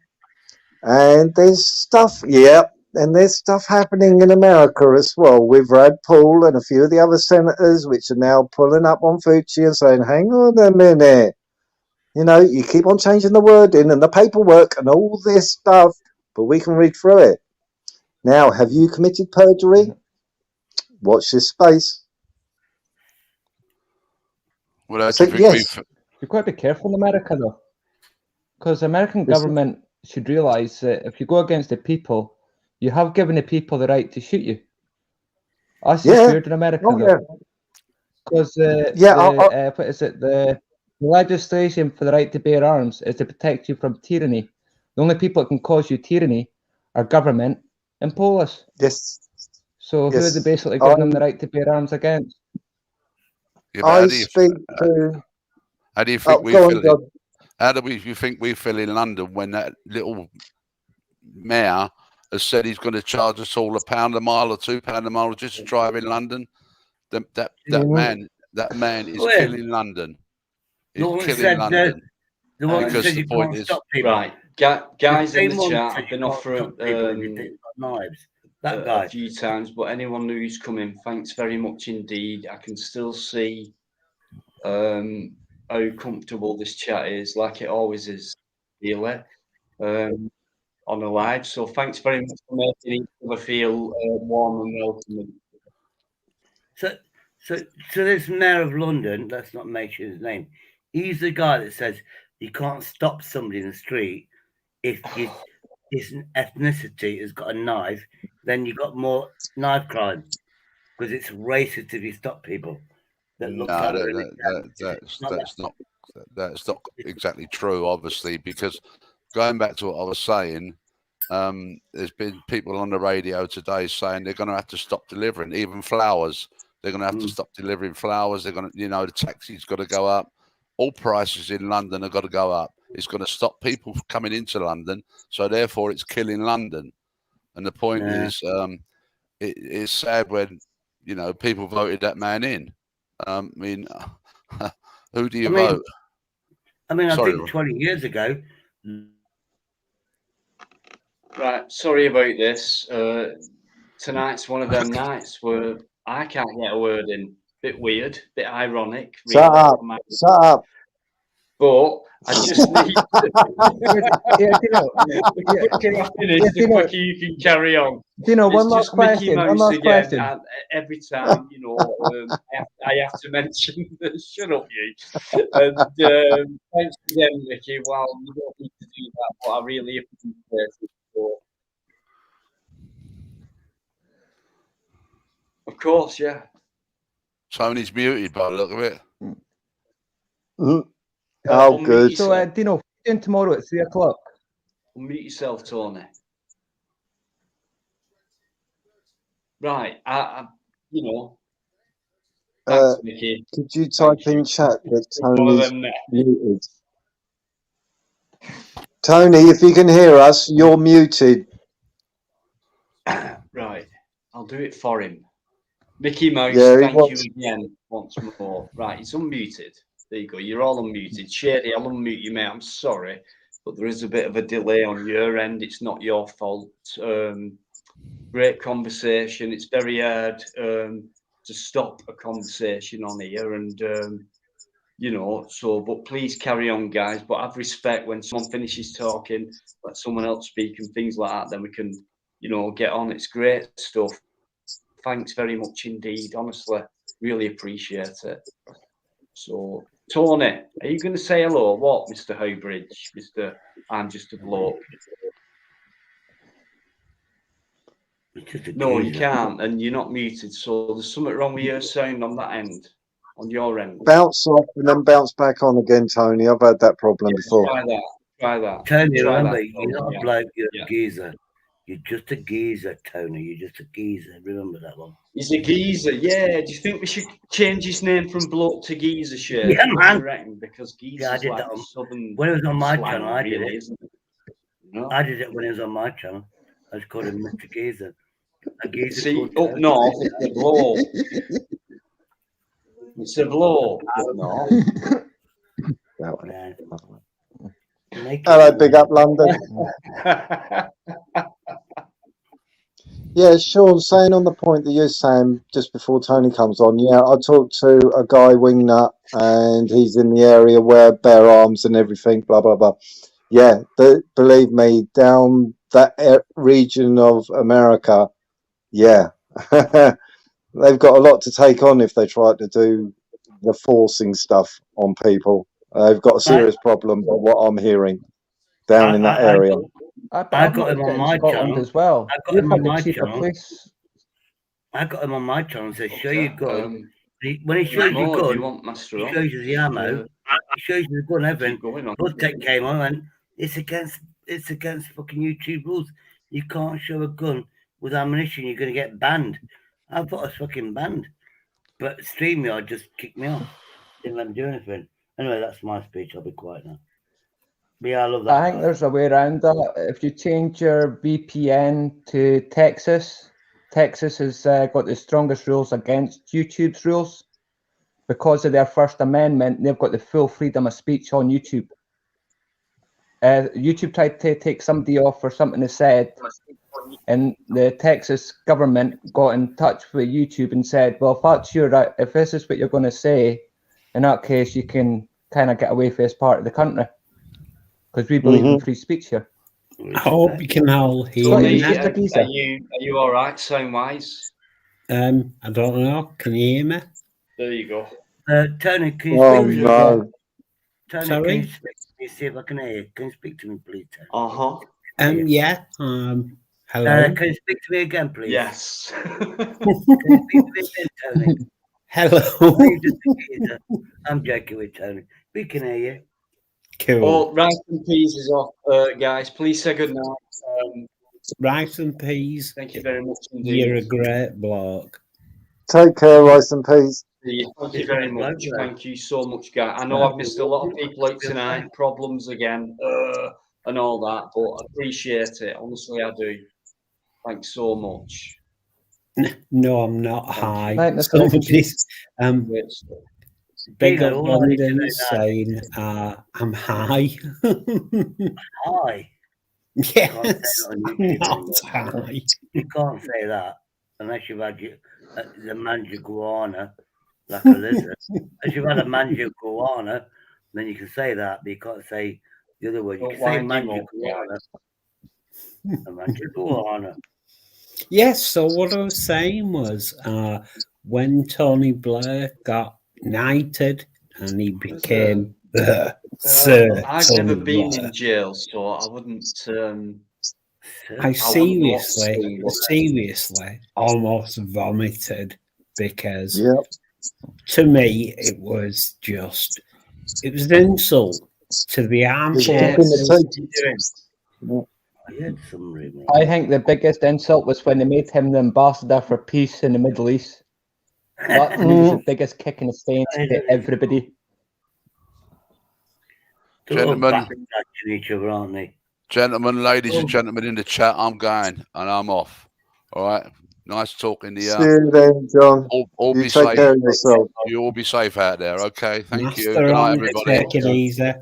S8: And there's stuff, and there's stuff happening in America as well with Rad Paul and a few of the other senators, which are now pulling up on Fucci and saying, hang on a minute, you know, you keep on changing the wording and the paperwork and all this stuff, but we can read through it. Now, have you committed perjury? Watch this space.
S5: Well,
S8: So, yes.
S9: You've got to be careful in America, though, because the American government should realise that if you go against the people, you have given the people the right to shoot you. That's weird in America, though, because what is it? The legislation for the right to bear arms is to protect you from tyranny. The only people that can cause you tyranny are government and police.
S8: Yes.
S9: So who are they basically giving them the right to bear arms against?
S5: Yeah,
S8: how do you think we feel?
S5: How do you think we feel in London when that little mayor has said he's going to charge us all £1 a mile or £2 a mile just to drive in London? That man is killing London. He's killing London.
S6: The one who said you can't stop people.
S1: Right, guys in the chat have been offered
S6: knives. That guy
S1: a few times, but anyone who's coming, thanks very much indeed. I can still see how comfortable this chat is, like it always is, really, on a live. So thanks very much for making each other feel warm and welcome.
S6: So this mayor of London, let's not mention his name, he's the guy that says you can't stop somebody in the street if his ethnicity has got a knife, then you got more knife crime because it's racist if you stop people. That's
S5: not exactly true, obviously, because going back to what I was saying, there's been people on the radio today saying they're going to have to stop delivering even flowers. They're going to have to stop delivering flowers. They're going to, the taxi's got to go up. All prices in London have got to go up. It's going to stop people coming into London, so therefore it's killing London. And the point is, it's sad when people voted that man in. I mean, who do you vote?
S6: I think 20 years ago.
S1: Right, sorry about this. Tonight's one of them nights where I can't get a word in. Bit weird, bit ironic. Really.
S8: Shut up.
S1: But I just need the quicker I finish, the quicker you can carry on.
S9: One last question.
S1: And every time, I have to mention shut up, you. And thanks again, Mickey. Well, you don't need to do that, but I really appreciate it. Of course, yeah.
S5: Tony's muted by the look of it.
S8: Oh, good.
S9: So, Dino, in tomorrow at 3 o'clock.
S1: Unmute yourself, Tony. Right, thanks, Mickey.
S8: Could you type in chat that Tony's muted? Tony, if you can hear us, you're muted.
S1: Right, I'll do it for him. Mickey Mouse, thank you again once more. Right, he's unmuted. There you go. You're all unmuted. Shady, I'll unmute you, mate. I'm sorry, but there is a bit of a delay on your end. It's not your fault. Great conversation. It's very hard to stop a conversation on here, and but please carry on, guys. But have respect when someone finishes talking, let someone else speak and things like that. Then we can, get on. It's great stuff. Thanks very much indeed. Honestly, really appreciate it. So, Tony, are you going to say hello? What, Mr. Howbridge? Mr. I'm just a bloke. No, you can't, and you're not muted. So there's something wrong with your sound on that end, on your end.
S8: Bounce off and then bounce back on again, Tony. I've had that problem before.
S1: Try that.
S7: Tony, remember, you're not a bloke, you're a geezer. You're just a geezer, Tony. You're just a geezer. Remember that one.
S1: He's a geezer, yeah. Do you think we should change his name from bloke to geezer, Shane?
S7: Yeah, man.
S1: Because geezer
S7: I did
S1: like
S7: that
S1: southern.
S7: When it was on my
S1: slang,
S7: channel, I did
S1: really,
S7: it.
S1: isn't it? No?
S7: I did it when it was on my channel. I just called him Mr. Geezer. A geezer.
S1: See, up north, it's a blow. It's a blow up north.
S8: Go on.
S7: Yeah.
S8: Hello, big up London. Yeah, Sean, saying on the point that you're saying just before Tony comes on, yeah, I talked to a guy, Wingnut, and he's in the area where bear arms and everything, blah, blah, blah. Yeah, believe me, down that region of America, yeah, they've got a lot to take on if they try to do the forcing stuff on people. They've got a serious problem by what I'm hearing down in that area.
S7: I got him on my channel
S9: as well.
S7: I got
S9: You've
S7: him
S9: had
S7: on
S9: the
S7: my
S9: cheaper
S7: channel.
S9: place.
S7: I got him on my channel and said, show
S1: Okay,
S7: your gun. When he shows you
S1: more do
S7: gun,
S1: you want, Master
S7: he
S1: Rob?
S7: shows you the ammo, he shows you the gun, everything.
S1: Keep going on.
S7: Blood Tech came on and it's against fucking YouTube rules. You can't show a gun with ammunition, you're gonna get banned. I thought I was fucking banned. But StreamYard just kicked me off. Didn't let me do anything. Anyway, that's my speech. I'll be quiet now. But yeah, I love that.
S9: I think there's a way around that. If you change your VPN to Texas, Texas has got the strongest rules against YouTube's rules. Because of their First Amendment, they've got the full freedom of speech on YouTube. YouTube tried to take somebody off for something they said, and the Texas government got in touch with YouTube and said, well, if this is what you're going to say, in that case, you can kind of get away from this part of the country. Because we believe in free speech here.
S10: I hope you can all hear
S1: Tony,
S10: me.
S1: are you all right, sound wise?
S10: I don't know. Can you hear me?
S1: There you go.
S7: Tony, can you speak to
S8: no.
S7: Tony,
S10: Sorry?
S7: can you speak to me? See if I can hear you. Can you speak to me, please, Tony?
S10: Yeah. Hello.
S7: Can you speak to me again, please?
S1: Yes.
S7: Can you speak to me again, Tony?
S10: Hello.
S7: I'm joking with Tony. We can hear you.
S10: Cool.
S1: Oh, Rice and Peas is off, guys. Please say good night.
S10: Rice and Peas.
S1: Thank you very much indeed.
S10: You're a great bloke.
S8: Take care, Rice and Peas.
S1: Thank you very much. Thank you so much, guys. I know I've missed a lot of people out tonight. Problems again, and all that, but I appreciate it. Honestly, I do. Thanks so much.
S10: No, I'm not high.
S9: Right,
S10: Somebody's big up
S7: all I need to
S10: London
S7: know
S10: saying I'm high.
S7: High?
S10: Yes, I'm not high.
S7: You can't say that unless you've had the mandragoana like a lizard. If you've had a mandragoana, then you can say that, but you can't say the other word. You can say mandragoana. A mandragoana.
S10: Yes, so what I was saying was when Tony Blair got knighted and he became Sir
S1: I've
S10: Tony
S1: never been
S10: Blair.
S1: in jail, so I wouldn't.
S10: I seriously almost vomited because to me it was an insult to the armed forces.
S9: I think the biggest insult was when they made him the ambassador for peace in the Middle East. That to me was the biggest kick in the face to everybody.
S5: Gentlemen,
S7: each other, aren't they?
S5: Gentlemen, ladies and gentlemen in the chat, I'm going and I'm off. All right. Nice talking to you.
S8: See you then, John.
S5: All
S8: You
S5: be
S8: take
S5: safe.
S8: care of yourself.
S5: You all be safe out there. Okay. Thank you.
S10: Master
S5: Good night,
S10: on,
S5: everybody.
S10: take it easy.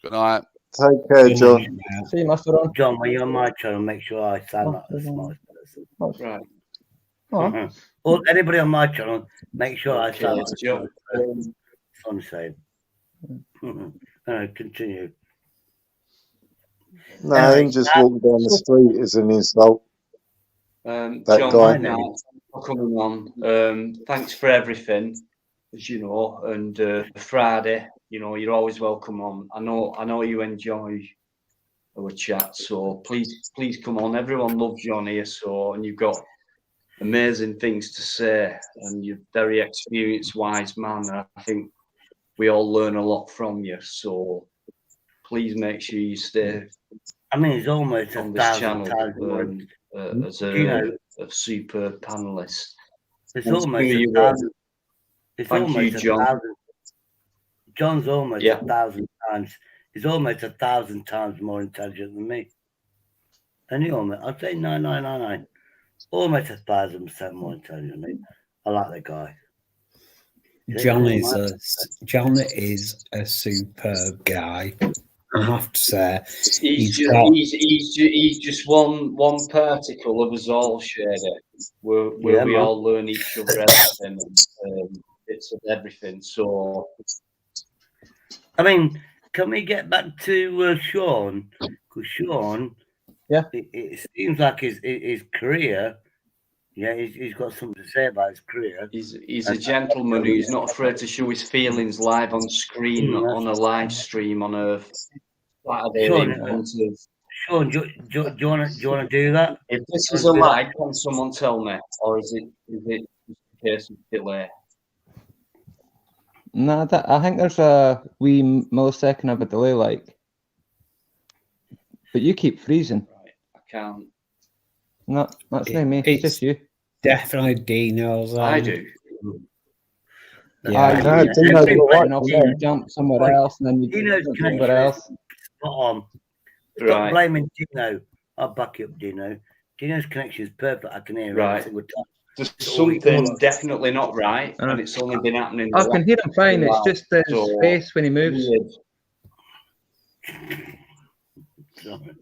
S5: Good night.
S8: Take care, John.
S9: See you, Master Ron.
S7: John, when you're on my channel, make sure I sound like the smartest person.
S1: Right.
S7: Or anybody on my channel, make sure I sound like the smartest person. I'm saying. Continue.
S8: No, him just walking down the street is an insult.
S1: John,
S8: guy.
S1: thanks for coming on. Thanks for everything, as you know. And Friday, you know, you're always welcome on. I know you enjoy our chat, so please come on. Everyone loves you on here, and you've got amazing things to say, and you're very experienced, wise man. And I think we all learn a lot from you. So please make sure you stay.
S7: I mean, it's almost
S1: on
S7: a
S1: this
S7: 1,000
S1: channel
S7: times
S1: as a super panelist.
S7: It's
S1: Thanks
S7: almost
S1: for
S7: a
S1: your
S7: thousand. It's
S1: Thank
S7: almost
S1: you, John.
S7: 1,000. John's almost 1,000 times. He's almost 1,000 times more intelligent than me. And he almost, I'd say 9,999. Almost 1,000% more intelligent than me. I like that guy.
S10: John is a superb guy. I have to say,
S1: He's just one particle of us all, Shady, where we all learn each other everything and bits of everything. So,
S7: I mean, can we get back to Sean? Because Sean, it seems like his career. Yeah, he's got something to say about his career.
S1: He's a gentleman who's not afraid to show his feelings live on screen, on a live stream, on a Saturday in front of.
S7: Sean, do you want to do that?
S1: If this is a lie, can someone tell me, or is it just a case of delay?
S9: No, I think there's a wee millisecond of a delay, like. But you keep freezing.
S1: Right, I can't.
S9: No, that's not me. It's just you.
S10: Definitely Dino's.
S1: I do.
S9: Yeah, Dino's right. Jump somewhere else, and then you jump somewhere else.
S7: Spot on. Stop
S1: Right.
S7: blaming Dino. I'll back you up, Dino. Dino's connection is perfect. I can hear
S1: Right.
S7: every single time.
S1: There's something definitely not right, and it's only been happening.
S9: I can hear him fine. It's just the space when he moves.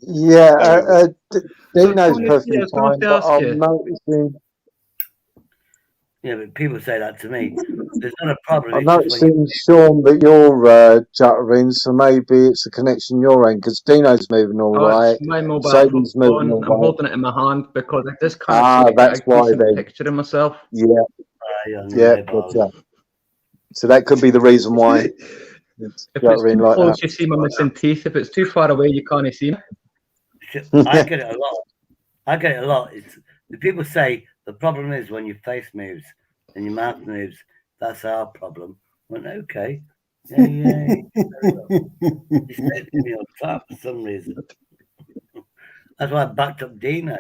S8: Yeah, Dino's perfectly fine, but I'm noticing.
S7: Yeah, but people say that to me. There's not a problem.
S8: I'm noticing, Sean, that you're juttering, so maybe it's a connection your end, because Dino's moving all right.
S9: My mobile
S8: Satan's moving all
S9: I'm
S8: right.
S9: holding it in my hand because I just can't
S8: that's why then.
S9: picture of myself.
S8: Yeah, gotcha. So that could be the reason why it's
S9: If it's
S8: juttering
S9: too
S8: like
S9: close,
S8: that.
S9: you see my missing teeth. If it's too far away, you can't see me.
S7: I get it a lot. It's, the people say the problem is when your face moves and your mouth moves. That's our problem. I went, okay. Yeah. You said to me on top for some reason. That's why I backed up Dino.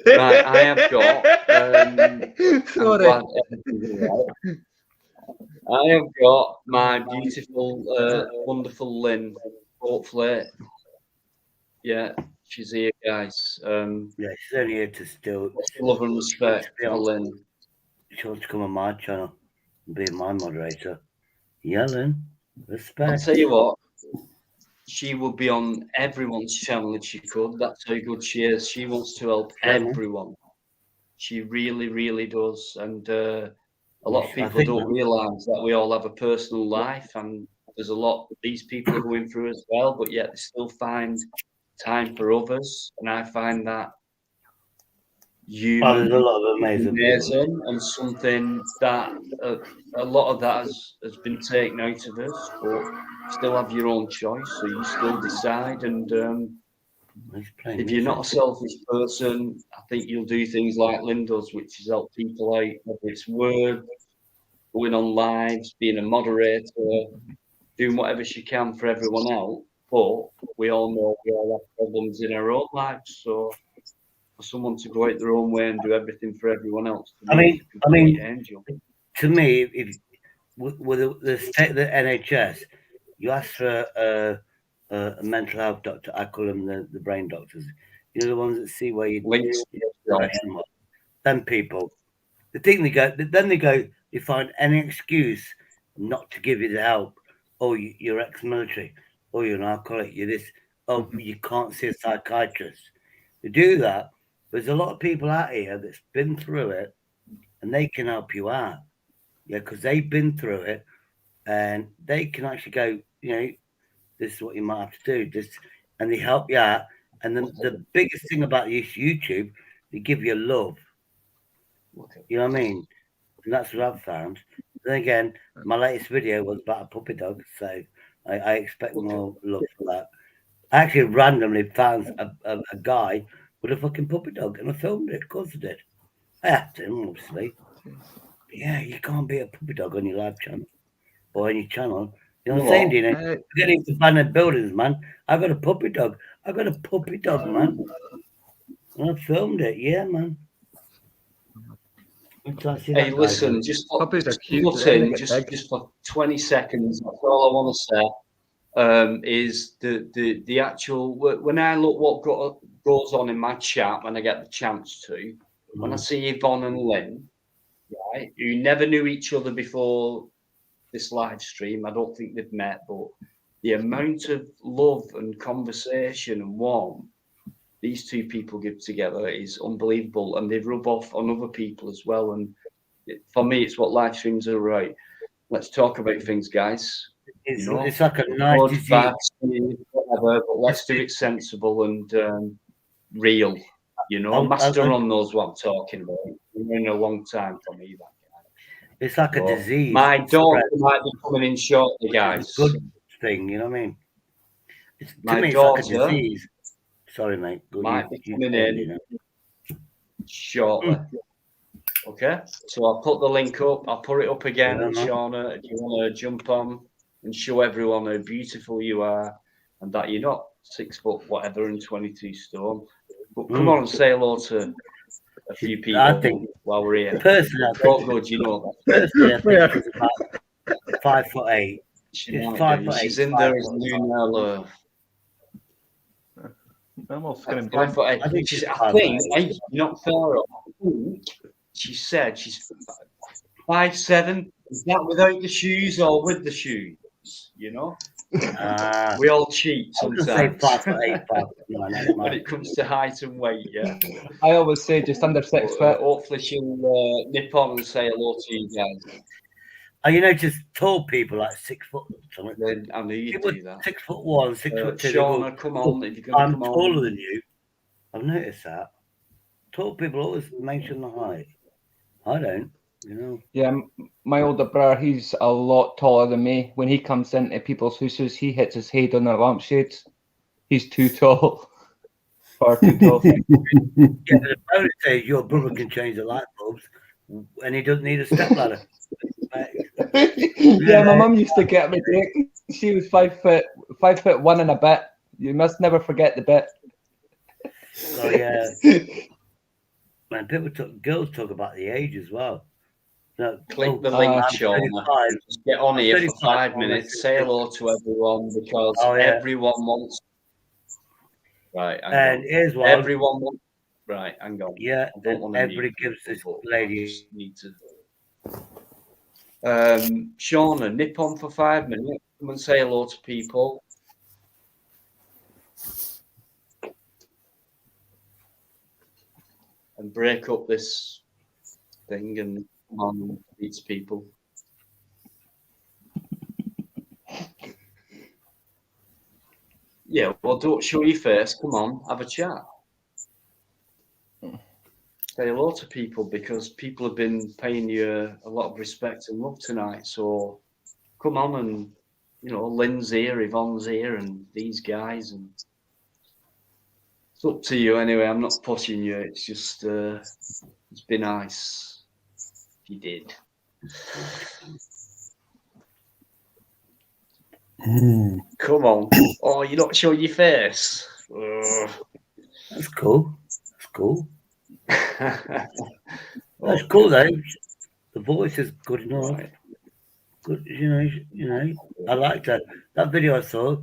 S1: Right, I have got.
S9: Sorry.
S1: I have got my beautiful, wonderful Lynn. Hopefully, yeah, she's here, guys.
S7: Yeah, she's only here to still
S1: love and respect for Lynn.
S7: She wants to come on my channel and be my moderator. Yeah, Lynn, respect.
S1: I'll tell you what, she would be on everyone's channel if she could. That's how good she is. She wants to help everyone. She really, really does. And a lot of people don't realise that we all have a personal life, and there's a lot these people are going through as well, but yet they still find time for others. And I find that
S7: there's a lot of amazing
S1: and something that a lot of that has been taken out of us, but you still have your own choice, so you still decide. And if you're not a selfish person, I think you'll do things like Lynn does, which is help people out, whether it's word, going on lives, being a moderator, doing whatever she can for everyone else. But we all know we all have problems in our own lives, so for someone to go out their own way and do everything for everyone else,
S7: I mean,
S1: angel.
S7: To me, if with the state of the NHS, you ask for a mental health doctor. I call them the brain doctors. You know, the ones that see where you them people. The thing they find any excuse not to give you the help. Oh, you're ex-military. Oh, you're an alcoholic. You're this. Oh, you can't see a psychiatrist. To do that, there's a lot of people out here that's been through it, and they can help you out. Yeah, because they've been through it, and they can actually go, you know, this is what you might have to do. And they help you out. And then the biggest thing about YouTube, they give you love. You know what I mean? And that's what I've found. Then again, my latest video was about a puppy dog, so I expect more love for that. I actually randomly found a guy with a fucking puppy dog, and I filmed it. Of course I did. I had to, obviously. But yeah, you can't be a puppy dog on your live channel or on your channel. You know what I'm saying, Dino? You're getting into abandoned buildings, man. I got a puppy dog. Man. And I filmed it. Yeah, man.
S1: Hey, listen, just for 20 seconds, that's all I want to say. Is the actual, when I look what goes on in my chat when I get the chance to, when I see Yvonne and Lynn, right, who never knew each other before this live stream. I don't think they've met, but the amount of love and conversation and warmth these two people give together is unbelievable, and they rub off on other people as well. And for me, it's what live streams are right. Let's talk about things, guys.
S7: It's,
S1: You know,
S7: it's like a nice disease.
S1: whatever, but let's do it sensible and real. You know, Master Ron knows what I'm talking about. It's been a long time for me, that guy.
S7: It's like a disease.
S1: My daughter might be coming in shortly, guys.
S7: Good thing, you know what I mean?
S1: My
S7: it's
S1: daughter
S7: like a disease. Sorry, mate.
S1: might be coming in shortly. Okay, so I'll put the link up. I'll put it up again, Shauna, if you want to jump on and show everyone how beautiful you are and that you're not 6 foot whatever and 22 stone. But come on and say hello to a few people
S7: I think,
S1: while we're here.
S7: Personally, I think,
S1: good, you know that.
S7: Personally, I think she's about 5'8".
S1: She's 5'8". She's in there as Lunella.
S9: Almost going to
S1: 5'8". I think she's not far off. She said she's 5'7". Is that without the shoes or with the shoes? You know, we all cheat sometimes. When it comes to height and weight, yeah.
S9: I always say just under 6 foot.
S1: Hopefully she'll nip on and say hello to you guys.
S7: You know, just tall people like 6 foot something.
S1: I knew you'd do that.
S7: 6'1", 6'2".
S1: Shauna, come on, if you're going to
S7: I'm
S1: come on.
S7: taller than you. I've noticed that. Tall people always mention the height. I don't, you know.
S9: Yeah, my older brother, he's a lot taller than me. When he comes into people's houses, he hits his head on their lampshades. He's too tall. Far too tall.
S7: Yeah, but the bonus is your brother can change the light bulbs and he doesn't need a stepladder.
S9: Yeah, my mum used to get me. She was 5'1" and a bit. You must never forget the bit.
S7: Oh yeah. Man, girls talk about the age as well. No,
S1: click the link, Shauna. Just get on here for 5 minutes. Say hello to everyone because everyone wants. Right,
S7: and here's one.
S1: Everyone wants. Right, hang on.
S7: Yeah, everybody gives this lady.
S1: Need to. Shauna, nip on for 5 minutes. Come and say hello to people. And break up this thing and come on and meet people. Yeah, well, don't show your face. Come on, have a chat. Say hello to people because people have been paying you a lot of respect and love tonight. So come on and, you know, Lynn's here, Yvonne's here, and these guys. And it's up to you anyway. I'm not pushing you. It's just, it's been nice if you did. Come on. Oh, you're not showing your face.
S7: That's cool. That's cool. That's cool though. The voice is good enough. Good, you know. I like that. That video I saw.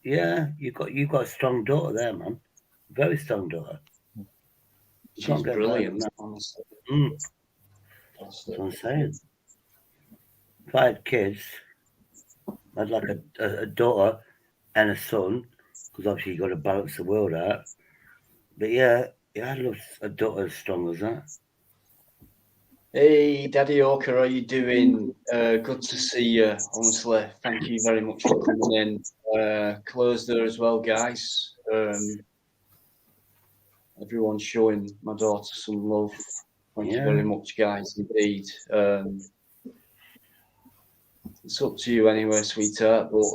S7: Yeah, you got a strong daughter there, man. Very strong daughter.
S1: She's brilliant, honestly.
S7: That's what I'm saying. If I had kids, I'd like a daughter and a son, because obviously you've got to balance the world out. But yeah, I'd love a daughter as strong as that.
S1: Hey, Daddy Oker, how are you doing? Good to see you, honestly. Thank you very much for coming in. Close there as well, guys. Everyone's showing my daughter some love. Thank you very much, guys, indeed. It's up to you anyway, sweetheart, but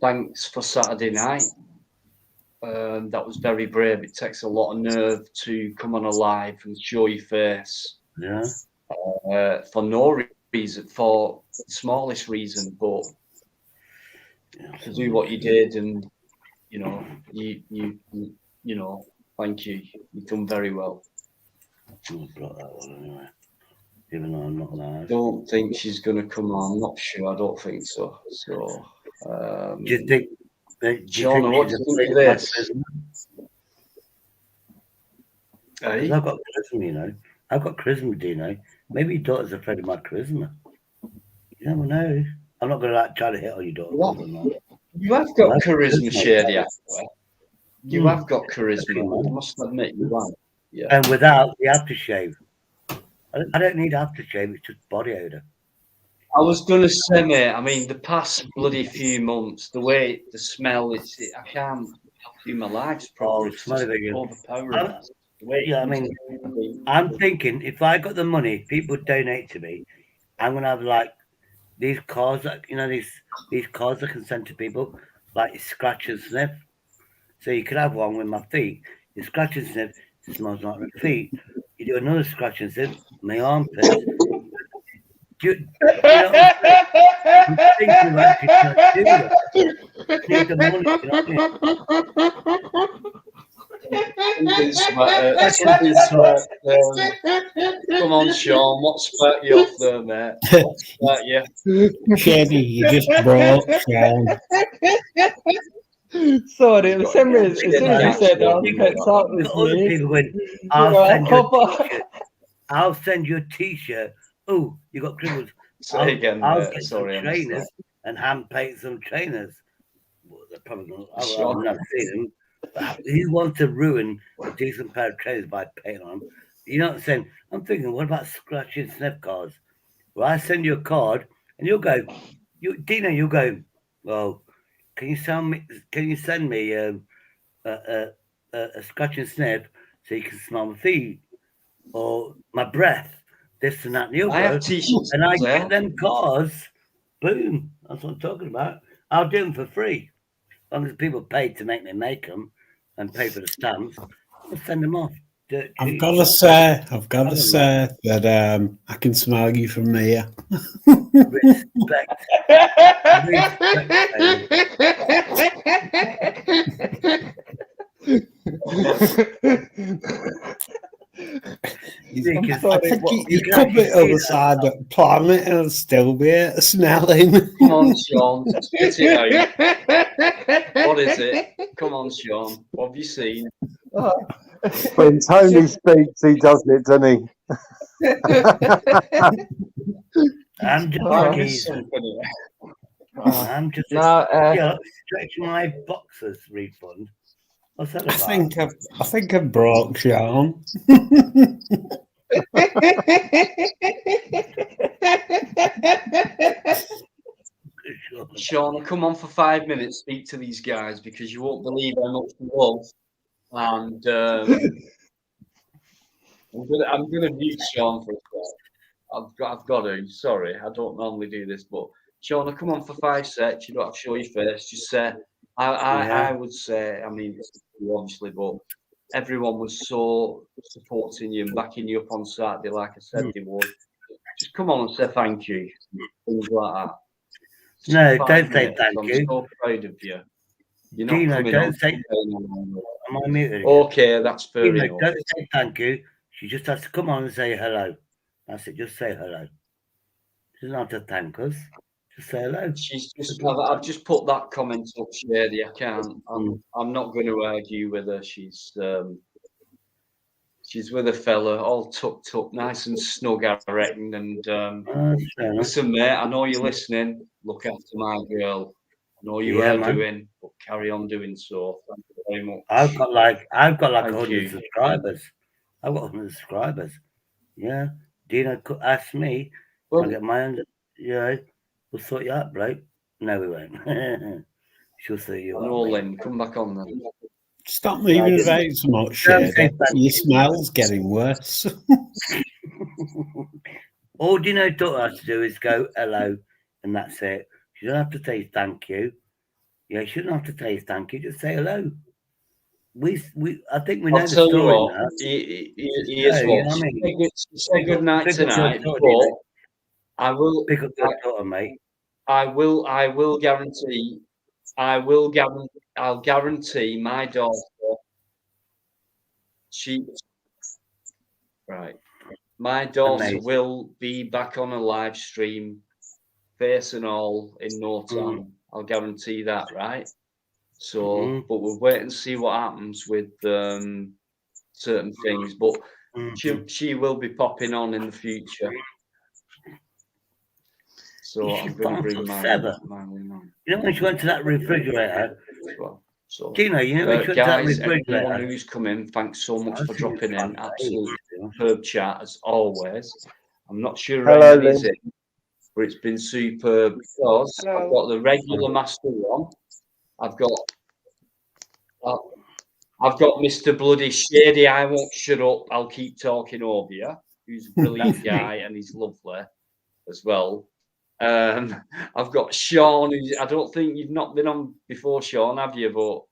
S1: thanks for Saturday night. That was very brave. It takes a lot of nerve to come on a live and show your face.
S7: Yeah.
S1: For no reason, for the smallest reason, but to do what you did, and you know, thank you. You've done very well.
S7: I'll block that one anyway. Even though I'm not live.
S1: I don't think she's going to come on. I'm not sure. I don't think so. So,
S7: do you think?
S1: Shauna, what do you think of this?
S7: I've got charisma, you know. I've got charisma, Dino. Maybe your daughter's afraid of my charisma. You never know. I'm not going to try to hit on your daughter.
S1: What?
S7: I'm not.
S1: You have got
S7: Well,
S1: charisma,
S7: charisma.
S1: Shady. You have got charisma. I must admit, you have. Yeah.
S7: And without the aftershave. I don't need aftershave, it's just body odor.
S1: I was going to say, mate, I mean, the past bloody few months, the way, the smell, I can't do my lives properly. It's just overpowering.
S7: Yeah, I mean, I'm thinking if I got the money, if people donate to me, I'm going to have like these cars that, you know, these cars I can send to people, like scratch and sniff. So you could have one with my feet. You scratch and sniff, it smells like my feet. You do another scratch and sniff, my armpits. You know, I'm thinking about it, do that. Need the money, you know what I mean?
S1: Come on, Sean, what sparked you off there, mate? What sparked you?
S10: Shady, you just broke, Sean.
S9: Sorry, as soon as you said armpits, that was me.
S7: People went, I'll send you a t-shirt. Oh, you got criminals.
S1: Say again,
S7: I'll get
S1: sorry,
S7: some trainers and hand paint some trainers. Well, they're probably going to, I've never seen them. But who wants to ruin a decent pair of trainers by painting on them? You know what I'm saying? I'm thinking, what about scratch and sniff cards? Well, I send you a card and you'll go, Dino, you'll go, well, can you send me a scratch and sniff so you can smell my feet or my breath, this and that and the other, and I get them cars. Boom, that's what I'm talking about. I'll do them for free, as long as people pay to make me make them and pay for the stamps. I'll send them off.
S10: I've got to say that I can smell you from here.
S7: Respect.
S10: I think you could be on the side of the planet and still be smelling.
S1: Come on, Sean. Spit it out. What is it? Come on, Sean. What have you seen?
S8: When Tony speaks, he does it, doesn't he?
S7: I'm just stretching my boxers refund. What's that about?
S10: I think I broke Sean.
S1: Sean, come on for 5 minutes, speak to these guys because you won't believe how much you love. And I'm gonna mute Sean for a sec. I've got to. Sorry, I don't normally do this, but Sean, come on for 5 seconds. You don't have to show your face. Just say. I would say. I mean, obviously, but everyone was so supporting you and backing you up on Saturday, like I said they would. Just come on and say thank you. Things like that.
S7: No, don't say thank you.
S1: I'm so proud of you. You're not
S7: Dino,
S1: coming
S7: don't
S1: on.
S7: say. Am I muted?
S1: Okay, that's fair
S7: Dino,
S1: enough.
S7: don't say thank you. She just has to come on and say hello. That's it. Just say hello. She doesn't have to thank us. Just say hello.
S1: I've just put that comment up, Shady. I can't. I'm not going to argue with her. She's with a fella, all tucked up, nice and snug, I reckon. And listen, mate, I know you're listening. Look after my girl. I know you are doing, but carry on doing so. Thank you very much.
S7: I've got like 100 subscribers. I've got 100 subscribers. Yeah. Dino could ask me. I'll get my own. Yeah. We'll sort you out, bloke. No, we won't. She'll see you.
S1: No, Lynn, come back on then.
S10: Stop moving about so much, Shady. Your smell's getting worse.
S7: All Dino's daughter has to do is go hello, and that's it. She doesn't have to say thank you. Yeah, she doesn't have to say thank you. Just say hello. I think we know the story now.
S1: He is what. Say good night tonight. But I will
S7: pick up your daughter, mate.
S1: I'll guarantee my daughter. My daughter will be back on a live stream, face and all, in no time. I'll guarantee that, right? So, but we'll wait and see what happens with certain things, but she will be popping on in the future. So I'm going to bring my Lynn on.
S7: You know when she went to that refrigerator?
S1: Well, so,
S7: Dino, you know when she went
S1: guys,
S7: to that refrigerator?
S1: everyone who's come in, thanks so much for dropping in. Absolute superb chat as always. I'm not sure Raymond is in, but it's been superb because I've got the regular master one. I've got Mr. Bloody Shady. I won't shut up. I'll keep talking over you. Who's a brilliant guy and he's lovely as well. I've got Sean. I don't think you've not been on before, Sean, have you? But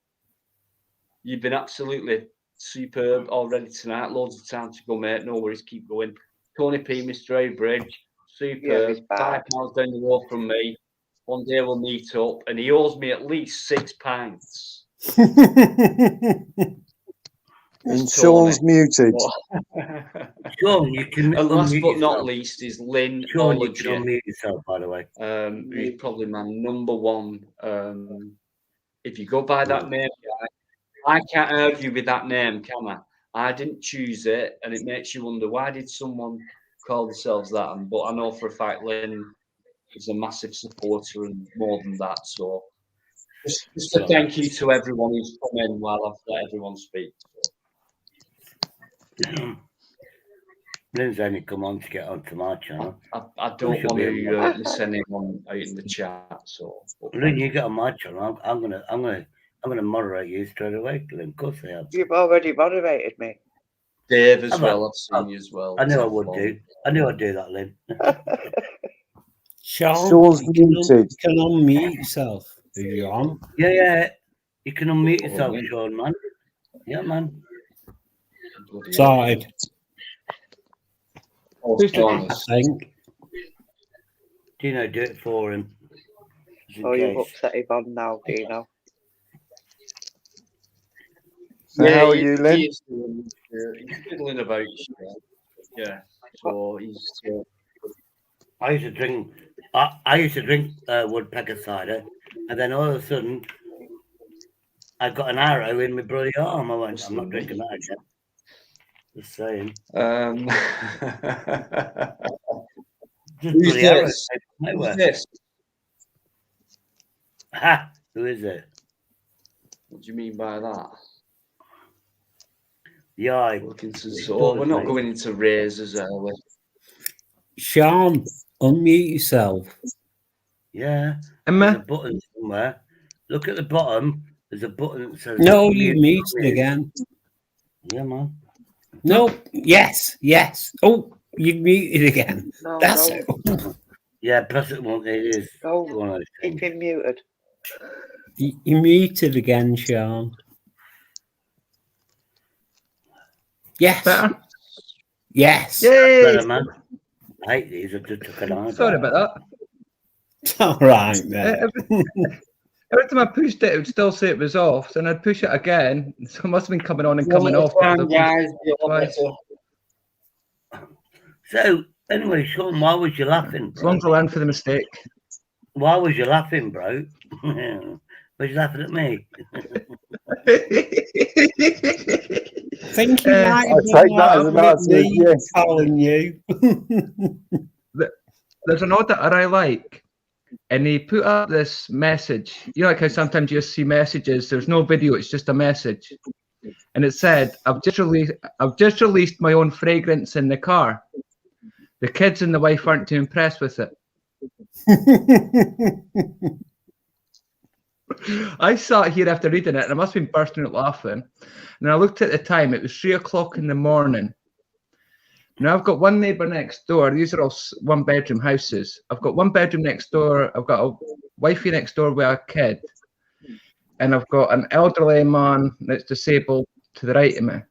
S1: you've been absolutely superb already tonight. Loads of time to go, mate. No worries. Keep going. Tony P, Mr. A Bridge. Superb. 5 miles down the road from me. One day we'll meet up, and he owes me at least 6 pints.
S8: And Sean's muted.
S7: Sean, you can.
S1: And last but not least is Lynn.
S7: Sean, you can unmute yourself, by the way.
S1: Who's probably my number one. If you go by that name, I can't argue with that name, can I? I didn't choose it, and it makes you wonder why did someone call themselves that? But I know for a fact Lynn is a massive supporter and more than that. So just a thank you to everyone who's come in while I've let everyone speak.
S7: Lynn's only come on to get onto my channel.
S1: I don't want to miss anyone out in the chat. So
S7: Lynn, you get on my channel. I'm gonna moderate you straight away, Lynn. Of course I have.
S11: You've already moderated me.
S1: Dave as well. I've seen you as well.
S7: I knew I would do. I knew I'd do that, Lynn.
S10: Sean's muted. You can unmute yourself if you're on.
S7: Yeah. You can unmute yourself, Sean, man. Yeah, man.
S10: Sorted.
S1: I
S10: think.
S7: Dino, do it for him.
S11: You've upset him on now, Dino.
S8: So how are you, Lynn?
S1: He's fiddling about. Yeah. So he's.
S7: I used to drink woodpecker cider, and then all of a sudden, I got an arrow in my bloody arm. I went, I'm not drinking that again. Just saying.
S1: Who's this? Who's this?
S7: Ha! Who is it?
S1: What do you mean by that?
S7: Yeah,
S1: we're not going into razors, are we?
S10: Sean, unmute yourself.
S7: Yeah. There's a button somewhere. Look at the bottom. There's a button that says.
S10: No, you muted again.
S7: Yeah, man.
S10: No. Yes. Oh, you muted again.
S11: No,
S10: That's
S11: no.
S10: it.
S7: Yeah, press it one. It is.
S11: No, keep him muted.
S10: You muted again, Sean. Yes.
S9: Better?
S10: Yes.
S9: Yay!
S7: Better, man. I hate these. I just took an eye.
S9: Sorry about that.
S10: It's all right, man.
S9: Every time I pushed it, it would still say it was off. Then I'd push it again. So it must have been coming on and coming off.
S7: So, anyway, Sean, why was you laughing?
S9: As long as I learn for the mistake.
S7: Why was you laughing, bro? Was you laughing at me?
S10: I think you might have been laughing at me calling you.
S9: There's an auditor I like, and he put up this message. You know, like how sometimes you just see messages. There's no video; it's just a message, and it said, "I've just released my own fragrance in the car. The kids and the wife aren't too impressed with it." I sat here after reading it, and I must have been bursting out laughing. And I looked at the time; it was 3 o'clock in the morning. Now I've got one neighbour next door. These are all one-bedroom houses. I've got one bedroom next door. I've got a wifey next door with a kid, and I've got an elderly man that's disabled to the right of me.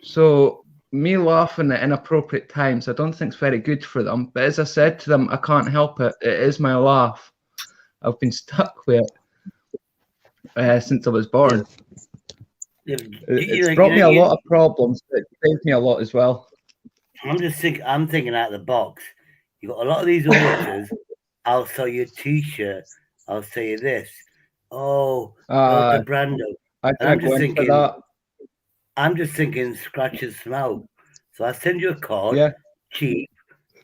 S9: So me laughing at inappropriate times, I don't think it's very good for them. But as I said to them, I can't help it. It is my laugh. I've been stuck with it since I was born. It's brought me a lot of problems, but it saved me a lot as well.
S7: I'm thinking out of the box. You got a lot of these auditors. I'll sell you a T-shirt. I'll sell you this. Oh, the Brando.
S9: I'm just thinking that.
S7: I'm just thinking scratch and smell. So I send you a card,
S9: Yeah.
S7: cheap,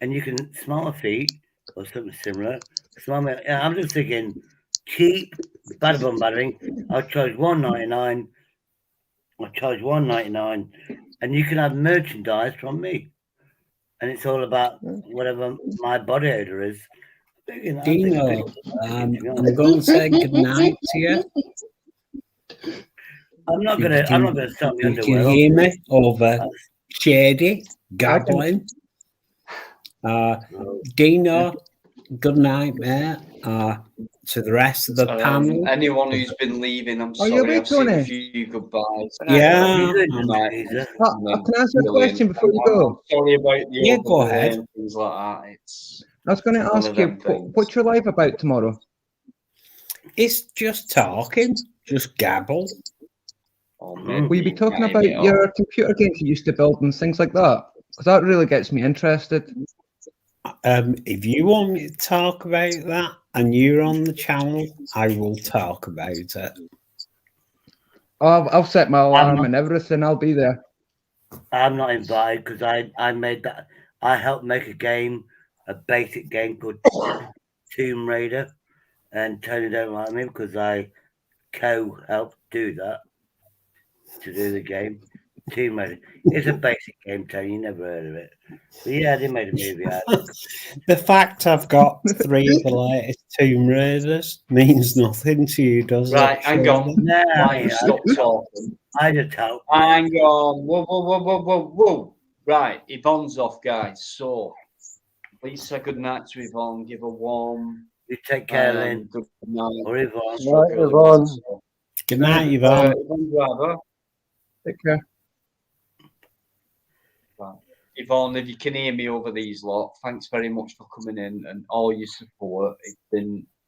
S7: and you can smell my feet or something similar. Smell me. I'm just thinking cheap, bada bum battering. I'll charge $1.99. I'll charge $1.99, and you can have merchandise from me. And it's all about whatever my body odor is.
S10: Dino, I'm going to say good night to you.
S7: I'm not gonna sell my
S10: You
S7: underwear.
S10: can hear me over Shady gabbling. Dino, good night, mate. To the rest of the panel.
S1: Anyone who's been leaving, I'm
S9: Are you
S1: sorry.
S9: awake,
S1: I've seen a
S9: Tony?
S1: few goodbyes.
S10: Yeah.
S1: Good night.
S9: Can I ask you a question before you go?
S1: Sorry about the
S10: Yeah, go
S1: overlay
S10: ahead.
S1: and things like that. It's
S9: I was going to
S1: one
S9: ask
S1: of
S9: you,
S1: them things.
S9: what's your live about tomorrow?
S10: It's just talking, just gabble.
S9: Will you be talking about your computer games you used to build and things like that? Because that really gets me interested.
S10: If you want me to talk about that and you're on the channel, I will talk about it.
S9: I'll set my alarm and everything. I'll be there.
S7: I'm not invited because I made that. I helped make a game, a basic game called Tomb Raider, and Tony don't like me because I helped do that to do the game. Tomb Raider. It's a basic game, Tony. You never heard of it. But yeah, they made a movie out of it.
S10: The fact I've got 3 of the latest Tomb Raiders means nothing to you, does it?
S1: Right, hang on.
S7: Nah,
S1: Right, stop talking.
S7: I just help.
S1: Hang on. Whoa. Right, Yvonne's off, guys. So, please say good night to Yvonne. Give her warm.
S7: You take care, Lynn.
S1: Good night.
S7: Or Yvonne.
S8: Night, Yvonne.
S10: Good night, Yvonne.
S1: Yvonne Driver.
S9: Take care.
S1: Right. Yvonne, if you can hear me over these lot, thanks very much for coming in and all your support.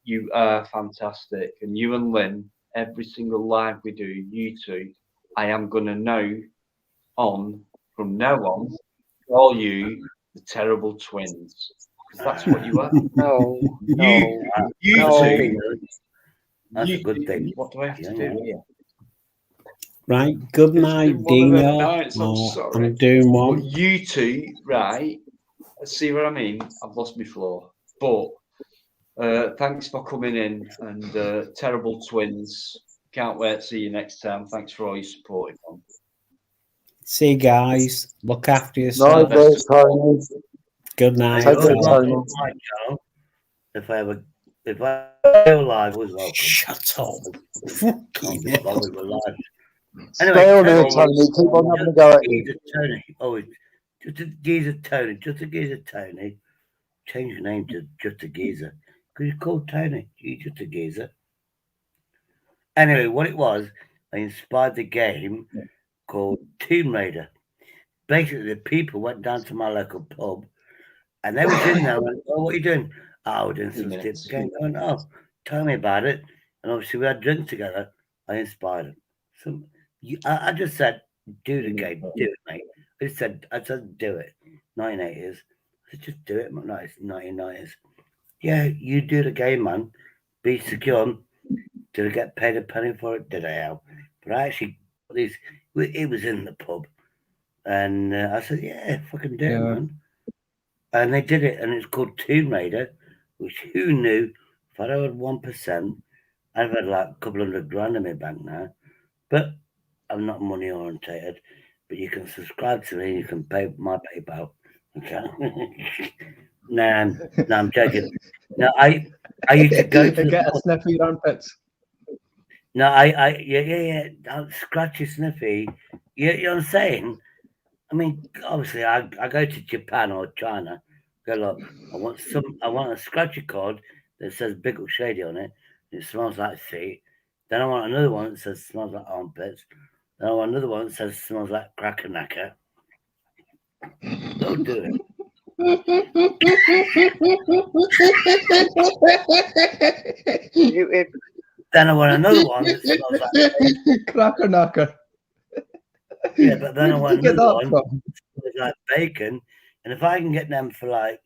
S1: You are fantastic. And you and Lynn, every single live we do, you two, I am going to know from now on, call you the terrible twins. Because that's what you are.
S11: No.
S1: You two.
S7: That's a good thing.
S1: What do I have to do here?
S10: Right, good night, Dino. I'm doing one.
S1: But you two, right? See what I mean? I've lost my floor. But thanks for coming in, and terrible twins. Can't wait to see you next time. Thanks for all your support, Yvonne.
S10: See you guys. Look after yourself.
S8: Night, there, Tony.
S10: Good night.
S8: Take care, Tony.
S7: If I go live, was welcome.
S10: Shut up.
S7: Anyway,
S8: Stay on there, Tony. Keep on having a go at you.
S7: Tony. Oh, just a geezer, Tony. Just a geezer, Tony. Change your name to just a geezer. Because you're called Tony. You're just a geezer. Anyway, what it was, I inspired the game called Tomb Raider. Basically, the people went down to my local pub and they was in there and went, oh, what are you doing? Oh, we're doing some tips game. Going, oh, tell me about it. And obviously, we had drinks together. I inspired them. I just said, do the game, do it, mate. I said, do it. 1980s. I said, just do it. No, it's 1990s. Yeah, you do the game, man. Be secure. Did I get paid a penny for it? Did I help? But I actually got these. It was in the pub, and I said, yeah, fucking do it, man. And they did it, and it's called Tomb Raider, which who knew? If I'd had 1%, I've had like a couple $100 in my bank now. But I'm not money orientated. But you can subscribe to me. You can pay my PayPal. Okay. No, I'm joking. No, I used to go to
S9: get a sniff of your armpits.
S7: No, yeah. I'll scratch your sniffy. You know what I'm saying? I mean, obviously, I go to Japan or China. Go look. I want a scratchy card that says Big or Shady on it. It smells like feet. Then I want another one that says smells like armpits. Then I want another one that says smells like cracker knacker. Don't do it. Then I want another one that smells like
S9: cracker knacker.
S7: Yeah, but then I want another one that smells like bacon. And if I can get them for like,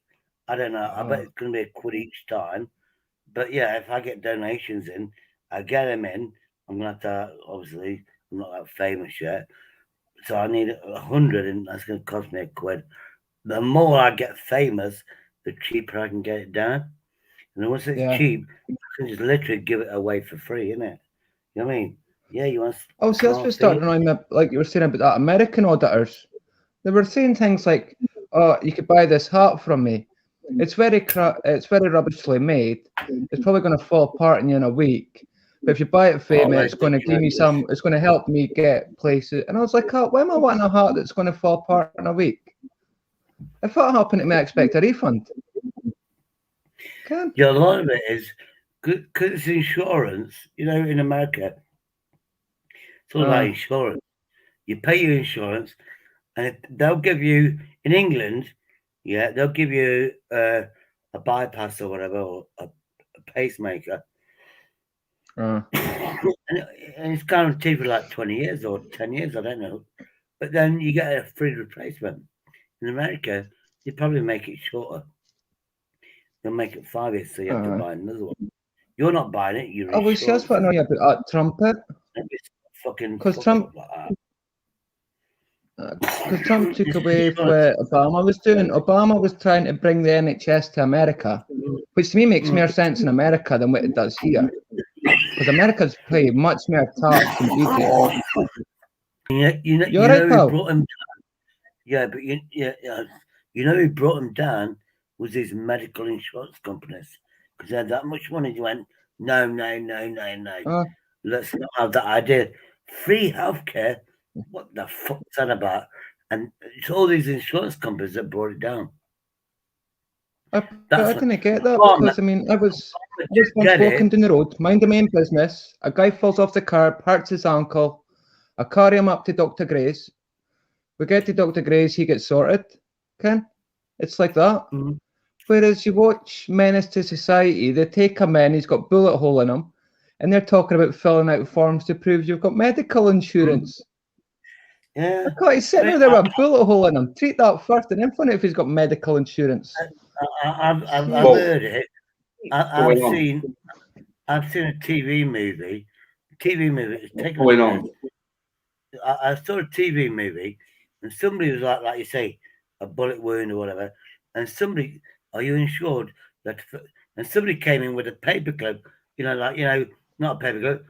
S7: I don't know, I bet it's going to be £1 each time. But yeah, if I get donations in, I get them in. I'm going to have to, obviously, I'm not that famous yet. So I need 100, and that's going to cost me £1. The more I get famous, the cheaper I can get it down. And once it's cheap, I can just literally give it away for free, innit? You know what I mean? Yeah, you want.
S9: Oh, see, that's what started annoying me. Like you were saying about that American auditors, they were saying things like, "Oh, you could buy this hat from me. It's very rubbishly made. It's probably going to fall apart in a week. But if you buy it from me, it's going to give me some. It's going to help me get places." And I was like, "Oh, why am I wanting a hat that's going to fall apart in a week? If that happened to me, I expect a refund."
S7: Yeah, a lot of it is because it's insurance. You know, in America, it's all about insurance. You pay your insurance, and they'll give you in England. Yeah, they'll give you a bypass or whatever, or a pacemaker. And it's guaranteed for like 20 years or 10 years, I don't know. But then you get a free replacement. In America, they probably make it shorter. They'll make it 5 years, so you have to buy another one. You're not buying it, you're
S9: insured. See, that's what I know about Trumpet.
S7: Because
S9: Trump took away what Obama was doing. Obama was trying to bring the NHS to America, which to me makes more sense in America than what it does here. Because America's pay much more tax than we do.
S7: You know who brought him down? Yeah, but you know who brought him down was his medical insurance companies, because they had that much money. He went, no. Let's not have that idea. Free healthcare. What the fuck's that about? And it's all these insurance companies that brought it down.
S9: I didn't get that because I mean I was once walking down the road, minding my own business. A guy falls off the curb, hurts his ankle. I carry him up to Dr. Gray's. We get to Dr. Gray's, he gets sorted. Ken, it's like that. Whereas you watch Menace to Society, they take him in, he's got a bullet hole in him, and they're talking about filling out forms to prove you've got medical insurance.
S7: Yeah,
S9: he's sitting there with a bullet hole in him. Treat that first, and then find out if he's got medical insurance.
S7: I've heard it. I've seen a TV movie. It's taken
S1: going on.
S7: I saw a TV movie, and somebody was like you say, a bullet wound or whatever, and somebody, are you insured? And somebody came in with a paperclip, not a paperclip.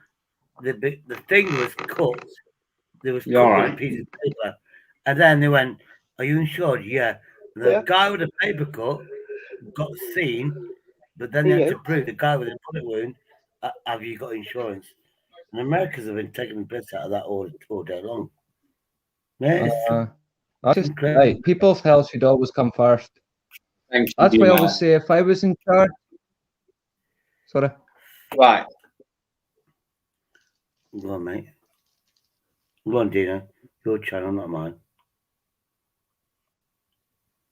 S7: The thing was cut. There was cut with a piece of paper, and then they went, "Are you insured?" Yeah. And the guy with a paper cut got seen, but then they had to prove the guy with a bullet wound. Have you got insurance? And Americans have been taking the piss out of that all day long. Yeah,
S9: that's just right. People's health should always come first. That's why I always say, if I was in charge. Sorry.
S1: Right.
S7: Go on, mate. Go on, Dino. Your channel, not mine.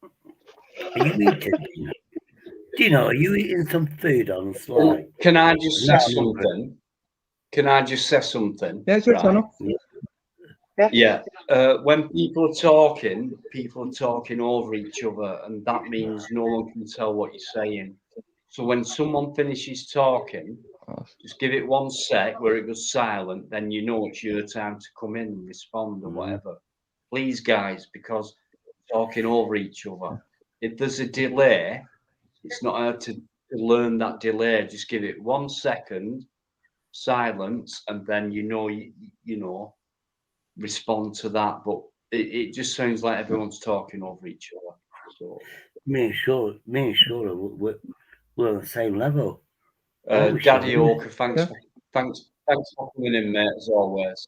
S7: Are you eating, Dino? Dino, are you eating some food on the slide?
S1: Can I just say something?
S9: Yeah, it's your channel.
S1: Yeah. When people are talking over each other, and that means no one can tell what you're saying. So when someone finishes talking, just give it 1 sec where it goes silent, then you know it's your time to come in and respond or whatever. Please, guys, because talking over each other. If there's a delay, it's not hard to learn that delay. Just give it 1 second, silence, and then you know, respond to that. But it just sounds like everyone's talking over each other. So
S7: me and Shora, we're on the same level.
S1: Daddy Oka, thanks for coming in, mate, as always.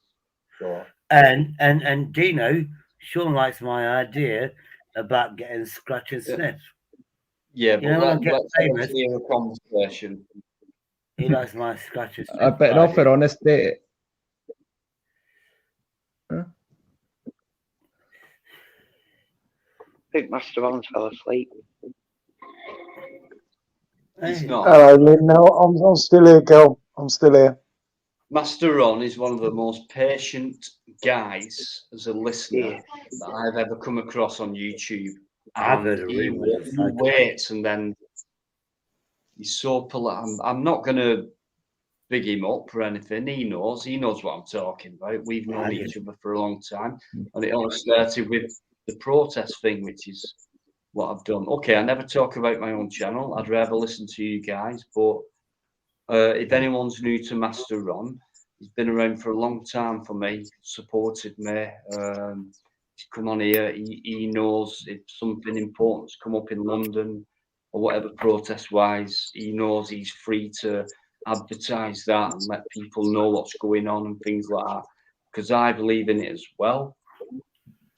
S1: So.
S7: And Dino, Sean likes my idea about getting scratch and sniff.
S1: Yeah, but let's hear a conversation.
S7: He likes my scratch and sniff.
S9: I bet off for honesty.
S11: I think Master Ron fell asleep.
S1: He's not.
S8: Hello, Lynn. No, I'm still here, girl. I'm still here.
S1: Master Ron is one of the most patient guys as a listener that I've ever come across on YouTube. He waits, and then he's so polite. I'm not gonna big him up or anything. He knows what I'm talking about. We've known each other for a long time, and it all started with the protest thing, which is what I've done. Okay, I never talk about my own channel. I'd rather listen to you guys, but if anyone's new to Master Ron, he's been around for a long time for me, supported me. He's come on here. He knows if something important's come up in London or whatever protest-wise, he knows he's free to advertise that and let people know what's going on and things like that. Because I believe in it as well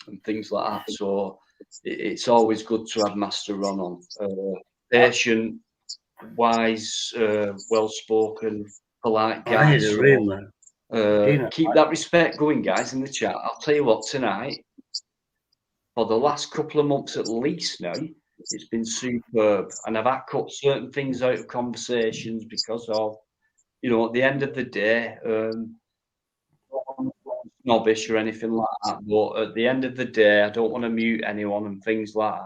S1: and things like that. So it's always good to have Master Ron on. Patient, wise, well-spoken, polite guy. Keep that respect going, guys, in the chat. I'll tell you what, tonight, for the last couple of months at least now, it's been superb. And I've had cut certain things out of conversations because of, at the end of the day, snobbish or anything like that. But at the end of the day, I don't want to mute anyone and things like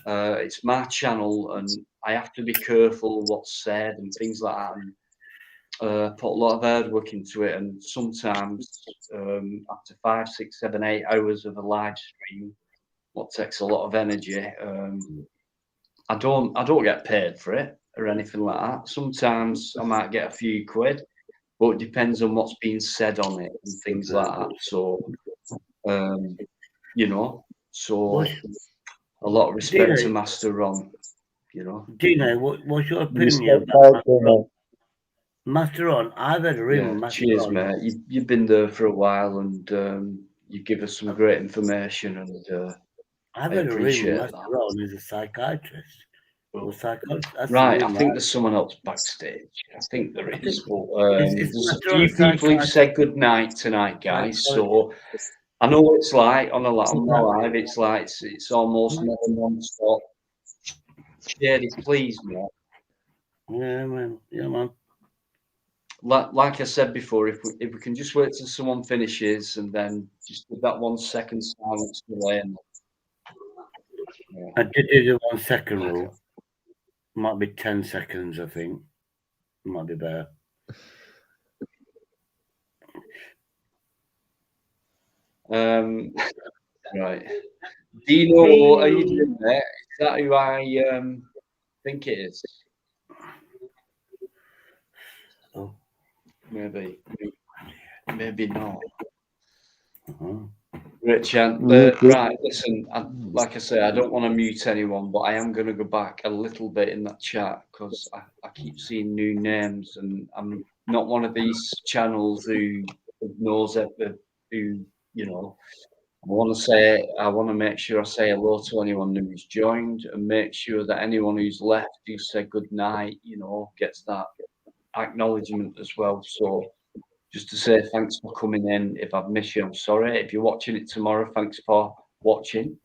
S1: that. It's my channel and I have to be careful what's said and things like that. And put a lot of hard work into it. And sometimes after 5, 6, 7, 8 hours of a live stream, what takes a lot of energy, I don't get paid for it or anything like that. Sometimes I might get a few quid, but it depends on what's being said on it and things like that. So, so a lot of respect to Master Ron,
S7: Dino, what's your opinion about Master Ron? I've had a room.
S1: Yeah, cheers, mate. You've been there for a while and you give us some great information and
S7: I've had a room. Master Ron is a psychiatrist. Or psychologist.
S1: Right, I think there's someone else backstage. I think there is. But, there's a few people who've said good night tonight, guys. So I know what it's like on a live. It's like it's almost never non-stop. Shady, please, mate.
S7: Yeah, man. Yeah, man.
S1: Like I said before, if we can just wait till someone finishes and then just give that 1 second silence delay.
S7: I did do the 1 second rule. Might be 10 seconds, I think. Might be better.
S1: Right. Dino, what are you doing there? Is that who I think it is?
S7: Oh.
S1: Maybe not. Great chant. Right, listen, like I say, I don't want to mute anyone, but I am going to go back a little bit in that chat because I keep seeing new names and I'm not one of these channels who knows who, I want to make sure I say hello to anyone who's joined and make sure that anyone who's left who said good night, gets that acknowledgement as well. So just to say thanks for coming in. If I've missed you, I'm sorry. If you're watching it tomorrow, thanks for watching.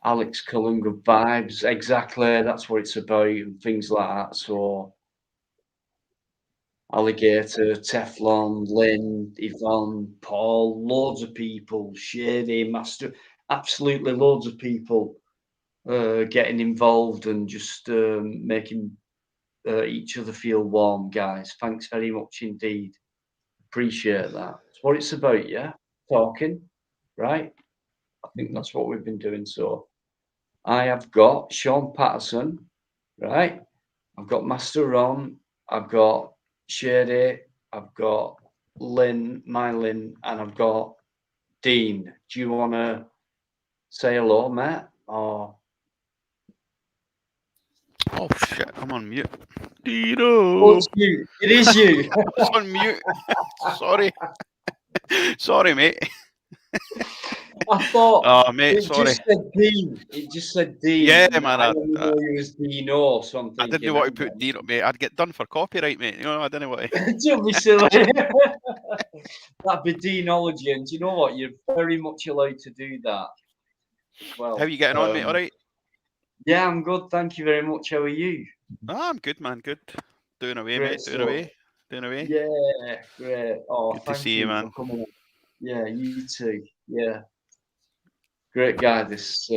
S1: Alex Cullen, good vibes. Exactly, that's what it's about and things like that. So Alligator, Teflon, Lynn, Yvonne, Paul, loads of people, Shady, Master, absolutely loads of people getting involved and just making each other feel warm, guys. Thanks very much indeed. Appreciate that. It's what it's about, yeah? Talking, right? I think that's what we've been doing. So I have got Sean Patterson, right? I've got Master Ron, I've got Shady, I've got Lynn, and I've got Dean. Do you want to say hello, Matt? Or...
S12: Oh shit, I'm on mute. Dino!
S1: Oh, it's you. It is you.
S12: I was on mute. Sorry. Sorry, mate.
S1: I thought
S12: oh, mate,
S1: it
S12: sorry.
S1: just said Dean. It just said Dean.
S12: Yeah, man.
S1: I didn't know it was Dino, so I'm thinking.
S12: I didn't want to put Dino, mate. I'd get done for copyright, mate. I didn't want to.
S1: Don't be silly. That'd be Deanology, and do you know what? You're very much allowed to do that as well.
S12: How are you getting on, mate? All right?
S1: Yeah, I'm good. Thank you very much. How are you?
S12: I'm good, man. Good. Doing away,
S1: Great
S12: mate.
S1: stuff.
S12: Doing away.
S1: Yeah, great. Oh,
S12: good to see you, man.
S1: For coming in. Yeah, you too. Yeah. Great guy, this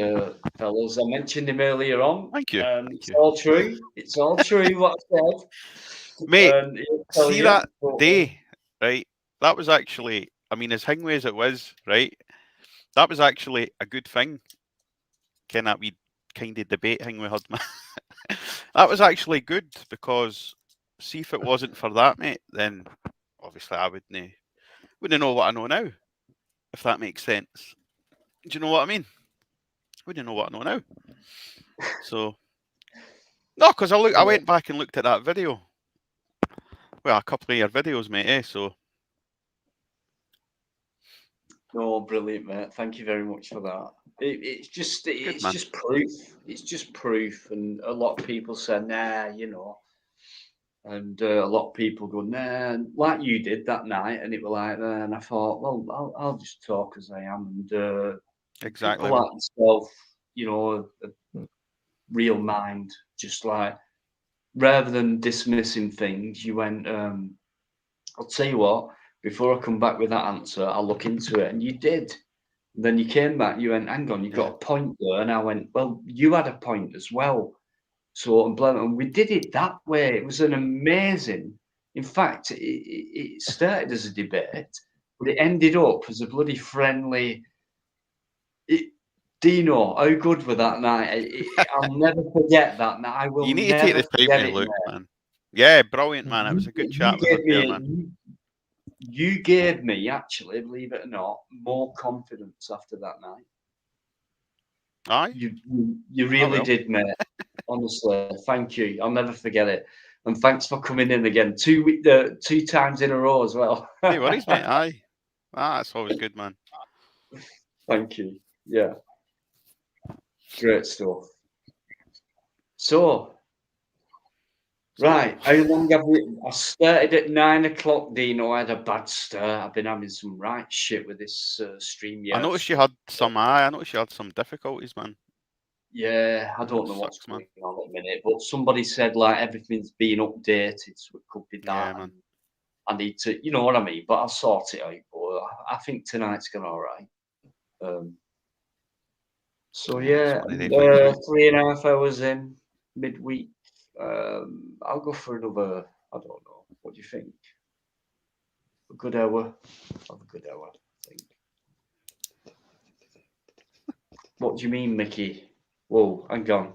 S1: fellows. I mentioned him earlier on.
S12: Thank you.
S1: It's all true. It's all true what I said.
S12: Mate,
S1: He'll tell
S12: see
S1: you,
S12: that
S1: but,
S12: day, right? That was actually, I mean, as hingway as it was, right? That was actually a good thing. Can that we kind of debate thing we had, man? That was actually good because see if it wasn't for that, mate, then obviously I wouldn't know what I know now, if that makes sense. Do you know what I mean? Wouldn't know what I know now. So no, because I went back and looked at that video. Well, a couple of your videos, mate. So
S1: no, brilliant, mate. Thank you very much for that. It's just proof. It's just proof, and a lot of people say, nah, you know, and a lot of people go, nah, like you did that night, and it was like, and I thought, well, I'll just talk as I am, and
S12: exactly,
S1: people like yourself, you know, a real mind, just like rather than dismissing things, you went, I'll tell you what, before I come back with that answer, I'll look into it, and you did. And then you came back, you went, hang on, you got a point there, and I went, well, you had a point as well. So and we did it that way. It was an amazing. In fact, it started as a debate, but it ended up as a bloody friendly. Dino, how good was that night? I'll never forget that night. I will.
S12: You need to take the time to look, man. Yeah, brilliant, man. It was a good chat with you, man.
S1: You gave me, actually, believe it or not, more confidence after that night.
S12: Aye?
S1: You really did, mate. Honestly, thank you. I'll never forget it. And thanks for coming in again. 2 times in a row as well.
S12: No worries, mate. Aye. That's always good, man.
S1: Thank you. Yeah. Great stuff. So, right, how long have we? I started at 9 o'clock, Dino. I had a bad start. I've been having some right shit with this stream.
S12: I noticed you had some. I noticed you had some difficulties, man.
S1: Yeah, I don't know what's going on at the minute, but somebody said like everything's being updated, so it could be that.
S12: Yeah, man.
S1: I need to, you know what I mean. But I'll sort it out. But I think tonight's going all right. So yeah, 3.5 hours in midweek. I'll go for another. I don't know. What do you think? A good hour. Have a good hour, I think. What do you mean, Mickey? Whoa, hang on.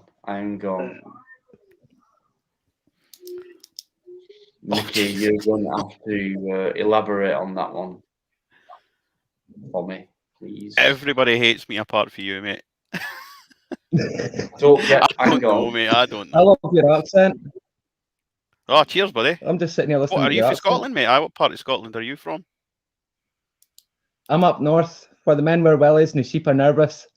S1: Mickey, you're going to have to elaborate on that one for me, please.
S12: Everybody hates me apart from you, mate.
S1: Hang
S12: on, mate. I don't know.
S9: I love your accent.
S12: Oh, cheers, buddy.
S9: I'm just sitting here listening.
S12: What, are
S9: to
S12: you
S9: your
S12: from
S9: accent.
S12: Scotland, mate? What part of Scotland are you from?
S9: I'm up north, where the men wear wellies and the sheep are nervous.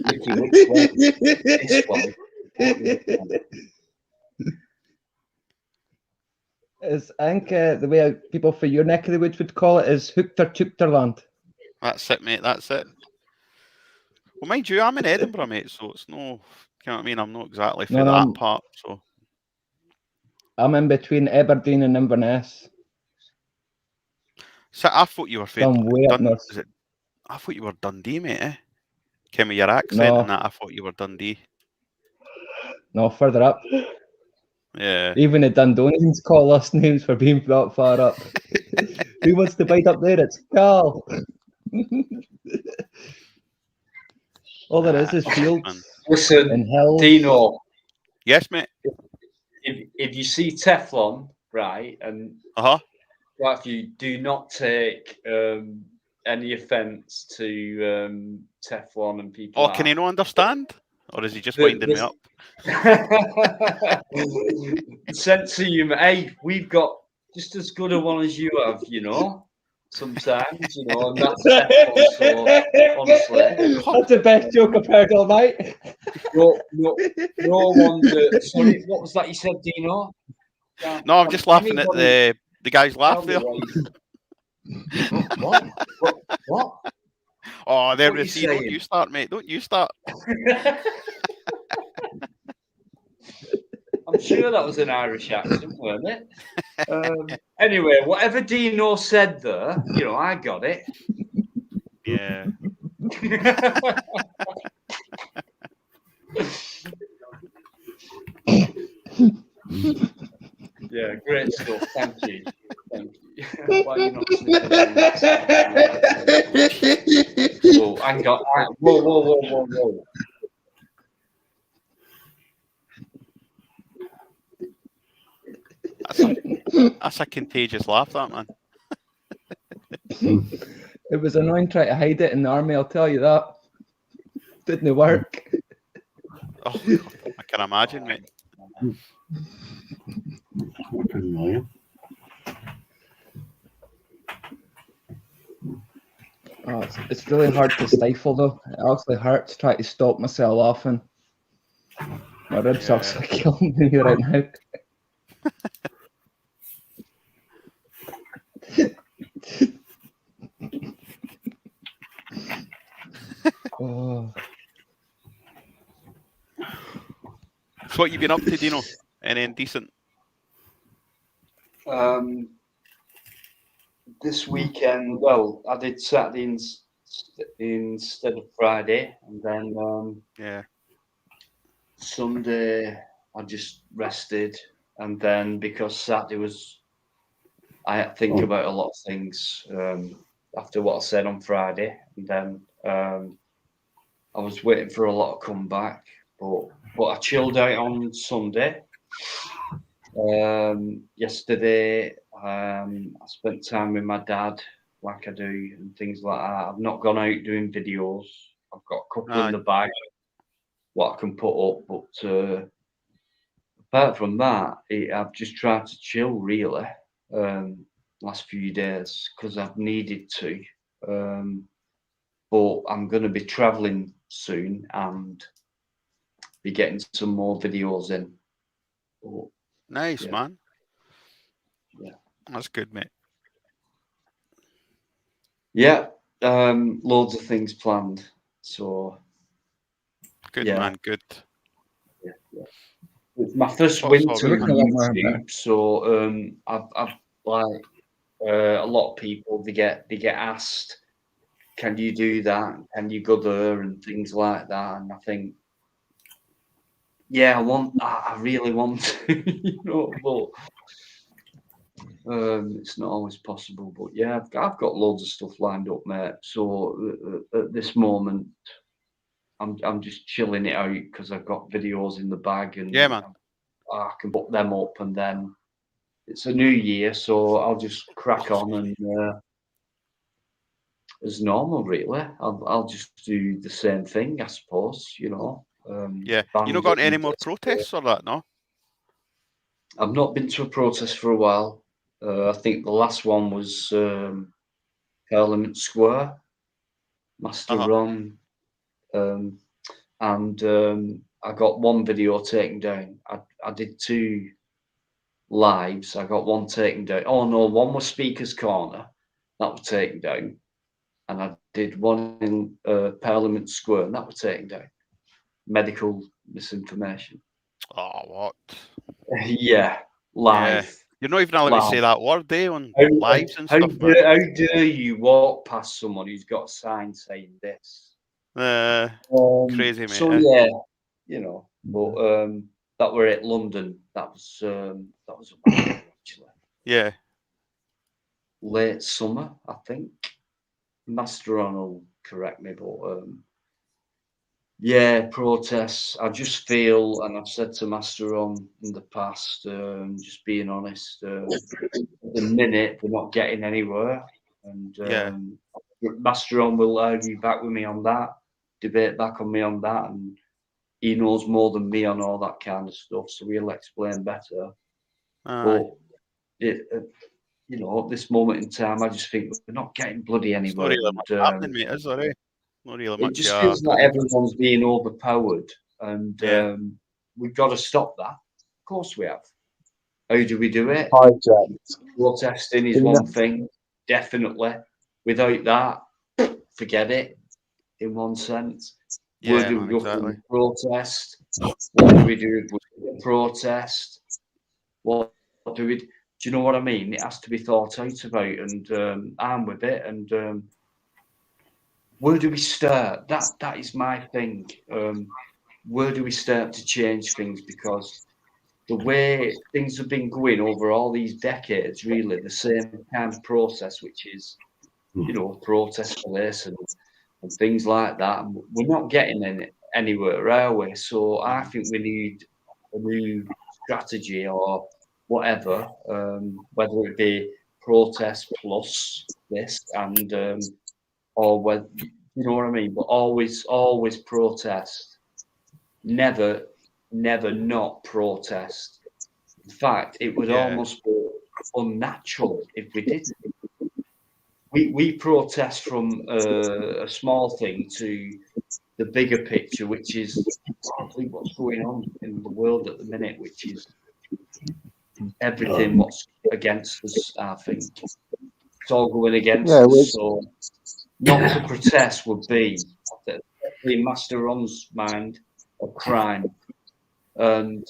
S1: Mickey, which one? This one.
S9: I think the way people for your neck of the woods would call it is Hookter-Tookterland.
S12: That's it, mate. That's it. Well, mind you, I'm in Edinburgh, mate, so it's no, you know what I mean? I'm not exactly for that part, so.
S9: I'm in between Aberdeen and Inverness.
S12: So I thought you were from
S9: north.
S12: I thought you were Dundee, mate, eh? Came with your accent and that, I thought you were Dundee.
S9: No, further up.
S12: Yeah.
S9: Even the Dundonians call us names for being that far up. Who wants to bite up there? It's Carl. All there is fields.
S1: Listen,
S9: and hills.
S1: Dino.
S12: Yes, mate.
S1: If you see Teflon, right, and if you do not take any offence to Teflon and people.
S12: Oh, can he not understand? Or is he just winding me up?
S1: Sense of humour. Hey, we've got just as good a one as you have, you know. Sometimes, you know, and that's Teflon, so honestly.
S9: That's the best joke I've heard all night.
S1: No wonder. Sorry, what was that you said, Dino?
S12: No, I'm just laughing at the guy's laugh there.
S1: What?
S12: Oh, there we see. Don't you start, mate. Don't you start.
S1: I'm sure that was an Irish accent, wasn't it? Anyway, whatever Dino said there, you know, I got it.
S12: Yeah.
S1: Yeah, great stuff. Thank you. Thank you. Why are you not sniffing? Whoa, hang on. Whoa.
S12: That's a contagious laugh, that man.
S9: It was annoying trying to hide it in the army, I'll tell you that. Didn't work.
S12: Oh, I can imagine, mate.
S9: Oh, it's really hard to stifle though. It actually hurts trying to stop myself laughing. My ribs actually killing me right now. Oh.
S12: So what you been up to, Dino? Anything decent?
S1: This weekend, well, I did Saturday instead of Friday, and then Sunday I just rested, and then because Saturday was, I had to think about a lot of things after what I said on Friday, and then I was waiting for a lot to come back, but I chilled out on Sunday. Yesterday, I spent time with my dad, like I do, and things like that. I've not gone out doing videos. I've got a couple in the bag, what I can put up, but apart from that, I've just tried to chill, really, last few days, because I've needed to. But I'm going to be traveling soon and be getting some more videos in. But,
S12: nice, man.
S1: Yeah.
S12: That's good, mate.
S1: Yeah, loads of things planned. So
S12: good, man. Good.
S1: Yeah. It's my first winter on YouTube, so I've like a lot of people they get asked, can you do that? Can you go there and things like that? And I think, yeah, I really want to, you know, but it's not always possible. But yeah, I've got loads of stuff lined up, mate. So at this moment, I'm just chilling it out because I've got videos in the bag, and
S12: yeah, man,
S1: I can put them up, and then it's a new year, so I'll just crack on and as normal, really. I'll just do the same thing, I suppose. You know.
S12: Yeah, you not got any more protests or that, no?
S1: I've not been to a protest for a while. I think the last one was Parliament Square, Master Ron, and I got one video taken down. I did 2 lives. I got one taken down. Oh no, one was Speaker's Corner, that was taken down, and I did one in Parliament Square, and that was taken down. Medical misinformation.
S12: Oh, what?
S1: Yeah, live.
S12: Yeah. You're not even allowed to say that word, eh, on lives and stuff.
S1: How dare you walk past someone who's got a sign saying this?
S12: Crazy, mate.
S1: So yeah, you know, but that were at London. That was actually.
S12: Yeah.
S1: Late summer, I think. Master Ron will correct me, but yeah, protests. I just feel, and I've said to Master Ron in the past, just being honest, at the minute they're not getting anywhere, and Master Ron will argue back with me on that, debate back on me on that, and he knows more than me on all that kind of stuff, so he'll explain better. But you know, at this moment in time, I just think we're not getting bloody anywhere.
S12: It's not really much happening, mate, is there, eh? Not really much.
S1: It just feels like everyone's being overpowered, and we've got to stop that. Of course we have. How do we do it? Protesting is one thing, definitely. Without that, forget it, in one sense. Where do we go for protest? What do we do if we protest? What do we do? Do you know what I mean? It has to be thought out about, and I'm with it. And where do we start? That is my thing. Where do we start to change things? Because the way things have been going over all these decades, really, the same kind of process, which is, you know, protest for this and things like that. And we're not getting anywhere, are we? So I think we need a new strategy or whatever, whether it be protest plus this and or whether, you know what I mean. But always protest. Never not protest. In fact, it would almost be unnatural if we didn't. We protest from a small thing to the bigger picture, which is probably what's going on in the world at the minute, which is everything what's against us, I think. It's all going against us. So not to protest would be, in Master Ron's mind, a crime. And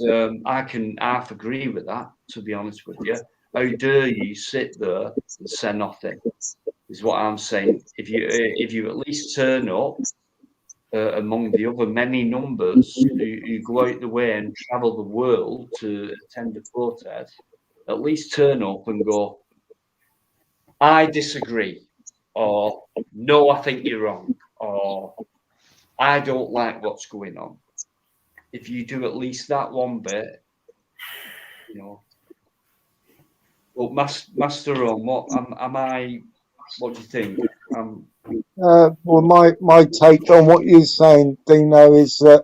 S1: I can half agree with that, to be honest with you. How dare you sit there and say nothing, is what I'm saying. If you at least turn up among the other many numbers who go out the way and travel the world to attend a protest, at least turn up and go, I disagree, or no, I think you're wrong, or I don't like what's going on. If you do at least that one bit, you know. Well, Master Ron, what am I? What do you think?
S8: Well, my take on what you're saying, Dino, is that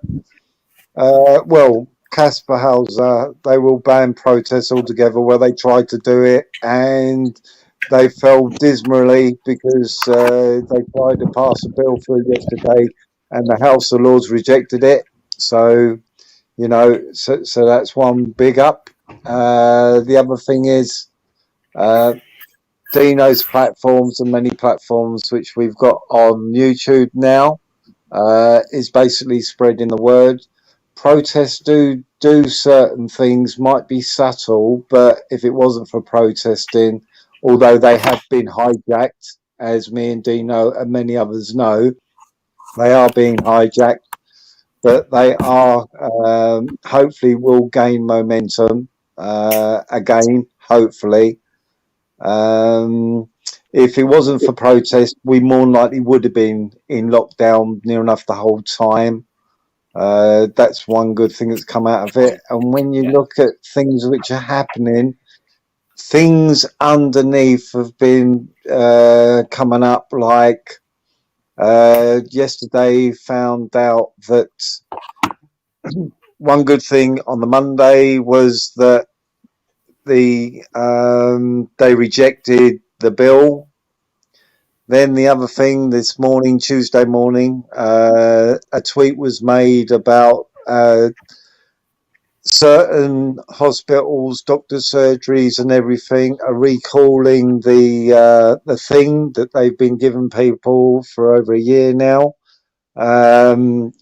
S8: well, Casper Hauser, they will ban protests altogether. Where they tried to do it and they fell dismally because they tried to pass a bill through yesterday and the House of Lords rejected it. So, you know, so that's one big up. The other thing is Dino's platforms and many platforms which we've got on YouTube now is basically spreading the word. Protests do certain things, might be subtle, but if it wasn't for protesting, although they have been hijacked, as me and Dino and many others know, they are being hijacked, but they are hopefully will gain momentum again, hopefully. If it wasn't for protest, we more than likely would have been in lockdown near enough the whole time. That's one good thing that's come out of it. And when you look at things which are happening, things underneath have been coming up, like yesterday found out that one good thing on the Monday was that they rejected the bill. Then the other thing this morning, Tuesday morning, a tweet was made about certain hospitals, doctor surgeries and everything are recalling the thing that they've been giving people for over a year now,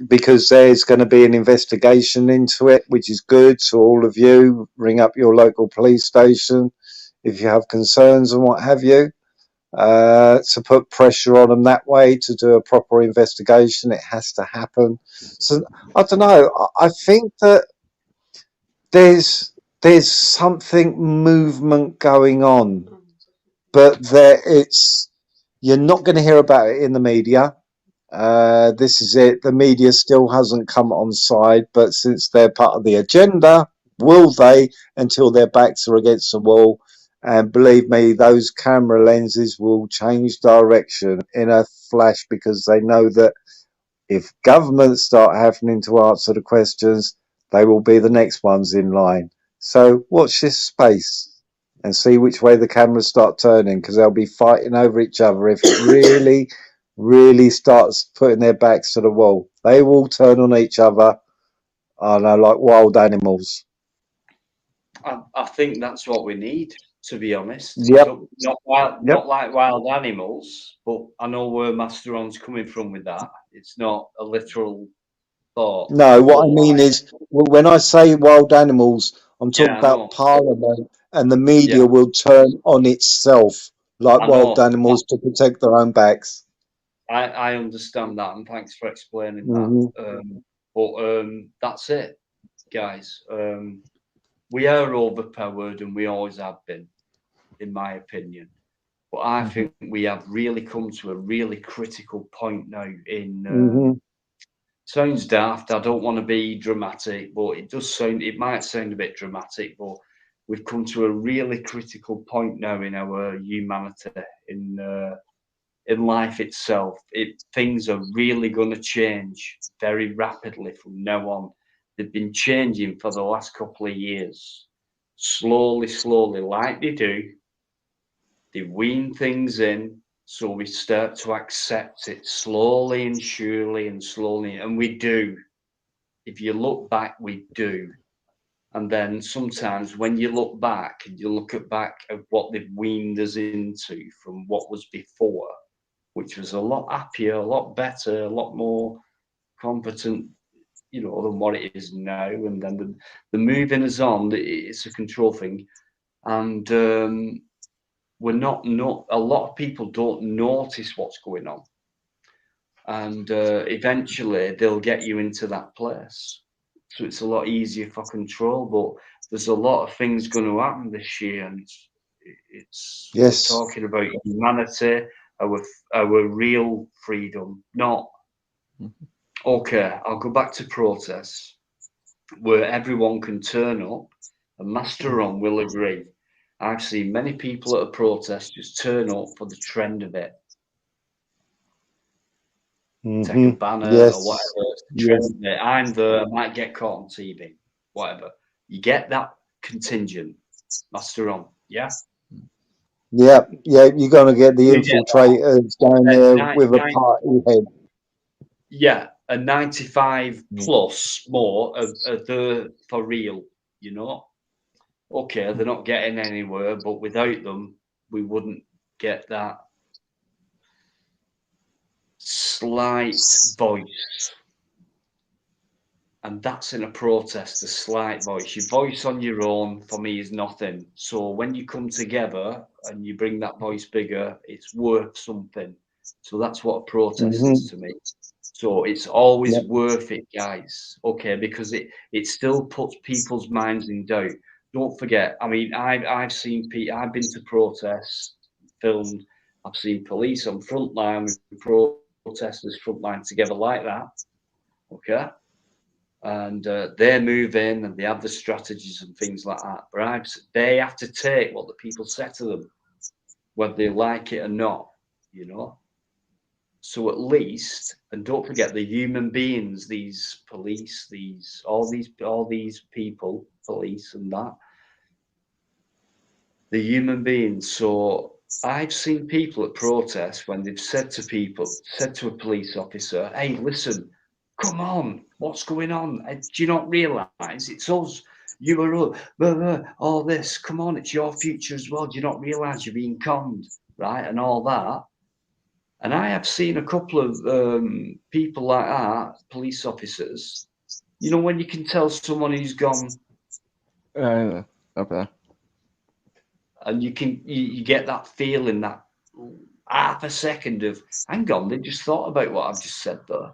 S8: because there's going to be an investigation into it, which is good. So all of you, ring up your local police station if you have concerns and what have you, to put pressure on them that way to do a proper investigation. It has to happen. So I don't know. I think that there's something movement going on, but you're not going to hear about it in the media. This is it. The media still hasn't come on side, but since they're part of the agenda, will they, until their backs are against the wall? And believe me, those camera lenses will change direction in a flash, because they know that if governments start having to answer the questions, they will be the next ones in line. So watch this space and see which way the cameras start turning, because they'll be fighting over each other. If it really starts putting their backs to the wall, they will turn on each other, I know, like wild animals.
S1: I think that's what we need, to be honest.
S8: Yep.
S1: Not like wild animals, but I know where Master Ron's coming from with that. It's not a literal thought.
S8: No, what I mean is, when I say wild animals, I'm talking about Parliament, and the media will turn on itself like wild animals to protect their own backs.
S1: I understand that, and thanks for explaining
S8: Mhm.
S1: that. But that's it, guys. We are overpowered, and we always have been, in my opinion. But I think we have really come to a really critical point now. Sounds daft. I don't want to be dramatic, but it does sound. It might sound a bit dramatic, but we've come to a really critical point now in our humanity, in life itself. Things are really going to change very rapidly from now on. They've been changing for the last couple of years, slowly, like they do. They wean things in, so we start to accept it slowly and surely and slowly, and we do. If you look back, we do. And then sometimes when you look back and you look back at what they've weaned us into from what was before, which was a lot happier, a lot better, a lot more competent, than what it is now. And then the moving us on, it's a control thing. And we're not a lot of people don't notice what's going on. And eventually they'll get you into that place. So it's a lot easier for control, but there's a lot of things going to happen this year, and it's
S8: Yes.
S1: we're talking about humanity, our real freedom, not okay. I'll go back to protests where everyone can turn up, and Master Ron will agree. I've seen many people at a protest just turn up for the trend of it. Take a banner
S8: Yes.
S1: or whatever. It's the
S8: Yes.
S1: trend of it. I'm there. I might get caught on TV. Whatever. You get that contingent, Master Ron. Yeah.
S8: Yeah, you're going to get the
S1: You get that.
S8: infiltrators down there with a party head.
S1: Yeah, a 95 plus more are there for real, Okay, they're not getting anywhere, but without them, we wouldn't get that slight voice. And that's in a protest, a slight voice. Your voice on your own, for me, is nothing. So when you come together and you bring that voice bigger, it's worth something. So that's what a protest is to me. So it's always worth it, guys. Okay, because it still puts people's minds in doubt. Don't forget. I mean, I've seen people. I've been to protests, filmed. I've seen police on front line with protesters front line together like that. Okay, and they move in and they have the strategies and things like that. But they have to take what the people say to them, whether they like it or not. So at least, and don't forget the human beings, these police, all these people, police and that, the human beings. So I've seen people at protests when they've said to a police officer, "Hey, listen, come on, what's going on? Do you not realise it's us? You are all this. Come on, it's your future as well. Do you not realise you're being conned, right? And all that." And I have seen a couple of people like that, police officers, when you can tell someone who's gone.
S9: Okay.
S1: And you get that feeling, that half a second of, hang on, they just thought about what I've just said there.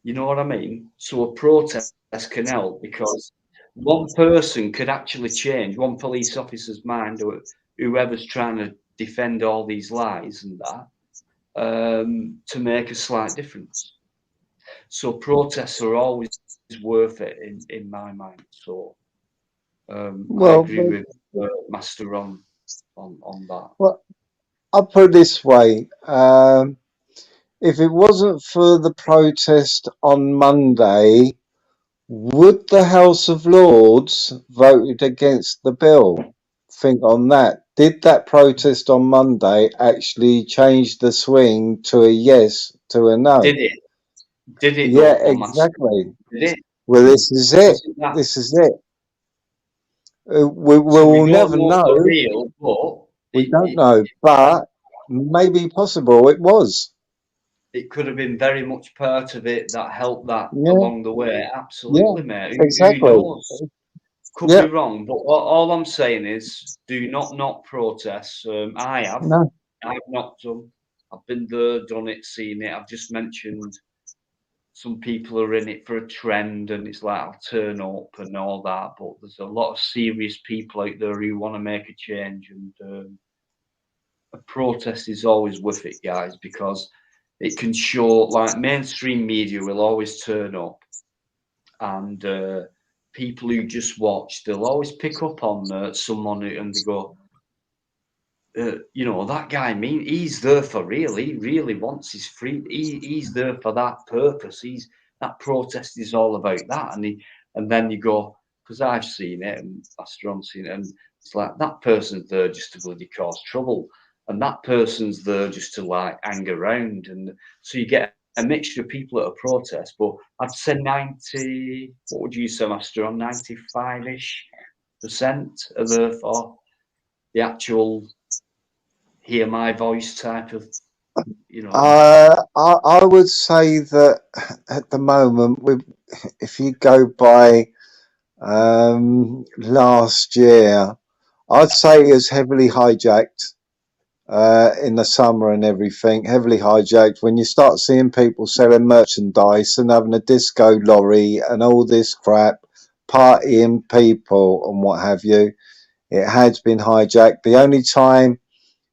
S1: You know what I mean? So a protest can help, because one person could actually change one police officer's mind, or whoever's trying to defend all these lies and that, to make a slight difference. So protests are always worth it in my mind. So I agree with Master Ron on that.
S8: Well, I'll put it this way. If it wasn't for the protest on Monday, would the House of Lords voted against the bill? Think on that. Did that protest on Monday actually change the swing to a yes, to a no?
S1: Did it?
S8: Yeah, exactly.
S1: Did it?
S8: Well, this is it. This is it. We will never know.
S1: Real, but
S8: we don't know, but maybe possible it was.
S1: It could have been very much part of it that helped that along the way. Absolutely, mate.
S8: Exactly.
S1: Who knows? Could be wrong, but all I'm saying is, do not protest. I have.
S8: No.
S1: I've not done. I've been there, done it, seen it. I've just mentioned some people are in it for a trend, and it's like I'll turn up and all that. But there's a lot of serious people out there who want to make a change, and a protest is always worth it, guys, because it can show, like, mainstream media will always turn up, and people who just watch, they'll always pick up on someone and they go, you know, that guy, he's there for real. He really wants his free. He's there for that purpose. That protest is all about that. And then you go, because I've seen it and Astron's seen it, and it's like that person's there just to bloody cause trouble, and that person's there just to like hang around, and so you get a mixture of people at a protest. But I'd say 90. What would you say, Astron? 95-ish% are there for the actual hear my voice type of, you know.
S8: I would say that at the moment, if you go by last year, I'd say it was heavily hijacked in the summer and everything. Heavily hijacked when you start seeing people selling merchandise and having a disco lorry and all this crap, partying people and what have you. It has been hijacked. The only time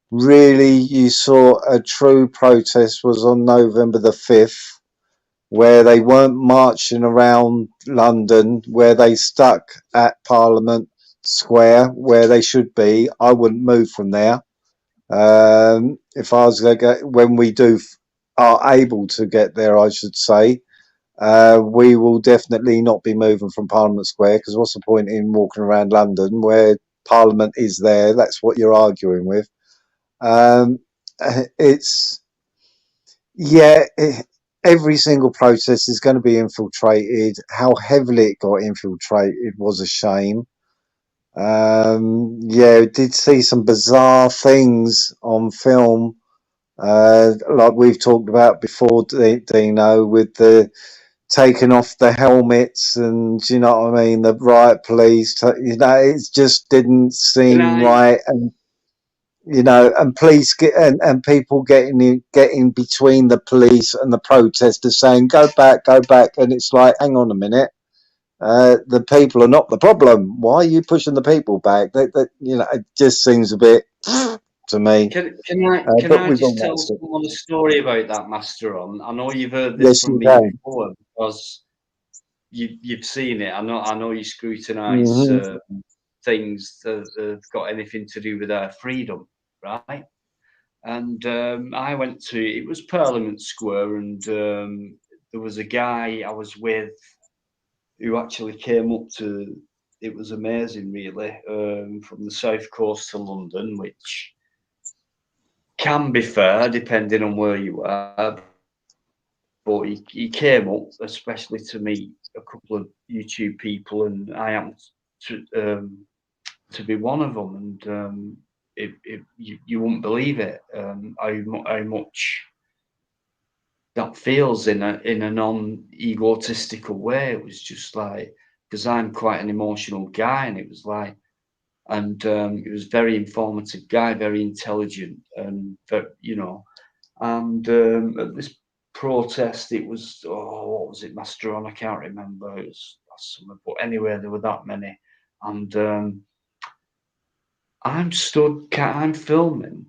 S8: really you saw a true protest was on November the 5th, where they weren't marching around London, where they stuck at Parliament Square, where they should be. I wouldn't move from there. If I was going to go, when we are able to get there, I should say, we will definitely not be moving from Parliament Square, because what's the point in walking around London where Parliament is there? That's what you're arguing with. Every single process is going to be infiltrated. How heavily it got infiltrated was a shame. We did see some bizarre things on film, like we've talked about before, Dino, with the taking off the helmets, and you know what I mean, the riot police. It just didn't seem right, and you know, and police and people getting between the police and the protesters, saying go back, and it's like, hang on a minute, the people are not the problem. Why are you pushing the people back? That you know, it just seems a bit to me.
S1: Can I just tell someone a story about that, Master? I know you've heard this from me before, because you've seen it. I know you scrutinise things that have got anything to do with our freedom, right? And I went to, it was Parliament Square, and there was a guy I was with who actually came up to, it was amazing really, from the south coast to London, which can be fair depending on where you are, but he came up especially to meet a couple of YouTube people, and I happened to be one of them, and you wouldn't believe it, how much that feels in a non-egotistical way. It was just like, because I'm quite an emotional guy, and it was like, and it was very informative guy, very intelligent, and you know, and at this protest, it was, what was it, Master On? I can't remember. It was summer, but anyway, there were that many, and I'm filming.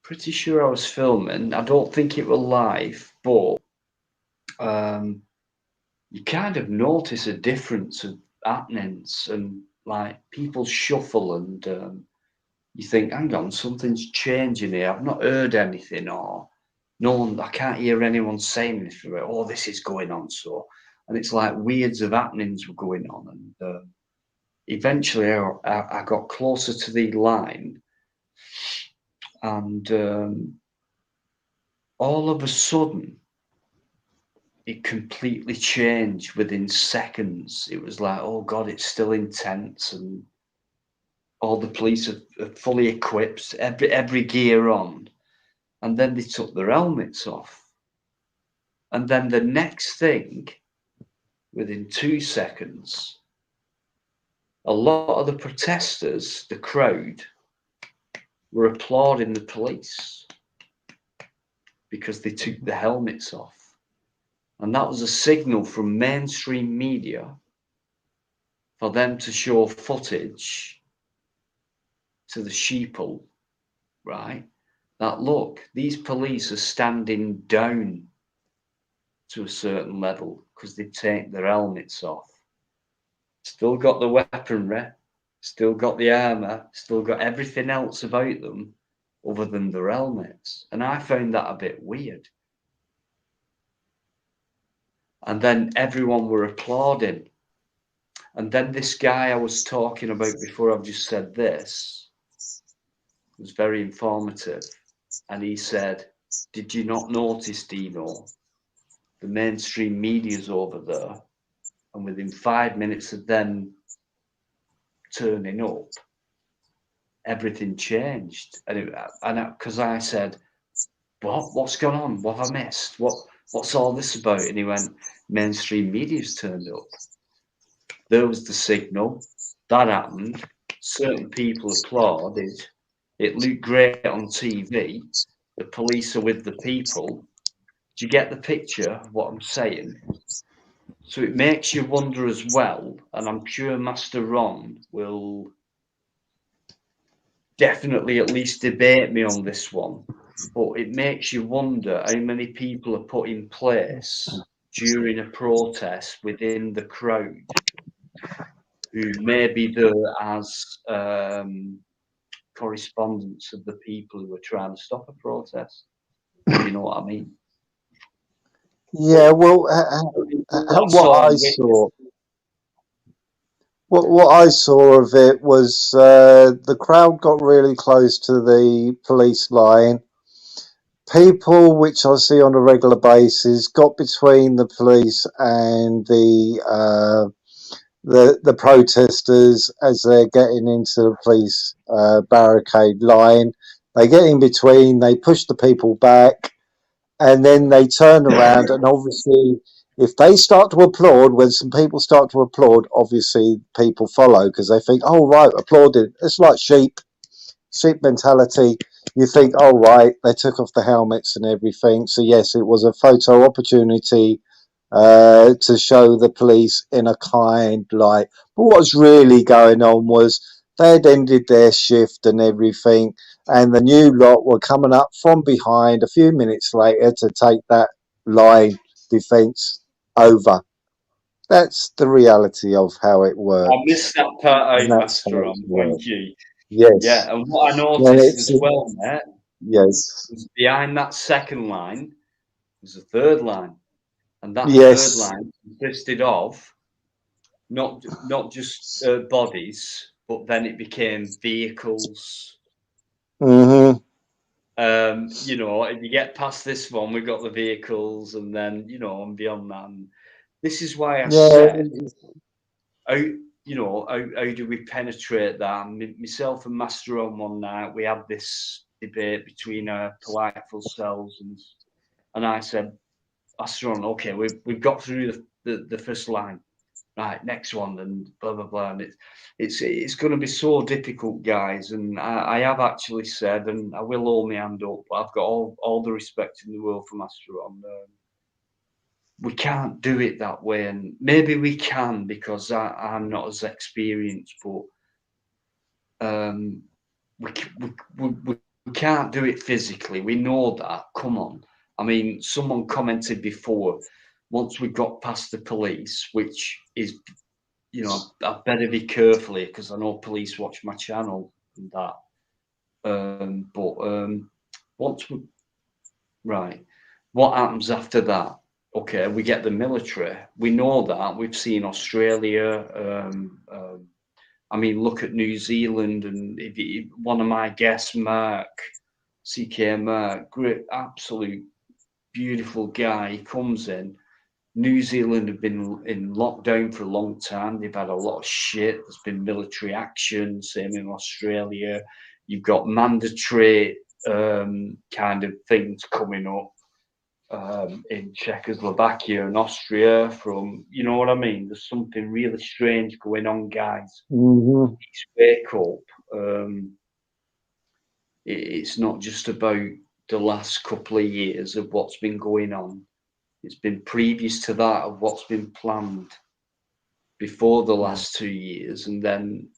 S1: Pretty sure I was filming. I don't think it was live, but you kind of notice a difference of happenings, and like people shuffle, and you think, hang on, something's changing here. I've not heard anything, or no one, I can't hear anyone saying anything about, oh, this is going on. So, and it's like weirds of happenings were going on, and eventually I got closer to the line, and all of a sudden it completely changed within seconds. It was like, oh God, it's still intense, and all the police are fully equipped, every gear on, and then they took their helmets off, and then the next thing, within 2 seconds, a lot of the protesters, the crowd, were applauding the police. because they took the helmets off. And that was a signal from mainstream media for them to show footage to the sheeple, right? That look, these police are standing down to a certain level because they take their helmets off. Still got the weaponry, still got the armor, still got everything else about them other than their helmets. And I found that a bit weird. And then everyone were applauding. And then this guy I was talking about before I've just said this was very informative. And he said, did you not notice, Dino? The mainstream media's over there. And within 5 minutes of them turning up, everything changed. And because I said, what's going on? What have I missed? What's all this about? And he went, mainstream media's turned up. There was the signal. That happened. Certain people applauded. It looked great on TV. The police are with the people. Do you get the picture of what I'm saying? So it makes you wonder as well, and I'm sure Master Ron will definitely at least debate me on this one, but it makes you wonder how many people are put in place during a protest within the crowd who may be there as correspondents of the people who are trying to stop a protest. You know what I mean?
S8: Yeah, well, what I saw of it was the crowd got really close to the police line. People, which I see on a regular basis, got between the police and the protesters as they're getting into the police barricade line. They get in between, they push the people back, and then they turn around, and obviously if they start to applaud, when some people start to applaud, obviously people follow because they think, oh right, applauded. It's like sheep mentality. You think, oh right, they took off the helmets and everything. So yes, it was a photo opportunity to show the police in a kind light. But what's really going on was they'd ended their shift and everything, and the new lot were coming up from behind a few minutes later to take that line defence over. That's the reality of how it works.
S1: I missed that part out, Master Ron. Thank you.
S8: Yes.
S1: Yeah, and what I noticed as well, mate,
S8: yes,
S1: was behind that second line was a third line. And that
S8: yes.
S1: third line consisted of not just bodies, but then it became vehicles.
S8: Mm-hmm.
S1: You know, if you get past this one, we've got the vehicles, and then, you know, and beyond that. And this is why I said, how do we penetrate that? Myself and Master on one night, we had this debate between our politeful selves, and I said, Master on, okay, we've got through the first line, right? Next one, and blah blah blah. And it's going to be so difficult, guys. And I have actually said, and I will hold my hand up, but I've got all the respect in the world for Master on. We can't do it that way, and maybe we can because I'm not as experienced, but we can't do it physically. We know that. Come on. I mean, someone commented before, once we got past the police, which is, you know, I better be carefully because I know police watch my channel and that. Once we, right, what happens after that? Okay, we get the military. We know that. We've seen Australia. I mean, look at New Zealand, and one of my guests, Mark, CK Mark, great, absolute beautiful guy. He comes in. New Zealand have been in lockdown for a long time. They've had a lot of shit. There's been military action. Same in Australia. You've got mandatory kind of things coming up in Czechoslovakia and Austria. From, you know what I mean? There's something really strange going on, guys.
S8: Mm-hmm.
S1: Please wake up. It's not just about the last couple of years of what's been going on. It's been previous to that of what's been planned before the last 2 years, and then,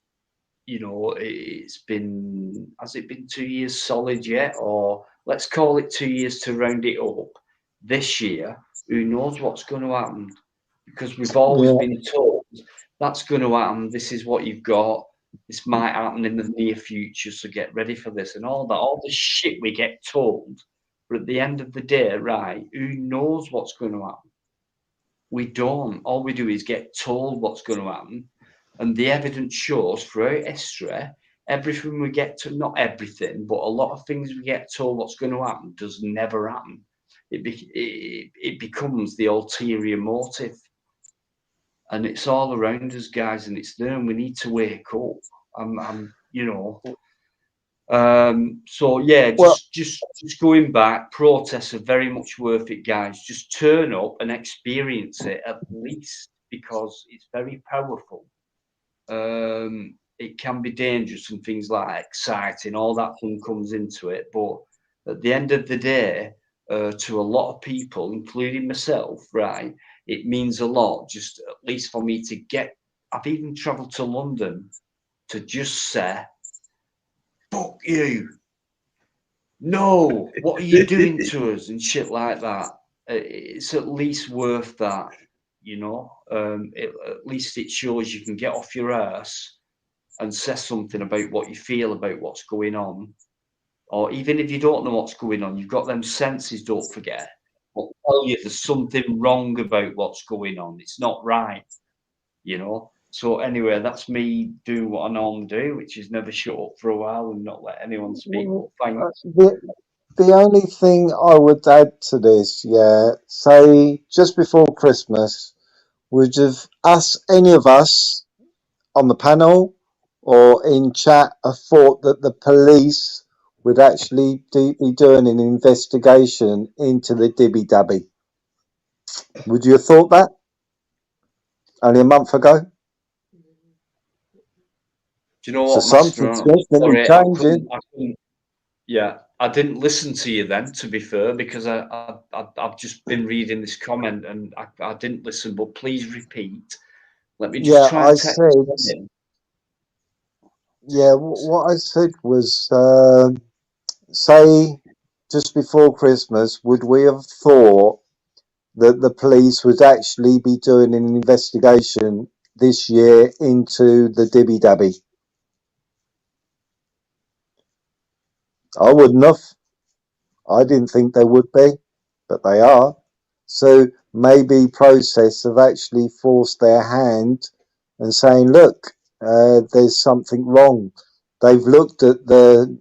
S1: you know, it's been, has it been 2 years solid yet? Or let's call it 2 years to round it up. This year, who knows what's going to happen? Because we've always been told that's going to happen. This is what you've got. This might happen in the near future, so get ready for this and all that. All the shit we get told. But at the end of the day, right, who knows what's going to happen? We don't. All we do is get told what's going to happen. And the evidence shows throughout history, everything we get to, not everything, but a lot of things we get told what's going to happen does never happen. It becomes the ulterior motive. And it's all around us, guys, and it's there, and we need to wake up. You know. So yeah, just going back, protests are very much worth it, guys. Just turn up and experience it at least, because it's very powerful. It can be dangerous and things like exciting, all that thing comes into it. But at the end of the day, to a lot of people, including myself, right, it means a lot, just at least for me to get, I've even traveled to London to just say, fuck you. No, what are you doing to us and shit like that? It's at least worth that, you know. At least it shows you can get off your ass and say something about what you feel about what's going on. Or even if you don't know what's going on, you've got them senses, don't forget. I'll tell you there's something wrong about what's going on. It's not right, you know. So anyway, that's me doing what I normally do, which is never shut up for a while and not let anyone speak. Thanks.
S8: The only thing I would add to this, say just before Christmas, would have any of us on the panel or in chat have thought that the police would actually be doing an investigation into the Dibby Dabby? Would you have thought that only a month ago?
S1: Do you know
S8: So
S1: what, Master?
S8: something's definitely changing.
S1: I didn't listen to you then, to be fair, because I've just been reading this comment and I didn't listen. But please repeat. Let me just try and text in.
S8: Yeah, what I said was, say just before Christmas, would we have thought that the police would actually be doing an investigation this year into the Dibby Dabby? I wouldn't have. I didn't think they would be, but they are. So maybe process have actually forced their hand and saying, look, there's something wrong. They've looked at the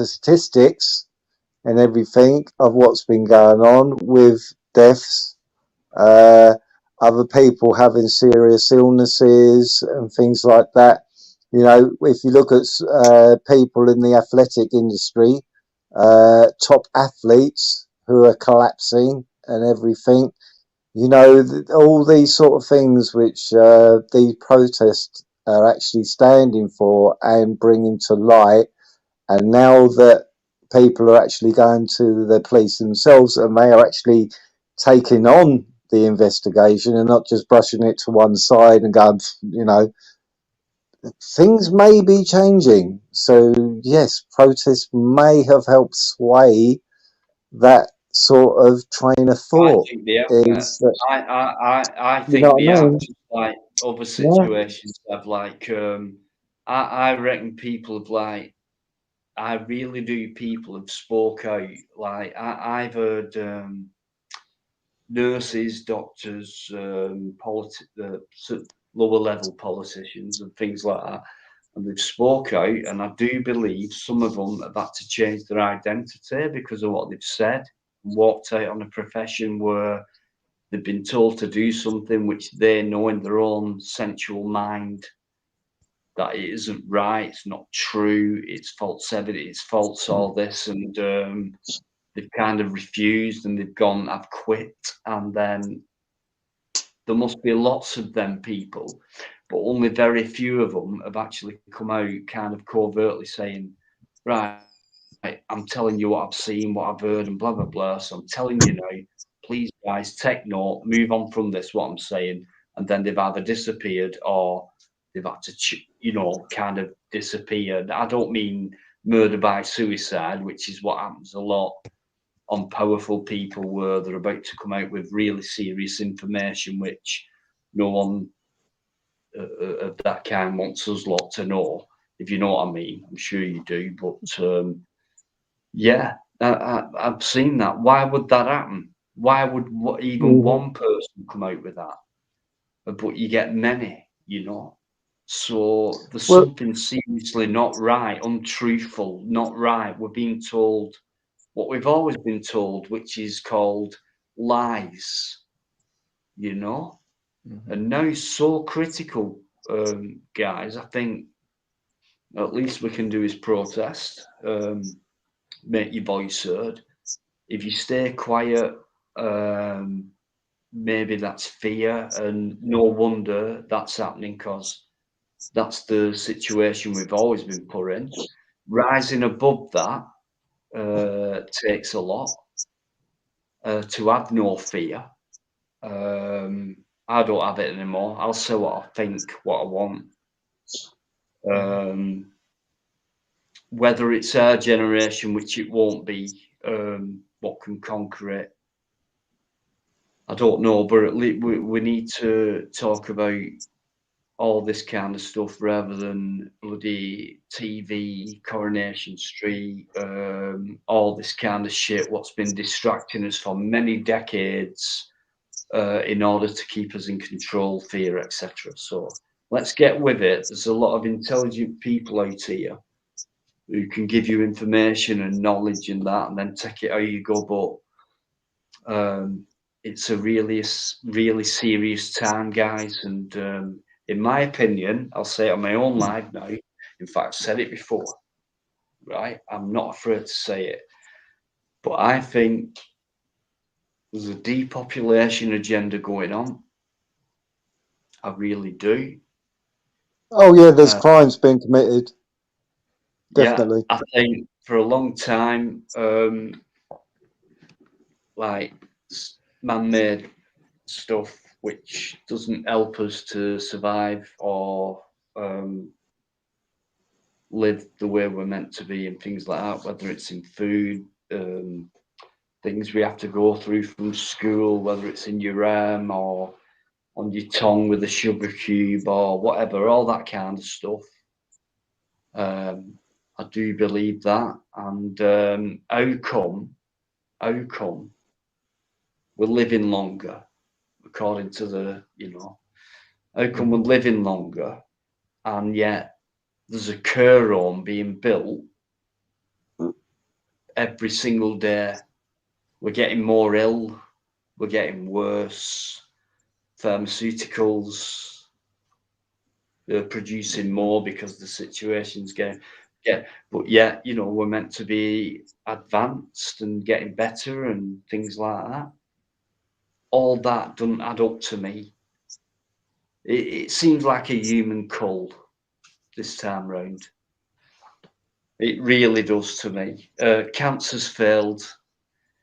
S8: statistics and everything of what's been going on with deaths, other people having serious illnesses and things like that. You know, if you look at people in the athletic industry, top athletes who are collapsing and everything, you know, all these sort of things which these protests are actually standing for and bringing to light. And now that people are actually going to the police themselves and they are actually taking on the investigation and not just brushing it to one side and going, you know, things may be changing. So yes, protests may have helped sway that sort of train of thought.
S1: I think they are just like other situations have like I reckon people have like, I really do, people have spoke out. Like I've heard nurses, doctors, lower level politicians and things like that, and they've spoke out, and I do believe some of them have had to change their identity because of what they've said, and walked out on a profession where they've been told to do something which they know in their own sensual mind that it isn't right, it's not true, it's false evidence, it's false, all this, and they've kind of refused and they've gone, I've quit. And then there must be lots of them people, but only very few of them have actually come out kind of covertly saying, right, I'm telling you what I've seen, what I've heard, and blah blah blah. So I'm telling you now, please guys, take note, move on from this, what I'm saying. And then they've either disappeared or they've had to, kind of disappeared. I don't mean murder by suicide, which is what happens a lot on powerful people where they're about to come out with really serious information, which no one of that kind wants us lot to know, if you know what I mean. I'm sure you do, but yeah, I've seen that. Why would that happen? Why would even one person come out with that? But you get many, So there's something seriously not right, untruthful, not right. We're being told what we've always been told, which is called lies, And now it's so critical, guys. I think at least we can do is protest, make your voice heard. If you stay quiet, maybe that's fear, and no wonder that's happening because that's the situation we've always been put in. Rising above that takes a lot. To have no fear. I don't have it anymore. I'll say what I think, what I want. Whether it's our generation, which it won't be, what can conquer it, I don't know, but at least we need to talk about all this kind of stuff rather than bloody TV, Coronation Street, all this kind of shit, what's been distracting us for many decades in order to keep us in control, fear, etc. So let's get with it. There's a lot of intelligent people out here who can give you information and knowledge and that, and then take it how you go. But it's a really serious time, guys. And in my opinion, I'll say it on my own live now. In fact, I've said it before, right? I'm not afraid to say it. But I think there's a depopulation agenda going on. I really do.
S8: Oh, yeah, there's crimes being committed. Definitely.
S1: Yeah, I think for a long time, like man-made stuff which doesn't help us to survive or live the way we're meant to be and things like that, whether it's in food, things we have to go through from school, whether it's in your arm or on your tongue with a sugar cube or whatever, all that kind of stuff. I do believe that. And how come we're living longer, according to the, how come we're living longer and yet there's a care home being built every single day? We're getting more ill, we're getting worse. Pharmaceuticals, they're producing more because the situation's getting, but yeah, we're meant to be advanced and getting better and things like that. All that doesn't add up to me. It seems like a human cull this time round. It really does to me. Cancer's failed.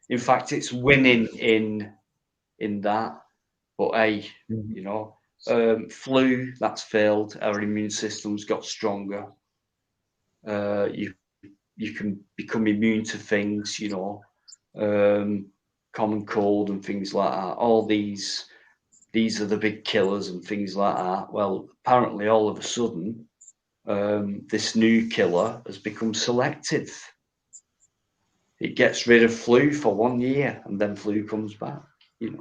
S1: In fact, it's winning in that. But hey, flu, that's failed. Our immune system's got stronger. You can become immune to things, common cold and things like that. All these are the big killers and things like that. Well, apparently all of a sudden, this new killer has become selective. It gets rid of flu for 1 year and then flu comes back, and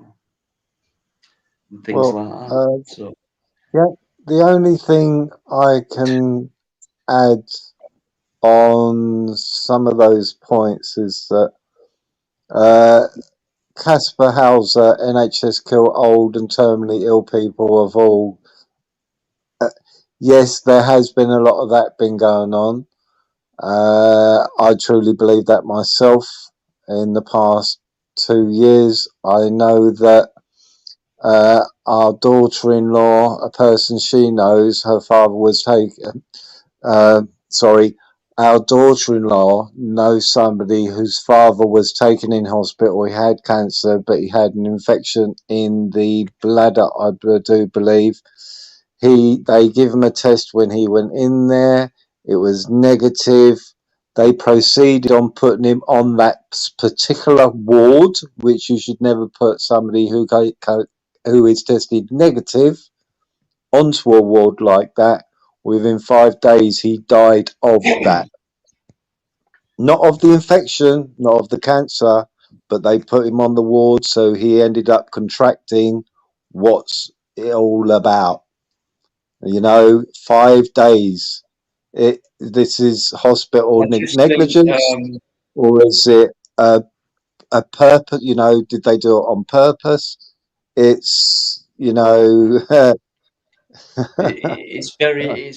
S1: things like that. So
S8: yeah, the only thing I can add on some of those points is that Casper Hauser, NHS kill old and terminally ill people of all. Yes, there has been a lot of that been going on. I truly believe that myself. In the past 2 years, I know that our daughter-in-law, a person she knows, her father was taken. our daughter-in-law knows somebody whose father was taken in hospital. He had cancer, but he had an infection in the bladder, I do believe. They give him a test when he went in there. It was negative. They proceeded on putting him on that particular ward, which you should never put somebody who is tested negative onto a ward like that. Within 5 days, he died of that. Not of the infection, not of the cancer, but they put him on the ward, so he ended up contracting what's it all about. 5 days. This is hospital negligence, or is it a purpose? Did they do it on purpose? It's
S1: it's very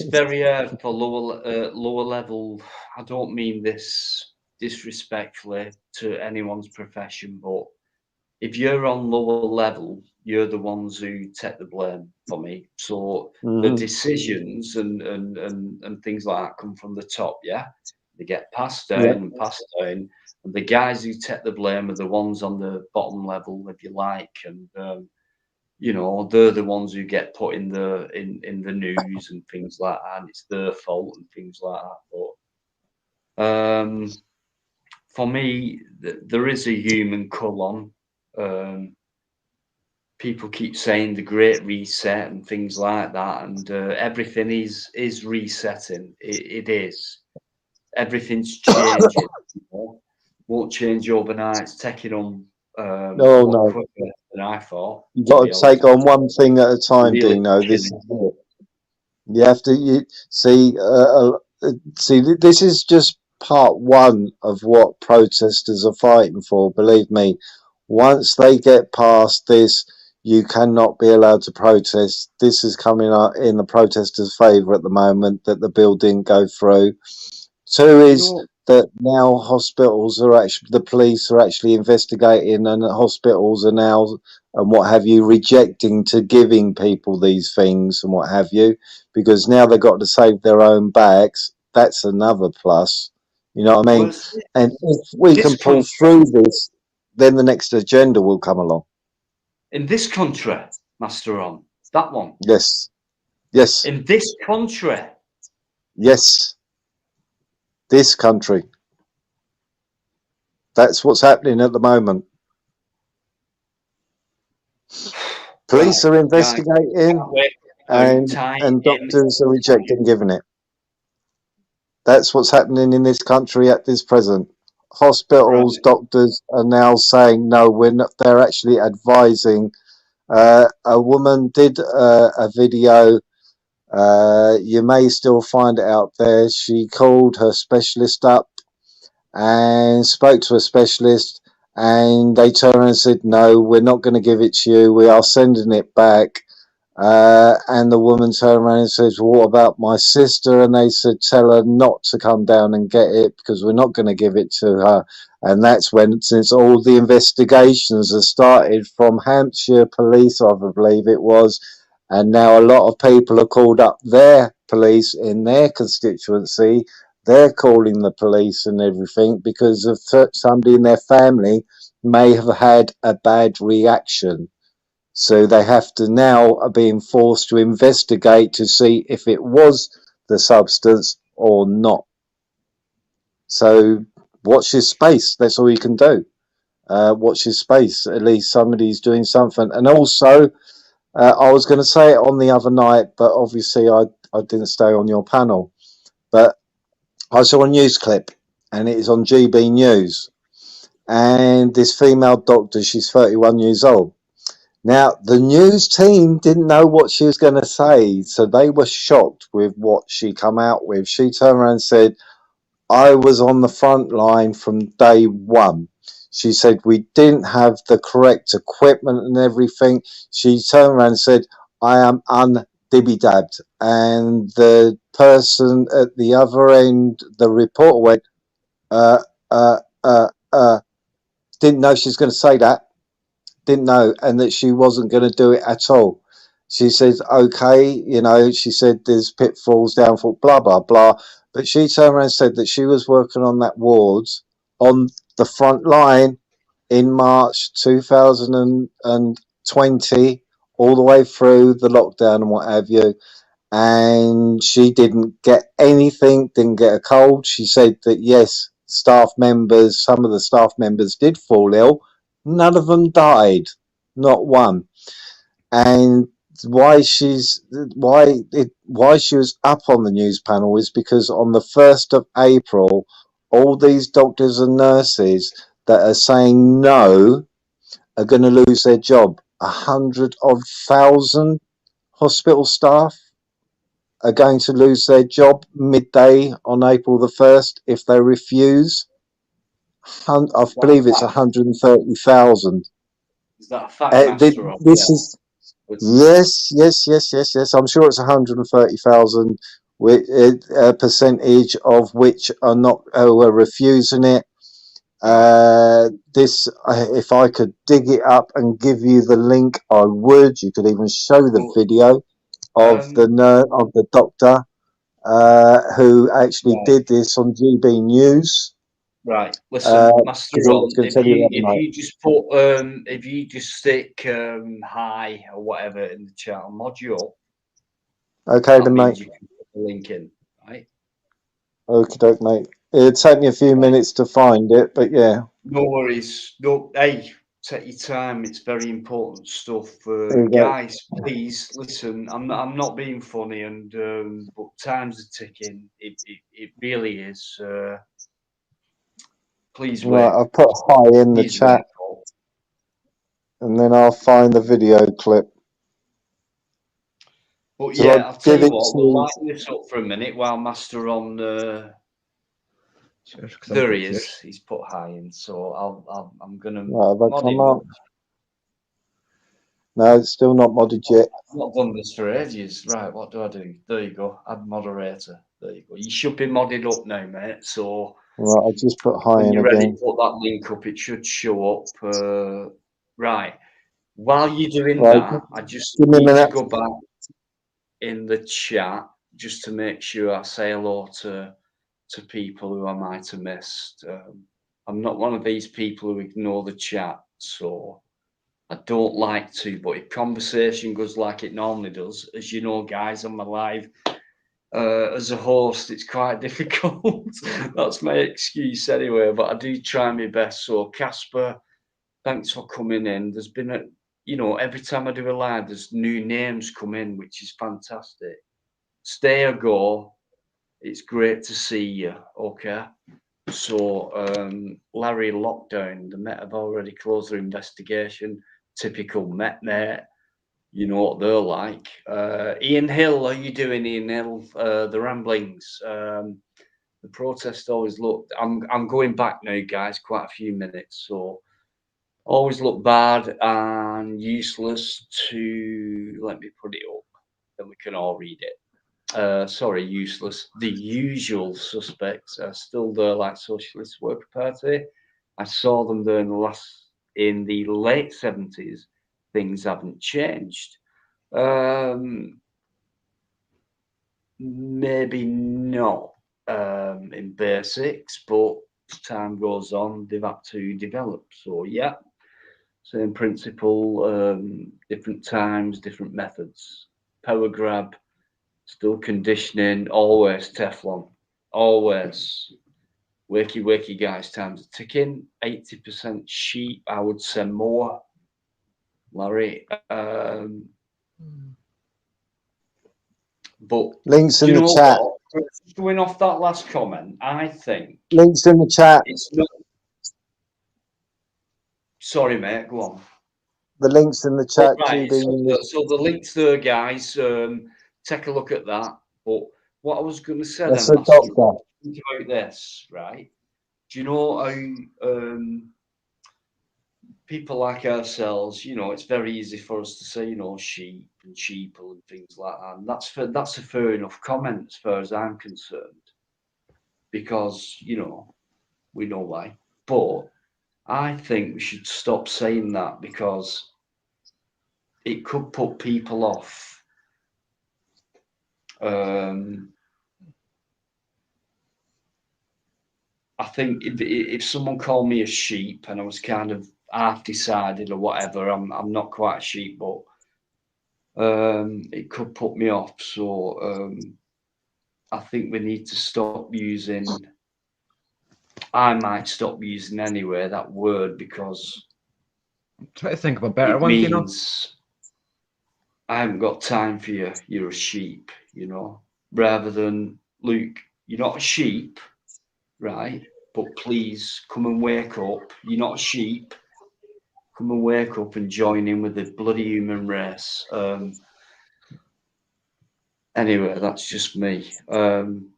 S1: for lower level. I don't mean this disrespectfully to anyone's profession, but if you're on lower level, you're the ones who take the blame for me. So the decisions and things like that come from the top. Yeah, they get passed down and passed down, and the guys who take the blame are the ones on the bottom level, if you like, and they're the ones who get put in the news and things like that, and it's their fault and things like that. But for me, there is a human cull on. People keep saying the Great Reset and things like that, and everything is resetting. It is. Everything's changing. Won't change overnight. It's taking on
S8: no.
S1: quicker than I thought.
S8: You've got to take on one thing at a time, really, Dino. This is it. You have to see. This is just part one of what protesters are fighting for. Believe me, once they get past this, you cannot be allowed to protest. This is coming up in the protesters' favour at the moment that the bill didn't go through. Two is that now hospitals are actually, the police are actually investigating, and hospitals are now and what have you rejecting to giving people these things and what have you, because now they've got to save their own backs. That's another plus. You know what I mean? And if we can pull through this, then the next agenda will come along.
S1: In this country, Master On, that one.
S8: Yes.
S1: In this country.
S8: Yes. This country. That's what's happening at the moment. Police are investigating, and doctors are rejecting giving it. That's what's happening in this country at this present. Hospitals, doctors are now saying no. We're not. They're actually advising. A woman did a video. You may still find it out there. She called her specialist up and spoke to a specialist, and they turned around and said, no, we're not going to give it to you. We are sending it back. And the woman turned around and says, well, what about my sister? And they said, tell her not to come down and get it because we're not going to give it to her. And that's when, since all the investigations have started from Hampshire police, I believe it was, and now a lot of people have called up their police in their constituency. They're calling the police and everything because of somebody in their family may have had a bad reaction. So they have to now are being forced to investigate to see if it was the substance or not. So watch his space. That's all you can do. Watch his space. At least somebody's doing something. And also, I was going to say it on the other night, but obviously I didn't stay on your panel. But I saw a news clip, and it is on GB News. And this female doctor, she's 31 years old. Now, the news team didn't know what she was going to say, so they were shocked with what she come out with. She turned around and said, I was on the front line from day one. She said, we didn't have the correct equipment and everything. She turned around and said, I am undibby-dabbed. And the person at the other end, the reporter went, didn't know she was going to say that. Didn't know, and that she wasn't going to do it at all. She says, okay, you know, she said there's pitfalls, downfall, blah, blah, blah. but she turned around and said that she was working on that wards on the front line in March 2020, all the way through the lockdown and what have you. And she didn't get anything, didn't get a cold. She said that yes, some of the staff members did fall ill. None of them died, not one. And why she was up on the news panel is because on the 1st of April, all these doctors and nurses that are saying no are going to lose their job. 100,000 hospital staff are going to lose their job midday on April the 1st if they refuse. I believe it's 130,000.
S1: Is that a fact, Master?
S8: This is yes. I'm sure it's 130,000, a percentage of which are not are refusing it. If I could dig it up and give you the link, I would. You could even show the video of the doctor who actually did this on GB News.
S1: Right, listen, Master Ron, if you just stick hi or whatever in the chat, I'll mod you up.
S8: Okay, then, mate.
S1: You can put the link in, right?
S8: Okie doke, mate. It'd take me a few minutes to find it, but yeah.
S1: No worries. No, hey, take your time. It's very important stuff.
S8: you go.
S1: Guys, please listen. I'm not being funny, and but time's are ticking. It really is. Please wait.
S8: Right, I've put hi in the chat, and then I'll find the video clip.
S1: But yeah, I'll tell you what, we'll light this up for a minute while Master on. There he is. He's put hi in, so I'm gonna mod him up.
S8: No, it's still not modded yet.
S1: I've not done this for ages. Right, what do I do? There you go. Add moderator. There you go. You should be modded up now, mate. So
S8: right, I just put hi
S1: when
S8: in
S1: you're ready
S8: again.
S1: to put that link up, it should show up. Right. While you're doing that, I just need to go back in the chat just to make sure I say hello to people who I might have missed. I'm not one of these people who ignore the chat, so I don't like to, but if conversation goes like it normally does, as you know, guys, on my live, as a host, it's quite difficult. That's my excuse anyway, but I do try my best. So Casper, thanks for coming in. There's been every time I do a live, there's new names come in, which is fantastic. Stay or go. It's great to see you. Okay. So Larry Lockdown, the Met have already closed their investigation. Typical Met, mate. You know what they're like. Ian Hill, how you doing, Ian Hill? The ramblings. The protest always looked. I'm going back now, guys. Quite a few minutes, so always look bad and useless. Let me put it up, then we can all read it. Sorry, useless. The usual suspects are still there, like Socialist Worker Party. I saw them there in the late 70s. Things haven't changed. Maybe not in basics, but as time goes on, they've had to develop. So yeah, same principle, different times, different methods. Power grab. Still conditioning, always Teflon, always. Wakey, guys, time's are ticking. 80% sheep, I would say more. Larry. But
S8: links in the chat.
S1: Just going off that last comment, I think.
S8: Links in the chat.
S1: It's not... Sorry, mate, go on.
S8: The links in the chat.
S1: Right, so the links there, guys. Take a look at that. But what I was going to say
S8: That's
S1: then,
S8: a doctor.
S1: Think about this, right? Do you know how people like ourselves, it's very easy for us to say, sheep and sheeple and things like that. And that's a fair enough comment as far as I'm concerned. Because, we know why. But I think we should stop saying that because it could put people off. I think if someone called me a sheep and I was kind of half decided or whatever, I'm not quite a sheep, but it could put me off. So I think we need to stop using. I might stop using anyway that word, because
S9: try to think of a better one.
S1: Means I haven't got time for you. You're a sheep, you know. Rather than, Luke, you're not a sheep, right? But please come and wake up. You're not a sheep. Come and wake up and join in with the bloody human race. Anyway, that's just me. Learn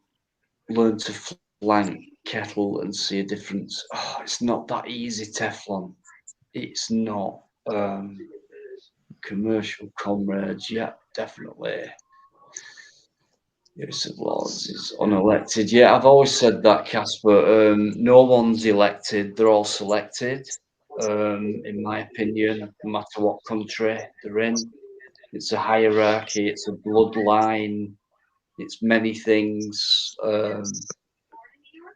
S1: to flank kettle and see a difference. Oh, it's not that easy, Teflon. It's not. Commercial comrades, yeah, definitely. Yes, of Lords is unelected. Yeah, I've always said that, Casper. No one's elected; they're all selected. In my opinion, no matter what country they're in, it's a hierarchy. It's a bloodline. It's many things.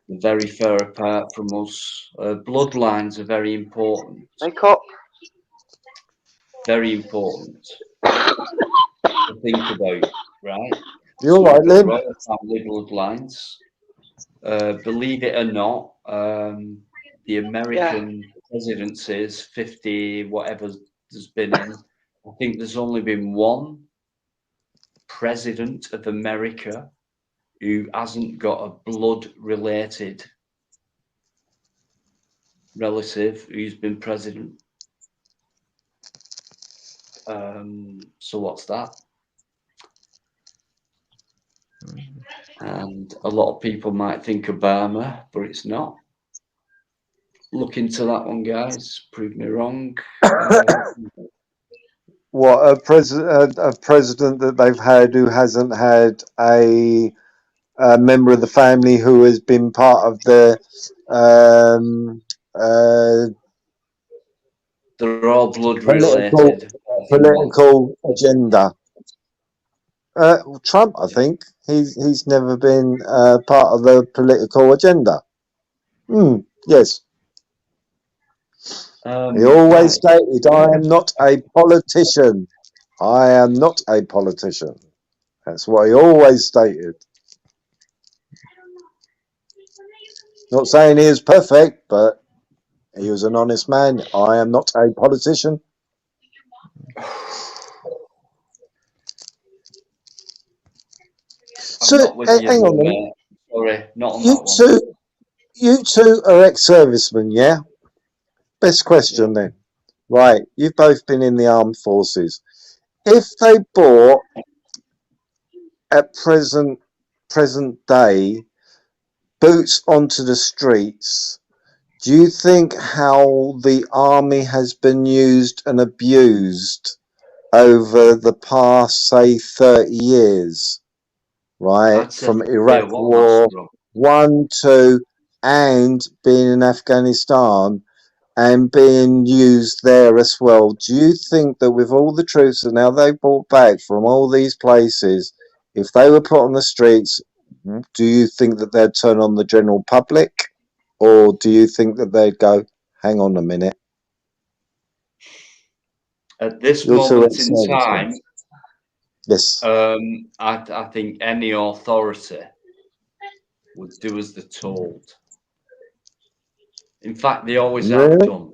S1: Very far apart from us. Bloodlines are very important.
S11: Wake up.
S1: Very important to think about, right?
S8: You're right, Lim.
S1: Family bloodlines. Believe it or not, the American presidencies, 50 whatever there's been in, I think there's only been one president of America who hasn't got a blood-related relative who's been president. So what's that? And a lot of people might think Obama, but it's not. Look into that one, guys. Prove me wrong.
S8: What, a president that they've had who hasn't had a member of the family who has been part of the
S1: they're all blood related.
S8: Political agenda. Trump, I think he's never been part of the political agenda. Yes. He always stated, "I am not a politician. I am not a politician." That's what he always stated. Not saying he is perfect, but he was an honest man. I am not a politician. So, hang on a minute.
S1: Sorry, not on that one.
S8: You two are ex-servicemen, yeah? Best question then. Right, you've both been in the armed forces. If they brought, at present day, boots onto the streets, do you think how the army has been used and abused over the past, say, 30 years, right? From Iraq War 1, 2, and being in Afghanistan and being used there as well. Do you think that with all the troops that now they've brought back from all these places, if they were put on the streets, do you think that they'd turn on the general public? Or do you think that they'd go, hang on a minute?
S1: At this moment in time,
S8: yes,
S1: I think any authority would do as they're told. In fact, they always have done.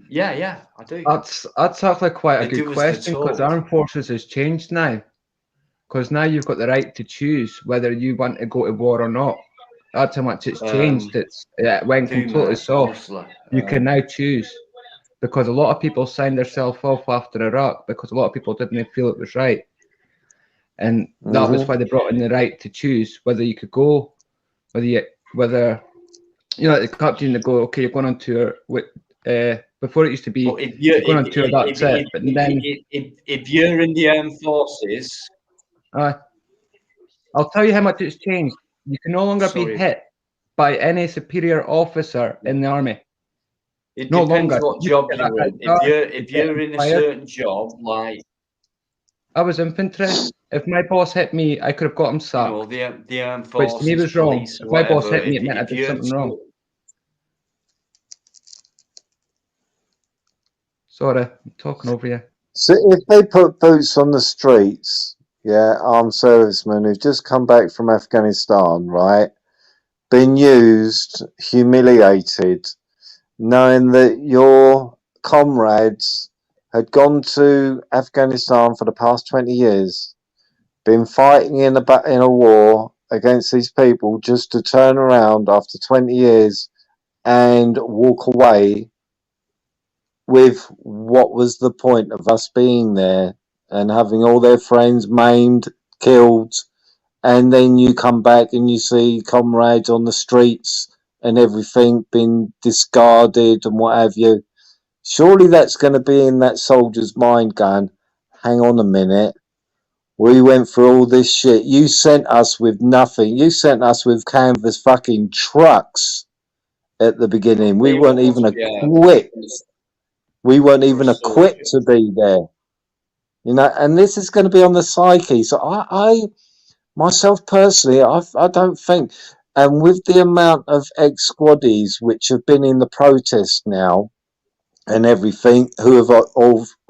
S1: Yeah, I do.
S9: That's actually quite a good question, because the armed forces has changed now. Because now you've got the right to choose whether you want to go to war or not. That's how much it's changed. It went completely soft. You can now choose, because a lot of people signed themselves off after Iraq because a lot of people didn't feel it was right, and that was why they brought in the right to choose whether you could go, whether you know, the captain to go, okay, you're going on tour with. Before it used to be, you're going on tour. That's it. But then,
S1: if you're in the armed forces,
S9: I'll tell you how much it's changed. You can no longer be hit by any superior officer in the army.
S1: It
S9: no
S1: depends
S9: longer.
S1: What job you're in. If you're in a certain job, like
S9: I was infantry. If my boss hit me, I could have got him
S1: You
S9: sacked.
S1: know, the armed
S9: Which to me
S1: forces,
S9: was wrong.
S1: police,
S9: If my boss
S1: whatever.
S9: hit me, it meant I
S1: If
S9: did
S1: you're
S9: something wrong.
S1: told-
S9: Sorry, I'm talking over you.
S8: So if they put boots on the streets, yeah, armed servicemen who've just come back from Afghanistan, right, been used, humiliated, knowing that your comrades had gone to Afghanistan for the past 20 years, been fighting in a war against these people, just to turn around after 20 years and walk away with what was the point of us being there and having all their friends maimed, killed, and then you come back and you see comrades on the streets and everything been discarded and what have you. Surely that's going to be in that soldier's mind going, hang on a minute, we went through all this shit, you sent us with nothing, you sent us with canvas fucking trucks at the beginning, we weren't even equipped. We weren't even equipped to be there, you know, and this is going to be on the psyche. So I myself personally, I don't think, and with the amount of ex-squaddies which have been in the protest now and everything, who have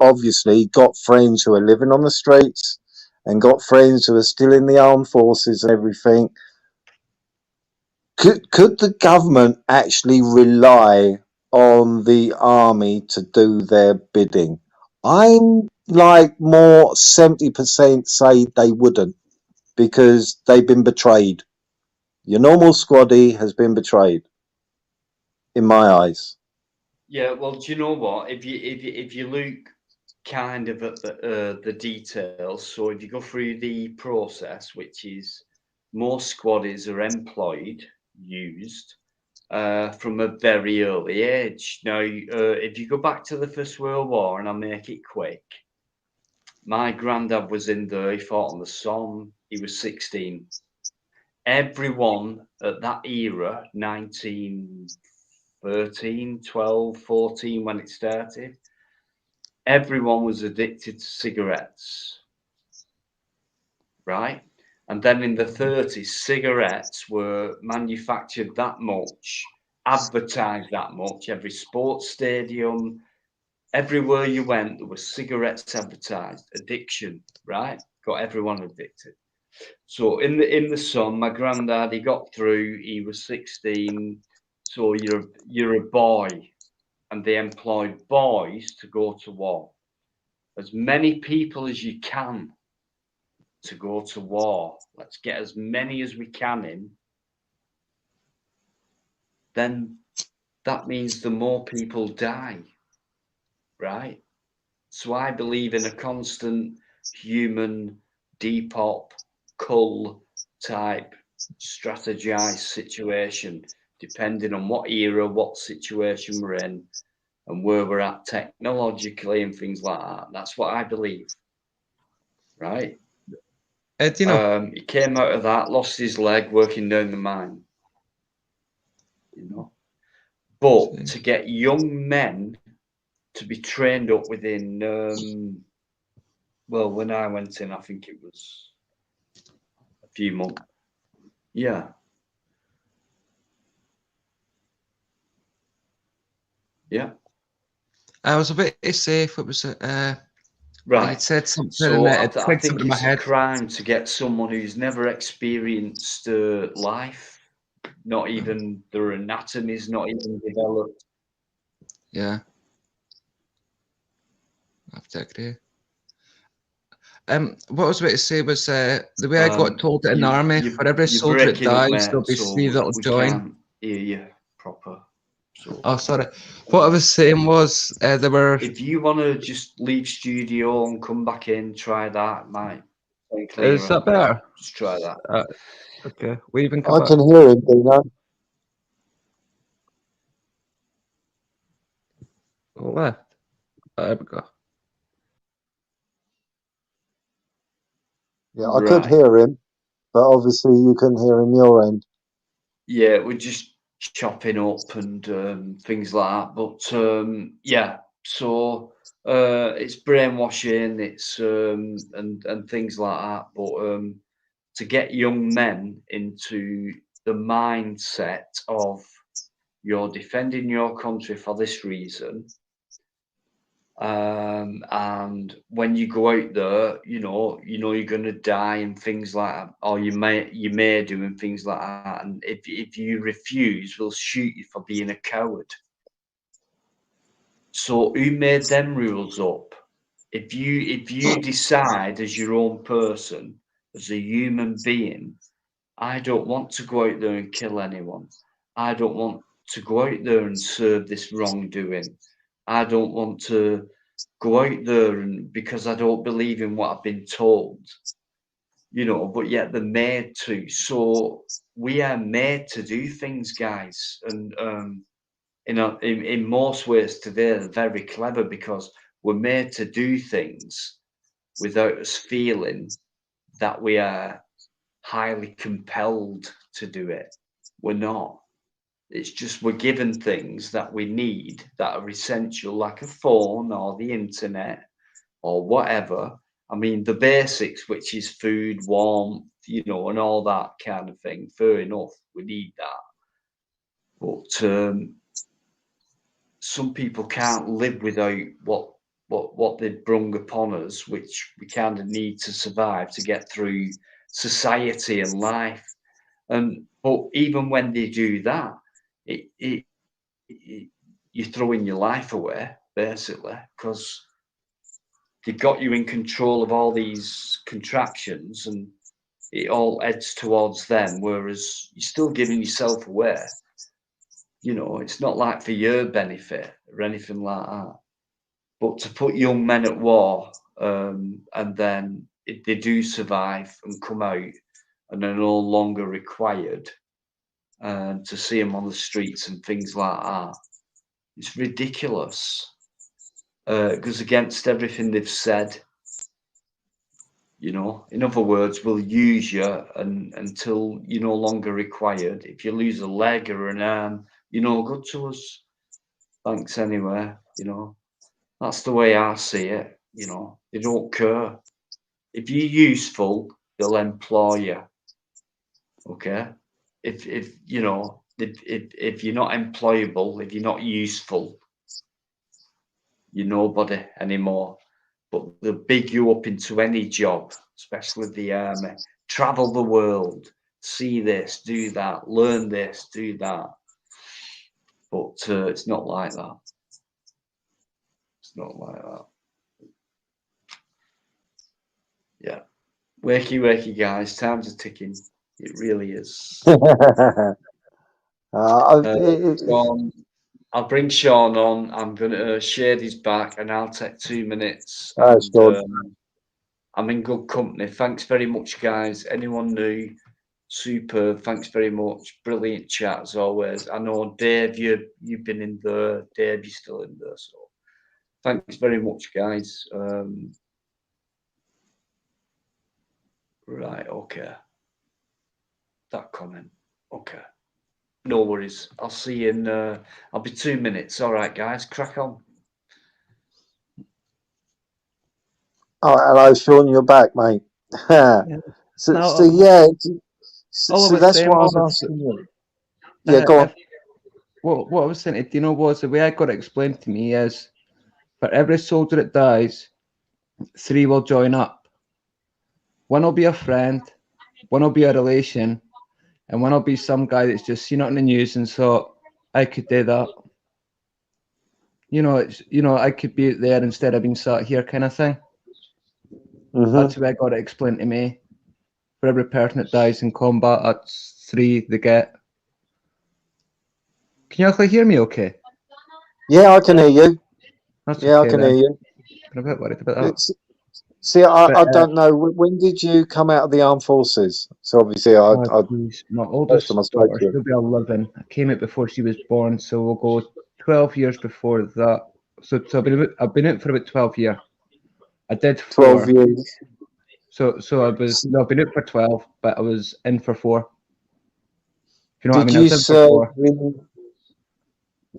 S8: obviously got friends who are living on the streets and got friends who are still in the armed forces and everything, could the government actually rely on the army to do their bidding? I'm like more 70% say they wouldn't, because they've been betrayed. Your normal squaddie has been betrayed, in my eyes.
S1: Yeah, well, do you know what? If you look kind of at the details, so if you go through the process, which is more squaddies are employed, used from a very early age. Now, if you go back to the First World War, and I'll make it quick, my granddad was in there. He fought on the Somme. He was 16. Everyone at that era, 1913, 12, 14, when it started, everyone was addicted to cigarettes, right? And then in the 30s, cigarettes were manufactured that much, advertised that much. Every sports stadium, everywhere you went, there were cigarettes advertised. Addiction, right? Got everyone addicted. So in the Somme, my granddad, he got through. He was 16. So you're a boy, and they employed boys to go to war. As many people as you can to go to war. Let's get as many as we can in. Then that means the more people die, right? So I believe in a constant human depop, cull type strategized situation, depending on what era, what situation we're in, and where we're at technologically and things like that. That's what I believe, right?
S9: You know,
S1: He came out of that, lost his leg working down the mine, you know. But to get young men to be trained up within, well, when I went in, I think it was a few months. Yeah. Yeah.
S9: I was about to say if it was
S1: Right.
S9: you said something
S1: So
S9: and
S1: I
S9: it clicked
S1: think
S9: something in my
S1: it's a
S9: head.
S1: crime to get someone who's never experienced life, not even their anatomy's not even developed.
S9: Yeah. I have to agree. What I was about to say was the way I got told that in the army, for every soldier that
S1: breaking up,
S9: dies,
S1: mate,
S9: there'll be
S1: so
S9: 3 that'll
S1: we
S9: join.
S1: can't hear you proper. So
S9: Oh, sorry. What I was saying was there were.
S1: if you want to just leave studio and come back in, try that. Might sound
S9: Is
S1: clearer.
S9: that better?
S1: Just try that.
S9: Okay. We even
S8: I can hear him, Dino.
S9: Left. There we go.
S8: Yeah, I could hear him, but obviously you couldn't hear him your end.
S1: Yeah, we're just chopping up and things like that. But yeah, So it's brainwashing, it's and things like that. But to get young men into the mindset of you're defending your country for this reason, and when you go out there, you know you're gonna die and things like that, or you may do and things like that. And if you refuse, we'll shoot you for being a coward. So who made them rules up? If you decide as your own person, as a human being, I don't want to go out there and kill anyone. I don't want to go out there and serve this wrongdoing. I don't want to go out there and because I don't believe in what I've been told, but yet they're made to. So we are made to do things, guys. And in most ways today, they're very clever because we're made to do things without us feeling that we are highly compelled to do it. We're not. It's just we're given things that we need that are essential, like a phone or the internet or whatever. I mean, the basics, which is food, warmth, and all that kind of thing. Fair enough, we need that. But some people can't live without what they've brung upon us, which we kind of need to survive to get through society and life. But even when they do that, you're throwing your life away, basically, because they've got you in control of all these contraptions and it all heads towards them, whereas you're still giving yourself away. It's not like for your benefit or anything like that. But to put young men at war, and then if they do survive and come out and are no longer required, to see them on the streets and things like that, it's ridiculous. It goes against everything they've said. In other words, we'll use you until you're no longer required. If you lose a leg or an arm, you're no good to us. Thanks anyway. That's the way I see it. They don't care. If you're useful, they'll employ you. Okay. If you're not employable, if you're not useful, you're nobody anymore. But they'll big you up into any job, especially the army. Travel the world, see this, do that, learn this, do that. But it's not like that. It's not like that. Yeah. Wakey, guys. Time's a ticking. It really is. Sean, I'll bring Sean on. I'm going to shade his back and I'll take 2 minutes. I'm in good company. Thanks very much, guys. Anyone new? Super. Thanks very much. Brilliant chat as always. I know, Dave, you've been in there. Dave, you're still in there. So thanks very much, guys. Right, okay. That comment. Okay. No worries. I'll see you in I'll be 2 minutes. All right, guys, crack on.
S8: All right, hello, Sean, you're back, mate. So that's what I was asking you. Yeah, go on.
S9: What I was saying, was the way I got it explained to me is for every soldier that dies, 3 will join up. 1 will be a friend, 1 will be a relation, and 1 will be some guy that's just seen it on the news and thought, I could do that. I could be there instead of being sat here kind of thing. Mm-hmm. That's the way I got it explained to me. For every person that dies in combat, that's 3 they get. Can you actually hear me okay?
S8: Yeah, I can hear you.
S9: That's
S8: I can
S9: then.
S8: hear you.
S9: I'm a bit worried about that.
S8: See, I don't know. When did you come out of the armed forces? So obviously,
S9: my oldest daughter, she'll be 11. I came out before she was born, so we'll go 12 years before that. So I've been out for about 12 years. I did 4.
S8: 12 years.
S9: So I've been out for 12, but I was in for 4. You know what I mean?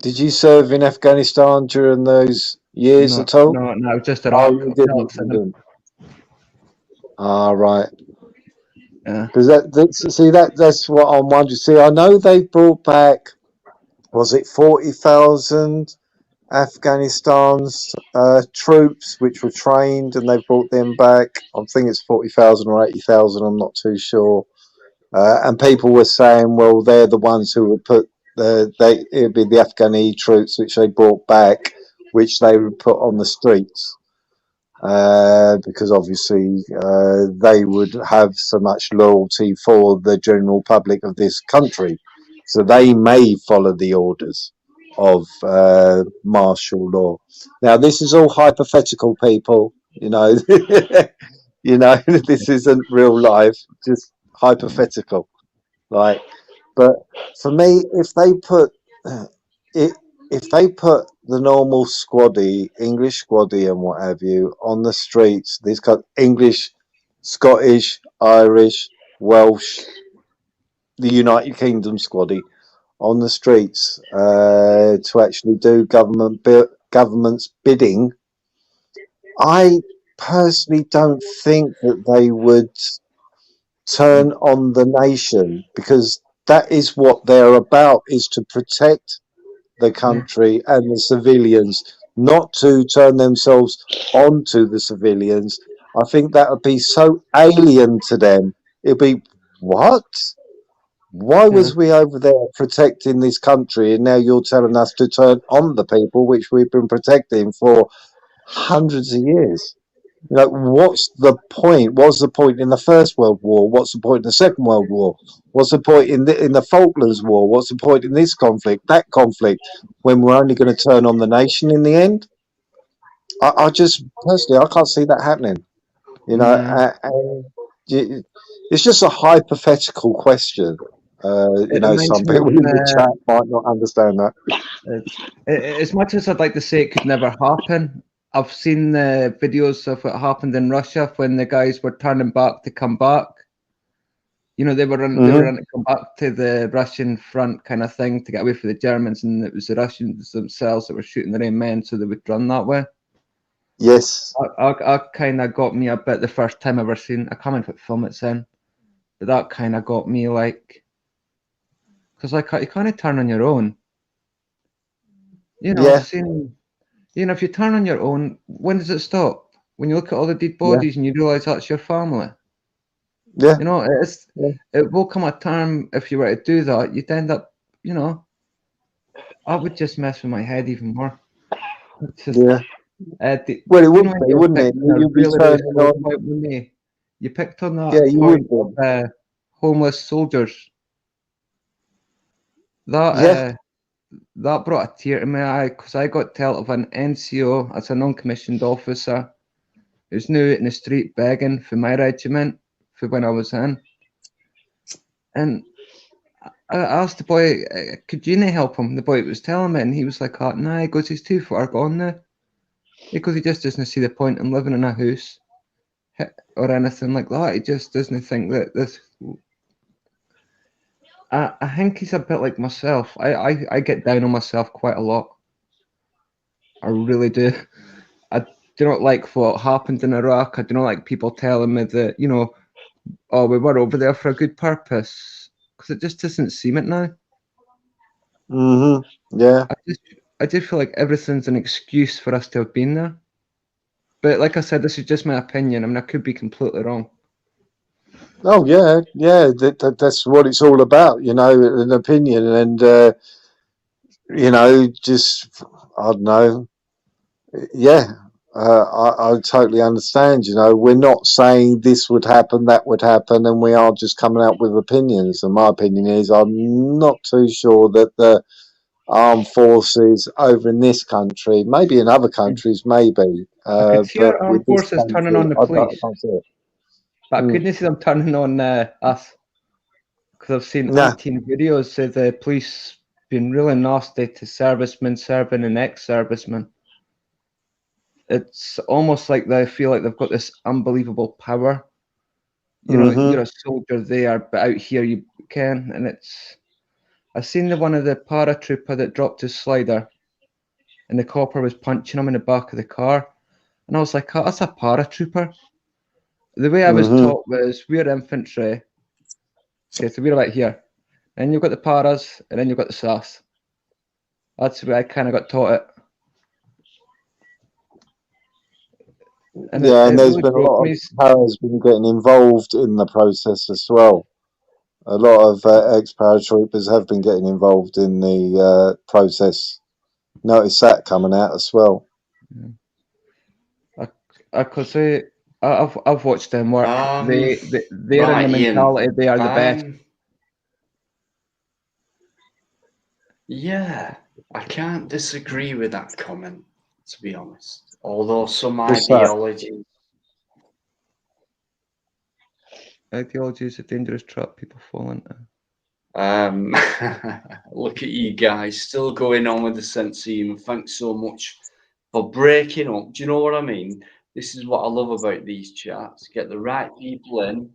S8: Did you serve in Afghanistan during those years at all?
S9: No, just
S8: Oh,
S9: Iraq.
S8: you didn't. Ah, right.
S9: Yeah.
S8: Because that's what I'm wondering. See, I know they brought back, was it 40,000 Afghanistan's troops which were trained, and they brought them back. I think it's 40,000 or 80,000. I'm not too sure. And people were saying, well, they're the ones who would put it'd be the Afghani troops which they brought back, which they would put on the streets. Because obviously they would have so much loyalty for the general public of this country, so they may follow the orders of martial law. Now, this is all hypothetical, people. You know, this isn't real life, just hypothetical. Like, but for me, if they put the normal squaddy, English squaddy and what have you, on the streets, these English, Scottish, Irish, Welsh, the United Kingdom squaddy on the streets to actually do government's bidding, I personally don't think that they would turn on the nation, because that is what they're about, is to protect the country and the civilians, not to turn themselves onto the civilians. I think that would be so alien to them. It'd be, what? Why was we over there protecting this country, and now you're telling us to turn on the people which we've been protecting for hundreds of years? You know, what's the point? What's the point in the First World War? What's the point in the Second World War? What's the point in the Falklands War? What's the point in this conflict, that conflict, when we're only going to turn on the nation in the end? I just, personally, I can't see that happening. You know, and it's just a hypothetical question. You know, some people in the chat might not understand that.
S9: As much as I'd like to say it could never happen, I've seen the videos of what happened in Russia when the guys were turning back to come back. You know, they were running to come back to the Russian front kind of thing to get away from the Germans, and it was the Russians themselves that were shooting their own men, so they would run that way.
S8: Yes.
S9: I kind of got me a bit the first time I ever seen. I can't remember what film it's in, but that kind of got me, like, because like you kind of turn on your own. You know, you know, if you turn on your own, when does it stop? When you look at all the dead bodies and you realise that's your family.
S8: Yeah.
S9: You know, it will come a time, if you were to do that, you'd end up, you know, I would just mess with my head even more.
S8: Well, it would be, wouldn't it? You'd be turning on.
S9: You picked on that
S8: Yeah, you
S9: point
S8: would be.
S9: of homeless soldiers. That that brought a tear to my eye, because I got told of an NCO as a non-commissioned officer who's now out in the street begging for my regiment for when I was in. And I asked the boy, could you not help him? The boy was telling me, and he was like, oh, nah, he goes, he's too far gone now. Because he just doesn't see the point in living in a house or anything like that. He just doesn't think that this... I think he's a bit like myself. I get down on myself quite a lot. I really do. I do not like what happened in Iraq. I do not like people telling me that, you know, oh, we were over there for a good purpose. Because it just doesn't seem it now.
S8: Yeah.
S9: I just feel like everything's an excuse for us to have been there. But like I said, this is just my opinion. I mean, I could be completely wrong.
S8: Oh yeah, that's what it's all about, you know, an opinion, and you know, just I don't know. Yeah, I totally understand. You know, we're not saying this would happen, that would happen, and we are just coming out with opinions. And my opinion is, I'm not too sure that the armed forces over in this country, maybe in other countries, maybe,
S9: I could see
S8: but
S9: our armed forces turning on the police.
S8: I can't see it.
S9: But I couldn't see them turning on us, because I've seen umpteen videos say the police being really nasty to servicemen serving and ex-servicemen. It's almost like they feel like they've got this unbelievable power. You know, you're a soldier there, but out here you can. And it's... I've seen one of the paratrooper that dropped his slider. and the copper was punching him in the back of the car. And I was like, oh, that's a paratrooper. The way I was taught was, we're infantry. Okay, so we're right here. And you've got the paras, and then you've got the SAS. That's the way I kind of got taught it. And
S8: and there's
S9: really
S8: been a
S9: broke
S8: lot
S9: me.
S8: of paras been getting involved in the process as well. A lot of ex-paratroopers have been getting involved in the process. Notice that coming out as well.
S9: Because I've watched them work. They're
S1: right,
S9: in the mentality.
S1: Ian,
S9: They are the best.
S1: Yeah, I can't disagree with that comment, to be honest. Although some
S8: What's that?
S1: ideology.
S9: Ideology is a dangerous trap people fall into.
S1: Look at you guys still going on with the sense of humour. Thanks so much for breaking up. Do you know what I mean? This is what I love about these chats. Get the right people in.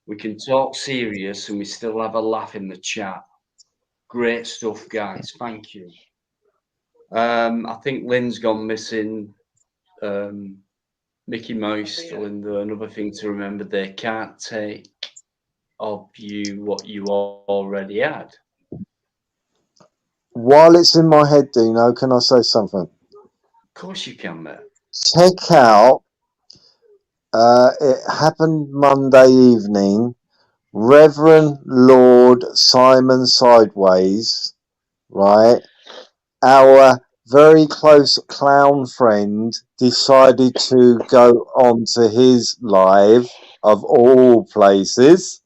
S1: We can talk serious and we still have a laugh in the chat. Great stuff, guys. Thank you. I think Lynn's gone missing. Mickey Mouse still in there. Another thing to remember, they can't take of you what you already had.
S8: While it's in my head, Dino, can I say something?
S1: Of course you can, mate.
S8: Check out, it happened Monday evening, Reverend Lord Simon Sideways, right? Our very close clown friend decided to go on to his live, of all places.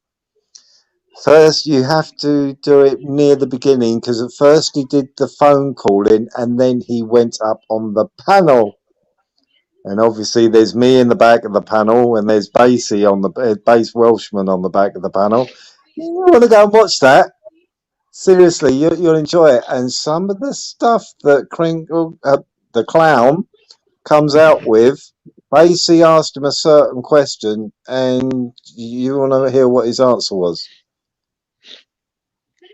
S8: First, you have to do it near the beginning, because at first he did the phone calling and then he went up on the panel. And obviously there's me in the back of the panel and there's Basie on the Bass Welshman on the back of the panel. You want to go and watch that? Seriously, you'll enjoy it. And some of the stuff that Crinkle, the clown, comes out with, Basie asked him a certain question and you want to hear what his answer was.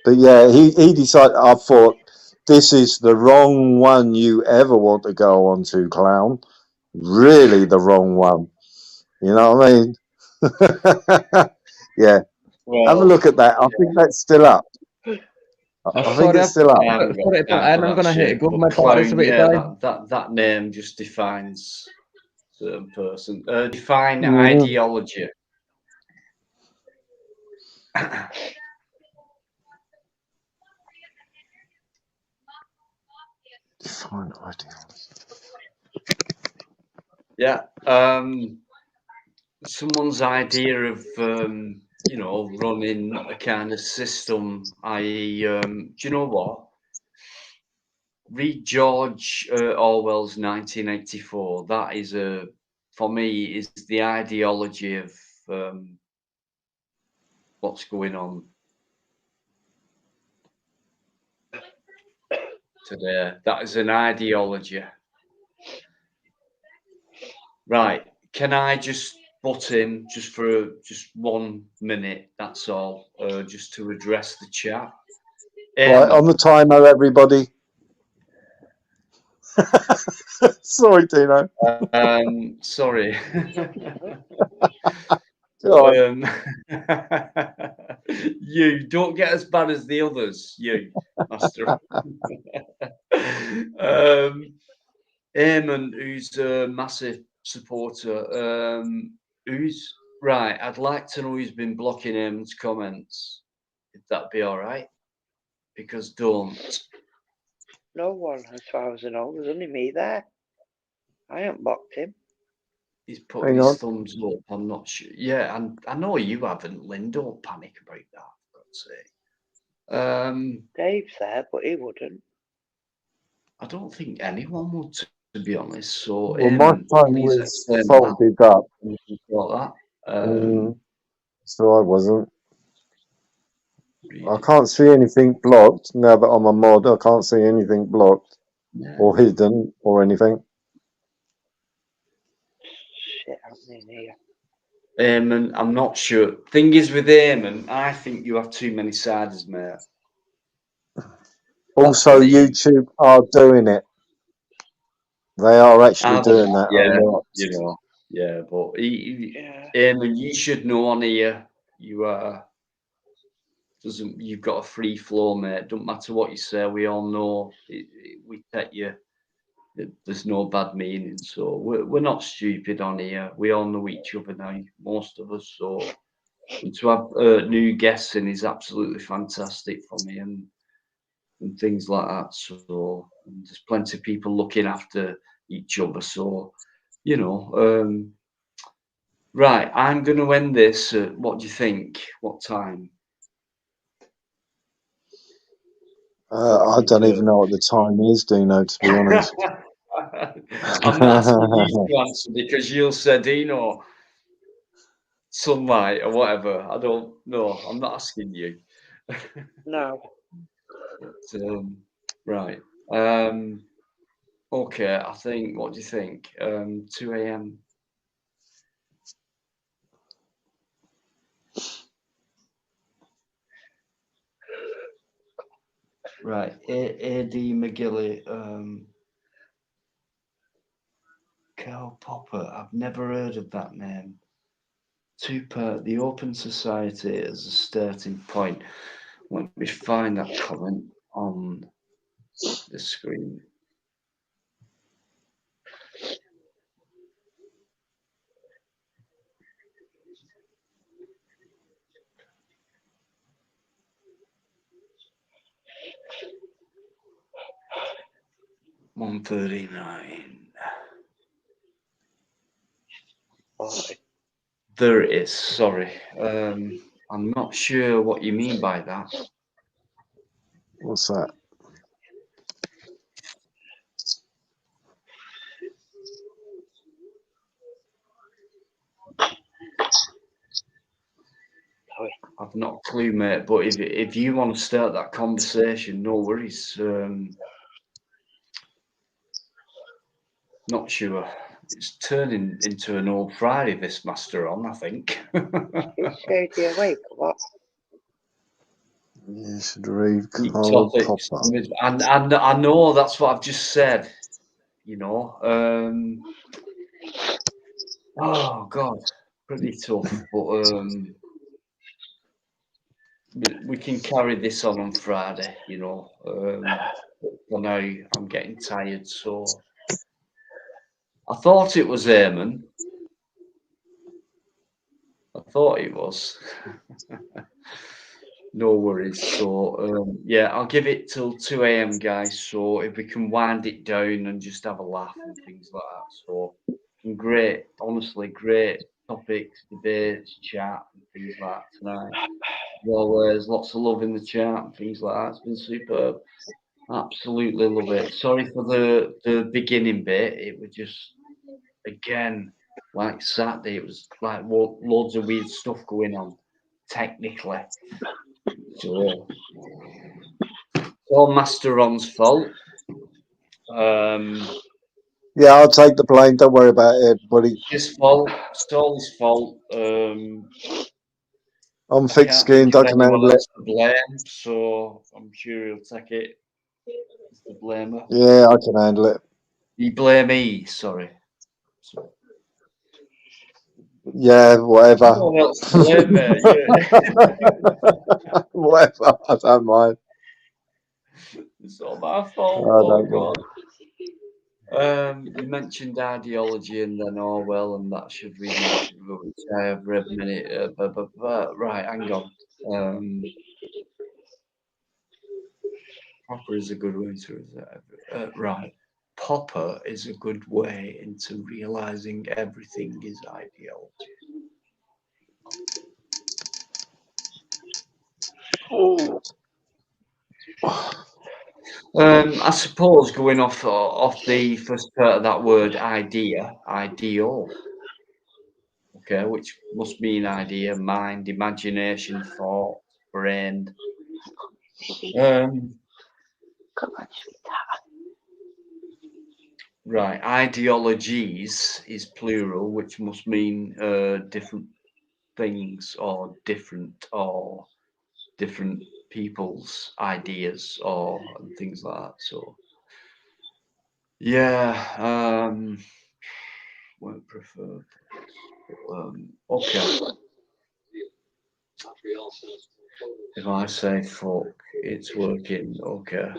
S8: But yeah, he decided, I thought, this is the wrong one you ever want to go on to, clown. Really the wrong one. You know what I mean? Yeah.
S6: Well,
S8: have a look at that. I think that's still up. I think it's still up.
S9: I'm going to hit it. Go my daughter's about to die.
S1: That name just defines a certain person. Define
S8: Mhm.
S1: ideology.
S8: Define ideology.
S1: Yeah. Someone's idea of running a kind of system, i.e., do you know what? Read George Orwell's 1984. That is for me, is the ideology of what's going on today. That is an ideology. Right. Can I just butt in just for just 1 minute? That's all. Just to address the chat.
S8: Right, on the timer, everybody. Sorry, Dino.
S1: Sorry. You don't get as bad as the others, you master. Eamon, who's a massive supporter, who's right. I'd like to know who's been blocking Eamon's comments, if that'd be all right. Because don't.
S11: No one, as far as I know. There's only me there. I haven't blocked him.
S1: He's putting his thumbs up. I'm not sure. Yeah, and I know you haven't, Lynn. Don't panic about that, for God's sake.
S11: Dave's there, but he wouldn't.
S1: I don't think anyone would, to be honest. So,
S8: Well, my phone was folded up.
S1: Like that.
S8: So I wasn't. I can't see anything blocked now that I'm a mod. I can't see anything blocked or hidden or anything.
S11: Shit happening here.
S1: Eamon, I'm not sure. Thing is with Eamon, I think you have too many siders, mate.
S8: Also, YouTube are doing it. They are actually
S1: Are
S8: doing
S1: they?
S8: that a
S1: Yeah,
S8: lot.
S1: you know, yeah, but
S11: Yeah.
S1: Eamon, you should know on here, you you've got a free flow, mate. Don't matter what you say, we all know we take you. There's no bad meaning, so we're not stupid on here. We all know each other now, most of us. So and to have new guests in is absolutely fantastic for me, and things like that. So and there's plenty of people looking after each other. So you know, right. I'm going to end this. What do you think? What time?
S8: I don't even know what the time is, Dino, to be honest.
S1: I'm not asking you to answer because you'll say Dino sunlight or whatever. I don't know. I'm not asking you.
S11: No.
S1: But, right. Okay. I think. What do you think? 2 a.m. Right. A.D. McGilly. Karl Popper. I've never heard of that name. The Open Society as a starting point. Let me find that comment on the screen. $139. There it is. Sorry. I'm not sure what you mean by that.
S8: What's that?
S1: I've not a clue, mate. But if you want to start that conversation, no worries. Not sure. It's turning into an old Friday, this Master on, I think.
S11: Is Shady awake or what?
S8: You should read
S1: Deep
S8: Karl
S1: topics.
S8: Popper.
S1: And I know that's what I've just said. You know. Oh God, pretty tough. But we can carry this on Friday. You know. For now, I'm getting tired, so I thought it was Eamon. I thought it was. No worries. So yeah, I'll give it till 2 a.m. guys. So if we can wind it down and just have a laugh and things like that. So great, honestly, great topics, debates, chat and things like that tonight. Well, there's lots of love in the chat and things like that. It's been superb. Absolutely love it. Sorry for the beginning bit. It was just again like Saturday. It was like loads of weird stuff going on technically. So it's all Master Ron's fault.
S8: Yeah, I'll take the blame. Don't worry about it, buddy.
S1: His fault. It's all his fault.
S8: I'm
S1: I
S8: thick-skinned. I can
S1: anyone
S8: handle it.
S1: else to blame, so I'm sure he'll take it. He's the blamer.
S8: Yeah, I can handle it.
S1: You blame me, sorry.
S8: Yeah, whatever.
S1: No one else to blame me, yeah.
S8: Whatever. I don't mind.
S1: It's all my fault.
S8: I
S1: Oh
S8: don't mind.
S1: God. You mentioned ideology and then Orwell, and that should read much, which I have read many. Right, hang on. Popper is a good way to right. Popper is a good way into realizing everything is ideology.
S11: Oh.
S1: I suppose going off the first part of that word, ideal. Okay, which must mean idea, mind, imagination, thought, brain. Right, ideologies is plural, which must mean different things or different people's ideas or things like that. So Yeah, won't prefer. Okay. If I say fuck, it's working. Okay.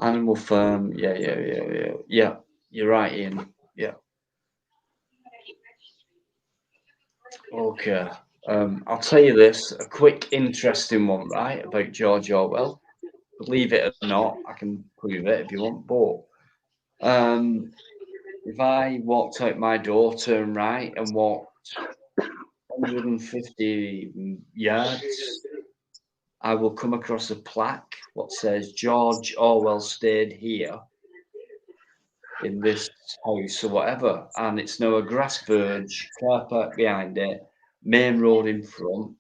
S1: Animal Farm. Yeah. You're right, Ian. Yeah. Okay. I'll tell you this, a quick, interesting one, right, about George Orwell. Believe it or not, I can prove it if you want. But if I walked out my door, turned right, and walked 150 yards, I will come across a plaque what says George Orwell stayed here in this house or whatever, and it's now a grass verge, car park behind it, main road in front,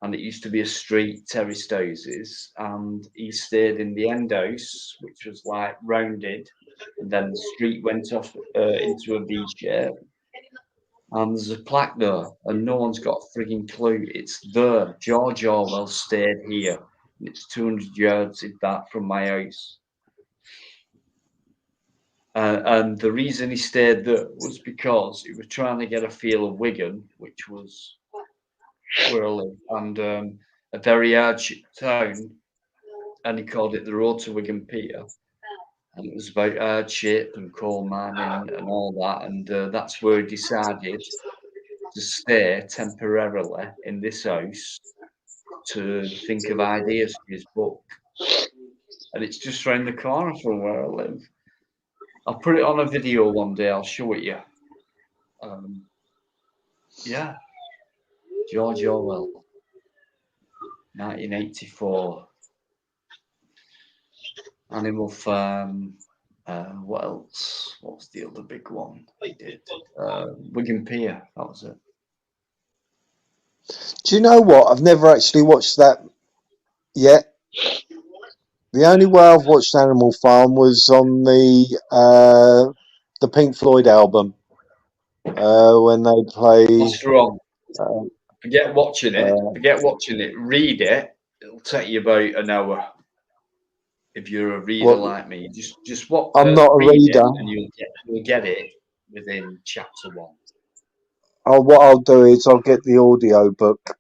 S1: and it used to be a street, terraced houses, and he stayed in the end house, which was like rounded, and then the street went off into a V shape. And there's a plaque there, and no one's got a frigging clue. It's there. George Orwell stayed here. And it's 200 yards in that from my house. And the reason he stayed there was because he was trying to get a feel of Wigan, which was swirly and a very hardship town. And he called it the Road to Wigan Pier. And it was about hardship and coal mining and all that. And that's where he decided to stay temporarily in this house to think of ideas for his book. And it's just round the corner from where I live. I'll put it on a video one day. I'll show it you. Yeah. George Orwell, 1984. Animal Farm. What else? What's the other big one he did? Wigan Pier. That was it.
S8: Do you know what? I've never actually watched that yet. The only way I've watched Animal Farm was on the Pink Floyd album when they play.
S1: That's wrong. Forget watching it. Forget watching it. Read it. It'll take you about an hour. If you're a reader like me, just what
S8: I'm not a reader,
S1: and you'll get it within chapter 1.
S8: What I'll do is I'll get the audio book.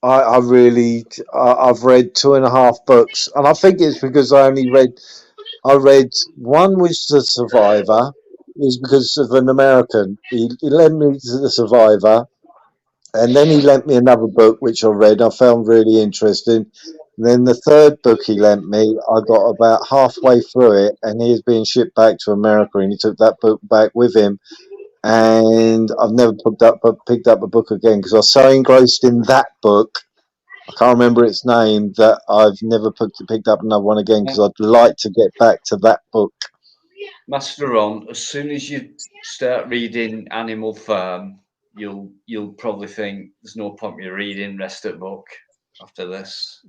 S8: I've read 2.5 books, and I think it's because I read one was The Survivor. It was because of an American. He lent me to The Survivor, and then he lent me another book which I read. I found really interesting. And then the third book he lent me, I got about halfway through it, and he is being shipped back to America, and he took that book back with him. And I've never picked up a book again because I was so engrossed in that book. I can't remember its name, that I've never picked up another one again because I'd like to get back to that book.
S1: Master Ron, as soon as you start reading Animal Farm, you'll probably think there's no point in reading the rest of the book after this.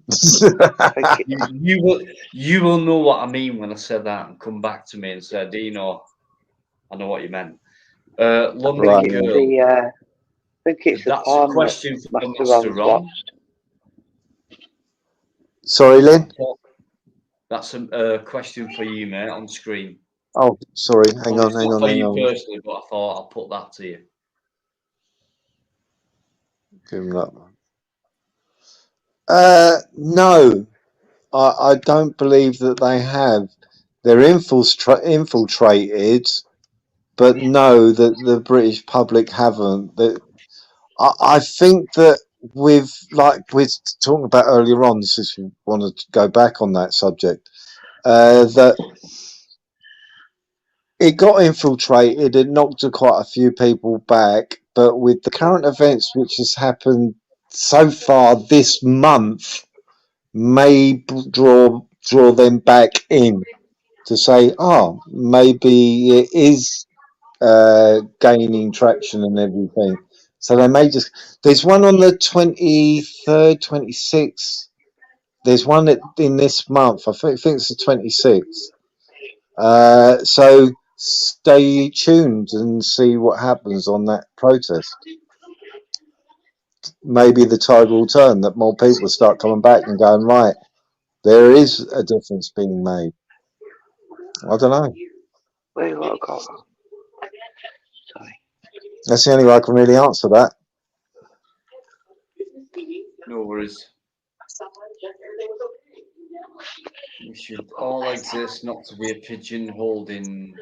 S1: you will know what I mean when I said that, and come back to me and say, Dino, I know what you meant. London Girl.
S11: I think it's
S1: That's a question for Master Ron.
S8: Sorry, Lynn?
S1: That's a question for you, mate, on screen.
S8: Oh, sorry. Hang on.
S1: Personally, but I thought I'll put that to you.
S8: Give him that one. No, I don't believe that they have. They're infiltrated, but no, that the British public haven't. I think that we're talking about earlier on, since we wanted to go back on that subject, that it got infiltrated, it knocked quite a few people back, but with the current events which has happened so far this month, may draw them back in to say, maybe it is gaining traction and everything. So they may there's one on the 23rd, 26th. There's one in this month. I think it's the 26th. So stay tuned and see what happens on that protest. Maybe the tide will turn, that more people start coming back and going, right, There is a difference being made. I don't know.
S11: Wait, what got? Sorry.
S8: That's the only way I can really answer that.
S1: No worries. We should all exist not to be a pigeonholed in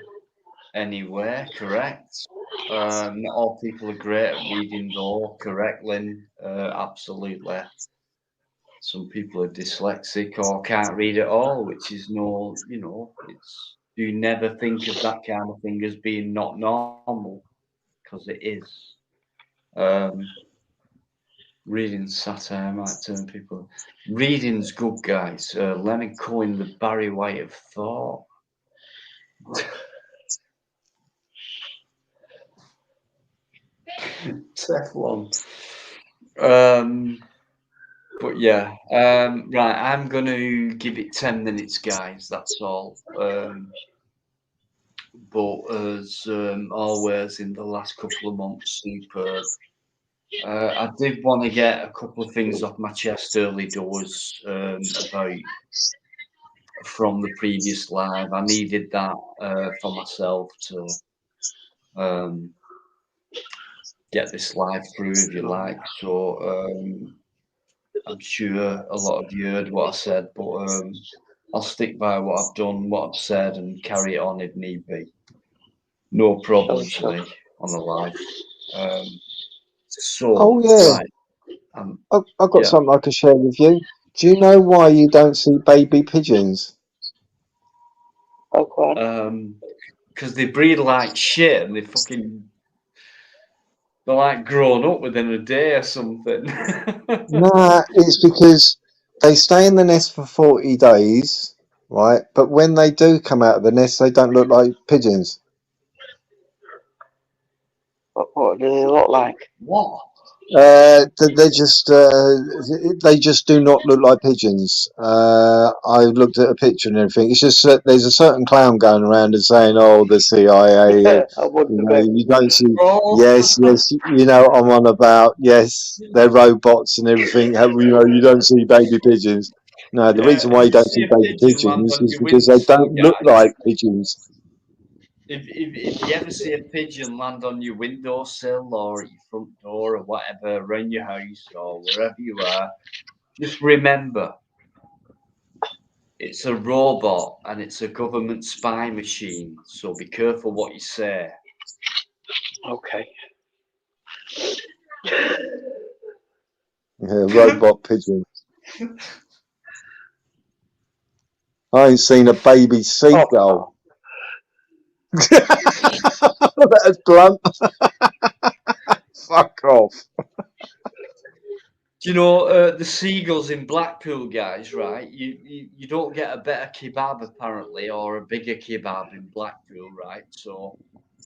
S1: anywhere, correct? Not all people are great at reading though, correct, Lynn? Absolutely. Some people are dyslexic or can't read at all, which is no, it's, you never think of that kind of thing as being not normal, because it is. Reading satire might turn people. Reading's good, guys. Leonard Cohen, the Barry White of thought. Teflon. But yeah, right. I'm gonna give it 10 minutes, guys. That's all. But as always in the last couple of months, superb. I did want to get a couple of things off my chest early doors about from the previous live. I needed that for myself to get this live through, if you like. So I'm sure a lot of you heard what I said, but I'll stick by what I've done, what I've said, and carry it on if need be. No problems, Lee, on the live.
S8: Oh yeah,
S1: right.
S8: I've got something I can share with you. Do you know why you don't see baby pigeons?
S11: Oh, go on.
S1: Because they breed like shit and they're like grown up within a day or something.
S8: Nah, it's because they stay in the nest for 40 days, right? But when they do come out of the nest, they don't look like pigeons.
S11: What do they look like?
S1: What?
S8: They just do not look like pigeons. I looked at a picture and everything. It's just that there's a certain clown going around and saying, "Oh, the CIA." You don't see. Yes, you know what I'm on about. Yes, they're robots and everything. You don't see baby pigeons. No, the reason why you don't see baby pigeons is because they don't look like pigeons.
S1: If you ever see a pigeon land on your windowsill or at your front door or whatever, around your house or wherever you are, just remember it's a robot and it's a government spy machine. So be careful what you say.
S11: Okay.
S8: Yeah, robot pigeon. I ain't seen a baby seagull. That's blunt. Fuck off.
S1: Do you know the seagulls in Blackpool, guys? Right, you don't get a better kebab apparently, or a bigger kebab in Blackpool, right? So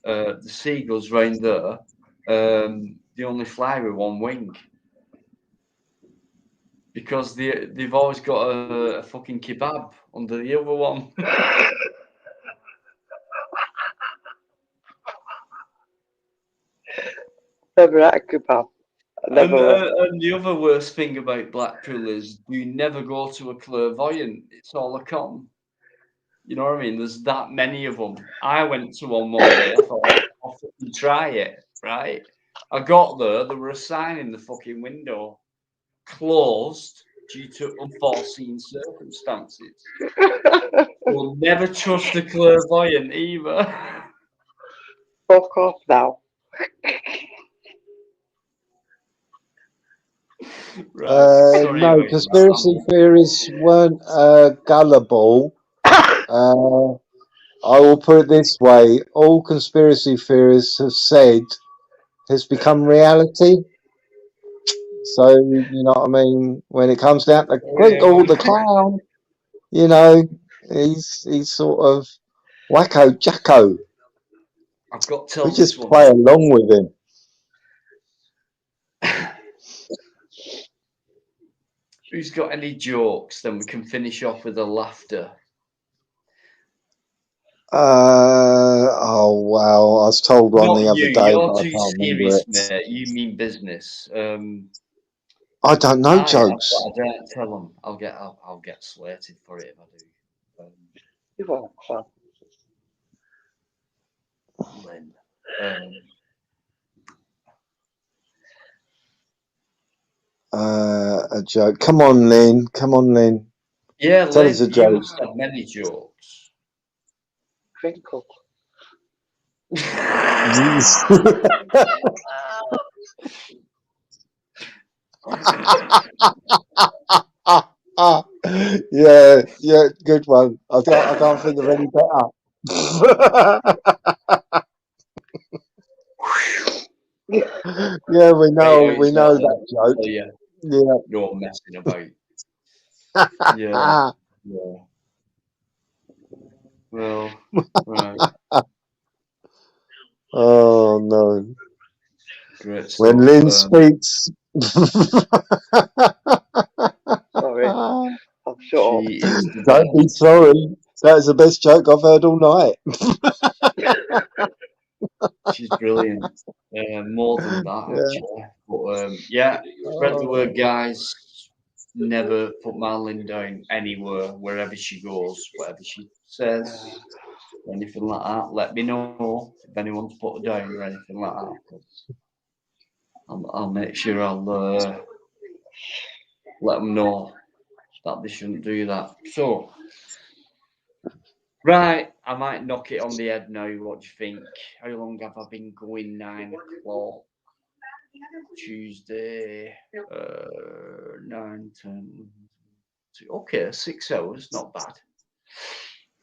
S1: the seagulls round there, they only fly with one wing because they've always got a fucking kebab under the other one.
S11: Never had a kebab.
S1: And the other worst thing about Blackpool is you never go to a clairvoyant. It's all a con. You know what I mean? There's that many of them. I went to one day. I thought, I'll fucking try it, right? I got there. There were a sign in the fucking window. Closed due to unforeseen circumstances. You'll never trust a clairvoyant either.
S11: Fuck off now.
S8: No, conspiracy theorists weren't gullible. I will put it this way: all conspiracy theorists have said has become reality. So you know what I mean. When it comes down to the clown, you know, he's sort of wacko jacko.
S1: I've got to tell
S8: we just
S1: this
S8: play along with him.
S1: Who's got any jokes? Then we can finish off with a laughter.
S8: Oh wow! I was told one
S1: Not
S8: the other
S1: you.
S8: day,
S1: You're
S8: but I
S1: too
S8: can't remember
S1: serious,
S8: it.
S1: mate. You mean business.
S8: I don't know
S1: I have,
S8: jokes.
S1: but I don't tell them. I'll get slated for it if I do.
S11: You won't, Clem.
S1: Lynn.
S8: A joke. Come on, Lynn. Come on, Lynn.
S1: Yeah,
S8: Tell
S1: Lynn,
S8: us a
S1: you
S8: joke.
S1: must have many jokes.
S11: Crinkle.
S8: Yeah, good one. I can't think of any better. Yeah, we know that joke.
S1: So yeah,
S8: Yeah.
S1: you're messing about. Yeah. Well, right.
S8: Oh no.
S1: Great stuff.
S8: When Lynn speaks.
S11: Sorry. I'm shut up.
S8: Don't be sorry. That's the best joke I've heard all night.
S1: She's brilliant. More than that, actually. But yeah, spread the word, guys. Never put Marlin down anywhere, wherever she goes, whatever she says, anything like that. Let me know if anyone's put her down or anything like that. 'Cause I'll make sure I'll let them know that they shouldn't do that. So, right, I might knock it on the head now. What do you think? How long have I been going? 9 o'clock. Tuesday, 9, 10. Okay, 6 hours, not bad.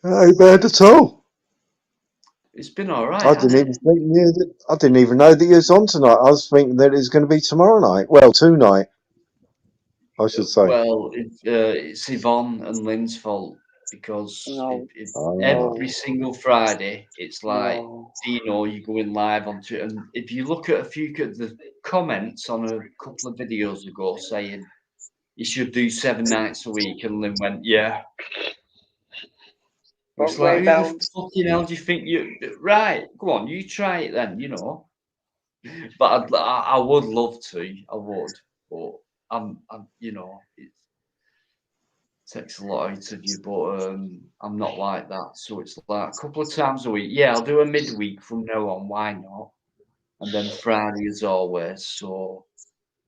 S8: Ain't bad at all.
S1: It's been all right.
S8: I didn't even know that you was on tonight. I was thinking that it's going to be tomorrow night. Well, tonight, I should say.
S1: Well, it's Yvonne and Lynn's fault because every single Friday it's like, Dino, you're going live on Twitter. And if you look at a few of the comments on a couple of videos ago saying you should do 7 nights a week, and Lynn went, yeah. It's like, who the fucking hell do you think you... Right, go on, you try it then, you know. But I would love to, I would. But I'm you know, it takes a lot out of you, but I'm not like that. So it's like a couple of times a week. Yeah, I'll do a midweek from now on, why not? And then Friday as always, so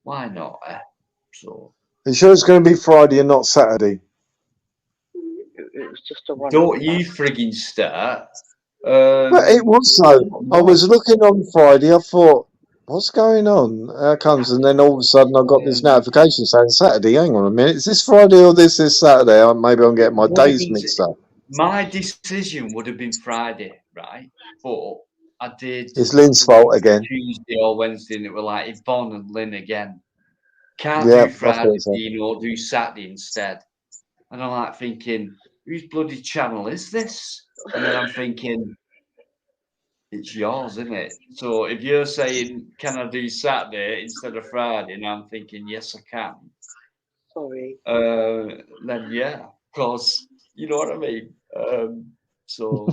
S1: why not, eh? So...
S8: Are you sure it's going to be Friday and not Saturday?
S11: It was just a one.
S1: Don't you frigging start.
S8: But it was so. I was looking on Friday. I thought, what's going on? How comes? And then all of a sudden, I got this notification saying Saturday. Hang on a minute. Is this Friday or this is Saturday? Maybe I'm getting my days mixed up.
S1: My decision would have been Friday, right? But I did.
S8: It's Lynn's fault again.
S1: Tuesday or Wednesday, and it were like Yvonne and Lynn again. Can't
S8: Yeah,
S1: do Friday,
S8: so.
S1: Dino, do Saturday instead. And I'm like thinking, whose bloody channel is this? And then I'm thinking, it's yours, isn't it? So if you're saying, can I do Saturday instead of Friday? And I'm thinking, yes, I can.
S11: Sorry.
S1: Then yeah, because you know what I mean. So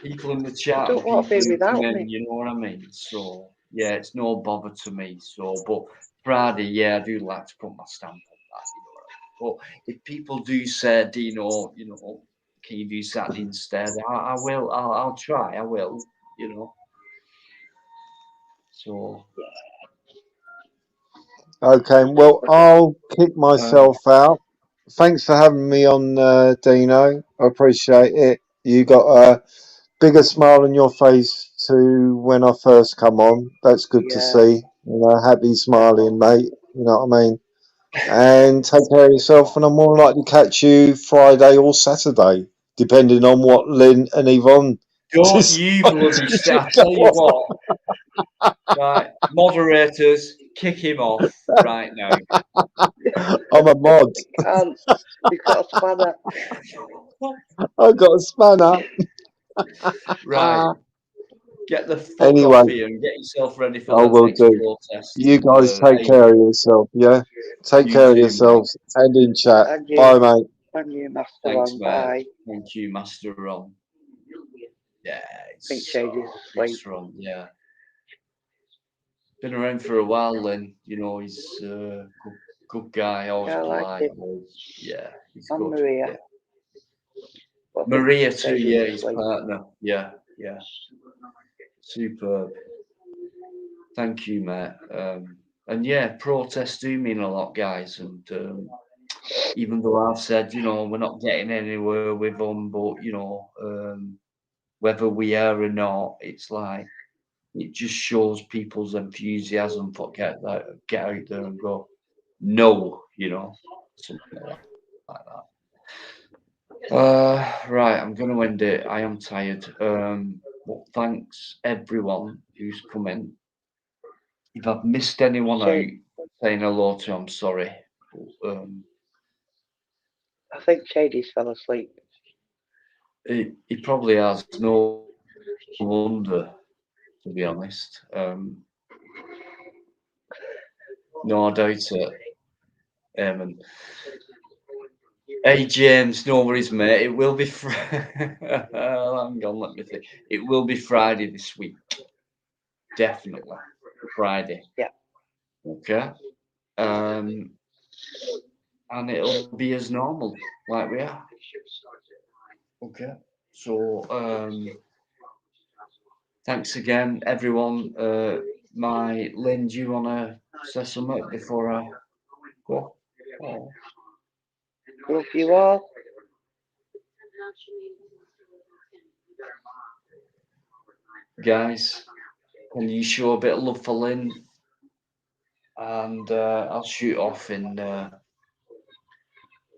S1: people in the chat,
S11: don't want to be without me.
S1: you know what I mean. So yeah, it's no bother to me. So, but Friday, yeah, I do like to put my stamp on that. You know what I mean? But if people do say, Dino, you know, can you do Saturday instead? I will. I'll try. I will. You know. So.
S8: Okay. Well, I'll kick myself out. Thanks for having me on, Dino. I appreciate it. You got a bigger smile on your face to when I first come on. That's good to see. You know, happy, smiling, mate. You know what I mean? And take care of yourself. And I'm more likely to catch you Friday or Saturday, depending on what Lynn and Yvonne.
S1: Don't you bloody start. I tell you what. Right, moderators, kick him off right now.
S8: I'm a mod.
S11: You've got a spanner.
S8: I've got a spanner.
S1: Right. Get the fuck
S8: Anyway,
S1: off here and get yourself ready for
S8: I
S1: the
S8: will
S1: next
S8: do.
S1: protest.
S8: You guys take care of yourself, yeah? Take care of yourselves and in chat. Bye, mate.
S11: And you, Master
S1: Thanks,
S11: Ron.
S1: mate.
S11: Bye.
S1: Thank you, Master Ron. Yeah,
S11: Think Shady is asleep.
S1: Ron, yeah. been around for a while, Lynn. You know, he's good guy, always
S11: Yeah, I like
S1: polite.
S11: him.
S1: Yeah, he's
S11: And
S1: good.
S11: Maria.
S1: Yeah.
S11: What
S1: Maria
S11: did
S1: too,
S11: they do
S1: yeah,
S11: this
S1: his
S11: week?
S1: partner. Yeah. Superb. Thank you, mate. And yeah, protests do mean a lot, guys. And even though I've said, you know, we're not getting anywhere with them, but you know, whether we are or not, it's like it just shows people's enthusiasm for get out there and go, no, you know, something like that. Right, I'm going to end it. I am tired. But thanks everyone who's come in. If I've missed anyone out saying hello to, I'm sorry. But,
S11: I think Shady's fell asleep.
S1: he probably has. No wonder, to be honest. No, I doubt it. Hey James, no worries, mate. It will be hang on, let me think. It will be Friday this week. Definitely. Friday.
S11: Yeah.
S1: Okay. And it'll be as normal, like we are. Okay. So thanks again, everyone. Lynn, do you wanna say something before I go? Oh.
S11: Love you all.
S1: Guys, can you show a bit of love for Lynn? And I'll shoot off in a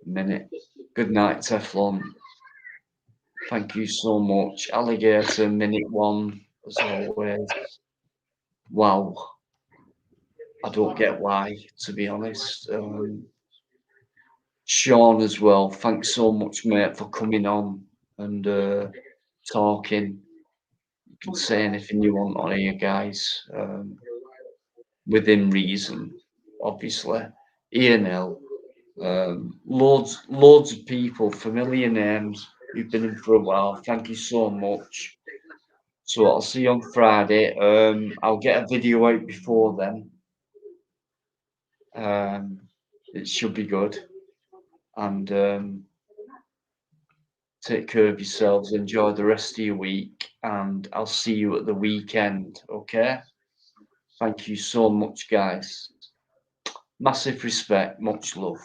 S1: minute. Good night, Teflon. Thank you so much. Alligator, minute one, as always. Wow. I don't get why, to be honest. Sean as well. Thanks so much, mate, for coming on and talking. You can say anything you want on here, guys. Within reason, obviously. Ian L. Loads of people, familiar names who've been in for a while. Thank you so much. So I'll see you on Friday. I'll get a video out before then. It should be good. And take care of yourselves. Enjoy the rest of your week. And I'll see you at the weekend. Okay? Thank you so much, guys. Massive respect. Much love.